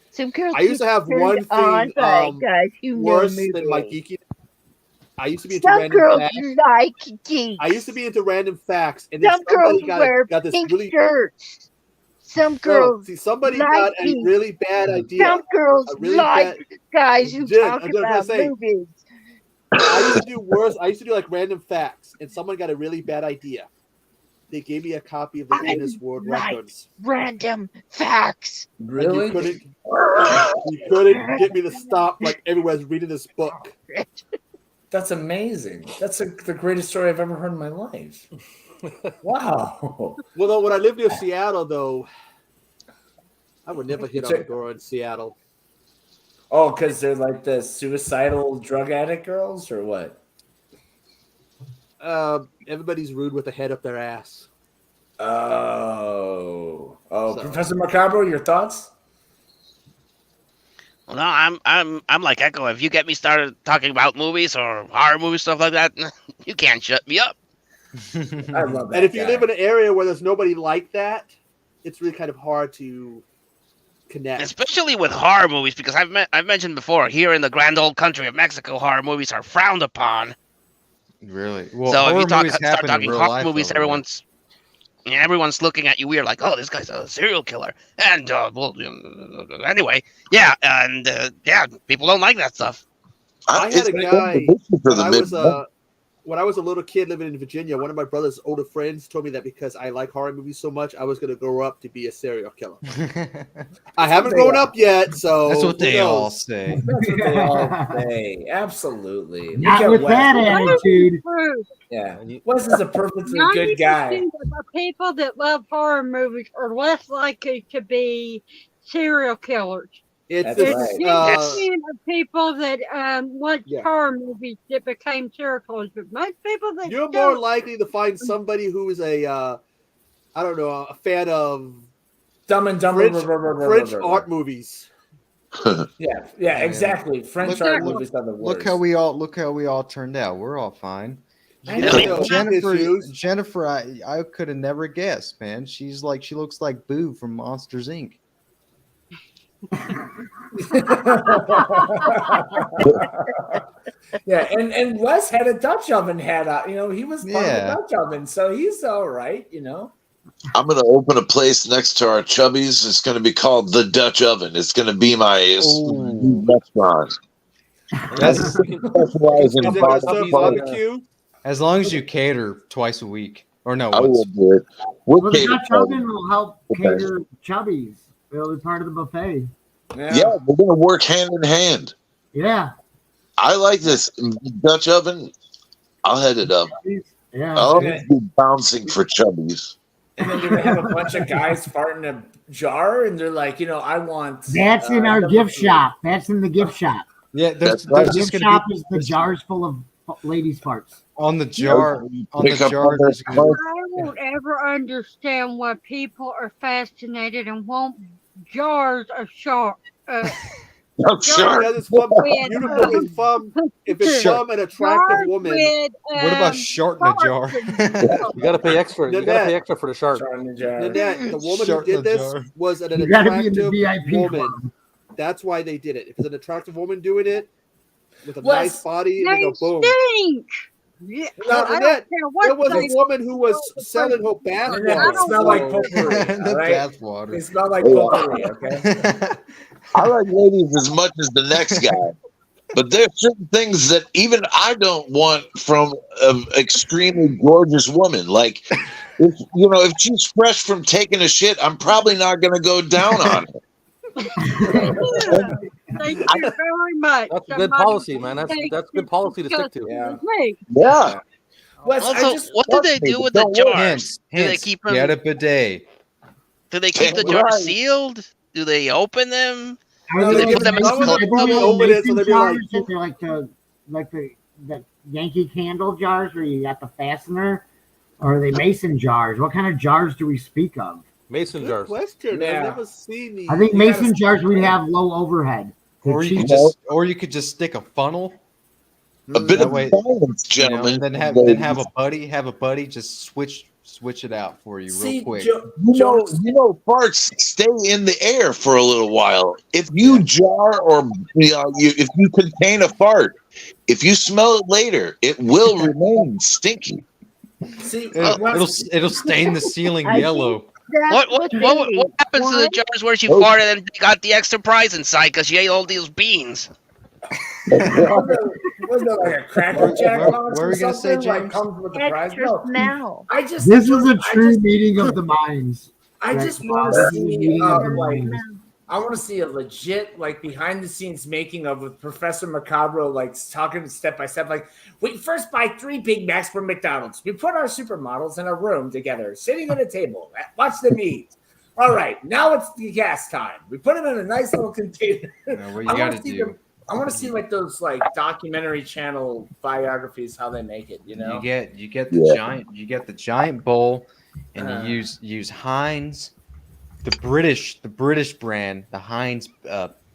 Some girls. I used to have one thing guys, worse than my geekiness. I used to be into some random girls facts. like geeks. I used to be into random facts, and then some girls wear this pink really shirts. Some girls. Somebody like got a really bad idea. Some girls really like guys who talk I'm about movies. I used to do worse. I used to do like random facts, and someone got a really bad idea. They gave me a copy of the Guinness World Records. Random facts. Really? You couldn't get me to stop. Like everyone's reading this book. That's amazing. That's the greatest story I've ever heard in my life. Wow. Well, though, when I lived near Seattle, though, I would never hit on a girl in Seattle. Oh, because they're like the suicidal drug addict girls, or what? Everybody's rude with a head up their ass. So. Professor Mm. Macabre, your thoughts? Well, no, I'm like Echo. If you get me started talking about movies or horror movies, stuff like that, you can't shut me up. I love that. And if you guy. live in an area where there's nobody like that, it's really kind of hard to connect. Especially with horror movies, because I've mentioned before, here in the grand old country of Mexico, horror movies are frowned upon. Really? Well, So if horror you movies start happen in talking real horror life, movies, though, right? everyone's looking at you weird, like, oh, this guy's a serial killer. And anyway, yeah, and people don't like that stuff. I had a guy when I was a little kid living in Virginia. One of my brother's older friends told me that because I like horror movies so much, I was going to grow up to be a serial killer. I haven't grown up yet, so that's what they who all knows? say. That's what they all say. Absolutely. Not Look at with Wes. that attitude. Yeah, Wes is a perfectly good guy. 90% of the people that love horror movies are less likely to be serial killers. It's That's this, right. 10% of people that watch horror movies that became serial killers, but most people that You're don't. more likely to find somebody who is I don't know, a fan of Dumb and Dumber. French art movies. Yeah, exactly. French art movies are the worst. Look how we all turned out. We're all fine. I know. Jennifer, I could have never guessed, man. She looks like Boo from Monsters Inc. Yeah, and Wes had a Dutch oven hat out. He was part of the Dutch oven, so he's all right. I'm going to open a place next to our Chubbies. It's going to be called the Dutch Oven. It's going to be my restaurant. As long as you cater twice a week, or no? I will do it. Well, the Dutch Oven will help cater Chubbies. It'll be part of the buffet. Yeah, we're going to work hand in hand. Yeah. I like this Dutch Oven. I'll head it up. Yeah. I'll be bouncing for Chubbies. And then you're gonna have a bunch of guys farting a jar, and they're like, I want. That's in our gift shop. That's in the gift shop. Yeah, there's the just gift gonna shop is the jars full of ladies' farts. On the jar. On the jar. I won't ever understand why people are fascinated and want jars of shark. Because it's from beautiful. If it's from an attractive woman. What about shark in a jar? You got to pay extra. You got to pay extra for the shark. Nanette, the woman Shark who in did a this jar. was an You gotta be in attractive the VIP woman. club. That's why they did it. If it's an attractive woman doing it with a Wes, nice body, and they go boom. Stink. Yeah, No, I don't Nanette, care what there was they a woman who was selling her They bathwater. smell like potpourri. The all right? bathwater. They smell like potpourri. Okay. I like ladies as much as the next guy. But there's certain things that even I don't want from an extremely gorgeous woman. Like, if she's fresh from taking a shit, I'm probably not going to go down on her. Thank you very much. That's a good policy, man. That's good policy to stick to. Yeah. Wes, Also, what do they do with the jars? Do they Hints. keep them? Get a bidet. Do they keep the jars sealed? Do they open them? Are Do they they put them in mason- clothes are they bubbles? open it so mason they'd be jars like- that they're like the Yankee candle jars where you got the fastener, or are they mason jars? What kind of jars do we speak of? Mason Good jars. question. Yeah. I've never seen these. I think You mason gotta- jars we'd have low overhead. Or you could just stick a funnel. A bit That of way, balance, gentlemen. and then have a buddy just switch it out for you real quick. Farts stay in the air for a little while. If you jar or if you contain a fart, if you smell it later, it will remain stinky. See, It'll stain the ceiling yellow. What happens to the jars where she farted and got the extra prize inside because she ate all these beans? Was there like a Cracker Jack What box were or we gonna say, something? Like James? comes with the prize? Extra No. smell. I just This is a true meeting of the minds. I just want This to is a see meeting of the like minds. I want to see a legit like behind the scenes making of with Professor Macabre like talking step by step. Like we first buy 3 Big Macs from McDonald's. We put our supermodels in a room together, sitting at a table. Watch them eat. All right, now it's the gas time. We put them in a nice little container. What you I got wanna to see do? them- I want to see like those like documentary channel biographies, how they make it. You know, You get the giant bowl, and you use Heinz, the British brand, the Heinz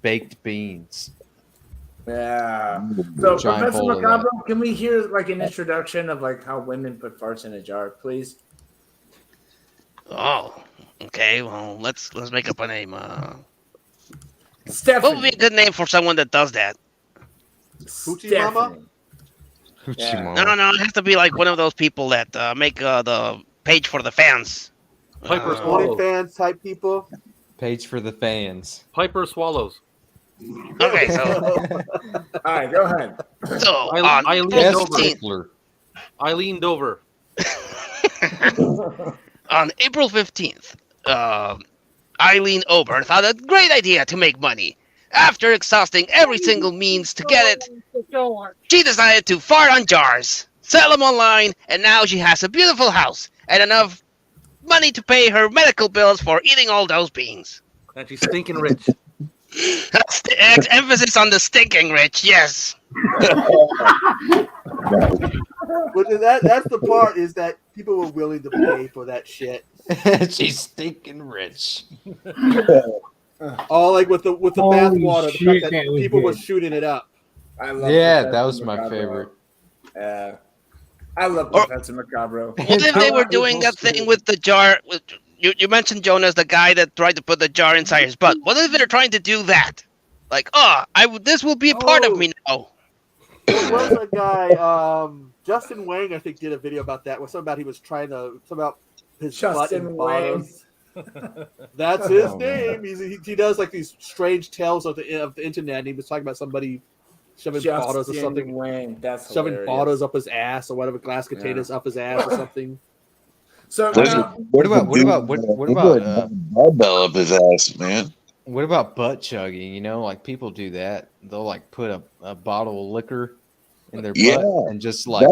baked beans. Yeah. So, Giant Professor bowl of Macabre, can we hear like an introduction of like how women put farts in a jar, please? Oh, okay. Well, let's make up a name. Stephanie. What would be a good name for someone that does that? Hoochie Mama? No. It has to be like one of those people that make the page for the fans. Piper Swallows. OnlyFans type people. Page for the fans. Piper Swallows. Okay, so all right, go ahead. So on Eileen Dover. On April 15th, Eileen Ober thought a great idea to make money. After exhausting every single means to get it, she decided to fart on jars, sell them online, and now she has a beautiful house and enough money to pay her medical bills for eating all those beans. And she's stinking rich. Emphasis on the stinking rich, yes. Which is that's the part is that people were willing to pay for that shit. She's stinking rich. All like with the bath water, the fact that was people good. were shooting it up. I love That was my favorite. I love Professor Macabre. What if they were doing that thing with the jar? You mentioned Jonas, the guy that tried to put the jar inside his butt. What if they're trying to do that? Like, this will be a part of me now. There was a guy, Justin Wang, I think, did a video about that. Something about he was trying to about his butt and bottoms. That's his name. He does like these strange tales of the internet. And he was talking about somebody shoving bottles or something. Wang. That's shoving hilarious. bottles up his ass or whatever, glass containers up his ass or something. So what about barbell up his ass, man? What about butt chugging? You know, like people do that. They'll like put a bottle of liquor in their butt and just like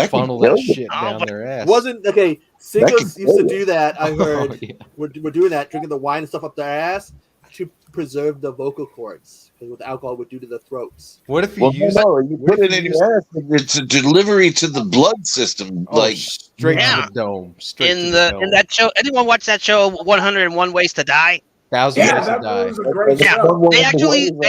funnel that shit down their ass. Wasn't okay. Singers used to do that. I heard we're doing that, drinking the wine and stuff up their ass to preserve the vocal cords because what the alcohol would do to the throats. What if you use you put it in your ass? It's a delivery to the blood system, like straight to the dome. In that show, anyone watch that show 101 Ways to Die? 1,000 Ways to Die. was a great Yeah, show. they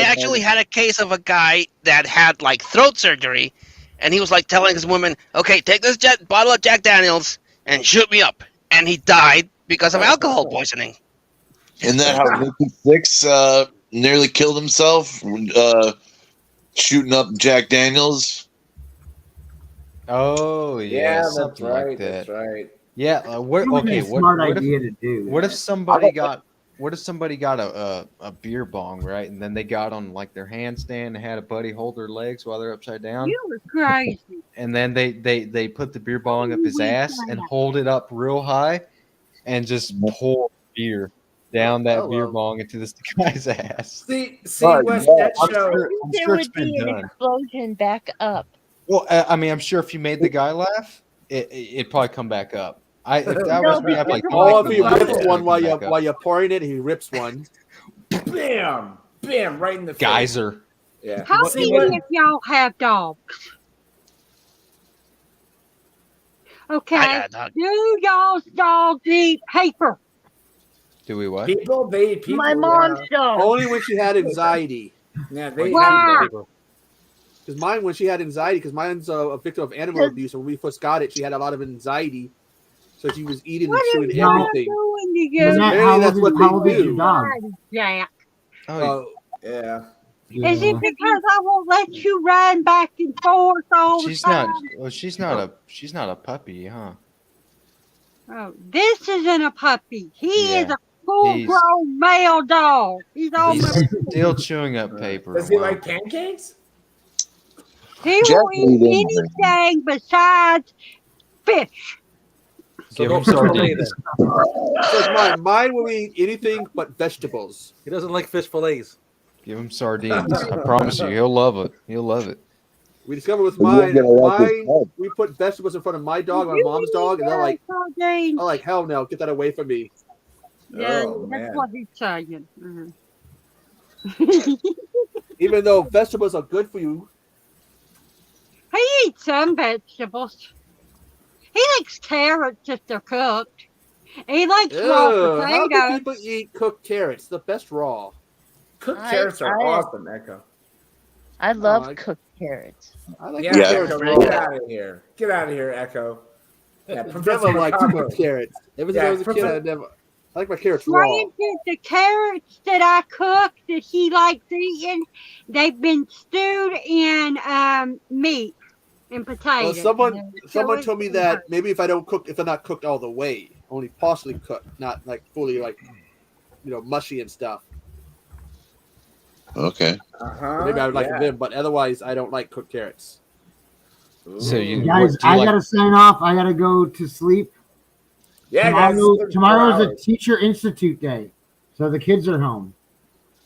actually had a case of a guy that had like throat surgery, and he was like telling his woman, "Okay, take this bottle of Jack Daniels and shoot me up," and he died because of alcohol poisoning. Isn't that how Nikki Sixx nearly killed himself? Shooting up Jack Daniels. Oh yeah, that's something right. like that. That's right. Yeah. What if somebody got a beer bong, right? And then they got on like their handstand and had a buddy hold their legs while they're upside down. You were crazy. And then they put the beer bong up his ass and hold it up real high and just pour beer down that beer bong into this guy's ass. See, Wes, that show. There would be an explosion back up. Well, I mean, I'm sure if you made the guy laugh, it'd probably come back up. If that was me, I'd be like, if he rips one while you're pouring it, he rips one. Bam, bam, right in the face. Geyser. Yeah. How many of y'all have dogs? Okay. Do y'all's dogs eat paper? Do we what? People, they eat people. My mom's dog. Only when she had anxiety. Yeah, they Wow. Because mine, when she had anxiety, because mine's a victim of animal abuse. When we first got it, she had a lot of anxiety, so she was eating and chewing everything. That's what they do. Yeah. Yeah. Is it because I won't let you run back and forth all the time? She's not a puppy, huh? Oh, this isn't a puppy. He is a full-grown male dog. He's almost still chewing up paper. Does he like pancakes? He will eat anything besides fish. Give him sardines. Mine will eat anything but vegetables. He doesn't like fish fillets. Give him sardines. I promise you, he'll love it. He'll love it. We discovered with mine, we put vegetables in front of my dog, my mom's dog, and they're like, hell no, get that away from me. Yeah, that's what he's saying. Even though vegetables are good for you. He eats some vegetables. He likes carrots if they're cooked. He likes raw Ew, how do potatoes. people eat cooked carrots? The best raw. Cooked carrots are awesome, Echo. I love cooked carrots. I like Yeah, cooked carrots Echo, raw. get out of here. Get out of here, Echo. Yeah, Professor Never liked Macabre. cooked carrots. Ever since I was a kid, I like my carrots raw. Granted, the carrots that I cook that he likes eating, they've been stewed in meat and potatoes. Someone told me that maybe if they're not cooked all the way, only partially cooked, not like fully mushy and stuff. Okay. Maybe I would like them, but otherwise I don't like cooked carrots. So you Guys, I gotta sign off. I gotta go to sleep. Yeah, tomorrow is a teacher institute day, so the kids are home.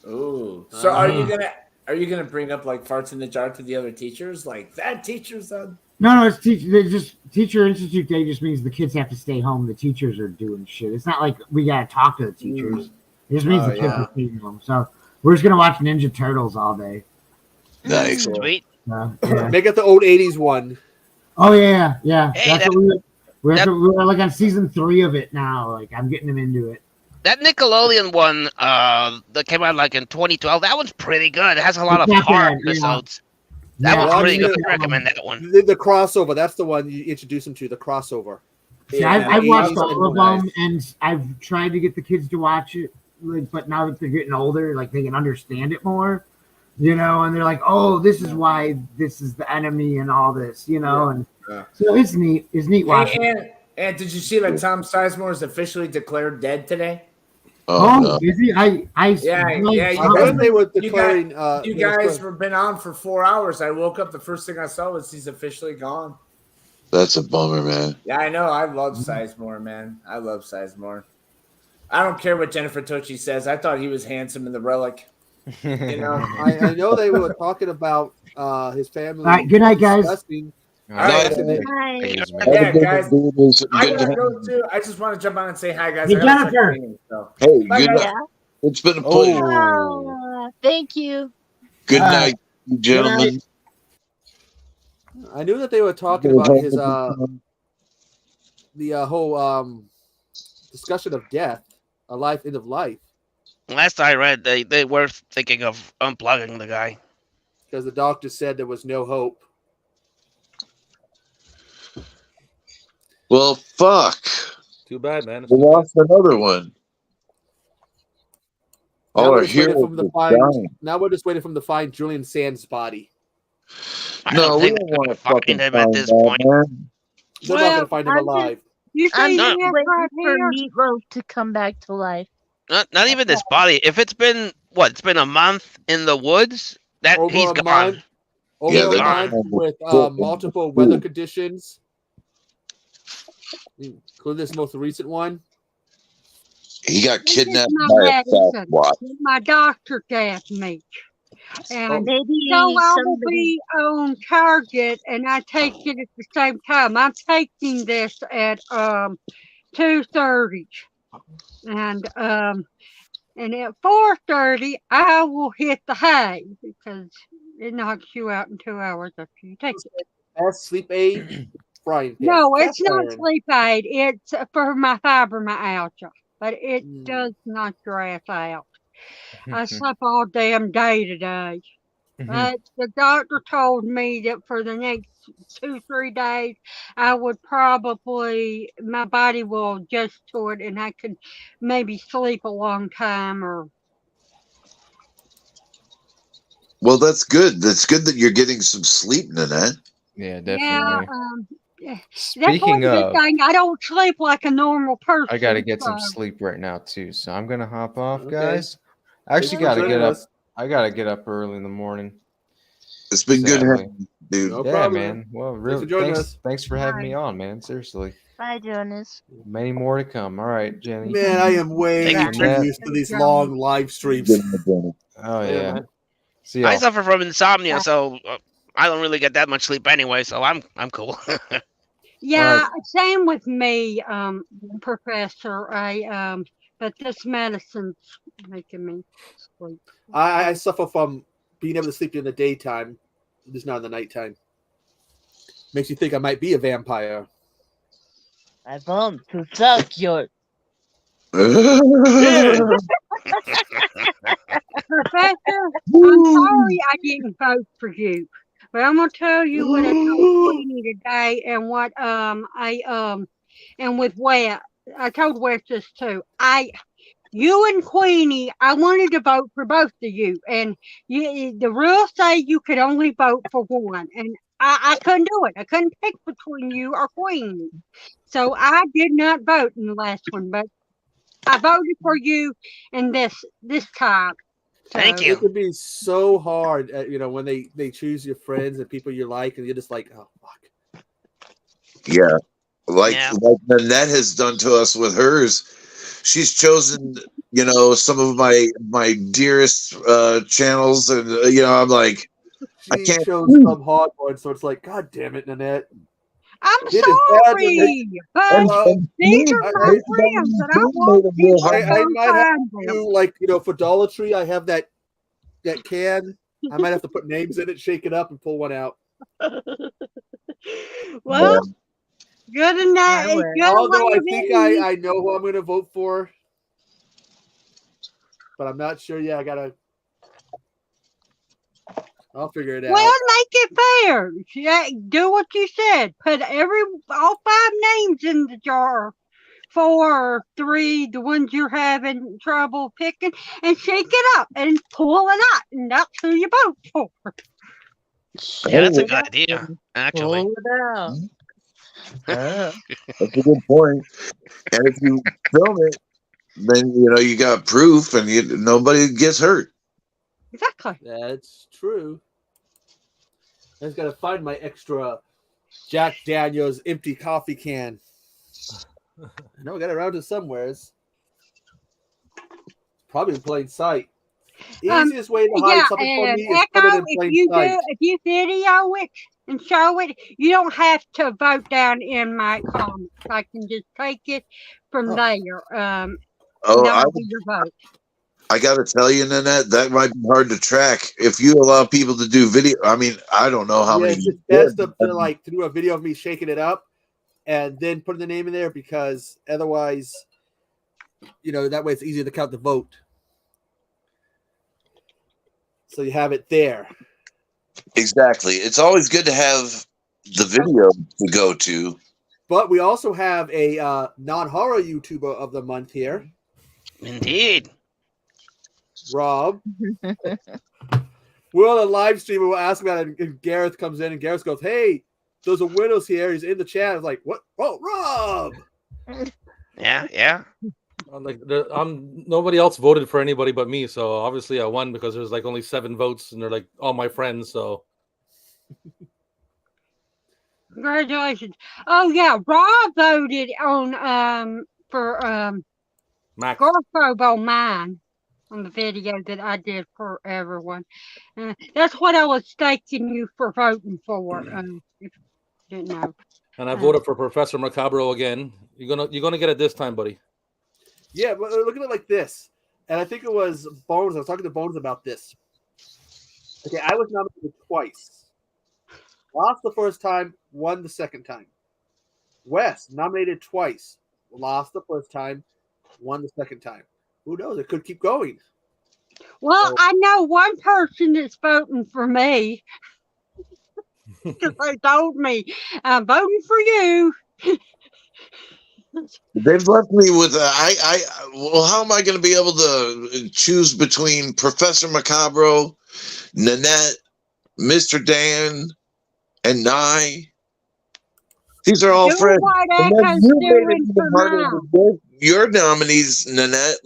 Ooh. So are you gonna bring up like farts in the jar to the other teachers? Like that teacher's on. No, it's teacher institute day. Just means the kids have to stay home. The teachers are doing shit. It's not like we gotta talk to the teachers. It just means the kids are staying home. So we're just gonna watch Ninja Turtles all day. Nice. Sweet. Yeah. Make it the old '80s one. Oh yeah. Hey, That's what we're like on season 3 of it now. Like I'm getting them into it. That Nickelodeon one that came out like in 2012, that one's pretty good. It has a lot of It's not hard bad, yeah. episodes. That Yeah, one's pretty good. the- I recommend that one. The crossover. That's the one you introduce them to. The crossover. See, I've watched all of them, and I've tried to get the kids to watch it, but now that they're getting older, like they can understand it more, and they're like, "Oh, this is why this is the enemy and all this," and so it's neat. It's neat watching. And did you see that Tom Sizemore is officially declared dead today? Oh, is he? They were declaring. You guys were been on for 4 hours. I woke up. The first thing I saw was he's officially gone. That's a bummer, man. Yeah, I know. I love Sizemore, man. I love Sizemore. I don't care what Jennifer Tochi says. I thought he was handsome in the Relic. I know they were talking about his family. All right, good night, guys. Discussing. All right. Yeah, guys. I gotta go too. I just want to jump on and say hi, guys. Hey, Jennifer. Hey, Bye, good guys. night. It's been a pleasure. Thank you. Good night, gentlemen. I knew that they were talking about his the whole discussion of death, a life, end of life, Last I read, they were thinking of unplugging the guy. because the doctor said there was no hope. Well, fuck. Too bad, man. We lost another one. All our heroes are dying. Now we're just waiting for him to find Julian Sand's body. No, we don't want to fucking him find at this that, point. man. They're not going to find him alive. I'm No. just waiting for Meatloaf to come back to life. Not even this body. If it's been it's been a month in the woods, that Over he's a gone. month. Over Yeah, a they're month gone. with multiple weather conditions. Including this most recent one. He got This is kidnapped my by a medicine. Sasquatch. My doctor gave me. And Maybe so I will somebody- be on target, and I take it at the same time. I'm taking this at 2:30, and at 4:30 I will hit the hay because it knocks you out in 2 hours after you take it. That's sleep aid. Brian. No, it's Cast not iron. sleep aid. It's for my fibromyalgia, but it does knock your ass out. I slept all damn day today. But the doctor told me that for the next 2-3 days, I would probably, my body will adjust to it and I could maybe sleep a long time or. Well, that's good. That's good that you're getting some sleep, Nanette. Yeah, Yeah, definitely. that's Speaking one good of, thing. I don't sleep like a normal person. I gotta get some so- sleep right now too, so I'm gonna hop off, Okay. guys. I actually Thanks for gotta joining get up. us. I gotta get up early in the morning. It's been good Sadly. having you, dude. No Yeah, problem. man. Well, for really, joining thanks, us. thanks for having me on, man. Seriously, Bye, Jonas. many more to come. All right, Jenny. Man, I am way Thank too you. used to these long live streams. Good night, Jenny. Oh yeah. man. See I y'all. suffer from insomnia, so I don't really get that much sleep anyway. So I'm cool. Yeah, same with me, Professor. But this medicine's making me sleep. I suffer from being able to sleep in the daytime, just not in the nighttime. Makes you think I might be a vampire. I want to suck your. Professor, I'm sorry I didn't vote for you, but I'm gonna tell you what I told Queenie today, and what and with Wes, I told Wes this too. You and Queenie, I wanted to vote for both of you, and the rules say you could only vote for one, and I couldn't do it. I couldn't pick between you or Queenie, so I did not vote in the last one, but I voted for you in this time. Thank you. It can be so hard, when they choose your friends and people you like, and you're just like, oh fuck. Yeah, like Nanette has done to us with hers. She's chosen, some of my dearest channels, and I'm like, I She can't. chose some hard one, so it's like, God damn it, Nanette. I'm sorry, but these are my friends, and I want people to I might have find them. to, like, for Dollar Tree, I have that can. I might have to put names in it, shake it up, and pull one out. Well, good enough. Although I think I know who I'm going to vote for, but I'm not sure. Yeah, I'll figure it out. Well, make it fair. Yeah, do what you said. Put all 5 names in the jar. 4 or 3, the ones you're having trouble picking, and shake it up and pull it out, and that's who you vote for. Yeah, that's a good idea, actually. Pull it out. That's a good point. And if you film it, then you got proof, and nobody gets hurt. Exactly. That's true. I just gotta find my extra Jack Daniels empty coffee can. I know I got it around it somewheres. Probably in plain sight. Easiest way to hide something from me is put it in plain sight. If you video it and show it, you don't have to vote down in my comments. I can just take it from there. That'll be your vote. I got to tell you, Nanette, that might be hard to track. If you allow people to do video, I mean, I don't know how many. It's best to do a video of me shaking it up and then put the name in there, because otherwise, that way it's easier to count the vote. So you have it there. Exactly. It's always good to have the video to go to. But we also have a non-horror YouTuber of the month here. Indeed. Rob. We're on a live stream and we'll ask about it, and Gareth comes in, and Gareth goes, hey, there's a Widows here. He's in the chat. I was like, what? Oh, Rob. Yeah. Nobody else voted for anybody but me, so obviously I won because there's like only 7 votes, and they're like all my friends. So congratulations! Oh yeah, Rob voted on for Gorphobe on mine on the video that I did for everyone. That's what I was thanking you for voting for. If you didn't know. And I voted for Professor Macabro again. You're gonna get it this time, buddy. Yeah, but look at it like this. And I think it was Bones. I was talking to Bones about this. Okay, I was nominated twice. Lost the first time, won the second time. Wes, nominated twice. Lost the first time, won the second time. Who knows? It could keep going. Well, I know one person that's voting for me. Because they told me, I'm voting for you. They've left me with well, how am I going to be able to choose between Professor Macabro, Nanette, Mr. Dan, and Nye? These are all friends. Your nominees, Nanette,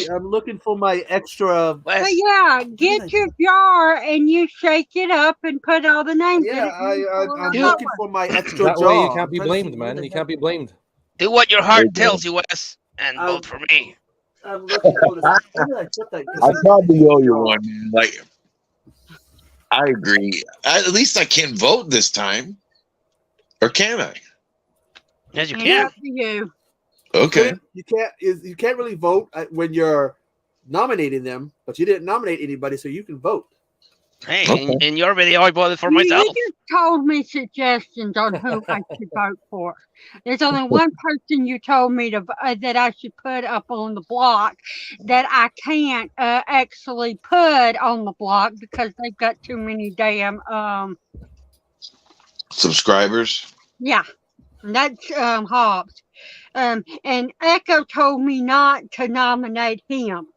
I'm looking for my extra. But yeah, get your jar and you shake it up and put all the names in it. I'm looking for my extra that jar. way you can't be blamed, man. You can't be blamed. Do what your heart tells you, Wes, and vote for me. I'm looking for this. I probably owe you one, man. Like, I agree. At least I can vote this time, or can I? Yes, you can. Up to you. Okay. You can't really vote when you're nominating them, but you didn't nominate anybody, so you can vote. Hey, in your video, I bought it for You myself. just told me suggestions on who I should vote for. There's only one person you told me to that I should put up on the block that I can't actually put on the block because they've got too many damn subscribers. Yeah, that's Hobbs. And Echo told me not to nominate him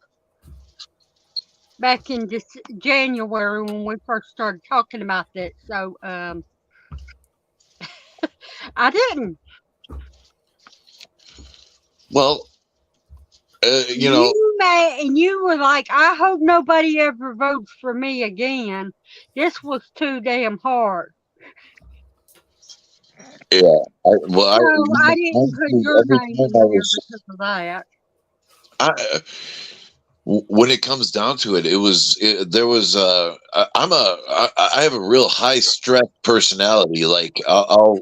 back in January when we first started talking about this. So I didn't. Well, you know, and you were like, I hope nobody ever votes for me again. This was too damn hard. Yeah. I didn't put your name in there because of that. When it comes down to it, I have a real high stress personality. Like I'll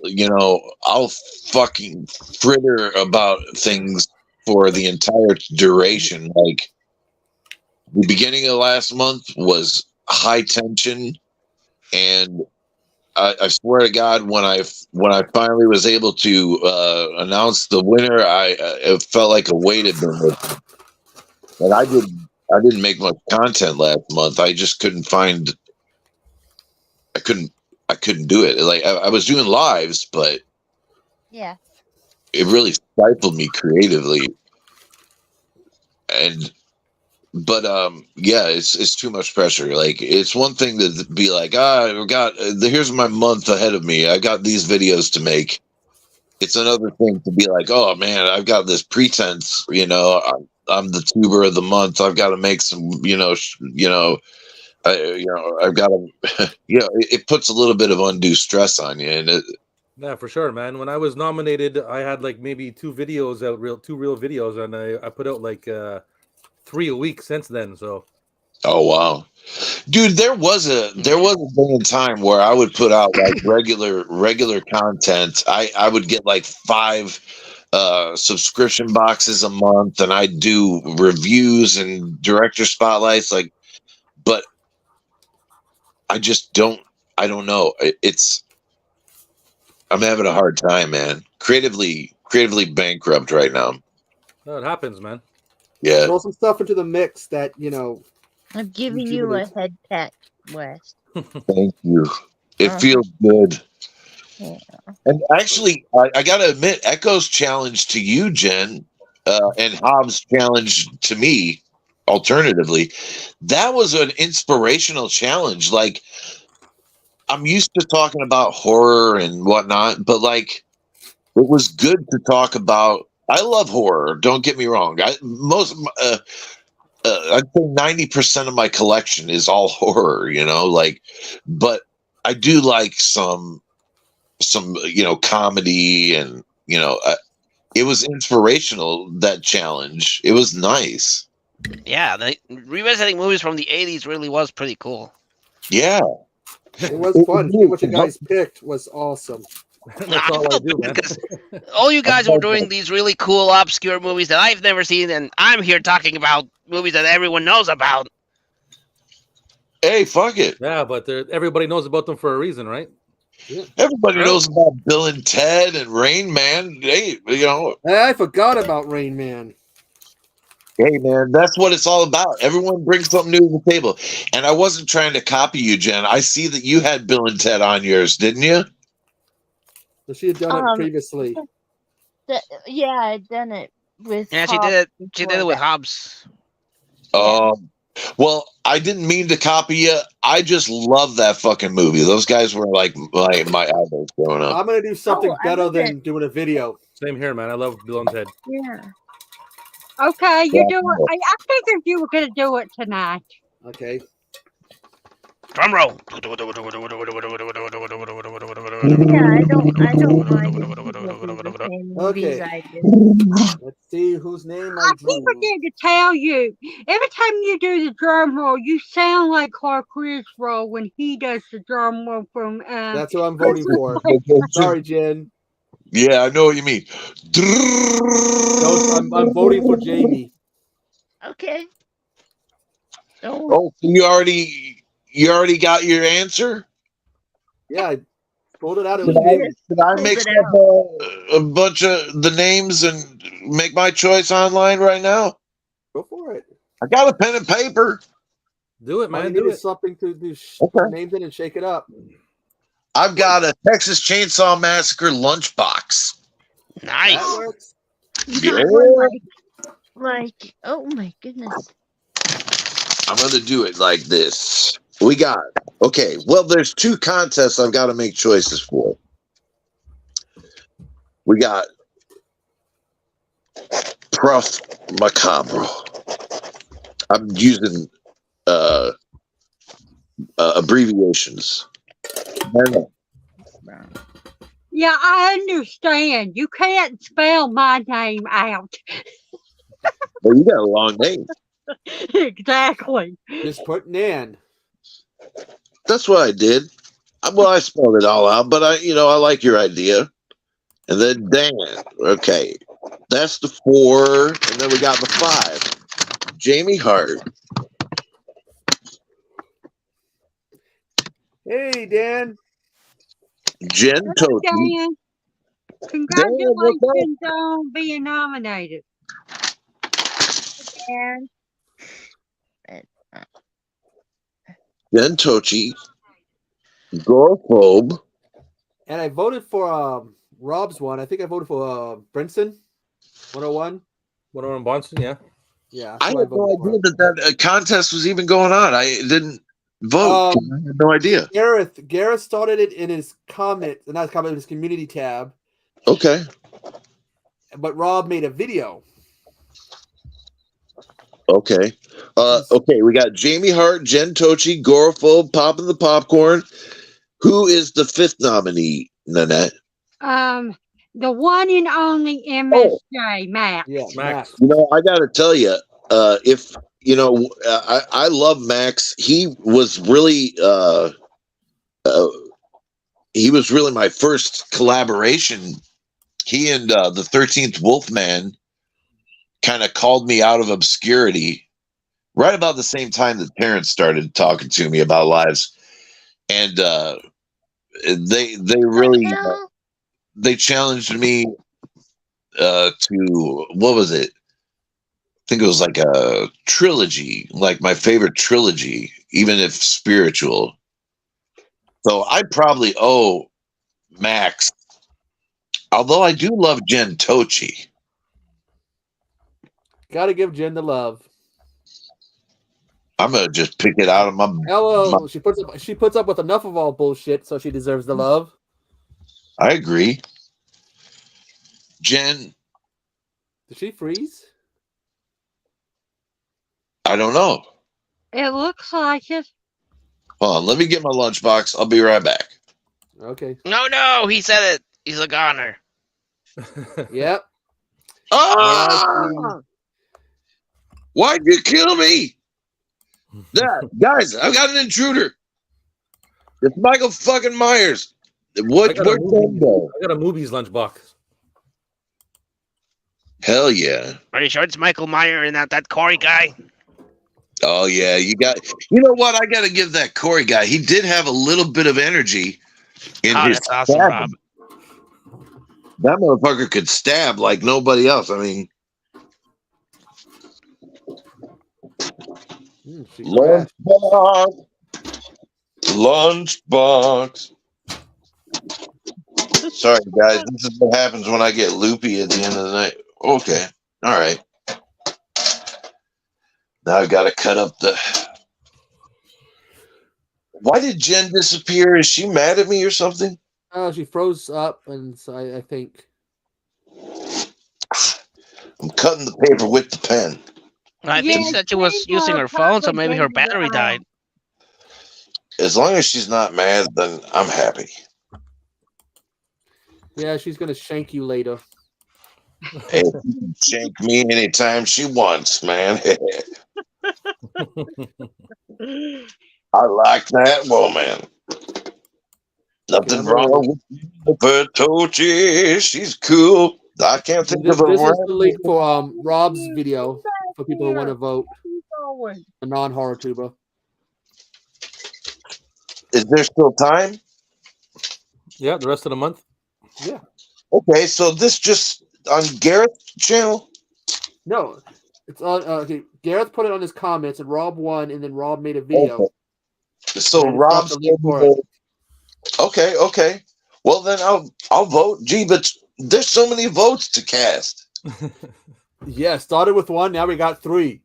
fucking fritter about things for the entire duration. Like the beginning of last month was high tension, and I swear to God, when I finally was able to announce the winner, it felt like a weight had been lifted. And I didn't make much content last month. I just couldn't find. I couldn't do it. Like I was doing lives, but yeah, it really stifled me creatively. Yeah, it's too much pressure. Like it's one thing to be like, here's my month ahead of me. I got these videos to make. It's another thing to be like, oh man, I've got this pretense. I'm the tuber of the month. I've got to make some. I've got to. It puts a little bit of undue stress on you, and yeah, for sure, man. When I was nominated, I had like maybe two real videos, and I put out like 3 a week since then. So. Oh wow, dude! There was a day in time where I would put out like regular content. I would get like 5 subscription boxes a month, and I'd do reviews and director spotlights. But I just don't. I don't know. I'm having a hard time, man. Creatively bankrupt right now. No, it happens, man. Yeah. Throw some stuff into the mix that I'm giving you a head pat, Wes. Thank you. It feels good. Yeah. And actually, I got to admit, Echo's challenge to you, Jen, and Hobbs' challenge to me, alternatively, that was an inspirational challenge. Like, I'm used to talking about horror and whatnot, but like, it was good to talk about. I love horror. Don't get me wrong. I'd say 90% of my collection is all horror, but I do like some comedy, and it was inspirational, that challenge. It was nice. Yeah, revisiting movies from the 80s really was pretty cool. Yeah. It was fun. See what you guys picked was awesome. That's all I do, man. Because all you guys were doing these really cool, obscure movies that I've never seen, and I'm here talking about movies that everyone knows about. Hey, fuck it. Yeah, but everybody knows about them for a reason, right? Yeah. Everybody knows about Bill and Ted and Rain Man. Hey, I forgot about Rain Man. Hey, man, that's what it's all about. Everyone brings something new to the table. And I wasn't trying to copy you, Jen. I see that you had Bill and Ted on yours, didn't you? So she had done it previously. Yeah, I'd done it with. Yeah, Hobbs she did it with Hobbs. Well, I didn't mean to copy you. I just love that fucking movie. Those guys were like my idols growing up. I'm gonna do something better than doing a video. Same here, man. I love Bill and Ted. Yeah. Okay, you do it. I figured you were gonna do it tonight. Okay. Drum roll. Yeah, I don't mind the same movies I did. Let's see whose name I keep forgetting to tell you. Every time you do the drum roll, you sound like Clark Griswold when he does the drum roll from. That's who I'm voting for. Sorry, Jen. Yeah, I know what you mean. No, I'm voting for Jamie. Okay. Oh, you already You already got your answer? Yeah, I pulled it out. It Did was Jamie. I mix up a bunch of the names and make my choice online right now? Go for it. I got a pen and paper. Do it, All man. you Do need it. is something to do Okay. names in and shake it up. I've got a Texas Chainsaw Massacre lunchbox. Nice. That works. Yeah. Got one like, oh my goodness. I'm going to do it like this. We got, okay, well, there's two contests I've got to make choices for. We got Prof Macabre. I'm using abbreviations. Yeah, I understand. You can't spell my name out. Well, you got a long name. Exactly. Just put Nan. That's what I did. Well, I spelled it all out, but I like your idea. And then Dan. Okay. That's the 4. And then we got the 5. Jamie Hart. Hey, Dan. Jen Hello, Tochi. Dan. Congratulations on being nominated. Dan. Jen Tochi. Gorophobe. And I voted for Rob's one. I think I voted for Brinson 101. 101 Bonson, yeah. Yeah. I had no idea that contest was even going on. I didn't vote. I had no idea. Gareth started it in his comment, not comment, his community tab. Okay. But Rob made a video. Okay. Okay, we got Jamie Hart, Jen Tochi, Gorophobe, Poppin' the Popcorn. Who is the 5th nominee, Nanette? The one and only MSJ, Max. Yeah, Max. I got to tell you, I love Max. He was really my first collaboration. He and the 13th Wolfman kind of called me out of obscurity right about the same time that Terrence started talking to me about lives. And they really they challenged me to, what was it? I think it was like a trilogy, like my favorite trilogy, even if spiritual. So I probably owe Max, although I do love Jen Tochi. Gotta give Jen the love. I'm gonna just pick it out of my. Hello, she puts up with enough of all bullshit, so she deserves the love. I agree. Jen, did she freeze? I don't know. It looks like it. Hold on, let me get my lunchbox. I'll be right back. Okay. No, he said it. He's a goner. Yep. Oh! Why'd you kill me? Guys, I've got an intruder. It's Michael fucking Myers. Where'd Jen go? I got a Movies lunchbox. Hell yeah. Are you sure it's Michael Meyer and not that Corey guy? Oh yeah, you know what? I got to give that Corey guy. He did have a little bit of energy in his. That's awesome, Rob. That motherfucker could stab like nobody else. I mean, lunchbox. Sorry, guys. This is what happens when I get loopy at the end of the night. Okay, all right. Now I've got to cut up the. Why did Jen disappear? Is she mad at me or something? Oh, she froze up, and so I think. I'm cutting the paper with the pen. I think she said she was using her phone, so maybe her battery died. As long as she's not mad, then I'm happy. Yeah, she's gonna shank you later. Hey, she can shank me anytime she wants, man. I like that woman. Nothing wrong with Bertocci. She's cool. I can't think of her. This is the link for Rob's video for people who want to vote. A non-horror tuber. Is there still time? Yeah, the rest of the month. Yeah. Okay, so this just on Garrett's channel? No, it's on. Okay, Gareth put it on his comments, and Rob won, and then Rob made a video. Okay. So Rob's okay. Well, then I'll vote. Gee, but there's so many votes to cast. Yeah, started with 1. Now we got 3.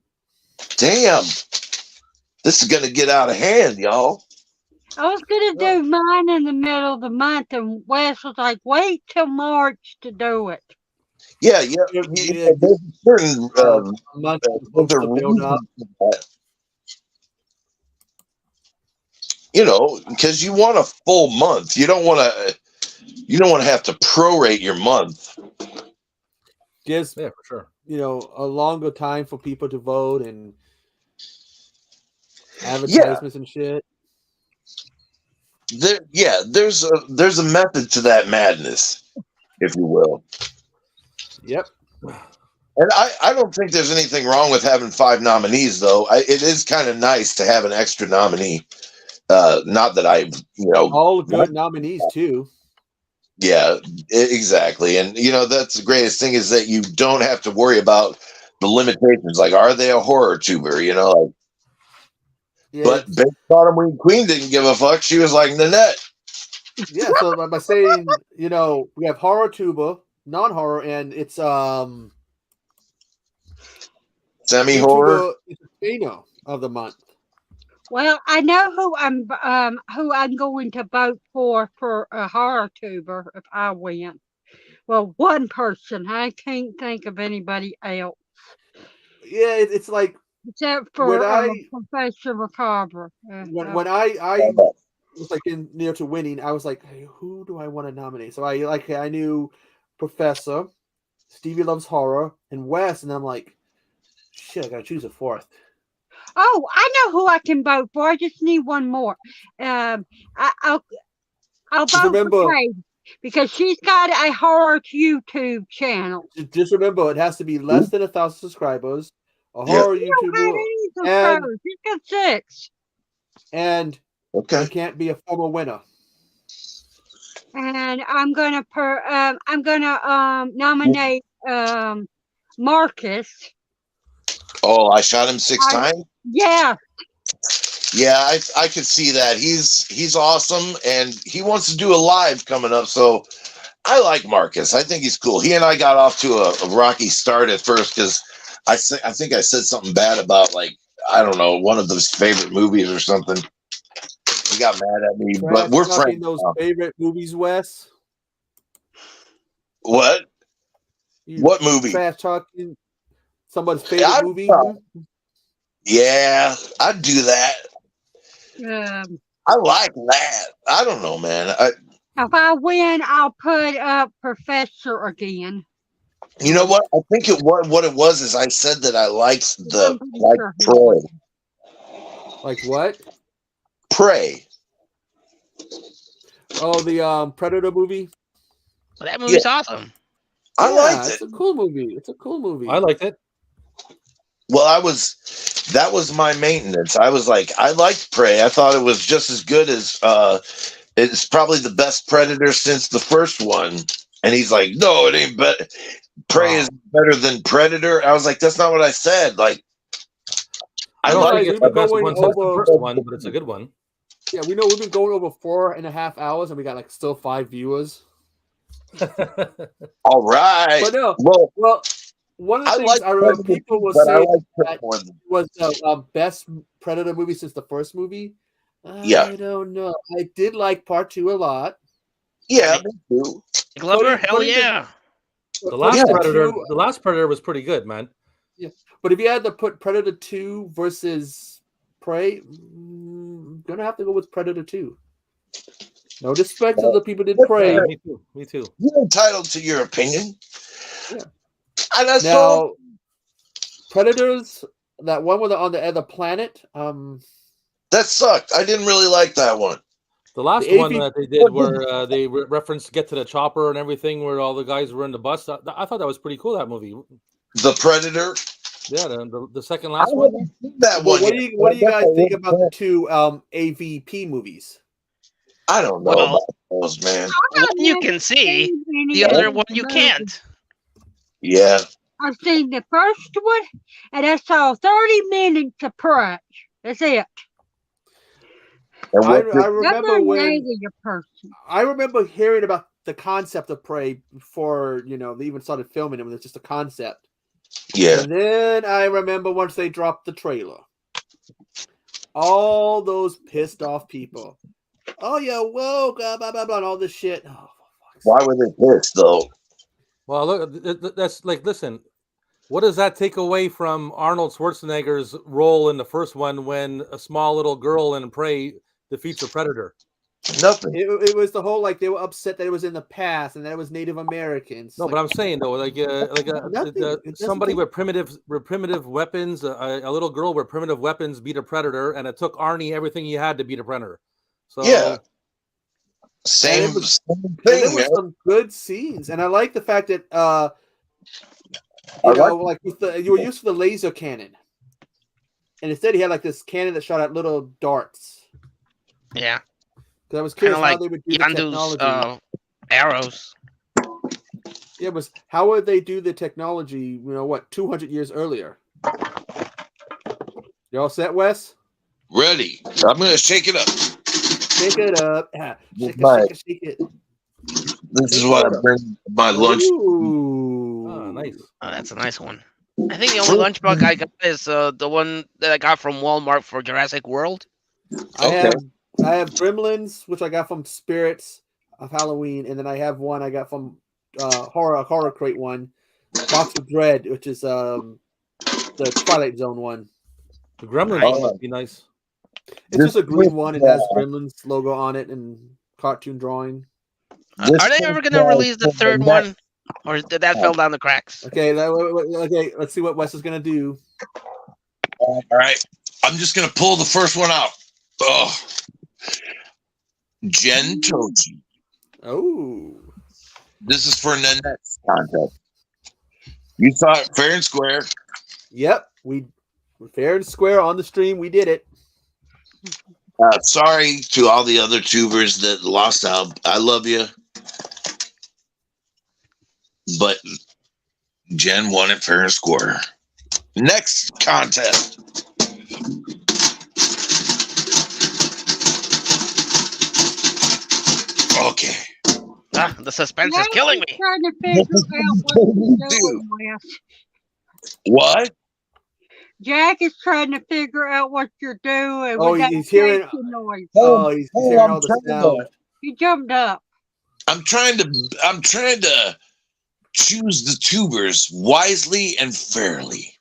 Damn, this is gonna get out of hand, y'all. I was gonna do mine in the middle of the month, and Wes was like, "Wait till March to do it." Yeah. There's certain because you want a full month. You don't want to have to prorate your month. Gives for sure. A longer time for people to vote and advertisements and shit. There's a method to that madness, if you will. Yep. And I don't think there's anything wrong with having 5 nominees, though. It is kind of nice to have an extra nominee. Not that all good nominees too. Yeah, exactly. And that's the greatest thing is that you don't have to worry about the limitations. Like, are they a horror tuber? But Big Bottom Queen didn't give a fuck. She was like Nanette. Yeah, so by saying, we have horror tuber, non-horror, and it's semi-horror entertainer of the month. Well, I know who I'm going to vote for a horror tuber if I win. Well, one person. I can't think of anybody else. Yeah, it's like except for Professor Macabre. When I was like near to winning, I was like, hey, who do I want to nominate? So I knew Professor, Stevie Loves Horror, and Wes, and then I'm like, shit, I gotta choose a 4th. Oh, I know who I can vote for. I just need one more. I'll vote for Kate because she's got a horror YouTube channel. Just remember, it has to be less than 1,000 subscribers. A horror YouTuber, and she's got 6. And it can't be a former winner. And I'm gonna nominate Marcus. Oh, I shot him 6 times? Yeah. Yeah, I could see that. He's awesome, and he wants to do a live coming up, so I like Marcus. I think he's cool. He and I got off to a rocky start at first because I think I said something bad about, like, I don't know, one of his favorite movies or something. He got mad at me, but we're friends. Those favorite movies, Wes? What? What movie? Trash talking somebody's favorite movie? Yeah, I'd do that. I like that. I don't know, man. If I win, I'll put up Professor again. You know what? I think what it was is I said that I liked Prey. Like what? Prey. Oh, the Predator movie? Well, that movie's awesome. I liked it. It's a cool movie. It's a cool movie. I liked it. Well, that was my maintenance. I was like, I liked Prey. I thought it was just as good as it's probably the best Predator since the first one. And he's like, no, it ain't better. Prey is better than Predator. I was like, that's not what I said. Like, I don't think it's the best one since the first one, but it's a good one. Yeah, we know we've been going over 4.5 hours, and we got like still 5 viewers. All right. But no, well, one of the things I remember people will say that was the best Predator movie since the first movie. I don't know. I did like part 2 a lot. Yeah, me too. Glover, hell yeah. The last Predator was pretty good, man. Yeah, but if you had to put Predator 2 versus Prey, I'm gonna have to go with Predator 2. No disrespect to the people that did Prey. Me too. You're entitled to your opinion. Yeah. Now, Predators, that one on the other planet. That sucked. I didn't really like that one. The last one that they did where they referenced Get to the Chopper and everything, where all the guys were in the bus. I thought that was pretty cool, that movie. The Predator? Yeah, the second last one. That one. What do you guys think about the 2 AVP movies? I don't know about those, man. One you can see, the other one you can't. Yeah. I've seen the first one, and I saw 30 minutes of Prey. That's it. I remember when person. I remember hearing about the concept of Prey before they even started filming it. When it's just a concept. Yeah. And then I remember once they dropped the trailer, all those pissed off people. Oh, you're woke, blah blah blah, and all this shit. Oh, why were they pissed though? Well, look, that's like, listen, what does that take away from Arnold Schwarzenegger's role in the first one when a small little girl in Prey defeats a predator? Nothing. It was the whole they were upset that it was in the past and that it was Native Americans. No, but I'm saying though, somebody with primitive weapons, a little girl with primitive weapons beat a predator, and it took Arnie everything he had to beat a predator. So yeah, same thing. There was some good scenes, and I like the fact that you were used to the laser cannon, and instead he had this cannon that shot out little darts. Yeah. I was curious how they would do the technology. Arrows. Yeah, how would they do the technology? 200 years earlier. You all set, Wes? Ready. I'm gonna shake it up. Shake it up. Shake it. This is what I bring my lunch. Ooh. Oh, nice. Oh, that's a nice one. I think the only lunchbox I got is the one that I got from Walmart for Jurassic World. I have Gremlins, which I got from Spirits of Halloween, and then I have one I got from Horror Crate one, Box of Dread, which is the Twilight Zone one. The Gremlins would be nice. It's just a green one. It has Gremlins logo on it and cartoon drawing. Are they ever going to release the third one, or did that fell down the cracks? Okay, let's see what Wes is going to do. All right, I'm just going to pull the first one out. Oh. Jen Toji. Oh. This is for Nanette's contest. You saw it fair and square. Yep. We were fair and square on the stream. We did it. Sorry to all the other tubers that lost out. I love you. But Jen won it fair and square. Next contest. Okay. The suspense is killing me. Trying to figure out what you're doing, Wes. What? Jack is trying to figure out what you're doing. Oh, he's hearing noise. Oh, he's hearing all the sound. He jumped up. I'm trying to choose the tubers wisely and fairly,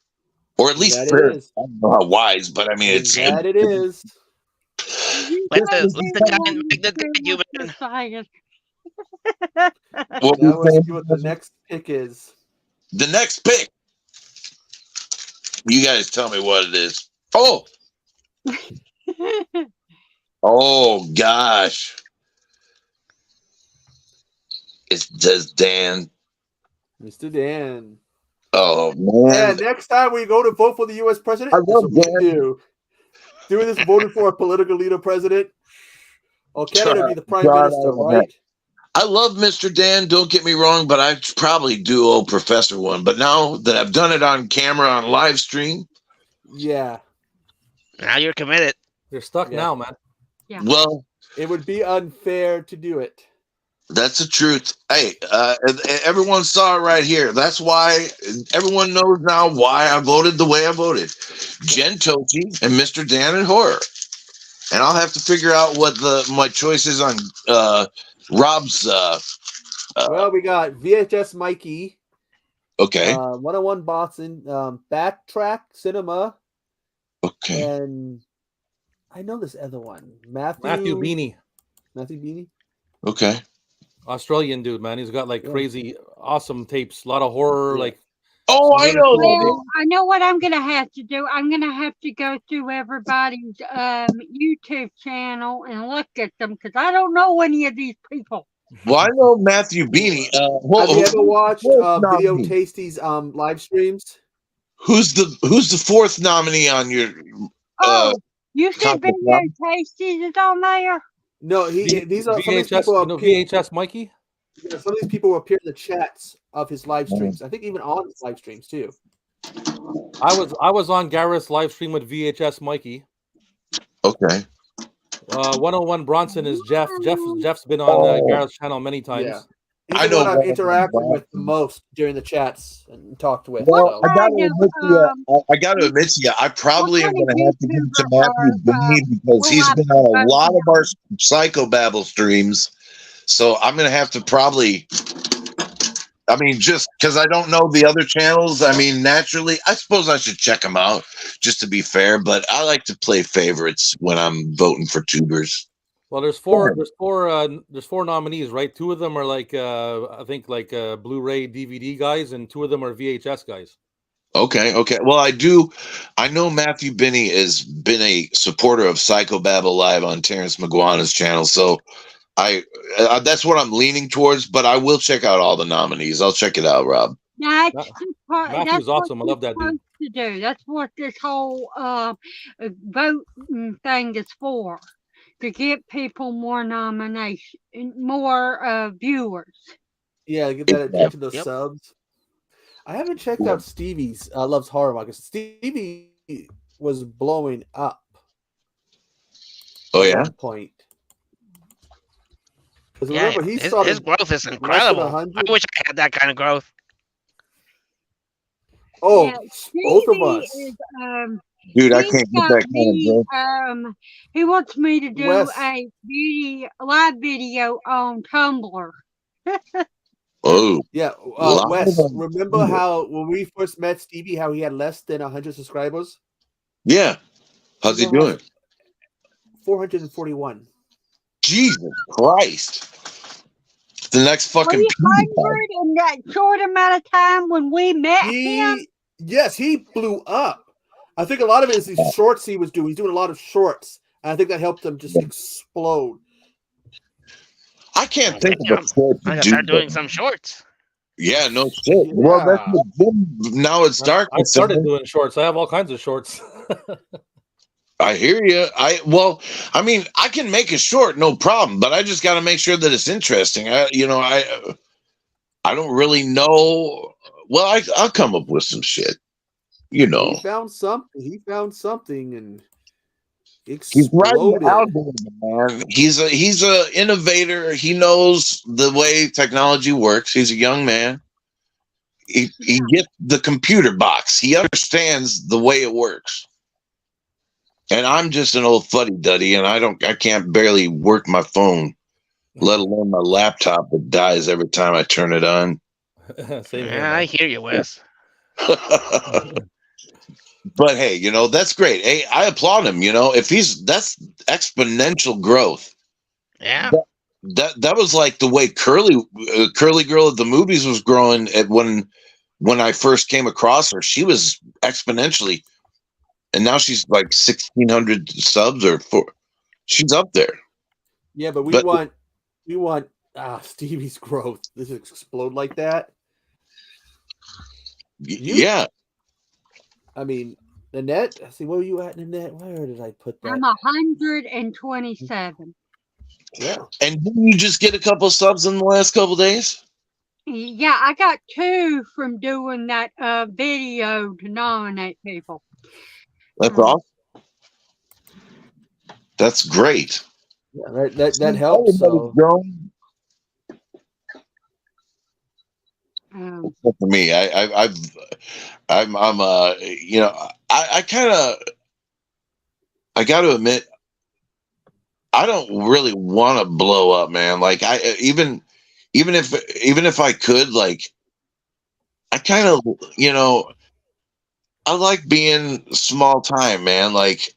or at least fairly. I don't know how wise, but I mean it's that it is. Let the guy make the human. What now let's see what the next pick is. The next pick. You guys tell me what it is. Oh. Oh gosh. It says Dan. Mr. Dan. Oh man. Yeah, next time we go to vote for the US president, I love Dan. Doing this voting for a political leader president. Or Canada be the prime minister, right? I love Mr. Dan, don't get me wrong, but I probably do owe Professor one. But now that I've done it on camera on live stream. Yeah. Now you're committed. You're stuck now, man. Yeah. Well, it would be unfair to do it. That's the truth. Hey, everyone saw it right here. That's why everyone knows now why I voted the way I voted. Jen Tochi and Mr. Dan and Horror. And I'll have to figure out what my choice is on Rob's. Well, we got VHS Mikey. Okay. 101 Boston. Backtrack Cinema. Okay. And I know this other one. Matthew Beanie. Matthew Beanie. Okay. Australian dude, man. He's got like crazy, awesome tapes. A lot of horror, like. Oh, I know. Well, I know what I'm gonna have to do. I'm gonna have to go through everybody's YouTube channel and look at them because I don't know any of these people. Well, I know Matthew Beanie. Have you ever watched Video Tasties live streams? Who's the fourth nominee on your? You said Video Tasties is on there. No, these are some of these VHS. people You know VHS Mikey. Yeah, some of these people appear in the chats of his live streams. I think even on his live streams too. I was on Gareth's live stream with VHS Mikey. Okay. 101 Bronson is Jeff. Jeff's been on Gareth's channel many times. Yeah. He's the one I've interacted with the most during the chats and talked with. Well, so. I gotta admit to you, I probably am gonna have to give it to Matthew Binney because he's been on a lot of our Psychobabble streams. So I'm gonna have to probably, I mean, just because I don't know the other channels, I mean, naturally, I suppose I should check them out just to be fair. But I like to play favorites when I'm voting for tubers. Well, there's four nominees, right? Two of them are like I think like Blu-ray DVD guys, and two of them are VHS guys. Okay. Well, I know Matthew Binney has been a supporter of Psychobabble Live on Terrence McGuana's channel, so that's what I'm leaning towards. But I will check out all the nominees. I'll check it out, Rob. Matthew's awesome. I love that dude. To do. That's what this whole voting thing is for. To get people more nomination, more viewers. Yeah, get that attention to those subs. I haven't checked out Stevie's Loves Horror because Stevie was blowing up. Oh yeah. At one point. Remember, his growth is incredible. I wish I had that kind of growth. Oh, yeah, both of us. Is, dude, I can't get that kind of growth. He wants me to do a live video on Tumblr. Oh. Yeah, Wes, remember how when we first met Stevie, how he had less than 100 subscribers? Yeah. How's he doing? 441. Jesus Christ. The next fucking 300 in that short amount of time when we met him? Yes, he blew up. I think a lot of it is these shorts he was doing. He's doing a lot of shorts. And I think that helped him just explode. I can't think of a short I gotta start doing some shorts. Yeah, no shit. Yeah. Well, that's what, now it's dark. I started doing shorts. I have all kinds of shorts. I hear you. I mean, I can make a short, no problem, but I just got to make sure that it's interesting. I don't really know. Well, I'll come up with some shit. You know, he found something, and exploded. He's riding the algorithm, man. He's a innovator. He knows the way technology works. He's a young man. He gets the computer box. He understands the way it works. And I'm just an old fuddy-duddy, and I can't barely work my phone, let alone my laptop that dies every time I turn it on. Yeah, I hear you, Wes. But hey, that's great. Hey, I applaud him. If that's exponential growth. Yeah. That was like the way Curly Girl of the movies was growing when I first came across her. She was exponentially. And now she's like 1,600 subs or 4. She's up there. Yeah, but we want Stevie's growth. Does it explode like that? Yeah. I mean, Nanette. See, where were you at, Nanette? Where did I put that? I'm 127. Yeah. And didn't you just get a couple of subs in the last couple of days? Yeah, I got 2 from doing that video to nominate people. That's awesome. That's great. Yeah, that helps. So. For me, I got to admit, I don't really want to blow up, man. Like even if I could, like, I kind of, I like being small time, man. Like,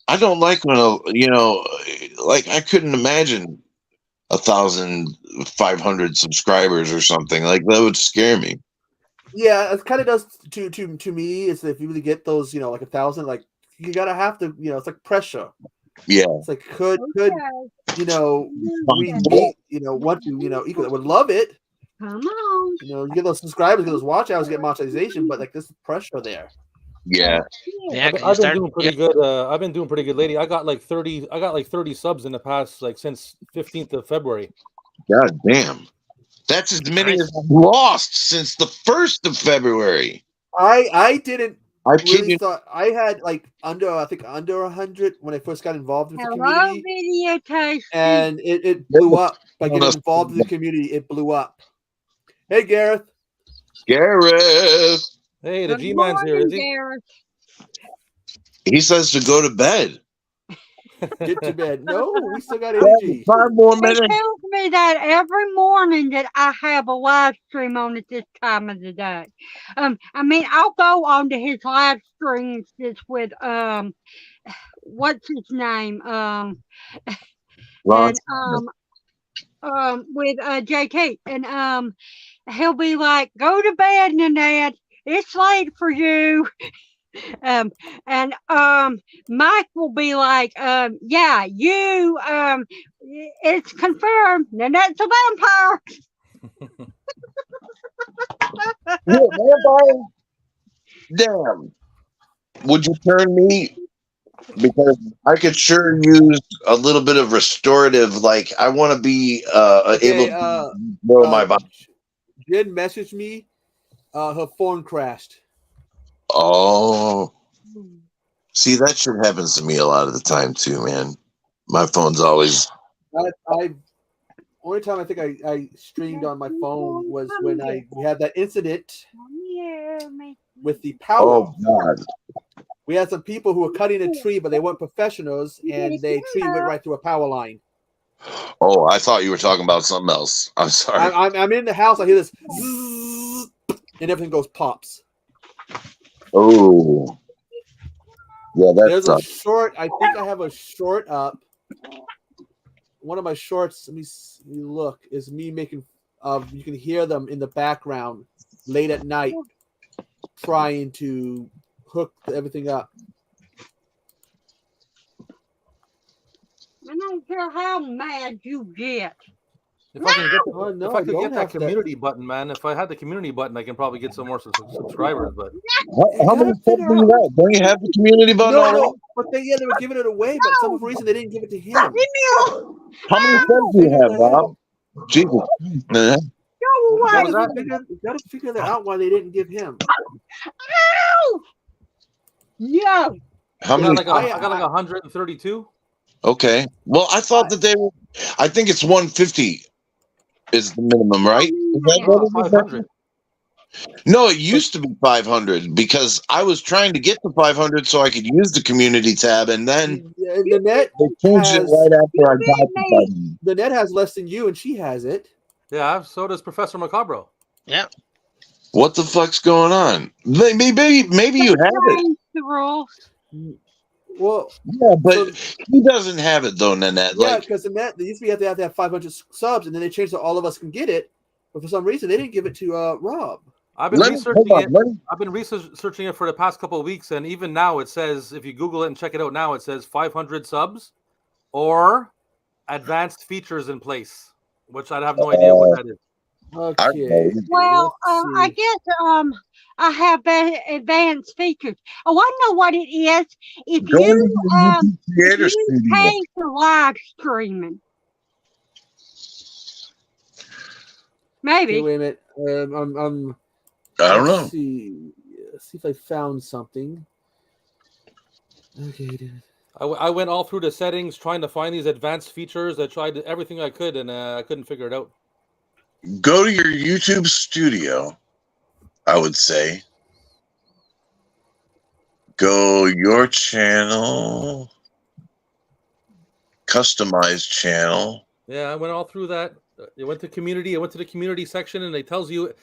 I don't like when, like, I couldn't imagine 1,500 subscribers or something. Like, that would scare me. Yeah, it kind of does to me. Is if you really get those, like 1,000, like you gotta have to, it's like pressure. Yeah, it's like could we meet, want to, equal? I would love it. Come on. You get those subscribers, get those watch hours, get monetization, but like there's pressure there. Yeah. I've been doing pretty good. I've been doing pretty good, lady. I got like 30 subs in the past, like since 15th of February. God damn. That's as many as I've lost since the 1st of February. I didn't I've really thought I had like under 100 when I first got involved with the community. Video taste. And it blew up by getting involved in the community. It blew up. Hey, Gareth. Gareth. Hey, the G-Man's here, is he? Gareth. He says to go to bed. Get to bed. No, we still got energy. 5 more minutes. He tells me that every morning that I have a live stream on at this time of the day. I mean, I'll go on to his live streams just with what's his name? And with JT. And he'll be like, go to bed, Nanette. It's late for you. And Mike will be like, yeah, you it's confirmed, Nanette's a vampire. Vampire? Damn. Would you turn me? Because I could sure use a little bit of restorative. Like I want to be able to grow my body. Jen messaged me. Her phone crashed. Oh, see, that shit happens to me a lot of the time too, man. My phone's always. Only time I think I streamed on my phone was when we had that incident with the power. Oh God. We had some people who were cutting a tree, but they weren't professionals, and the tree went right through a power line. Oh, I thought you were talking about something else. I'm sorry. I'm in the house. I hear this, zzz, and everything goes pops. Oh, yeah, There's that's a short. I think I have a short up. One of my shorts. Let me look. Is me making. You can hear them in the background late at night, trying to hook everything up. I don't care how mad you get. If I can get, if I could get that community button, man. If I had the community button, I can probably get some more subscribers. But how many subs do you have? Don't you have the community button already? No, but they were giving it away, but for some reason they didn't give it to him. How many subs do you have, Rob? Jesus. You gotta figure that out why they didn't give him. Ow! Yeah. How many? I got like 132. Okay. Well, I thought that they were. I think it's 150 is the minimum, right? Is that what it is? 500. No, it used to be 500 because I was trying to get to 500 so I could use the community tab, and then the net they changed it right after I got the button. The net has less than you, and she has it. Yeah, so does Professor Macabro. Yeah. What the fuck's going on? Maybe you have it. The rules. Well, yeah, but he doesn't have it though, Nanette. Yeah, because the net they used to have to have 500 subs, and then they changed so all of us can get it. But for some reason, they didn't give it to Rob. I've been researching it. I've been researching it for the past couple of weeks, and even now it says, if you Google it and check it out now, it says 500 subs or advanced features in place, which I have no idea what that is. Okay. Well, I guess I have advanced features. Oh, I know what it is. If you pay for live streaming, maybe. Okay, wait a minute. I don't know. Let's see if I found something. Okay. I went all through the settings trying to find these advanced features. I tried everything I could, and I couldn't figure it out. Go to your YouTube studio, I would say. Go your channel, customize channel. Yeah, I went all through that. I went to community. I went to the community section, and it tells you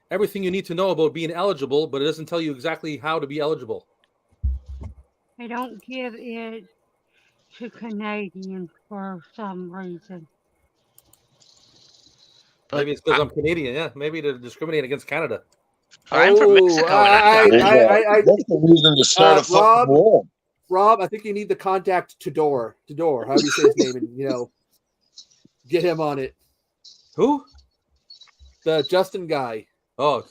everything you need to know about being eligible, but it doesn't tell you exactly how to be eligible. They don't give it to Canadians for some reason. Maybe it's because I'm Canadian. Yeah, maybe to discriminate against Canada. I'm from Mexico. That's the reason to start a fucking war. Rob, I think you need the contact Todor. How do you say his name? And get him on it. Who? The Justin guy. Oh,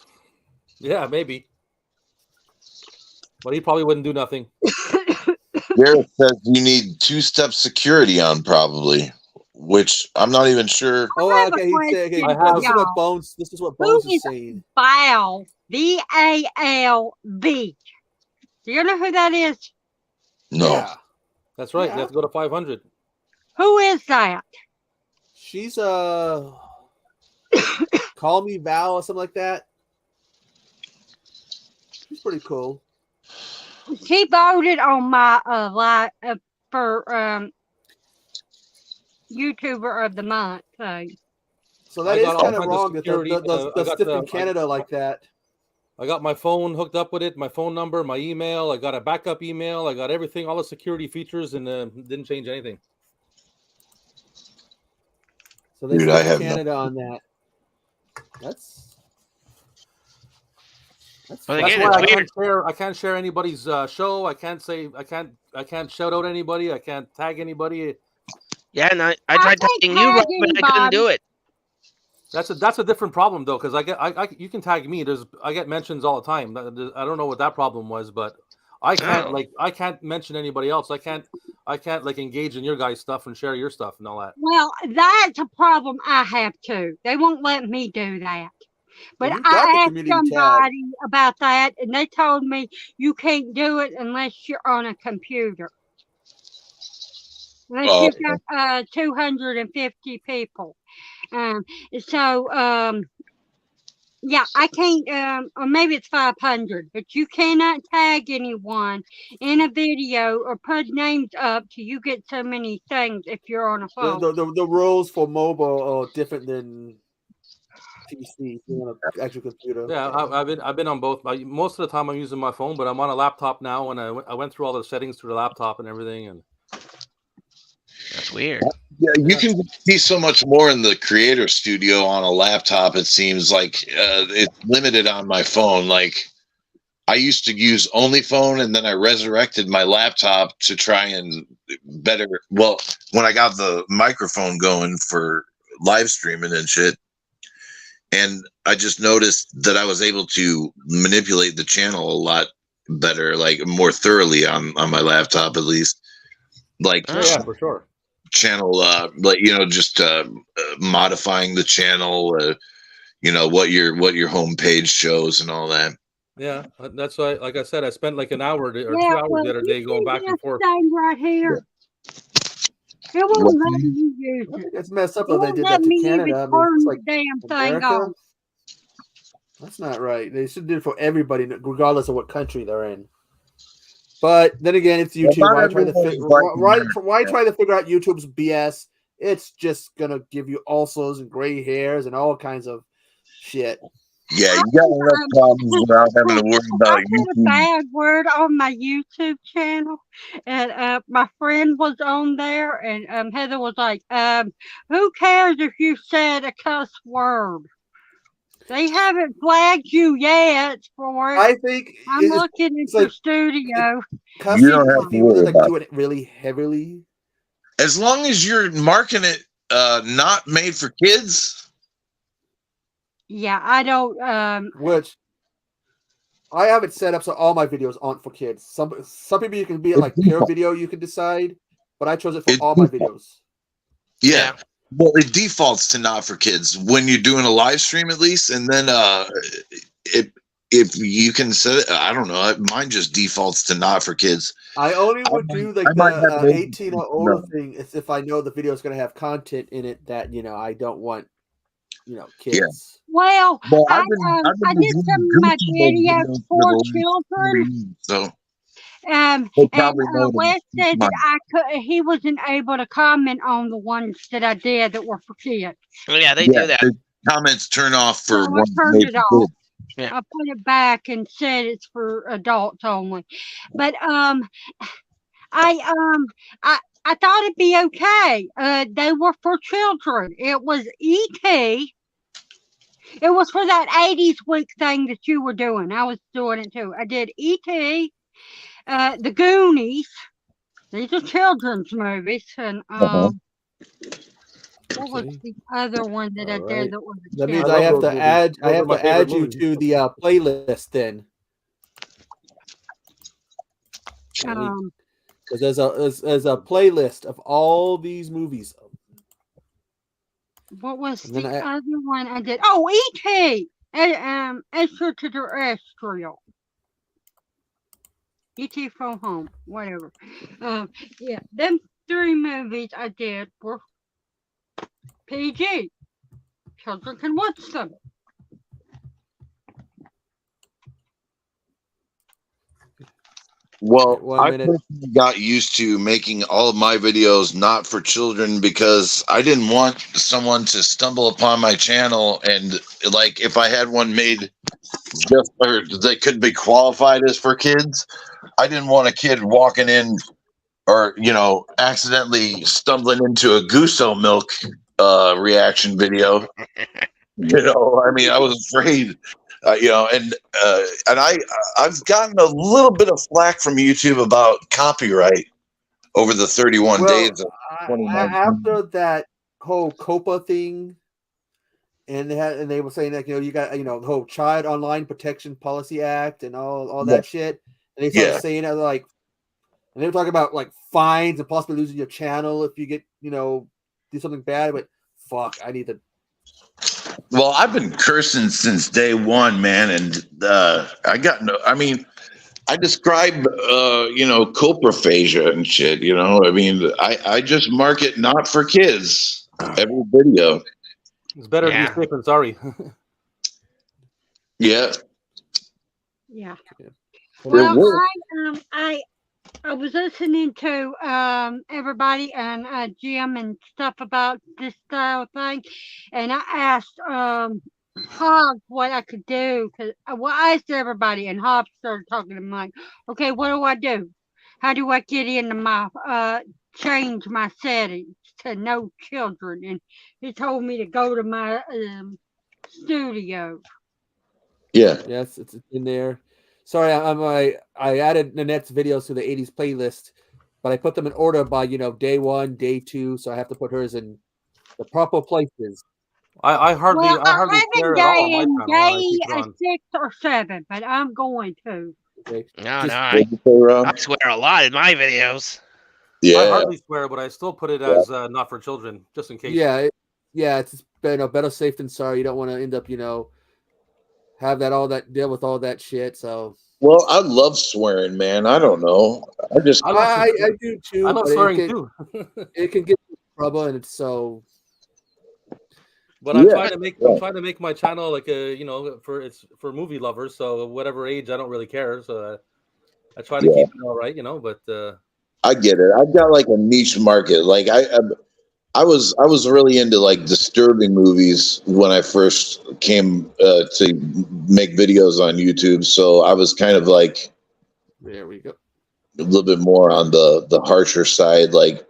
yeah, maybe. but he probably wouldn't do nothing. Garrett says you need two-step security on probably, which I'm not even sure. Oh, okay. This is what Bones. This is what Bones is saying. Valve? VALV. Do you know who that is? No. Yeah, that's right. You have to go to 500. Who is that? She's Call Me Val or something like that. She's pretty cool. She voted on my for YouTuber of the month thing. So that is kind of wrong that the stuff in Canada like that. I got my phone hooked up with it, my phone number, my email. I got a backup email. I got everything, all the security features, and didn't change anything. So they stuck Canada on that. That's why I can't share anybody's show. I can't shout out anybody. I can't tag anybody. Yeah, and I tried tagging you, Rob, but I couldn't do it. That's a different problem though, because you can tag me. I get mentions all the time. I don't know what that problem was, but I can't mention anybody else. I can't like engage in your guys' stuff and share your stuff and all that. Well, that's a problem I have too. They won't let me do that. But I asked somebody about that, and they told me you can't do it unless you're on a computer. Unless you've got 250 people. Yeah, I can't, or maybe it's 500, but you cannot tag anyone in a video or put names up till you get so many things if you're on a phone. The rules for mobile are different than PC. You're on an actual computer. Yeah, I've been on both. Most of the time I'm using my phone, but I'm on a laptop now, and I went through all the settings through the laptop and everything, and that's weird. Yeah, you can see so much more in the creator studio on a laptop. It seems like it's limited on my phone. Like I used to use only phone, and then I resurrected my laptop to try and better. Well, when I got the microphone going for live streaming and shit, and I just noticed that I was able to manipulate the channel a lot better, like more thoroughly on my laptop, at least. Like, yeah, for sure. Channel, like just modifying the channel, what your home page shows and all that. Yeah, that's why. Like I said, I spent like an hour or 2 hours the other day going back and forth. Right here. It won't let you use it. It's messed up though. They did that to Canada. I mean, it's like damn thing America. off. That's not right. They should do it for everybody, regardless of what country they're in. But then again, it's YouTube. Why try to figure out YouTube's BS? It's just gonna give you ulcers and gray hairs and all kinds of shit. Yeah, you got enough problems without having to worry about I put a bad word on my YouTube channel, and my friend was on there, and Heather was like, "Who cares if you said a cuss word? They haven't flagged you yet for it." I think I'm looking into the studio. You don't have to worry about doing it really heavily. As long as you're marking it not made for kids. Yeah, I don't. Which I have it set up so all my videos aren't for kids. Some people you can be like pure video, you can decide, but I chose it for all my videos. Yeah. Well, it defaults to not for kids when you're doing a live stream, at least, and then if you can set it, I don't know. Mine just defaults to not for kids. I only would do like the 18 or older thing if I know the video is going to have content in it that I don't want kids. Yeah. Well, I did some of my videos for children. So. And Wes said that he wasn't able to comment on the ones that I did that were for kids. Oh, yeah, they do that. The comments turn off for I turned it off. Yeah. I put it back and said it's for adults only. But I thought it'd be okay. They were for children. It was E.T. It was for that 80s week thing that you were doing. I was doing it too. I did E.T., The Goonies. These are children's movies. And what was the other one that I did that was that means I have to add you to the playlist then. Because there's a playlist of all these movies. What was the other one I did? Oh, E.T. Extraterrestrial. E.T. from Home, whatever. Yeah, them 3 movies I did were PG. Children can watch them. Well, I personally got used to making all of my videos not for children because I didn't want someone to stumble upon my channel and, like, if I had one made just or that could be qualified as for kids, I didn't want a kid walking in or, accidentally stumbling into a Guso milk reaction video. I mean, I was afraid. And I've gotten a little bit of flack from YouTube about copyright over the 31 days of 2019. After that whole COPA thing, and they were saying that you got the whole Child Online Protection Policy Act and all that shit, and they started saying that and they were talking about like fines and possibly losing your channel if you get do something bad. But fuck, I need to. Well, I've been cursing since day one, man, and I got no. I mean, I describe, coprophagia and shit. I mean, I just mark it not for kids every video. It's better to be safe than sorry. Yeah. Yeah. Well, I was listening to everybody and Jim and stuff about this style thing, and I asked Hobbs what I could do. I asked everybody, and Hobbs started talking to me like, okay, what do I do? How do I get into my change my settings to no children? And he told me to go to my studio. Yeah. Yes, it's in there. Sorry, I added Nanette's videos to the 80s playlist, but I put them in order by day 1, day 2, so I have to put hers in the proper places. I hardly swear at all on my channel. Day 6 or 7, but I'm going to. Okay. I swear a lot in my videos. Yeah, I hardly swear, but I still put it as not for children, just in case. Yeah, it's better safe than sorry. You don't want to end up have deal with all that shit. So well, I love swearing, man. I don't know. I do too. I love swearing too. It can get in trouble, and it's so. But I'm trying to make my channel like for movie lovers. So whatever age, I don't really care. So I try to keep it all right, But I get it. I've got like a niche market. Like I was really into like disturbing movies when I first came to make videos on YouTube. So I was kind of like, there we go, a little bit more on the harsher side. Like,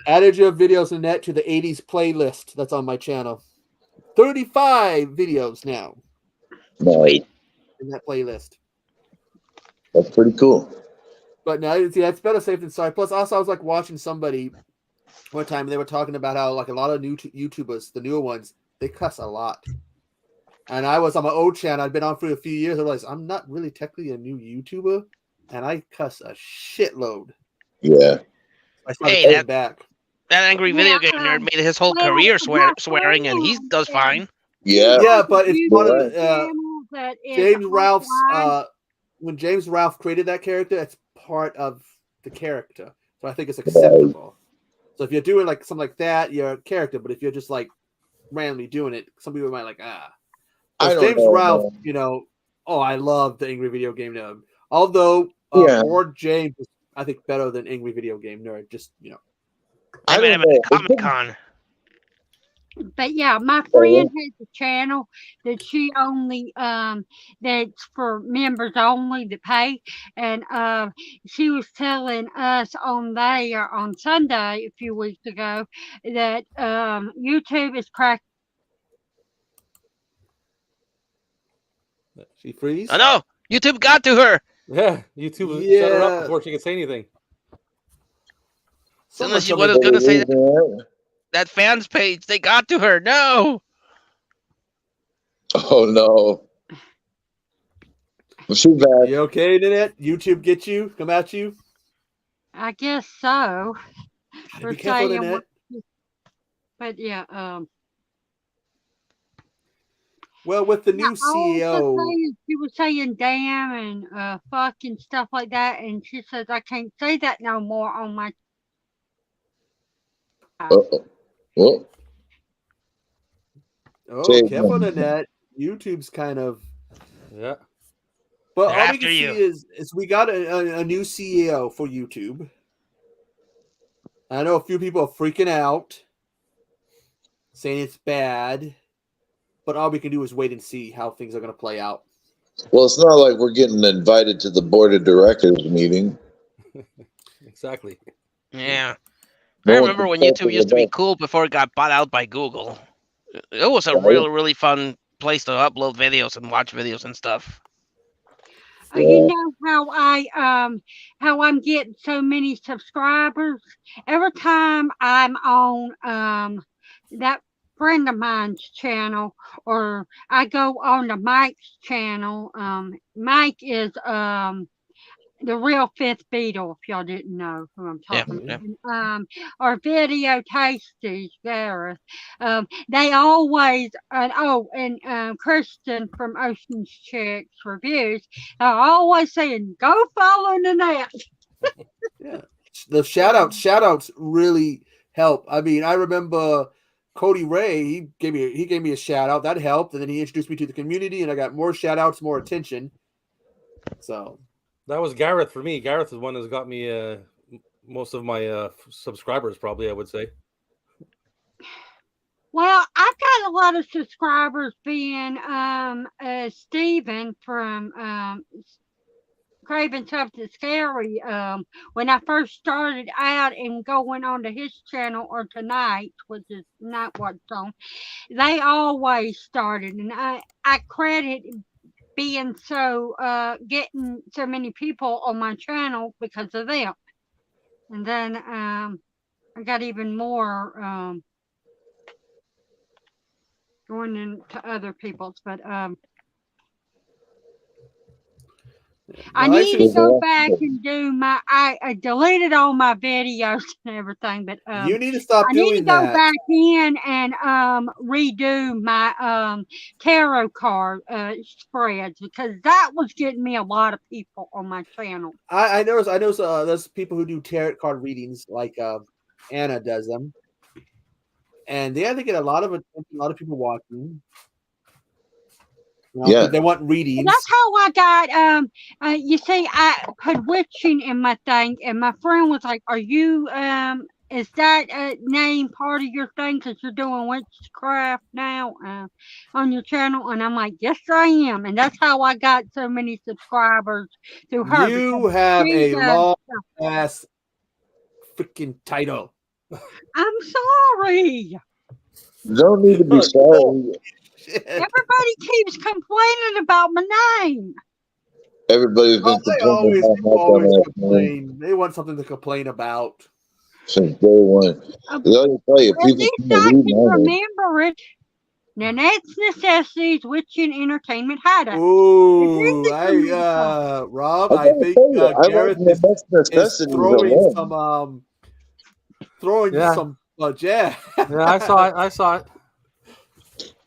added your videos in that to the 80s playlist that's on my channel. 35 videos now. Nice. In that playlist. That's pretty cool. But now, it's better safe than sorry. Plus, also, I was like watching somebody one time, and they were talking about how like a lot of new YouTubers, the newer ones, they cuss a lot. And I was on my old channel. I'd been on for a few years. I realized I'm not really technically a new YouTuber, and I cuss a shitload. Yeah. I started back. That angry video game nerd made his whole career swearing, and he does fine. Yeah, but it's one of James Ralph's. When James Ralph created that character, it's part of the character, so I think it's acceptable. So if you're doing like something like that, you're a character. But if you're just like randomly doing it, some people might James Ralph, I love the angry video game nerd. Although or James is, I think, better than angry video game nerd. Just I met him at Comic-Con. But yeah, my friend has a channel that she only that's for members only that pay, and she was telling us on Sunday a few weeks ago that YouTube is cracking. She freeze? I know. YouTube got to her. Yeah, YouTube shut her up before she could say anything. As soon as she was going to say that fans page, they got to her. No. Oh no. Too bad. You okay, Nanette? YouTube get you? Come at you? I guess so. Be careful, Annette. But yeah, well, with the new CEO, she was saying damn and fuck and stuff like that, and she says I can't say that no more on my. Well, careful, Annette. YouTube's kind of yeah. But They're all we after can see is we got a new CEO for YouTube. I know a few people are freaking out, saying it's bad, but all we can do is wait and see how things are going to play out. Well, it's not like we're getting invited to the board of directors meeting. Exactly. Yeah. No I one remember can when tell YouTube me used to be about- cool before it got bought out by Google. It was a Right. really fun place to upload videos and watch videos and stuff. You know how I'm getting so many subscribers? Every time I'm on that friend of mine's channel or I go on to Mike's channel, Mike is the real Fifth Beatle, if y'all didn't know who I'm talking about. Or Video Tasties, Gareth. They always, and Kristen from Ocean's Chicks Reviews are always saying, go follow the net. Yeah. The shout outs really help. I mean, I remember Cody Ray, he gave me a shout out. That helped. And then he introduced me to the community and I got more shout outs, more attention. So that was Gareth for me. Gareth is one that's got me most of my subscribers, probably, I would say. Well, I've got a lot of subscribers being Steven from Craving Something Scary. When I first started out and going onto his channel or Tonight, which is Night Watch Zone, they always started, and I credit being so getting so many people on my channel because of them. And then I got even more going into other people's, but I need to go back and do my. I deleted all my videos and everything, but you need to stop doing I need to go back in and redo my tarot card spreads because that was getting me a lot of people on my channel. I noticed there's people who do tarot card readings like Anna does them, and they have to get a lot of attention, a lot of people watching. Yeah, they want readings. That's how I got. You see, I put witching in my thing, and my friend was like, "Are you Is that name part of your thing? Because you're doing witchcraft now on your channel?" And I'm like, "Yes, I am." And that's how I got so many subscribers through her. You have a long ass freaking title. I'm sorry. Don't need to be sorry. Everybody keeps complaining about my name. Everybody's been They complaining always about complain. They want something to complain about. since day one. Let me tell you, At least I can remember it. Nanette's Necessities, Witching Entertainment Hideout. Ooh, Rob, I think Gareth is throwing some Yeah, I saw it.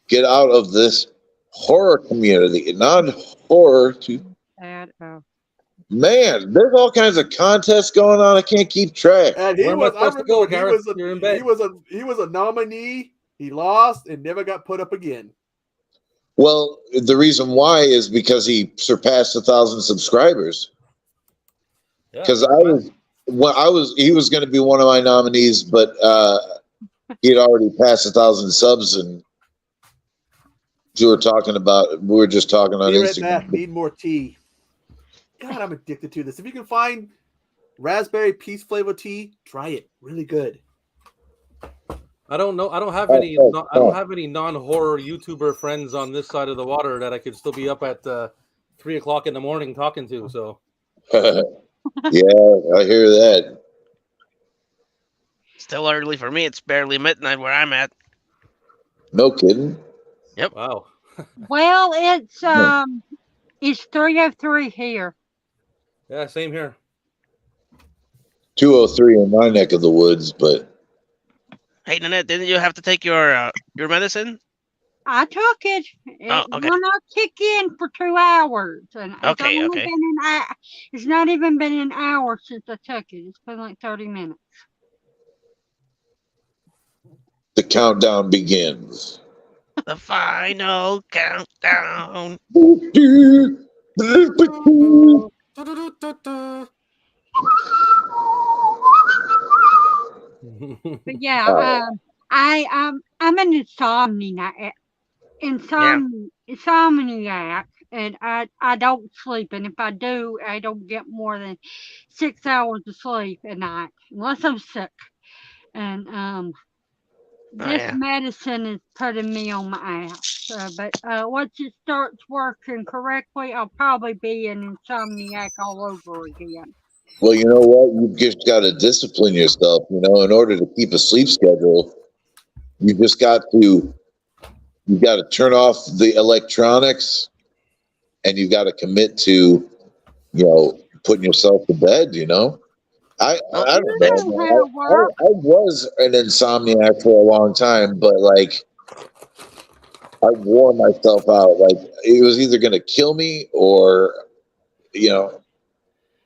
Get out of this horror community, not horror to. Man, there's all kinds of contests going on. I can't keep track. And he was a nominee. He lost and never got put up again. Well, the reason why is because he surpassed 1,000 subscribers. Because he was going to be one of my nominees, but he had already passed 1,000 subs, and we were just talking on Instagram. Need more tea. God, I'm addicted to this. If you can find raspberry peach flavor tea, try it. Really good. I don't know. I don't have any. I don't have any non-horror YouTuber friends on this side of the water that I could still be up at 3 o'clock in the morning talking to. So. Yeah, I hear that. Still early for me. It's barely midnight where I'm at. No kidding. Yep. Wow. Well, it's 3:03 here. Yeah, same here. 203 in my neck of the woods, but Hey, Nanette, didn't you have to take your medicine? I took it. Oh, It okay. will not kick in for 2 hours, and it's Okay, only okay. been it's not even been an hour since I took it. It's been like 30 minutes. the countdown begins. The final countdown. But yeah, I'm an insomniac, and I don't sleep, and if I do, I don't get more than 6 hours of sleep at night unless I'm sick. And this yeah. medicine is putting me on my ass. But once it starts working correctly, I'll probably be an insomniac all over again. Well, you know what? You've just got to discipline yourself. You know, in order to keep a sleep schedule, you just got to turn off the electronics, and you got to commit to, putting yourself to bed. You know, I don't know. Man. I was an insomniac for a long time, but like I wore myself out. Like it was either going to kill me or,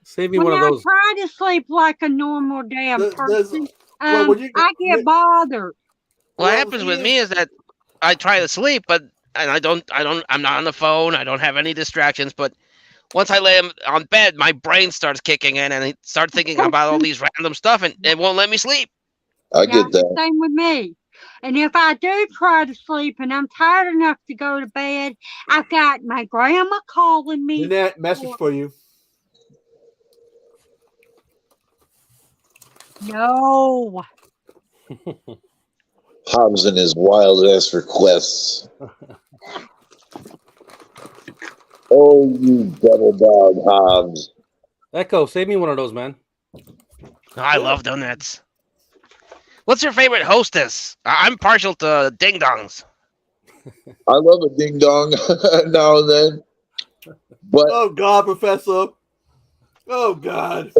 Save me one of those. I try to sleep like a normal damn person, I get bothered. What happens with me is that I try to sleep, and I'm not on the phone. I don't have any distractions. But once I lay on bed, my brain starts kicking in, and I start thinking about all these random stuff, and it won't let me sleep. I get that. Same with me. And if I do try to sleep and I'm tired enough to go to bed, I've got my grandma calling me. Nanette, message for you. No. Hobbs and his wild ass requests. Oh, you double dog, Hobbs. Echo, save me one of those, man. I love donuts. What's your favorite hostess? I'm partial to ding dongs. I love a ding dong now and then. But oh God, Professor. Oh God.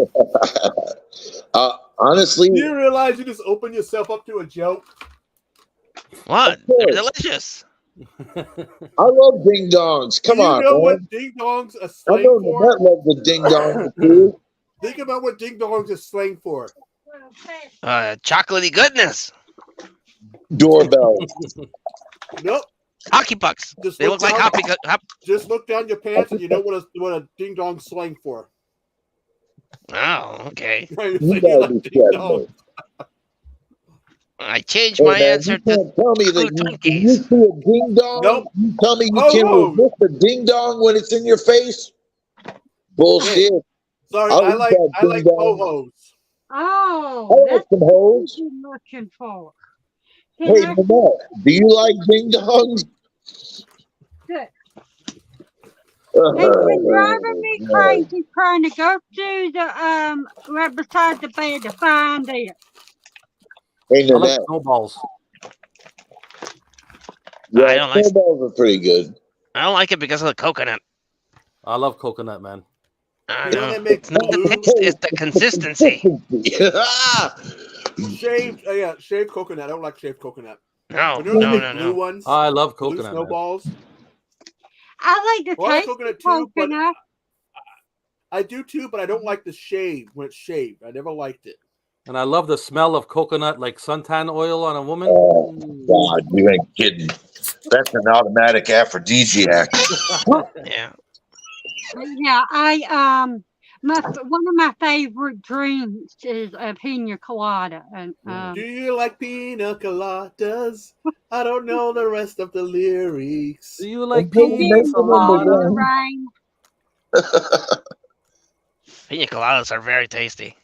Honestly, do you realize you just opened yourself up to a joke? What? They're delicious. I love ding dongs. Come on, you know man. what ding dongs are slang I know for? Nanette loves the ding dong too. Think about what ding dongs is slang for. Chocolatey goodness. Doorbells. Nope. Hockey pucks. They look like hockey. Just look down your pants and you know what a ding dong slang for. Oh, okay. You I changed my answer to. Tell me that you see a ding dong. Nope. You tell me you can't resist a ding dong when it's in your face. Bullshit. Sorry, I like ho-hos. Oh, that's some hoes. What you're looking for. Hey, Nanette, do you like ding dongs? Good. It's been driving me crazy trying to go to the right beside the bed to find it. Hey, I like Nanette. snowballs. Yeah, I don't like snowballs are pretty good. I don't like it because of the coconut. I love coconut, man. I know. It's not the taste; it's the consistency. Shaved coconut. I don't like shaved coconut. No, blue ones. I love blue coconut. Snowballs. Man. I like the taste coconut of too, coconut. but I do too, but I don't like the shave when it's shaved. I never liked it. And I love the smell of coconut, like suntan oil on a woman. Oh, God, you ain't kidding. That's an automatic aphrodisiac. Yeah. Yeah, one of my favorite drinks is a pina colada. And do you like pina coladas? I don't know the rest of the lyrics. Do you like pina colada? Pina coladas are very tasty.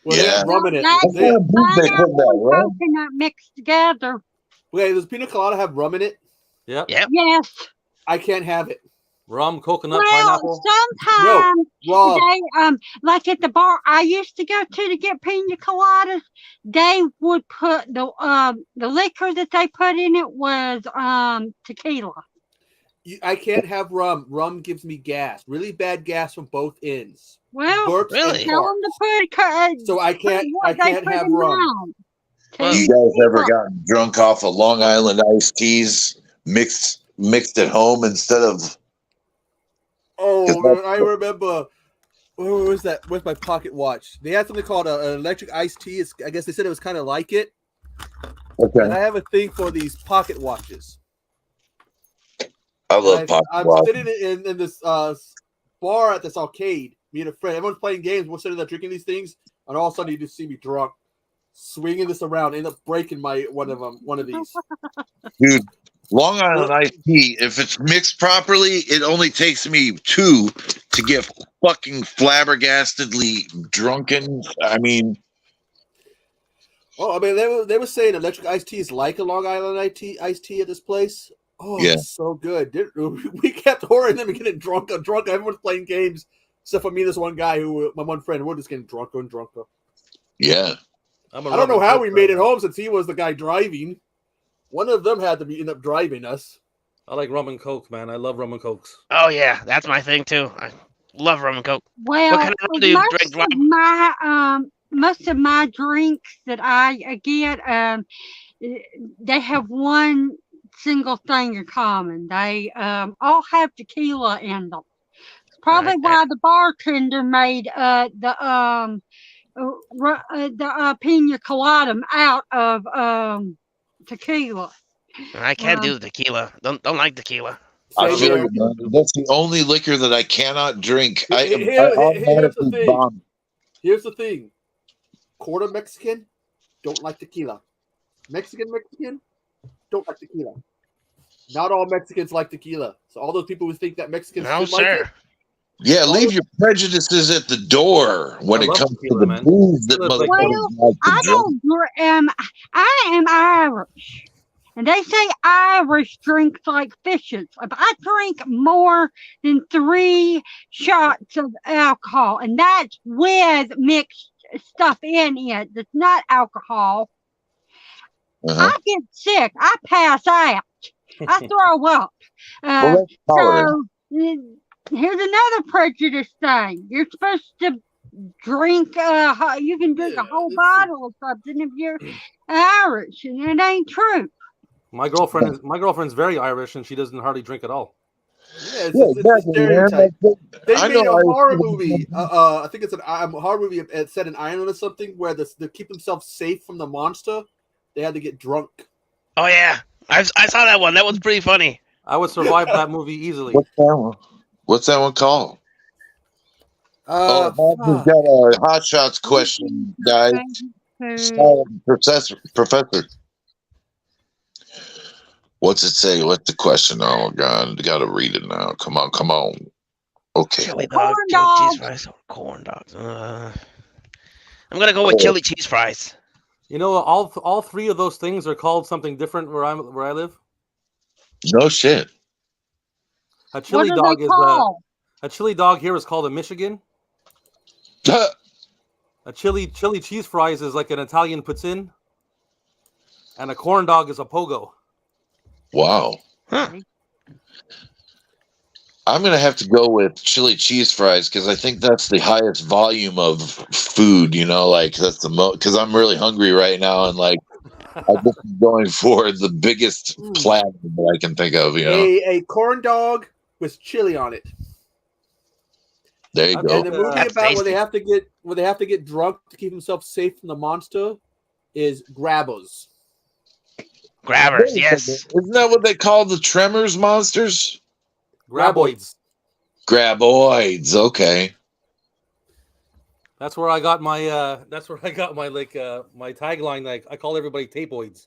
Well, they have rum in it. Pineapple and coconut mixed together. Wait, does pina colada have rum in it? Yep. Yes. I can't have it. Rum, coconut, pineapple. Sometimes no, they like at the bar I used to go to get pina coladas, they would put the liquor that they put in it was tequila. I can't have rum. Rum gives me gas, really bad gas from both ends. Well, Burps really? and tell them to put. So I can't have rum. You guys ever gotten drunk off of Long Island iced teas mixed at home instead of? Oh, I remember. Where was that? Where's my pocket watch? They had something called an electric iced tea. I guess they said it was kind of like it. Okay. And I have a thing for these pocket watches. I love pocket I'm watches. sitting in this bar at this arcade. Me and a friend. Everyone's playing games. We're sitting there drinking these things, and all of a sudden you just see me drunk, swinging this around, end up breaking one of these. Dude, Long Island iced tea, if it's mixed properly, it only takes me 2 to get fucking flabbergastedly drunken. I mean, oh, I mean, they were saying electric iced tea is like a Long Island iced tea at this place. Oh, yeah, it's so good. We kept ordering them and getting drunk. Everyone's playing games except for me and this one guy my one friend. We're just getting drunker and drunker. Yeah. I don't know how we made it home since he was the guy driving. One of them had to end up driving us. I like rum and coke, man. I love rum and cokes. Oh yeah, that's my thing too. I love rum and coke. Well, what kind of rum do you drink? Most of my drinks that I get, they have one single thing in common. They all have tequila in them. It's probably why the bartender made the pina colada out of tequila. I can't do the tequila. Don't like tequila. I feel you, man. That's the only liquor that I cannot drink. Here's the thing. Quarter Mexican, don't like tequila. Mexican, don't like tequila. Not all Mexicans like tequila. So all those people who think that Mexicans should like it. Yeah, leave your prejudices at the door when it comes to the booze that motherfuckers like to drink. I am Irish. And they say Irish drinks like fishes. If I drink more than 3 shots of alcohol, and that's with mixed stuff in it that's not alcohol, I get sick. I pass out. I throw up. So here's another prejudice thing. You're supposed to drink. You can drink a whole bottle of something if you're Irish, and it ain't true. My girlfriend's very Irish, and she doesn't hardly drink at all. Yeah, it's a stereotype. They made a horror movie. I think it's a horror movie set in Ireland or something where they keep themselves safe from the monster. They had to get drunk. Oh yeah, I saw that one. That was pretty funny. I would survive that movie easily. What's that one called? Bob's got a Hot Shots question, guys. Professor. What's it say? What's the question? Oh God, gotta read it now. Come on. Okay. Chili dogs, chili cheese fries, or corn dogs. I'm gonna go with chili cheese fries. You know, all 3 of those things are called something different where I live. No shit. A chili dog is a chili dog here is called a Michigan. A chili cheese fries is like an Italian poutine, and a corn dog is a pogo. Wow. Huh. I'm going to have to go with chili cheese fries because I think that's the highest volume of food, like that's the most, because I'm really hungry right now. And like, I'm just going for the biggest platter that I can think of, A corn dog with chili on it. There you go. And the movie about where they have to get drunk to keep themselves safe from the monster is Grabbers. Grabbers, yes. Isn't that what they call the Tremors monsters? Graboids. Graboids. Okay. That's where I got my. My tagline. Like I call everybody tapeoids.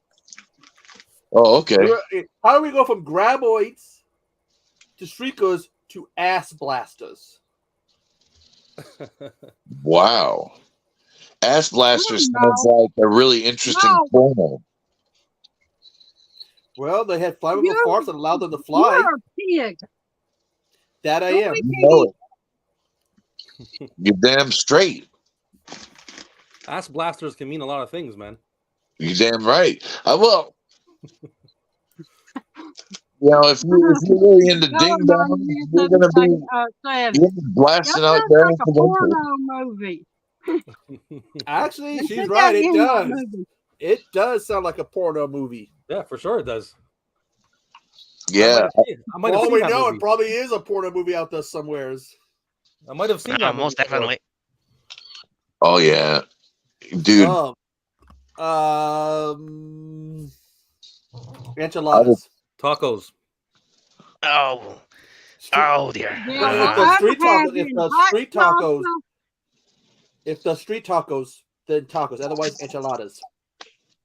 Oh, okay. How do we go from Graboids to Shriekers to Ass Blasters? Wow. Ass Blasters sounds like a really interesting porno. Well, they had flammable farts that allowed them to fly. You're a pig. That I am. You know it. You're damn straight. Ass blasters can mean a lot of things, man. You damn right. I will. if you're really into ding dong, you're gonna be blasting out your like ass a eventually. porno movie. Actually, she's Put right. that It in that does. movie. It does sound like a porno movie. Yeah, for sure it does. Yeah. I might For have all seen we that know, movie. it probably is a porno movie out there somewheres. I might have seen that movie most before. definitely. Oh yeah, dude. Enchiladas. Tacos. Oh dear. If the street tacos, then tacos. Otherwise, enchiladas.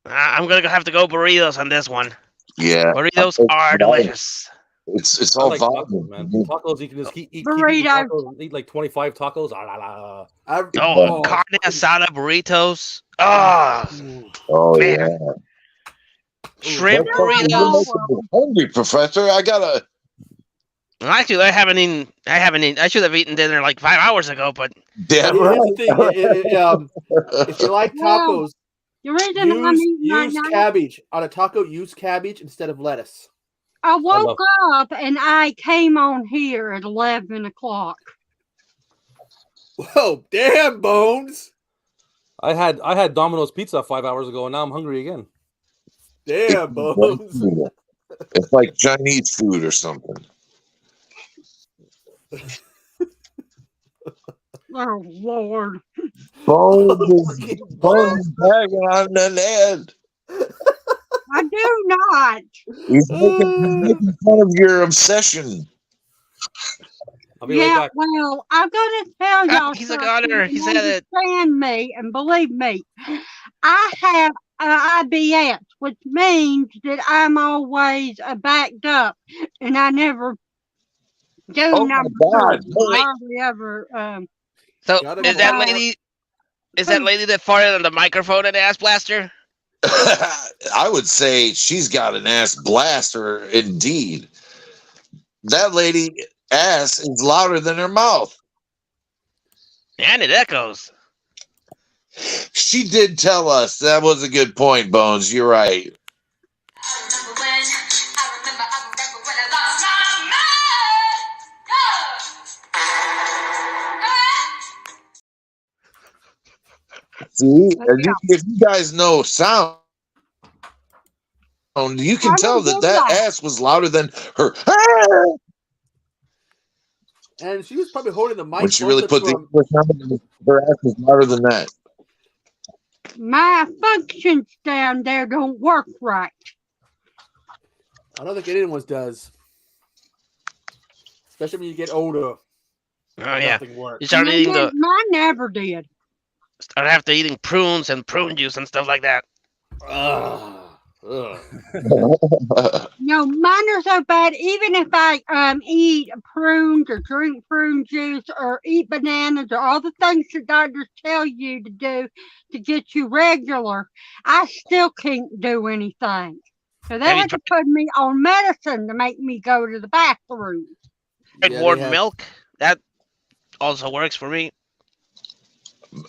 I'm gonna have to go burritos on this one. Yeah. Burritos are delicious. It's I all like tacos, man. volume. Tacos, you can just keep eating Burritos. tacos and eat like 25 tacos. Ah, la, la. Carne asada burritos. Oh, Oh man. yeah. Shrimp You're burritos. making me hungry, Professor. I gotta. Actually, I haven't eaten. I should have eaten dinner like 5 hours ago, but Damn Here's the thing. If you like tacos, The reason I'm eating right use now, cabbage on a taco. Use cabbage instead of lettuce. I woke up and I came on here at 11 o'clock. Whoa, damn, Bones. I had Domino's pizza 5 hours ago, and now I'm hungry again. Damn, Bones. It's like Chinese food or something. Oh, Lord. Bones is bagging on the head. I do not. He's making fun of your obsession. I'll be right back. Well, I'm going to tell y'all he's a something goner. and He said it. understand me and believe me. I have IBS, which means that I'm always backed up, and I never do Oh number my God. two. I hardly ever. So is that lady? Is that lady that farted on the microphone an ass blaster? I would say she's got an ass blaster, indeed. That lady ass is louder than her mouth. And it echoes. She did tell us. That was a good point, Bones. You're right. See, if you guys know sound, you can tell that ass was louder than her. And she was probably holding the mic. When she really put the English on, her ass was louder than that. My functions down there don't work right. I don't think anyone's does. Especially when you get older. Oh yeah. Nothing works. You start eating Mine never did. Start after eating prunes and prune juice and stuff like that. No, mine are so bad. Even if I eat prunes or drink prune juice or eat bananas or all the things the doctors tell you to do to get you regular, I still can't do anything. So they had to put me on medicine to make me go to the bathroom. Warm milk. That also works for me.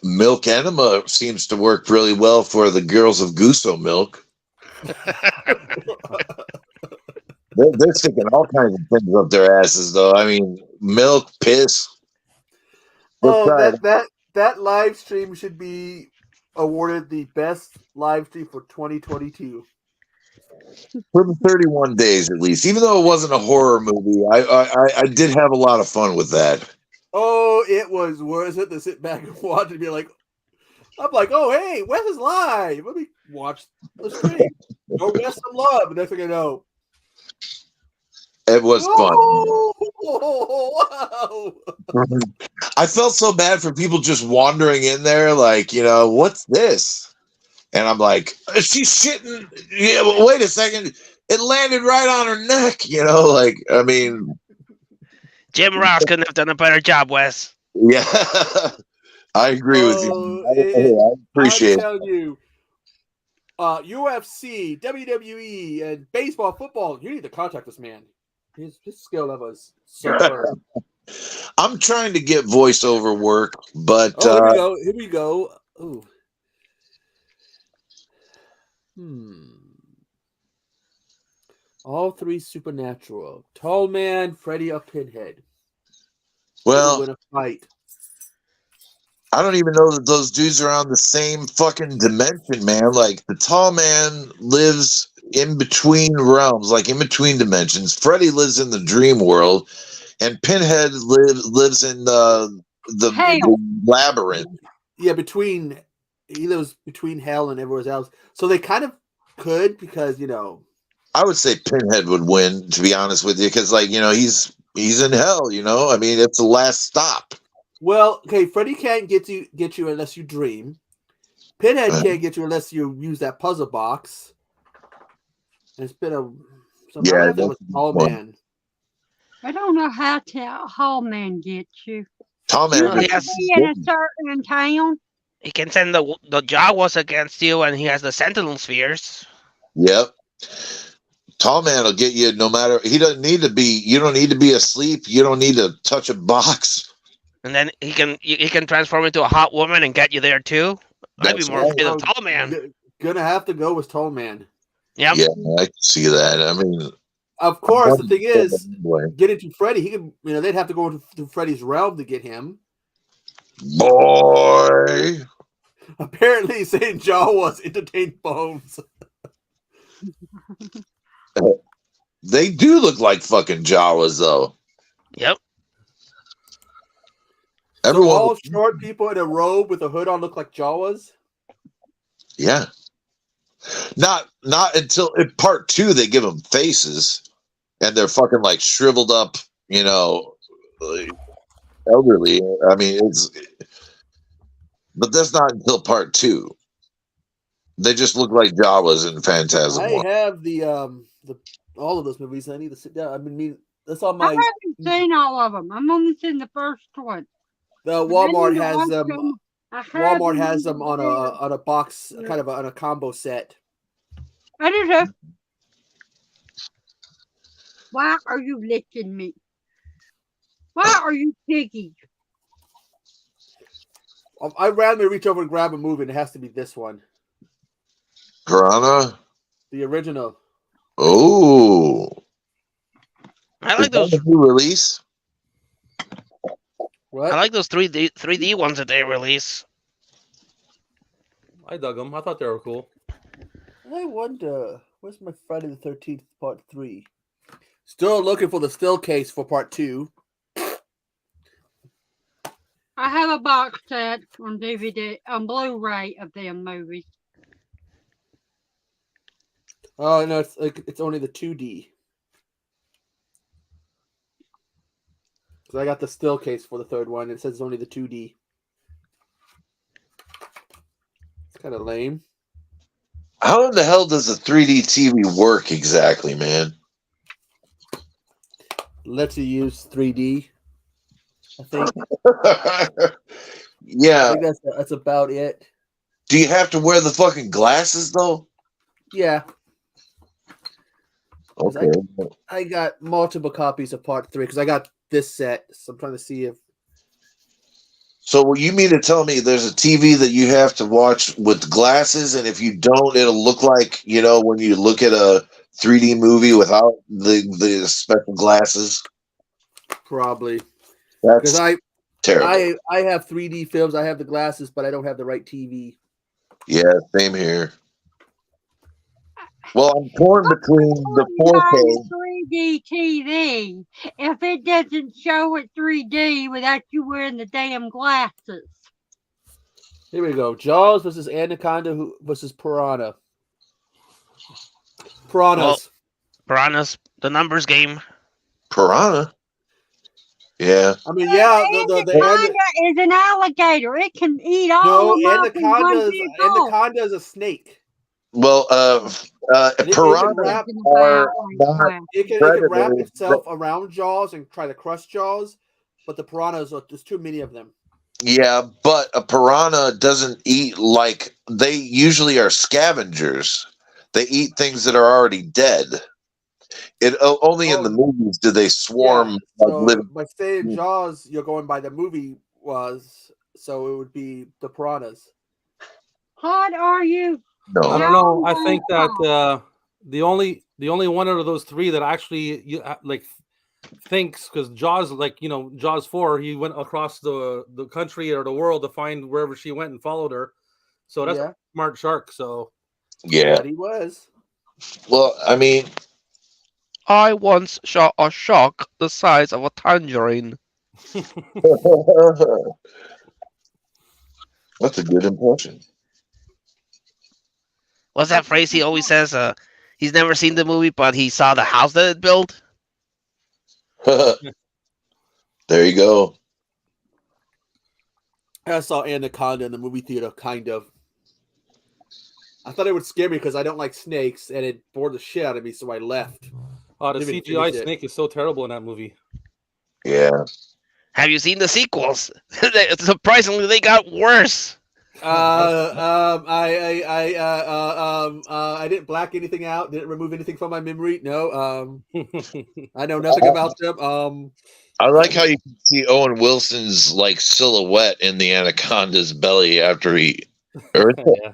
Milk enema seems to work really well for the girls of Guso milk. They're sticking all kinds of things up their asses, though. I mean, milk, piss. That live stream should be awarded the best live stream for 2022. For the 31 days, at least. Even though it wasn't a horror movie, I did have a lot of fun with that. Oh, it was worth it to sit back and watch and be like, I'm like, oh, hey, Wes is live. Let me watch the stream. Go Wes some love. And next thing I know, it was fun. Whoa. I felt so bad for people just wandering in there, like, what's this? And I'm like, she's shitting. Yeah, but wait a second. It landed right on her neck, I mean. Jim Ross couldn't have done a better job, Wes. Yeah, I agree with you. I appreciate it. I'm telling you, UFC, WWE, and baseball, football, you need to contact this man. His skill level is superb. I'm trying to get voiceover work, but here we go. Ooh. All three supernatural. Tall Man, Freddy, or Pinhead. Well, win a fight. I don't even know that those dudes are on the same fucking dimension, man. Like the tall man lives in between realms, like in between dimensions. Freddy lives in the dream world, and Pinhead lives in the labyrinth. Yeah, he lives between hell and everywhere else. So they kind of could, because I would say Pinhead would win, to be honest with you, because he's in hell. I mean, it's the last stop. Well, okay, Freddy can't get you unless you dream. Pinhead can't get you unless you use that puzzle box. And it's been I'm gonna have to go with Tall Man. I don't know how Tall Man gets you. Tall Man you can be in a certain town. He can send the Jawas against you, and he has the Sentinel spheres. Yep. Tall Man will get you no matter. He doesn't need to be. You don't need to be asleep. You don't need to touch a box. And then he can transform into a hot woman and get you there too. I'd be more afraid of Tall Man. Gonna have to go with Tall Man. Yep. Yeah, I can see that. I mean, of course, the thing is, getting to Freddy, he can. They'd have to go into Freddy's realm to get him. Boy. Apparently, St. Jawas entertained Bones. They do look like fucking Jawas, though. Yep. Everyone, so all short people in a robe with a hood on look like Jawas. Yeah. Not until in part 2 they give them faces, and they're fucking like shriveled up, elderly. I mean, but that's not until part 2. They just look like Jawas in Phantasm. I have the all of those movies. I need to sit down. I mean, that's on my. I haven't seen all of them. I'm only seen the first one. The Walmart has them. Walmart has them on a box, kind of on a combo set. I do too. Why are you licking me? Why are you piggy? I'd rather reach over and grab a movie, and it has to be this one. Piranha? The original. Oh. I like those. New release? What? I like those 3D ones that they release. I dug them. I thought they were cool. I wonder, where's my Friday the 13th Part 3? Still looking for the still case for Part 2. I have a box set on DVD, on Blu-ray of them movies. Oh no, it's only the 2D. Because I got the still case for the third one. It says it's only the 2D. It's kind of lame. How in the hell does a 3D TV work exactly, man? Lets you use 3D. I think. Yeah. I think that's about it. Do you have to wear the fucking glasses though? Yeah. Okay. I got multiple copies of Part 3 because I got this set. So I'm trying to see if. So you mean to tell me there's a TV that you have to watch with glasses, and if you don't, it'll look like, when you look at a 3D movie without the special glasses? Probably. That's terrible. I have 3D films. I have the glasses, but I don't have the right TV. Yeah, same here. Well, I'm torn between the 4K. 3D TV if it doesn't show it 3D without you wearing the damn glasses. Here we go. Jaws versus Anaconda versus Piranha. Piranhas. Piranhas. The numbers game. Piranha? Yeah. I mean, yeah. Anaconda is an alligator. It can eat all No, of them. Anaconda is a snake. Well, piranha are not it can wrap itself around Jaws and try to crush Jaws, but the piranhas, there's too many of them. Yeah, but a piranha doesn't eat they usually are scavengers. They eat things that are already dead. Only in the movies do they swarm. Yeah, so by saying Jaws, you're going by the movie so it would be the piranhas. What are you? No. I don't know. I think that the only The only one out of those three that actually thinks, because Jaws, Jaws 4, he went across the country or the world to find wherever she went and followed her. So that's a smart shark. So Yeah, he was. Well, I mean, I once shot a shark the size of a tangerine. that's a good impression. What's that phrase he always says? He's never seen the movie, but he saw the house that it built. There you go. I saw Anaconda in the movie theater, kind of. I thought it would scare me because I don't like snakes, and it bored the shit out of me, so I left. Oh, the CGI snake is so terrible in that movie. Yeah. Have you seen the sequels? Surprisingly, they got worse. I didn't black anything out. Didn't remove anything from my memory. No. I know nothing about them. I like how you can see Owen Wilson's like silhouette in the anaconda's belly after he earthed it. Yeah.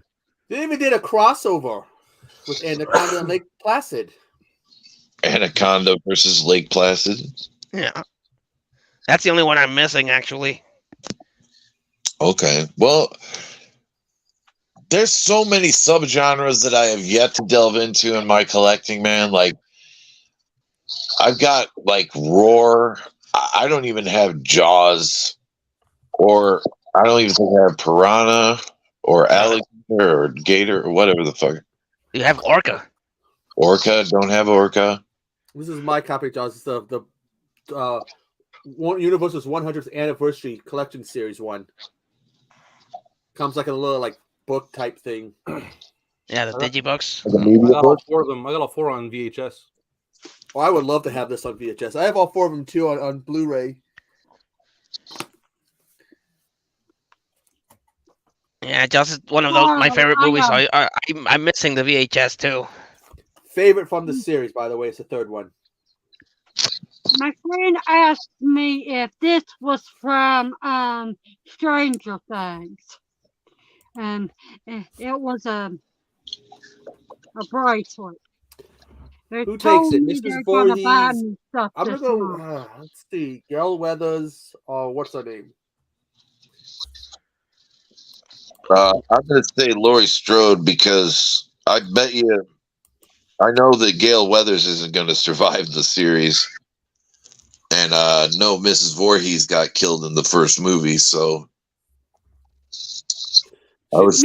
They even did a crossover with Anaconda and Lake Placid. Anaconda versus Lake Placid. Yeah. That's the only one I'm missing, actually. Okay. Well, there's so many subgenres that I have yet to delve into in my collecting, man. Like, I've got like Roar. I don't even have Jaws, or I don't even think I have Piranha or Alligator or Gator or whatever the fuck. You have Orca. Orca, don't have Orca. This is my copy of Jaws. It's the Universal's 100th anniversary collection series one. Comes like a little like book type thing. Yeah, the digibooks. I got all four of them. I got all four on VHS. Oh, I would love to have this on VHS. I have all four of them too on Blu-ray. Yeah, Jaws is one of those my favorite movies. I'm missing the VHS too. Favorite from the series, by the way, it's the third one. My friend asked me if this was from Stranger Things. It was a bracelet. Who takes it? Mrs. Voorhees. I'm gonna go. Let's see. Gail Weathers. What's her name? I'm going to say Laurie Strode because I bet you. I know that Gail Weathers isn't going to survive the series, and no, Mrs. Voorhees got killed in the first movie, so. I was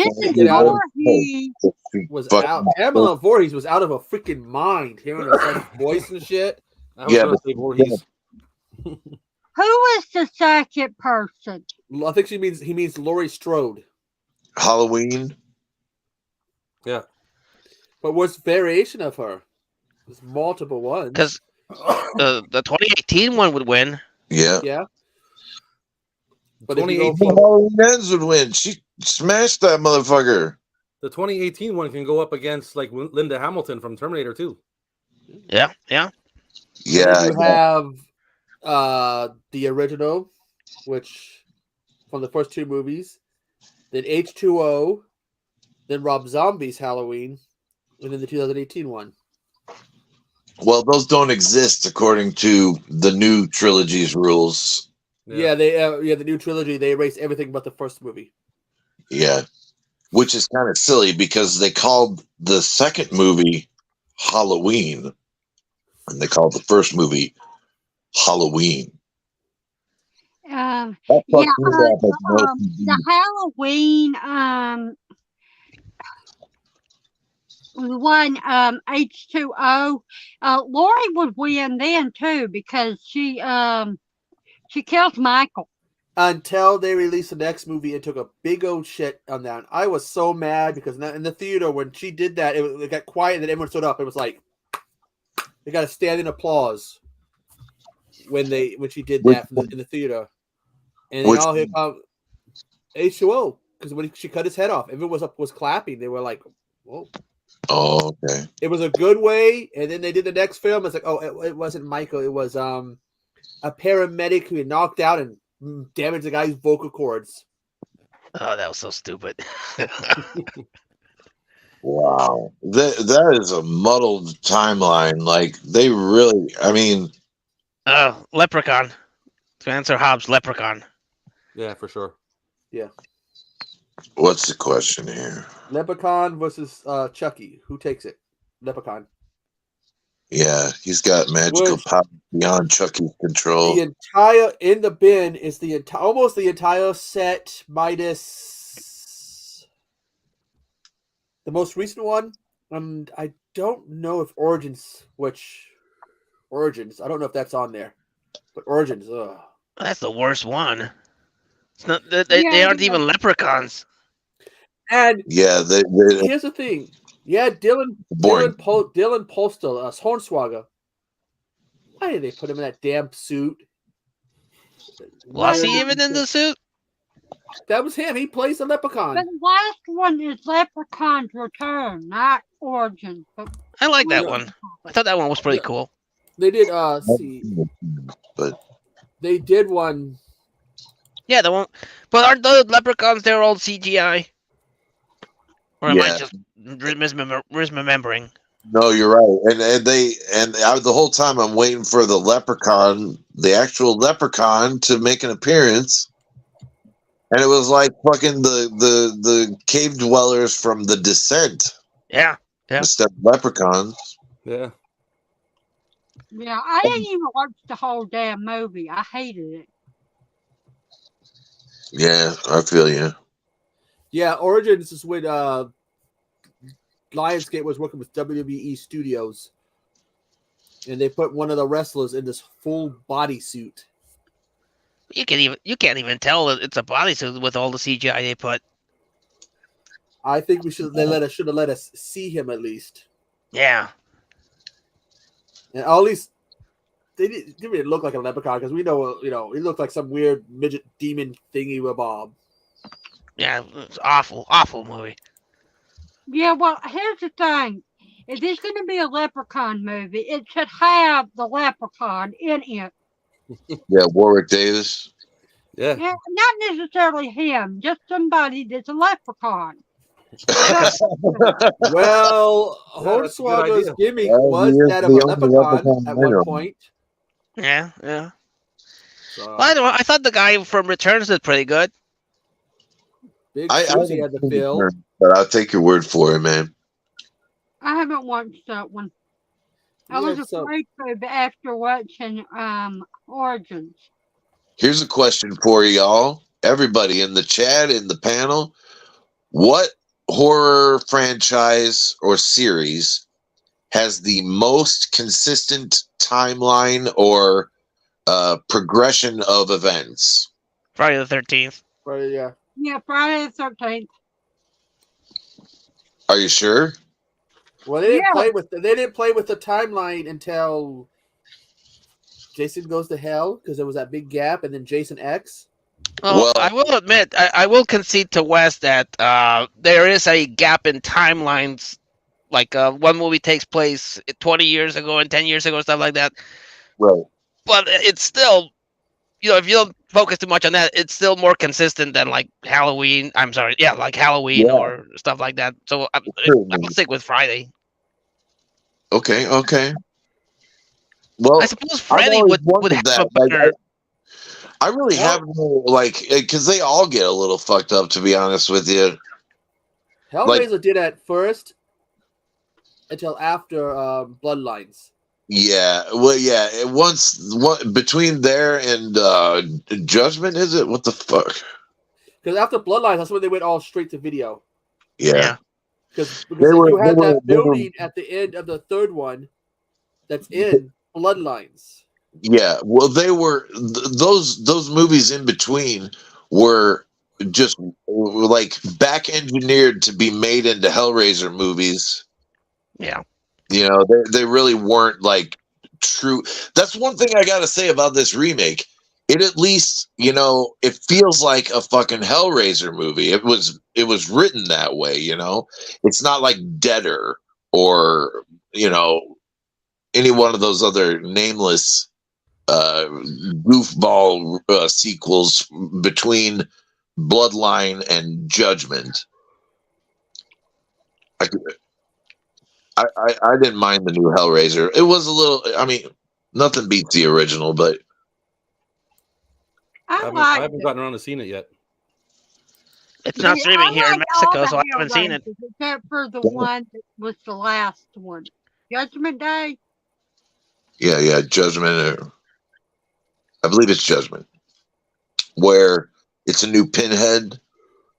was out. Pamela Voorhees was out of her freaking mind, hearing her son's voice and shit. Yeah, Voorhees. Who is the second person? I think he means Laurie Strode. Halloween. Yeah, but what's variation of her? There's multiple ones. Because the 2018 one would win. Yeah. Yeah. But 2018 Halloween Ends would win. She smashed that motherfucker. The 2018 one can go up against like Linda Hamilton from Terminator 2. Yeah. Yeah. You have the original, which from the first two movies, then H2O, then Rob Zombie's Halloween, and then the 2018 one. Well, those don't exist according to the new trilogy's rules. Yeah, the new trilogy, they erased everything but the first movie. Yeah, which is kind of silly because they called the second movie Halloween, and they called the first movie Halloween. The Halloween the one H2O, Lori would win then too because she killed Michael. Until they released the next movie and took a big old shit on that. I was so mad because in the theater when she did that, it got quiet and then everyone stood up. It was like they got a standing applause when she did that in the theater. And they all hit H2O because when she cut his head off, everyone was clapping. They were like, "Whoa!" Oh, okay. It was a good way, and then they did the next film. It's like, oh, it wasn't Michael. It was a paramedic who had knocked out and damaged the guy's vocal cords. Oh, that was so stupid. Wow, that is a muddled timeline. Like they really, I mean, Leprechaun. To answer Hobbs, Leprechaun. Yeah, for sure. Yeah. what's the question here? Leprechaun versus Chucky. Who takes it? Leprechaun. Yeah, he's got magical Which- power beyond Chucky's control. The entire in the bin is the almost the entire set minus the most recent one. And I don't know if Origins, I don't know if that's on there. But Origins, ugh. That's the worst one. It's not. They aren't even leprechauns. And yeah, here's the thing. Yeah, Dylan Postal, Hornswoggle. Why did they put him in that damn suit? Was he even in the suit? That was him. He plays the leprechaun. But the last one is Leprechaun's Return, not Origins. But I like that one. I thought that one was pretty cool. They did but they did one. Yeah, the one. But aren't the leprechauns they're all CGI? Or am I just misremembering? No, you're right. And the whole time I'm waiting for the leprechaun, the actual leprechaun, to make an appearance. And it was like fucking the cave dwellers from The Descent. Yeah. Instead of leprechauns. Yeah. yeah, I didn't even watch the whole damn movie. I hated it. Yeah, I feel you. Yeah, Origins is when Lionsgate was working with WWE Studios, and they put one of the wrestlers in this full bodysuit. You can't even tell that it's a bodysuit with all the CGI they put. I think should have let us see him at least. Yeah. And at least they didn't really look like a leprechaun because we know, he looked like some weird midget demon thingy with Bob. Yeah, it's awful movie. Yeah, well, here's the thing. If there's going to be a Leprechaun movie, it should have the Leprechaun in it. Yeah, Warwick Davis. Yeah. Yeah, not necessarily him, just somebody that's a leprechaun. Well, Hornswoggle's gimmick was that of a leprechaun at one point. Yeah. Well, I thought the guy from Returns did pretty good. Big I Susie had the bill. But I'll take your word for it, man. I haven't watched that one. I was afraid to after watching Origins. Here's a question for y'all, everybody in the chat, in the panel. What horror franchise or series has the most consistent timeline or progression of events? Friday the 13th. Friday, yeah. Yeah, Friday the 13th. Are you sure? Well, they didn't play with the timeline until Jason Goes to Hell because there was that big gap, and then Jason X. Well, I will admit, I will concede to Wes that there is a gap in timelines. Like one movie takes place 20 years ago and 10 years ago, stuff like that. Right. But it's still, if you don't focus too much on that, it's still more consistent than like Halloween. I'm sorry, like Halloween or stuff like that. So I will stick with Friday. Okay. Well, I suppose Freddy would have a better. I really have no, because they all get a little fucked up, to be honest with you. Hellraiser did at first until after Bloodlines. Yeah, well, yeah. Between there and Judgment, is it? What the fuck? Because after Bloodlines, that's when they went all straight to video. Yeah. Because you had that building at the end of the third one that's in Bloodlines. Yeah, well, they were those movies in between were just like back engineered to be made into Hellraiser movies. Yeah, they really weren't like true. That's one thing I gotta say about this remake. It at least it feels like a fucking Hellraiser movie. It was written that way. It's not like Deader or any one of those other nameless goofball sequels between Bloodline and Judgment. I didn't mind the new Hellraiser. It was a little. I mean, nothing beats the original, but I haven't gotten around to seeing it yet. It's not streaming here in Mexico, so I haven't seen it. Except for the one that was the last one. Judgment Day? yeah, Judgment. I believe it's Judgment, where it's a new Pinhead,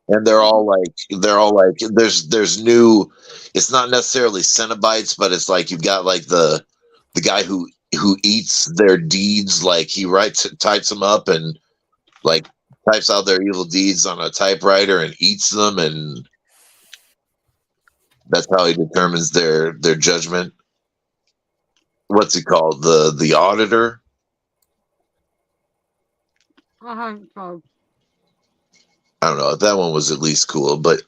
and they're all like there's new. It's not necessarily Cenobites, but it's like you've got like the guy who eats their deeds. Like he types them up and like types out their evil deeds on a typewriter and eats them, and that's how he determines their judgment. What's it called? The Auditor. So. I don't know. That one was at least cool, but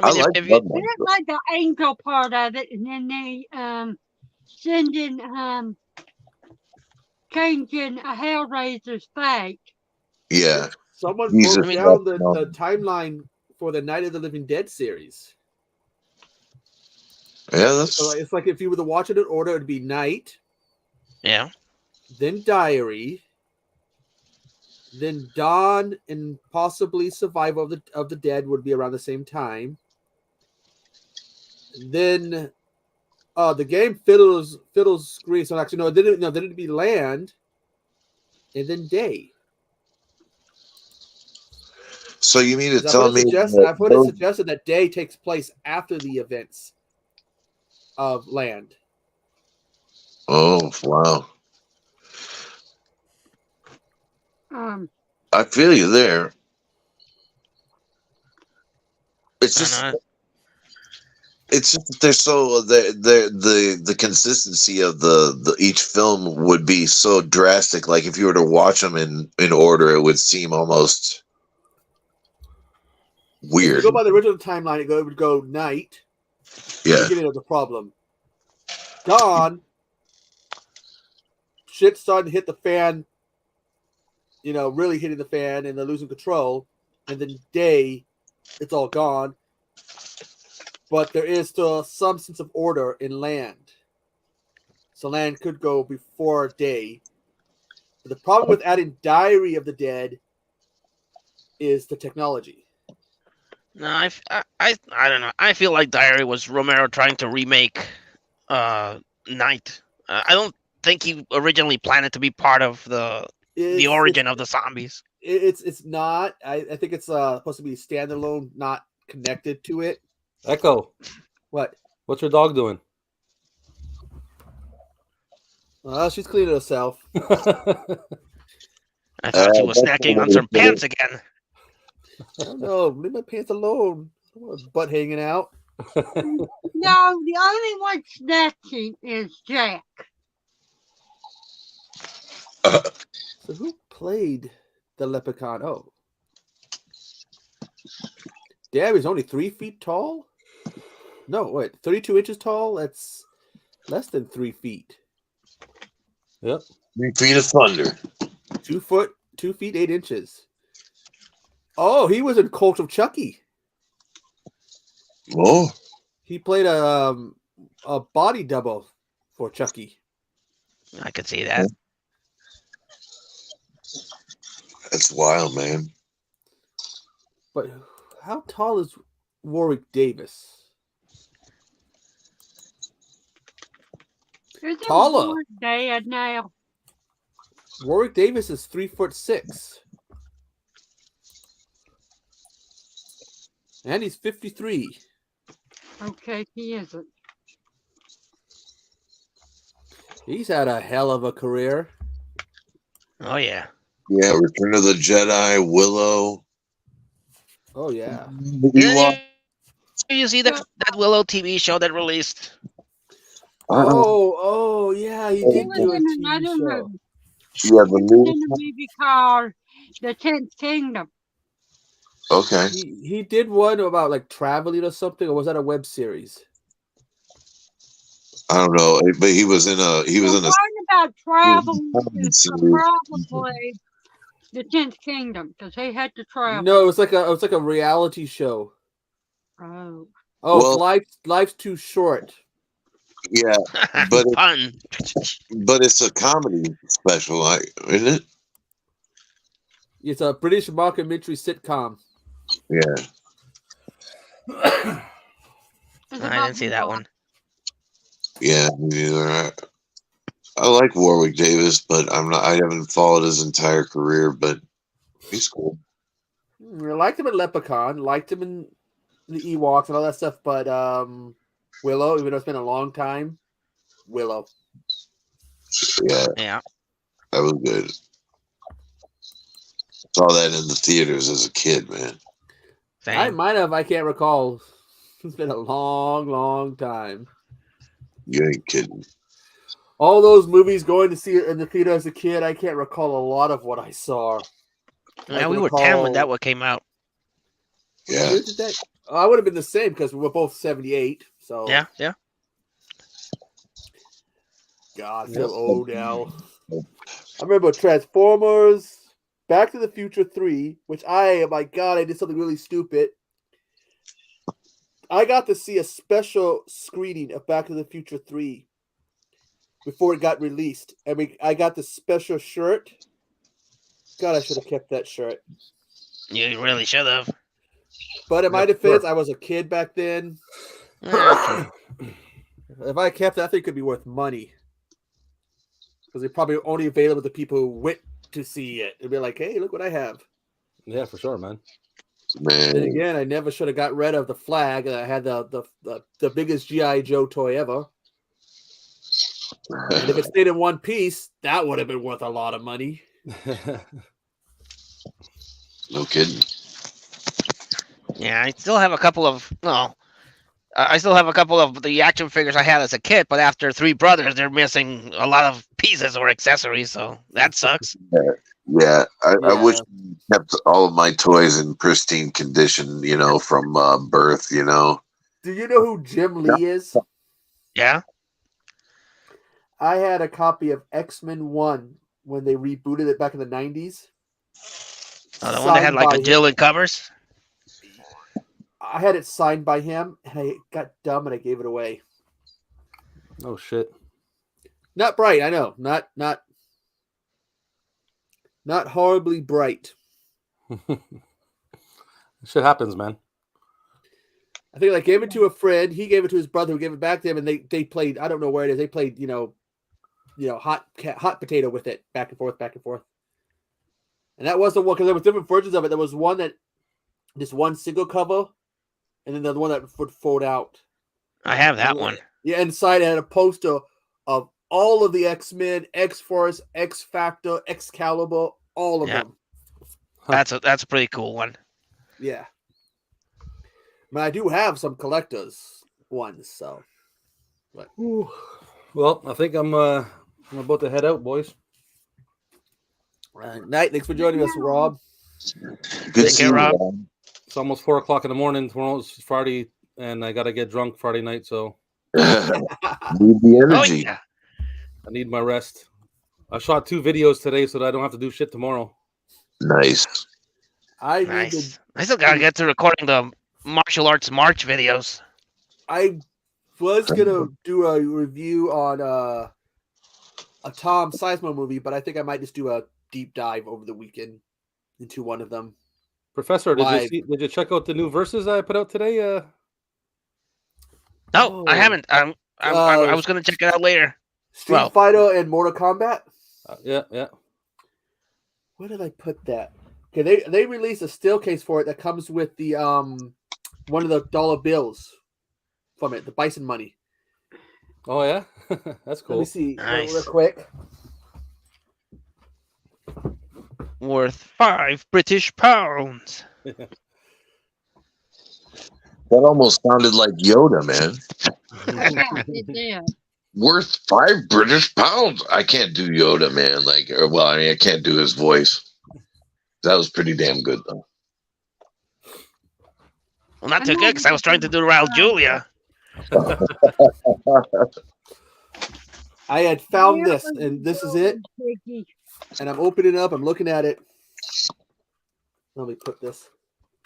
I like the angel part of it, and then they changing a Hellraiser's fate. Yeah. Someone broke down the timeline for the Night of the Living Dead series. Yeah, that's. So it's like if you were to watch it in order, it'd be Night. Yeah. Then Diary. Then Dawn and possibly Survival of the Dead would be around the same time. Then the game Fiddle's Scream. So actually, no, then it'd be Land, and then Day. So you mean to tell me? I've heard it suggested that Day takes place after the events of Land. Oh wow! I feel you there. It's just that they're so the consistency of the each film would be so drastic. Like if you were to watch them in order, it would seem almost weird. If you go by the original timeline, it would go Night. Yeah. Beginning of the problem. Dawn. Shit's starting to hit the fan. Really hitting the fan, and they're losing control. And then Day, it's all gone. But there is still some sense of order in Land. So Land could go before Day. But the problem with adding Diary of the Dead is the technology. No, I don't know. I feel like Diary was Romero trying to remake Night. I don't think he originally planned it to be part of the origin of the zombies. It's not. I think it's supposed to be standalone, not connected to it. Echo. What? What's your dog doing? She's cleaning herself. I thought she was snacking on some pants again. I don't know. Leave my pants alone. I don't want a butt hanging out. No, the only one snatching is Jack. So who played the Leprechaun? Oh. Damn, he's only 3 feet tall? No, wait, 32 inches tall? That's less than 3 feet. Yep. 3 feet of thunder. 2 feet 8 inches. Oh, he was in Cult of Chucky. Oh. He played a body double for Chucky. I could see that. That's wild, man. But how tall is Warwick Davis? Taller. Dead now. Warwick Davis is 3'6". And he's 53. Okay, he isn't. He's had a hell of a career. Oh, yeah. Yeah, Return of the Jedi, Willow. Oh, yeah. You see that Willow TV show that released? Oh, yeah, he did do a TV show. Yeah, the movie called The 10th Kingdom. Okay. He did one about like traveling or something, or was that a web series? I don't know, but he was in a about travel. Probably The 10th Kingdom, because he had to travel. No, it was like a reality show. Oh. Oh, Well- life's too short. Yeah, but Fun. but it's a comedy special, isn't it? It's a British mockumentary sitcom. Yeah. I didn't see that one. Yeah, me neither. I like Warwick Davis, but I haven't followed his entire career, but he's cool. I liked him in Leprechaun, liked him in the Ewoks and all that stuff, but Willow, even though it's been a long time, Willow. Yeah, that was good. Saw that in the theaters as a kid, man. I might have, I can't recall. It's been a long, long time. You ain't kidding. All those movies going to see it in the theater as a kid, I can't recall a lot of what I saw. Yeah, we were 10 when that one came out. Yeah. I would have been the same because we were both 78. So yeah. God, I feel old now. I remember Transformers, Back to the Future 3, which my God, I did something really stupid. I got to see a special screening of Back to the Future 3 before it got released. I got the special shirt. God, I should have kept that shirt. You really should have. But in my defense, I was a kid back then. If I kept it, I think it could be worth money. Because they're probably only available to people who went to see it. They'd be like, hey, look what I have. Yeah, for sure, man. Man. And again, I never should have got rid of the flag. I had the biggest G.I. Joe toy ever. And if it stayed in one piece, that would have been worth a lot of money. No kidding. Yeah, I still have a couple of I still have a couple of the action figures I had as a kid, but after Three Brothers, they're missing a lot of pieces or accessories, so that sucks. Yeah, I wish I kept all of my toys in pristine condition, from birth, Do you know who Jim Lee is? Yeah. I had a copy of X-Men 1 when they rebooted it back in the 90s. Oh, the one that had like a Jill and covers? I had it signed by him, and I got dumb and I gave it away. Oh shit! Not bright, I know. Not horribly bright. Shit happens, man. I think I gave it to a friend. He gave it to his brother, who gave it back to him, and they played. I don't know where it is. They played, hot potato with it, back and forth, back and forth. And that was the one because there was different versions of it. There was one that this one single cover. And then the one that would fold out. I have that one. Yeah, inside it had a poster of all of the X-Men, X-Force, X-Factor, Excalibur, all of them. That's a pretty cool one. Yeah. But I do have some collectors ones, so. But. Well, I think I'm about to head out, boys. Night. Thanks for joining us, Rob. Good to see you, Rob. It's almost 4:00 in the morning. Tomorrow's Friday, and I gotta get drunk Friday night. So need the energy. Oh, yeah. I need my rest. I shot 2 videos today, so that I don't have to do shit tomorrow. Nice. I still gotta get to recording the martial arts March videos. I was gonna do a review on a Tom Sizemore movie, but I think I might just do a deep dive over the weekend into one of them. Professor, did you check out the new verses I put out today? No, I haven't. I was gonna check it out later. Street Fighter and Mortal Kombat. Yeah. Where did I put that? Okay, they released a still case for it that comes with the one of the dollar bills from it, the Bison money. Oh yeah, that's cool. Let me see real Nice. quick. Worth 5 British pounds. That almost sounded like Yoda, man. It did. Worth 5 British pounds. I can't do Yoda, man. I can't do his voice. That was pretty damn good, though. Well, not too good because I was trying to do Raul Julia. I had found this, and this is it. And I'm opening it up. I'm looking at it. Let me put this.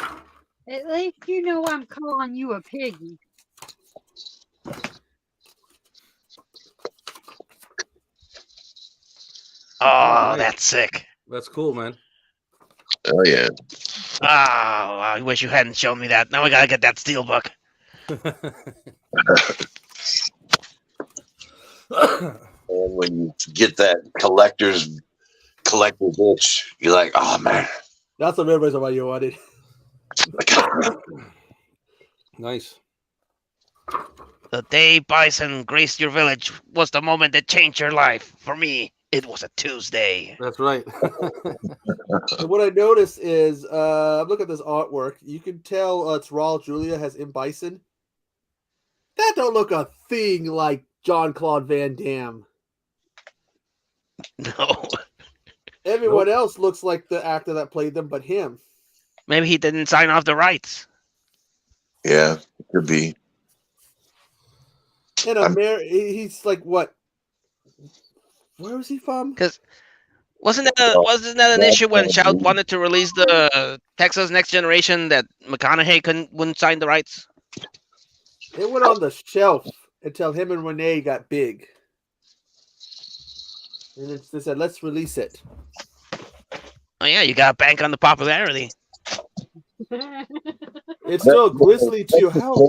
At least you know I'm calling you a piggy. Oh, that's sick. That's cool, man. Oh yeah. Oh, I wish you hadn't shown me that. Now I gotta get that steelbook. And when you get that collector's itch, you're like, oh man. That's the real reason why you wanted. Nice. The day Bison graced your village was the moment that changed your life. For me, it was a Tuesday. That's right. And what I noticed is, look at this artwork. You can tell it's Raul Julia has M. Bison. That don't look a thing like Jean-Claude Van Damme. No. Everyone else looks like the actor that played them, but him. Maybe he didn't sign off the rights. Yeah, it could be. And he's like what? Where was he from? Because wasn't that an issue when Shout wanted to release the Texas Next Generation that McConaughey wouldn't sign the rights? It went on the shelf until him and Renee got big. And they said, let's release it. Oh, yeah, you got to bank on the popularity. It's still Grizzly 2. How?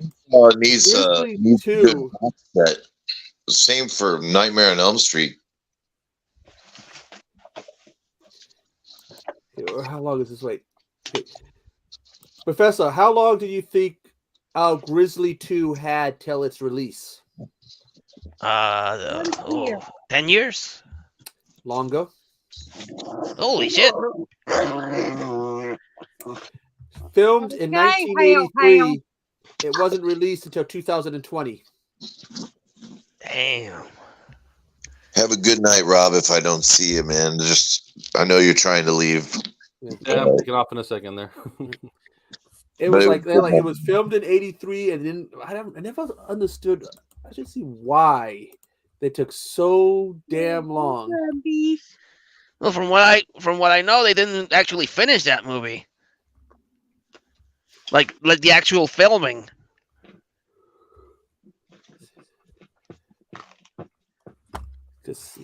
Needs Grizzly 2. That. Same for Nightmare on Elm Street. How long is this? Wait. Okay. Professor, how long do you think Grizzly 2 had till its release? 10 years? Longer. Holy shit. Filmed in 1983. It wasn't released until 2020. Damn. Have a good night, Rob. If I don't see you, man, I know you're trying to leave. Yeah, I'm picking off in a second there. It was it was filmed in 83, and then I never understood. I should see why they took so damn long. Well, from what I know, they didn't actually finish that movie. Like the actual filming. It's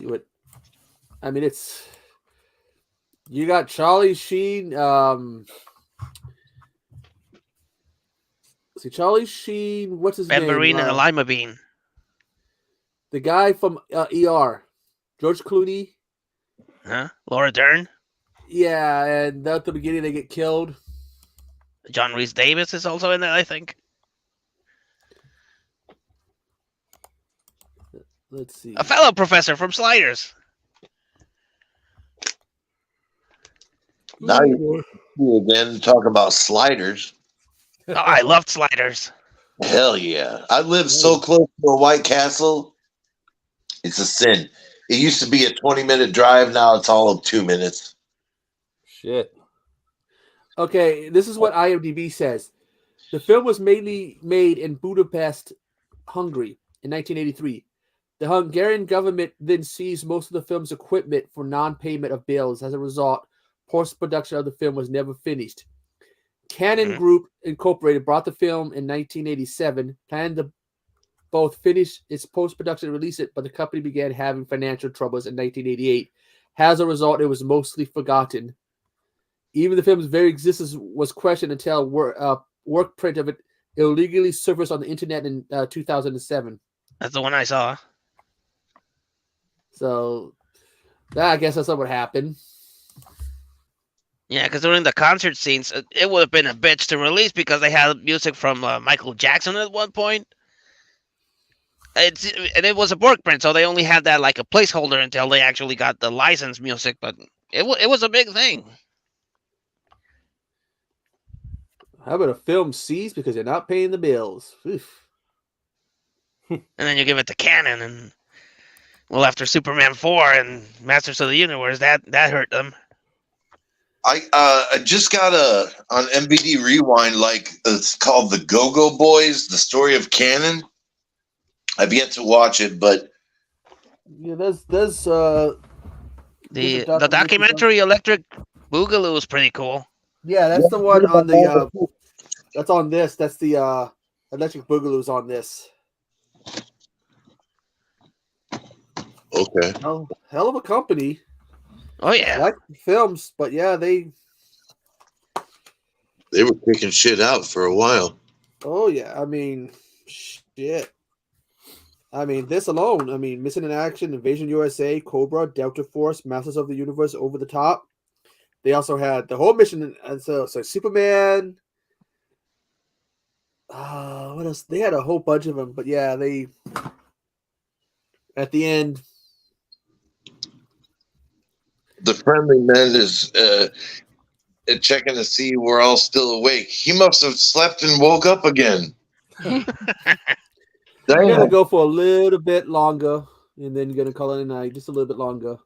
you got Charlie Sheen. Charlie Sheen. What's his name? Ben Vereen and the Lima Bean. The guy from ER, George Clooney. Huh? Laura Dern. Yeah, and at the beginning they get killed. John Rhys Davis is also in there, I think. Let's see. A fellow professor from Sliders. Now you again talking about Sliders. Oh, I loved Sliders. Hell yeah. I live so close to a White Castle. It's a sin. It used to be a 20-minute drive. Now it's all of 2 minutes. Shit. Okay, this is what IMDb says. The film was mainly made in Budapest, Hungary in 1983. The Hungarian government then seized most of the film's equipment for non-payment of bills. As a result, post-production of the film was never finished. Canon Group Incorporated brought the film in 1987, planned to both finish its post-production and release it, but the company began having financial troubles in 1988. As a result, it was mostly forgotten. Even the film's very existence was questioned until work print of it illegally surfaced on the internet in 2007. That's the one I saw. So, I guess that's what happened. Yeah, because during the concert scenes, it would have been a bitch to release because they had music from Michael Jackson at one point. And it was a work print, so they only had that like a placeholder until they actually got the licensed music. But it was a big thing. How about a film seized because they're not paying the bills? Oof. And then you give it to Canon, and well, after Superman 4 and Masters of the Universe, that hurt them. I just got on MVD Rewind, like it's called The Go-Go Boys, the story of Canon. I've yet to watch it, but yeah, there's the documentary Electric Boogaloo was pretty cool. Yeah, that's the one on the. That's on this. That's the Electric Boogaloo's on this. Okay. Oh, hell of a company. Oh yeah. Like films, but yeah, they were kicking shit out for a while. Oh yeah, I mean, shit. I mean, this alone. I mean, Missing in Action, Invasion USA, Cobra, Delta Force, Masters of the Universe, Over the Top. They also had the whole mission, and so Superman. What else? They had a whole bunch of them, but yeah, they at the end. The friendly man is checking to see we're all still awake. He must have slept and woke up again. I'm gonna go for a little bit longer, and then gonna call it a night, just a little bit longer.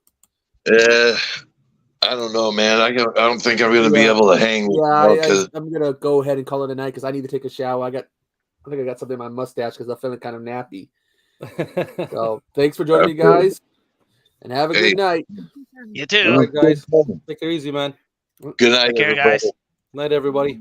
I don't know, man. I don't think I'm gonna be able to hang. I'm gonna go ahead and call it a night because I need to take a shower. I think I got something in my mustache because I'm feeling kind of nappy. So thanks for joining me, guys, and have a good night. You too. All right, guys. Take it easy, man. Good night, Take care, guys. Night, everybody.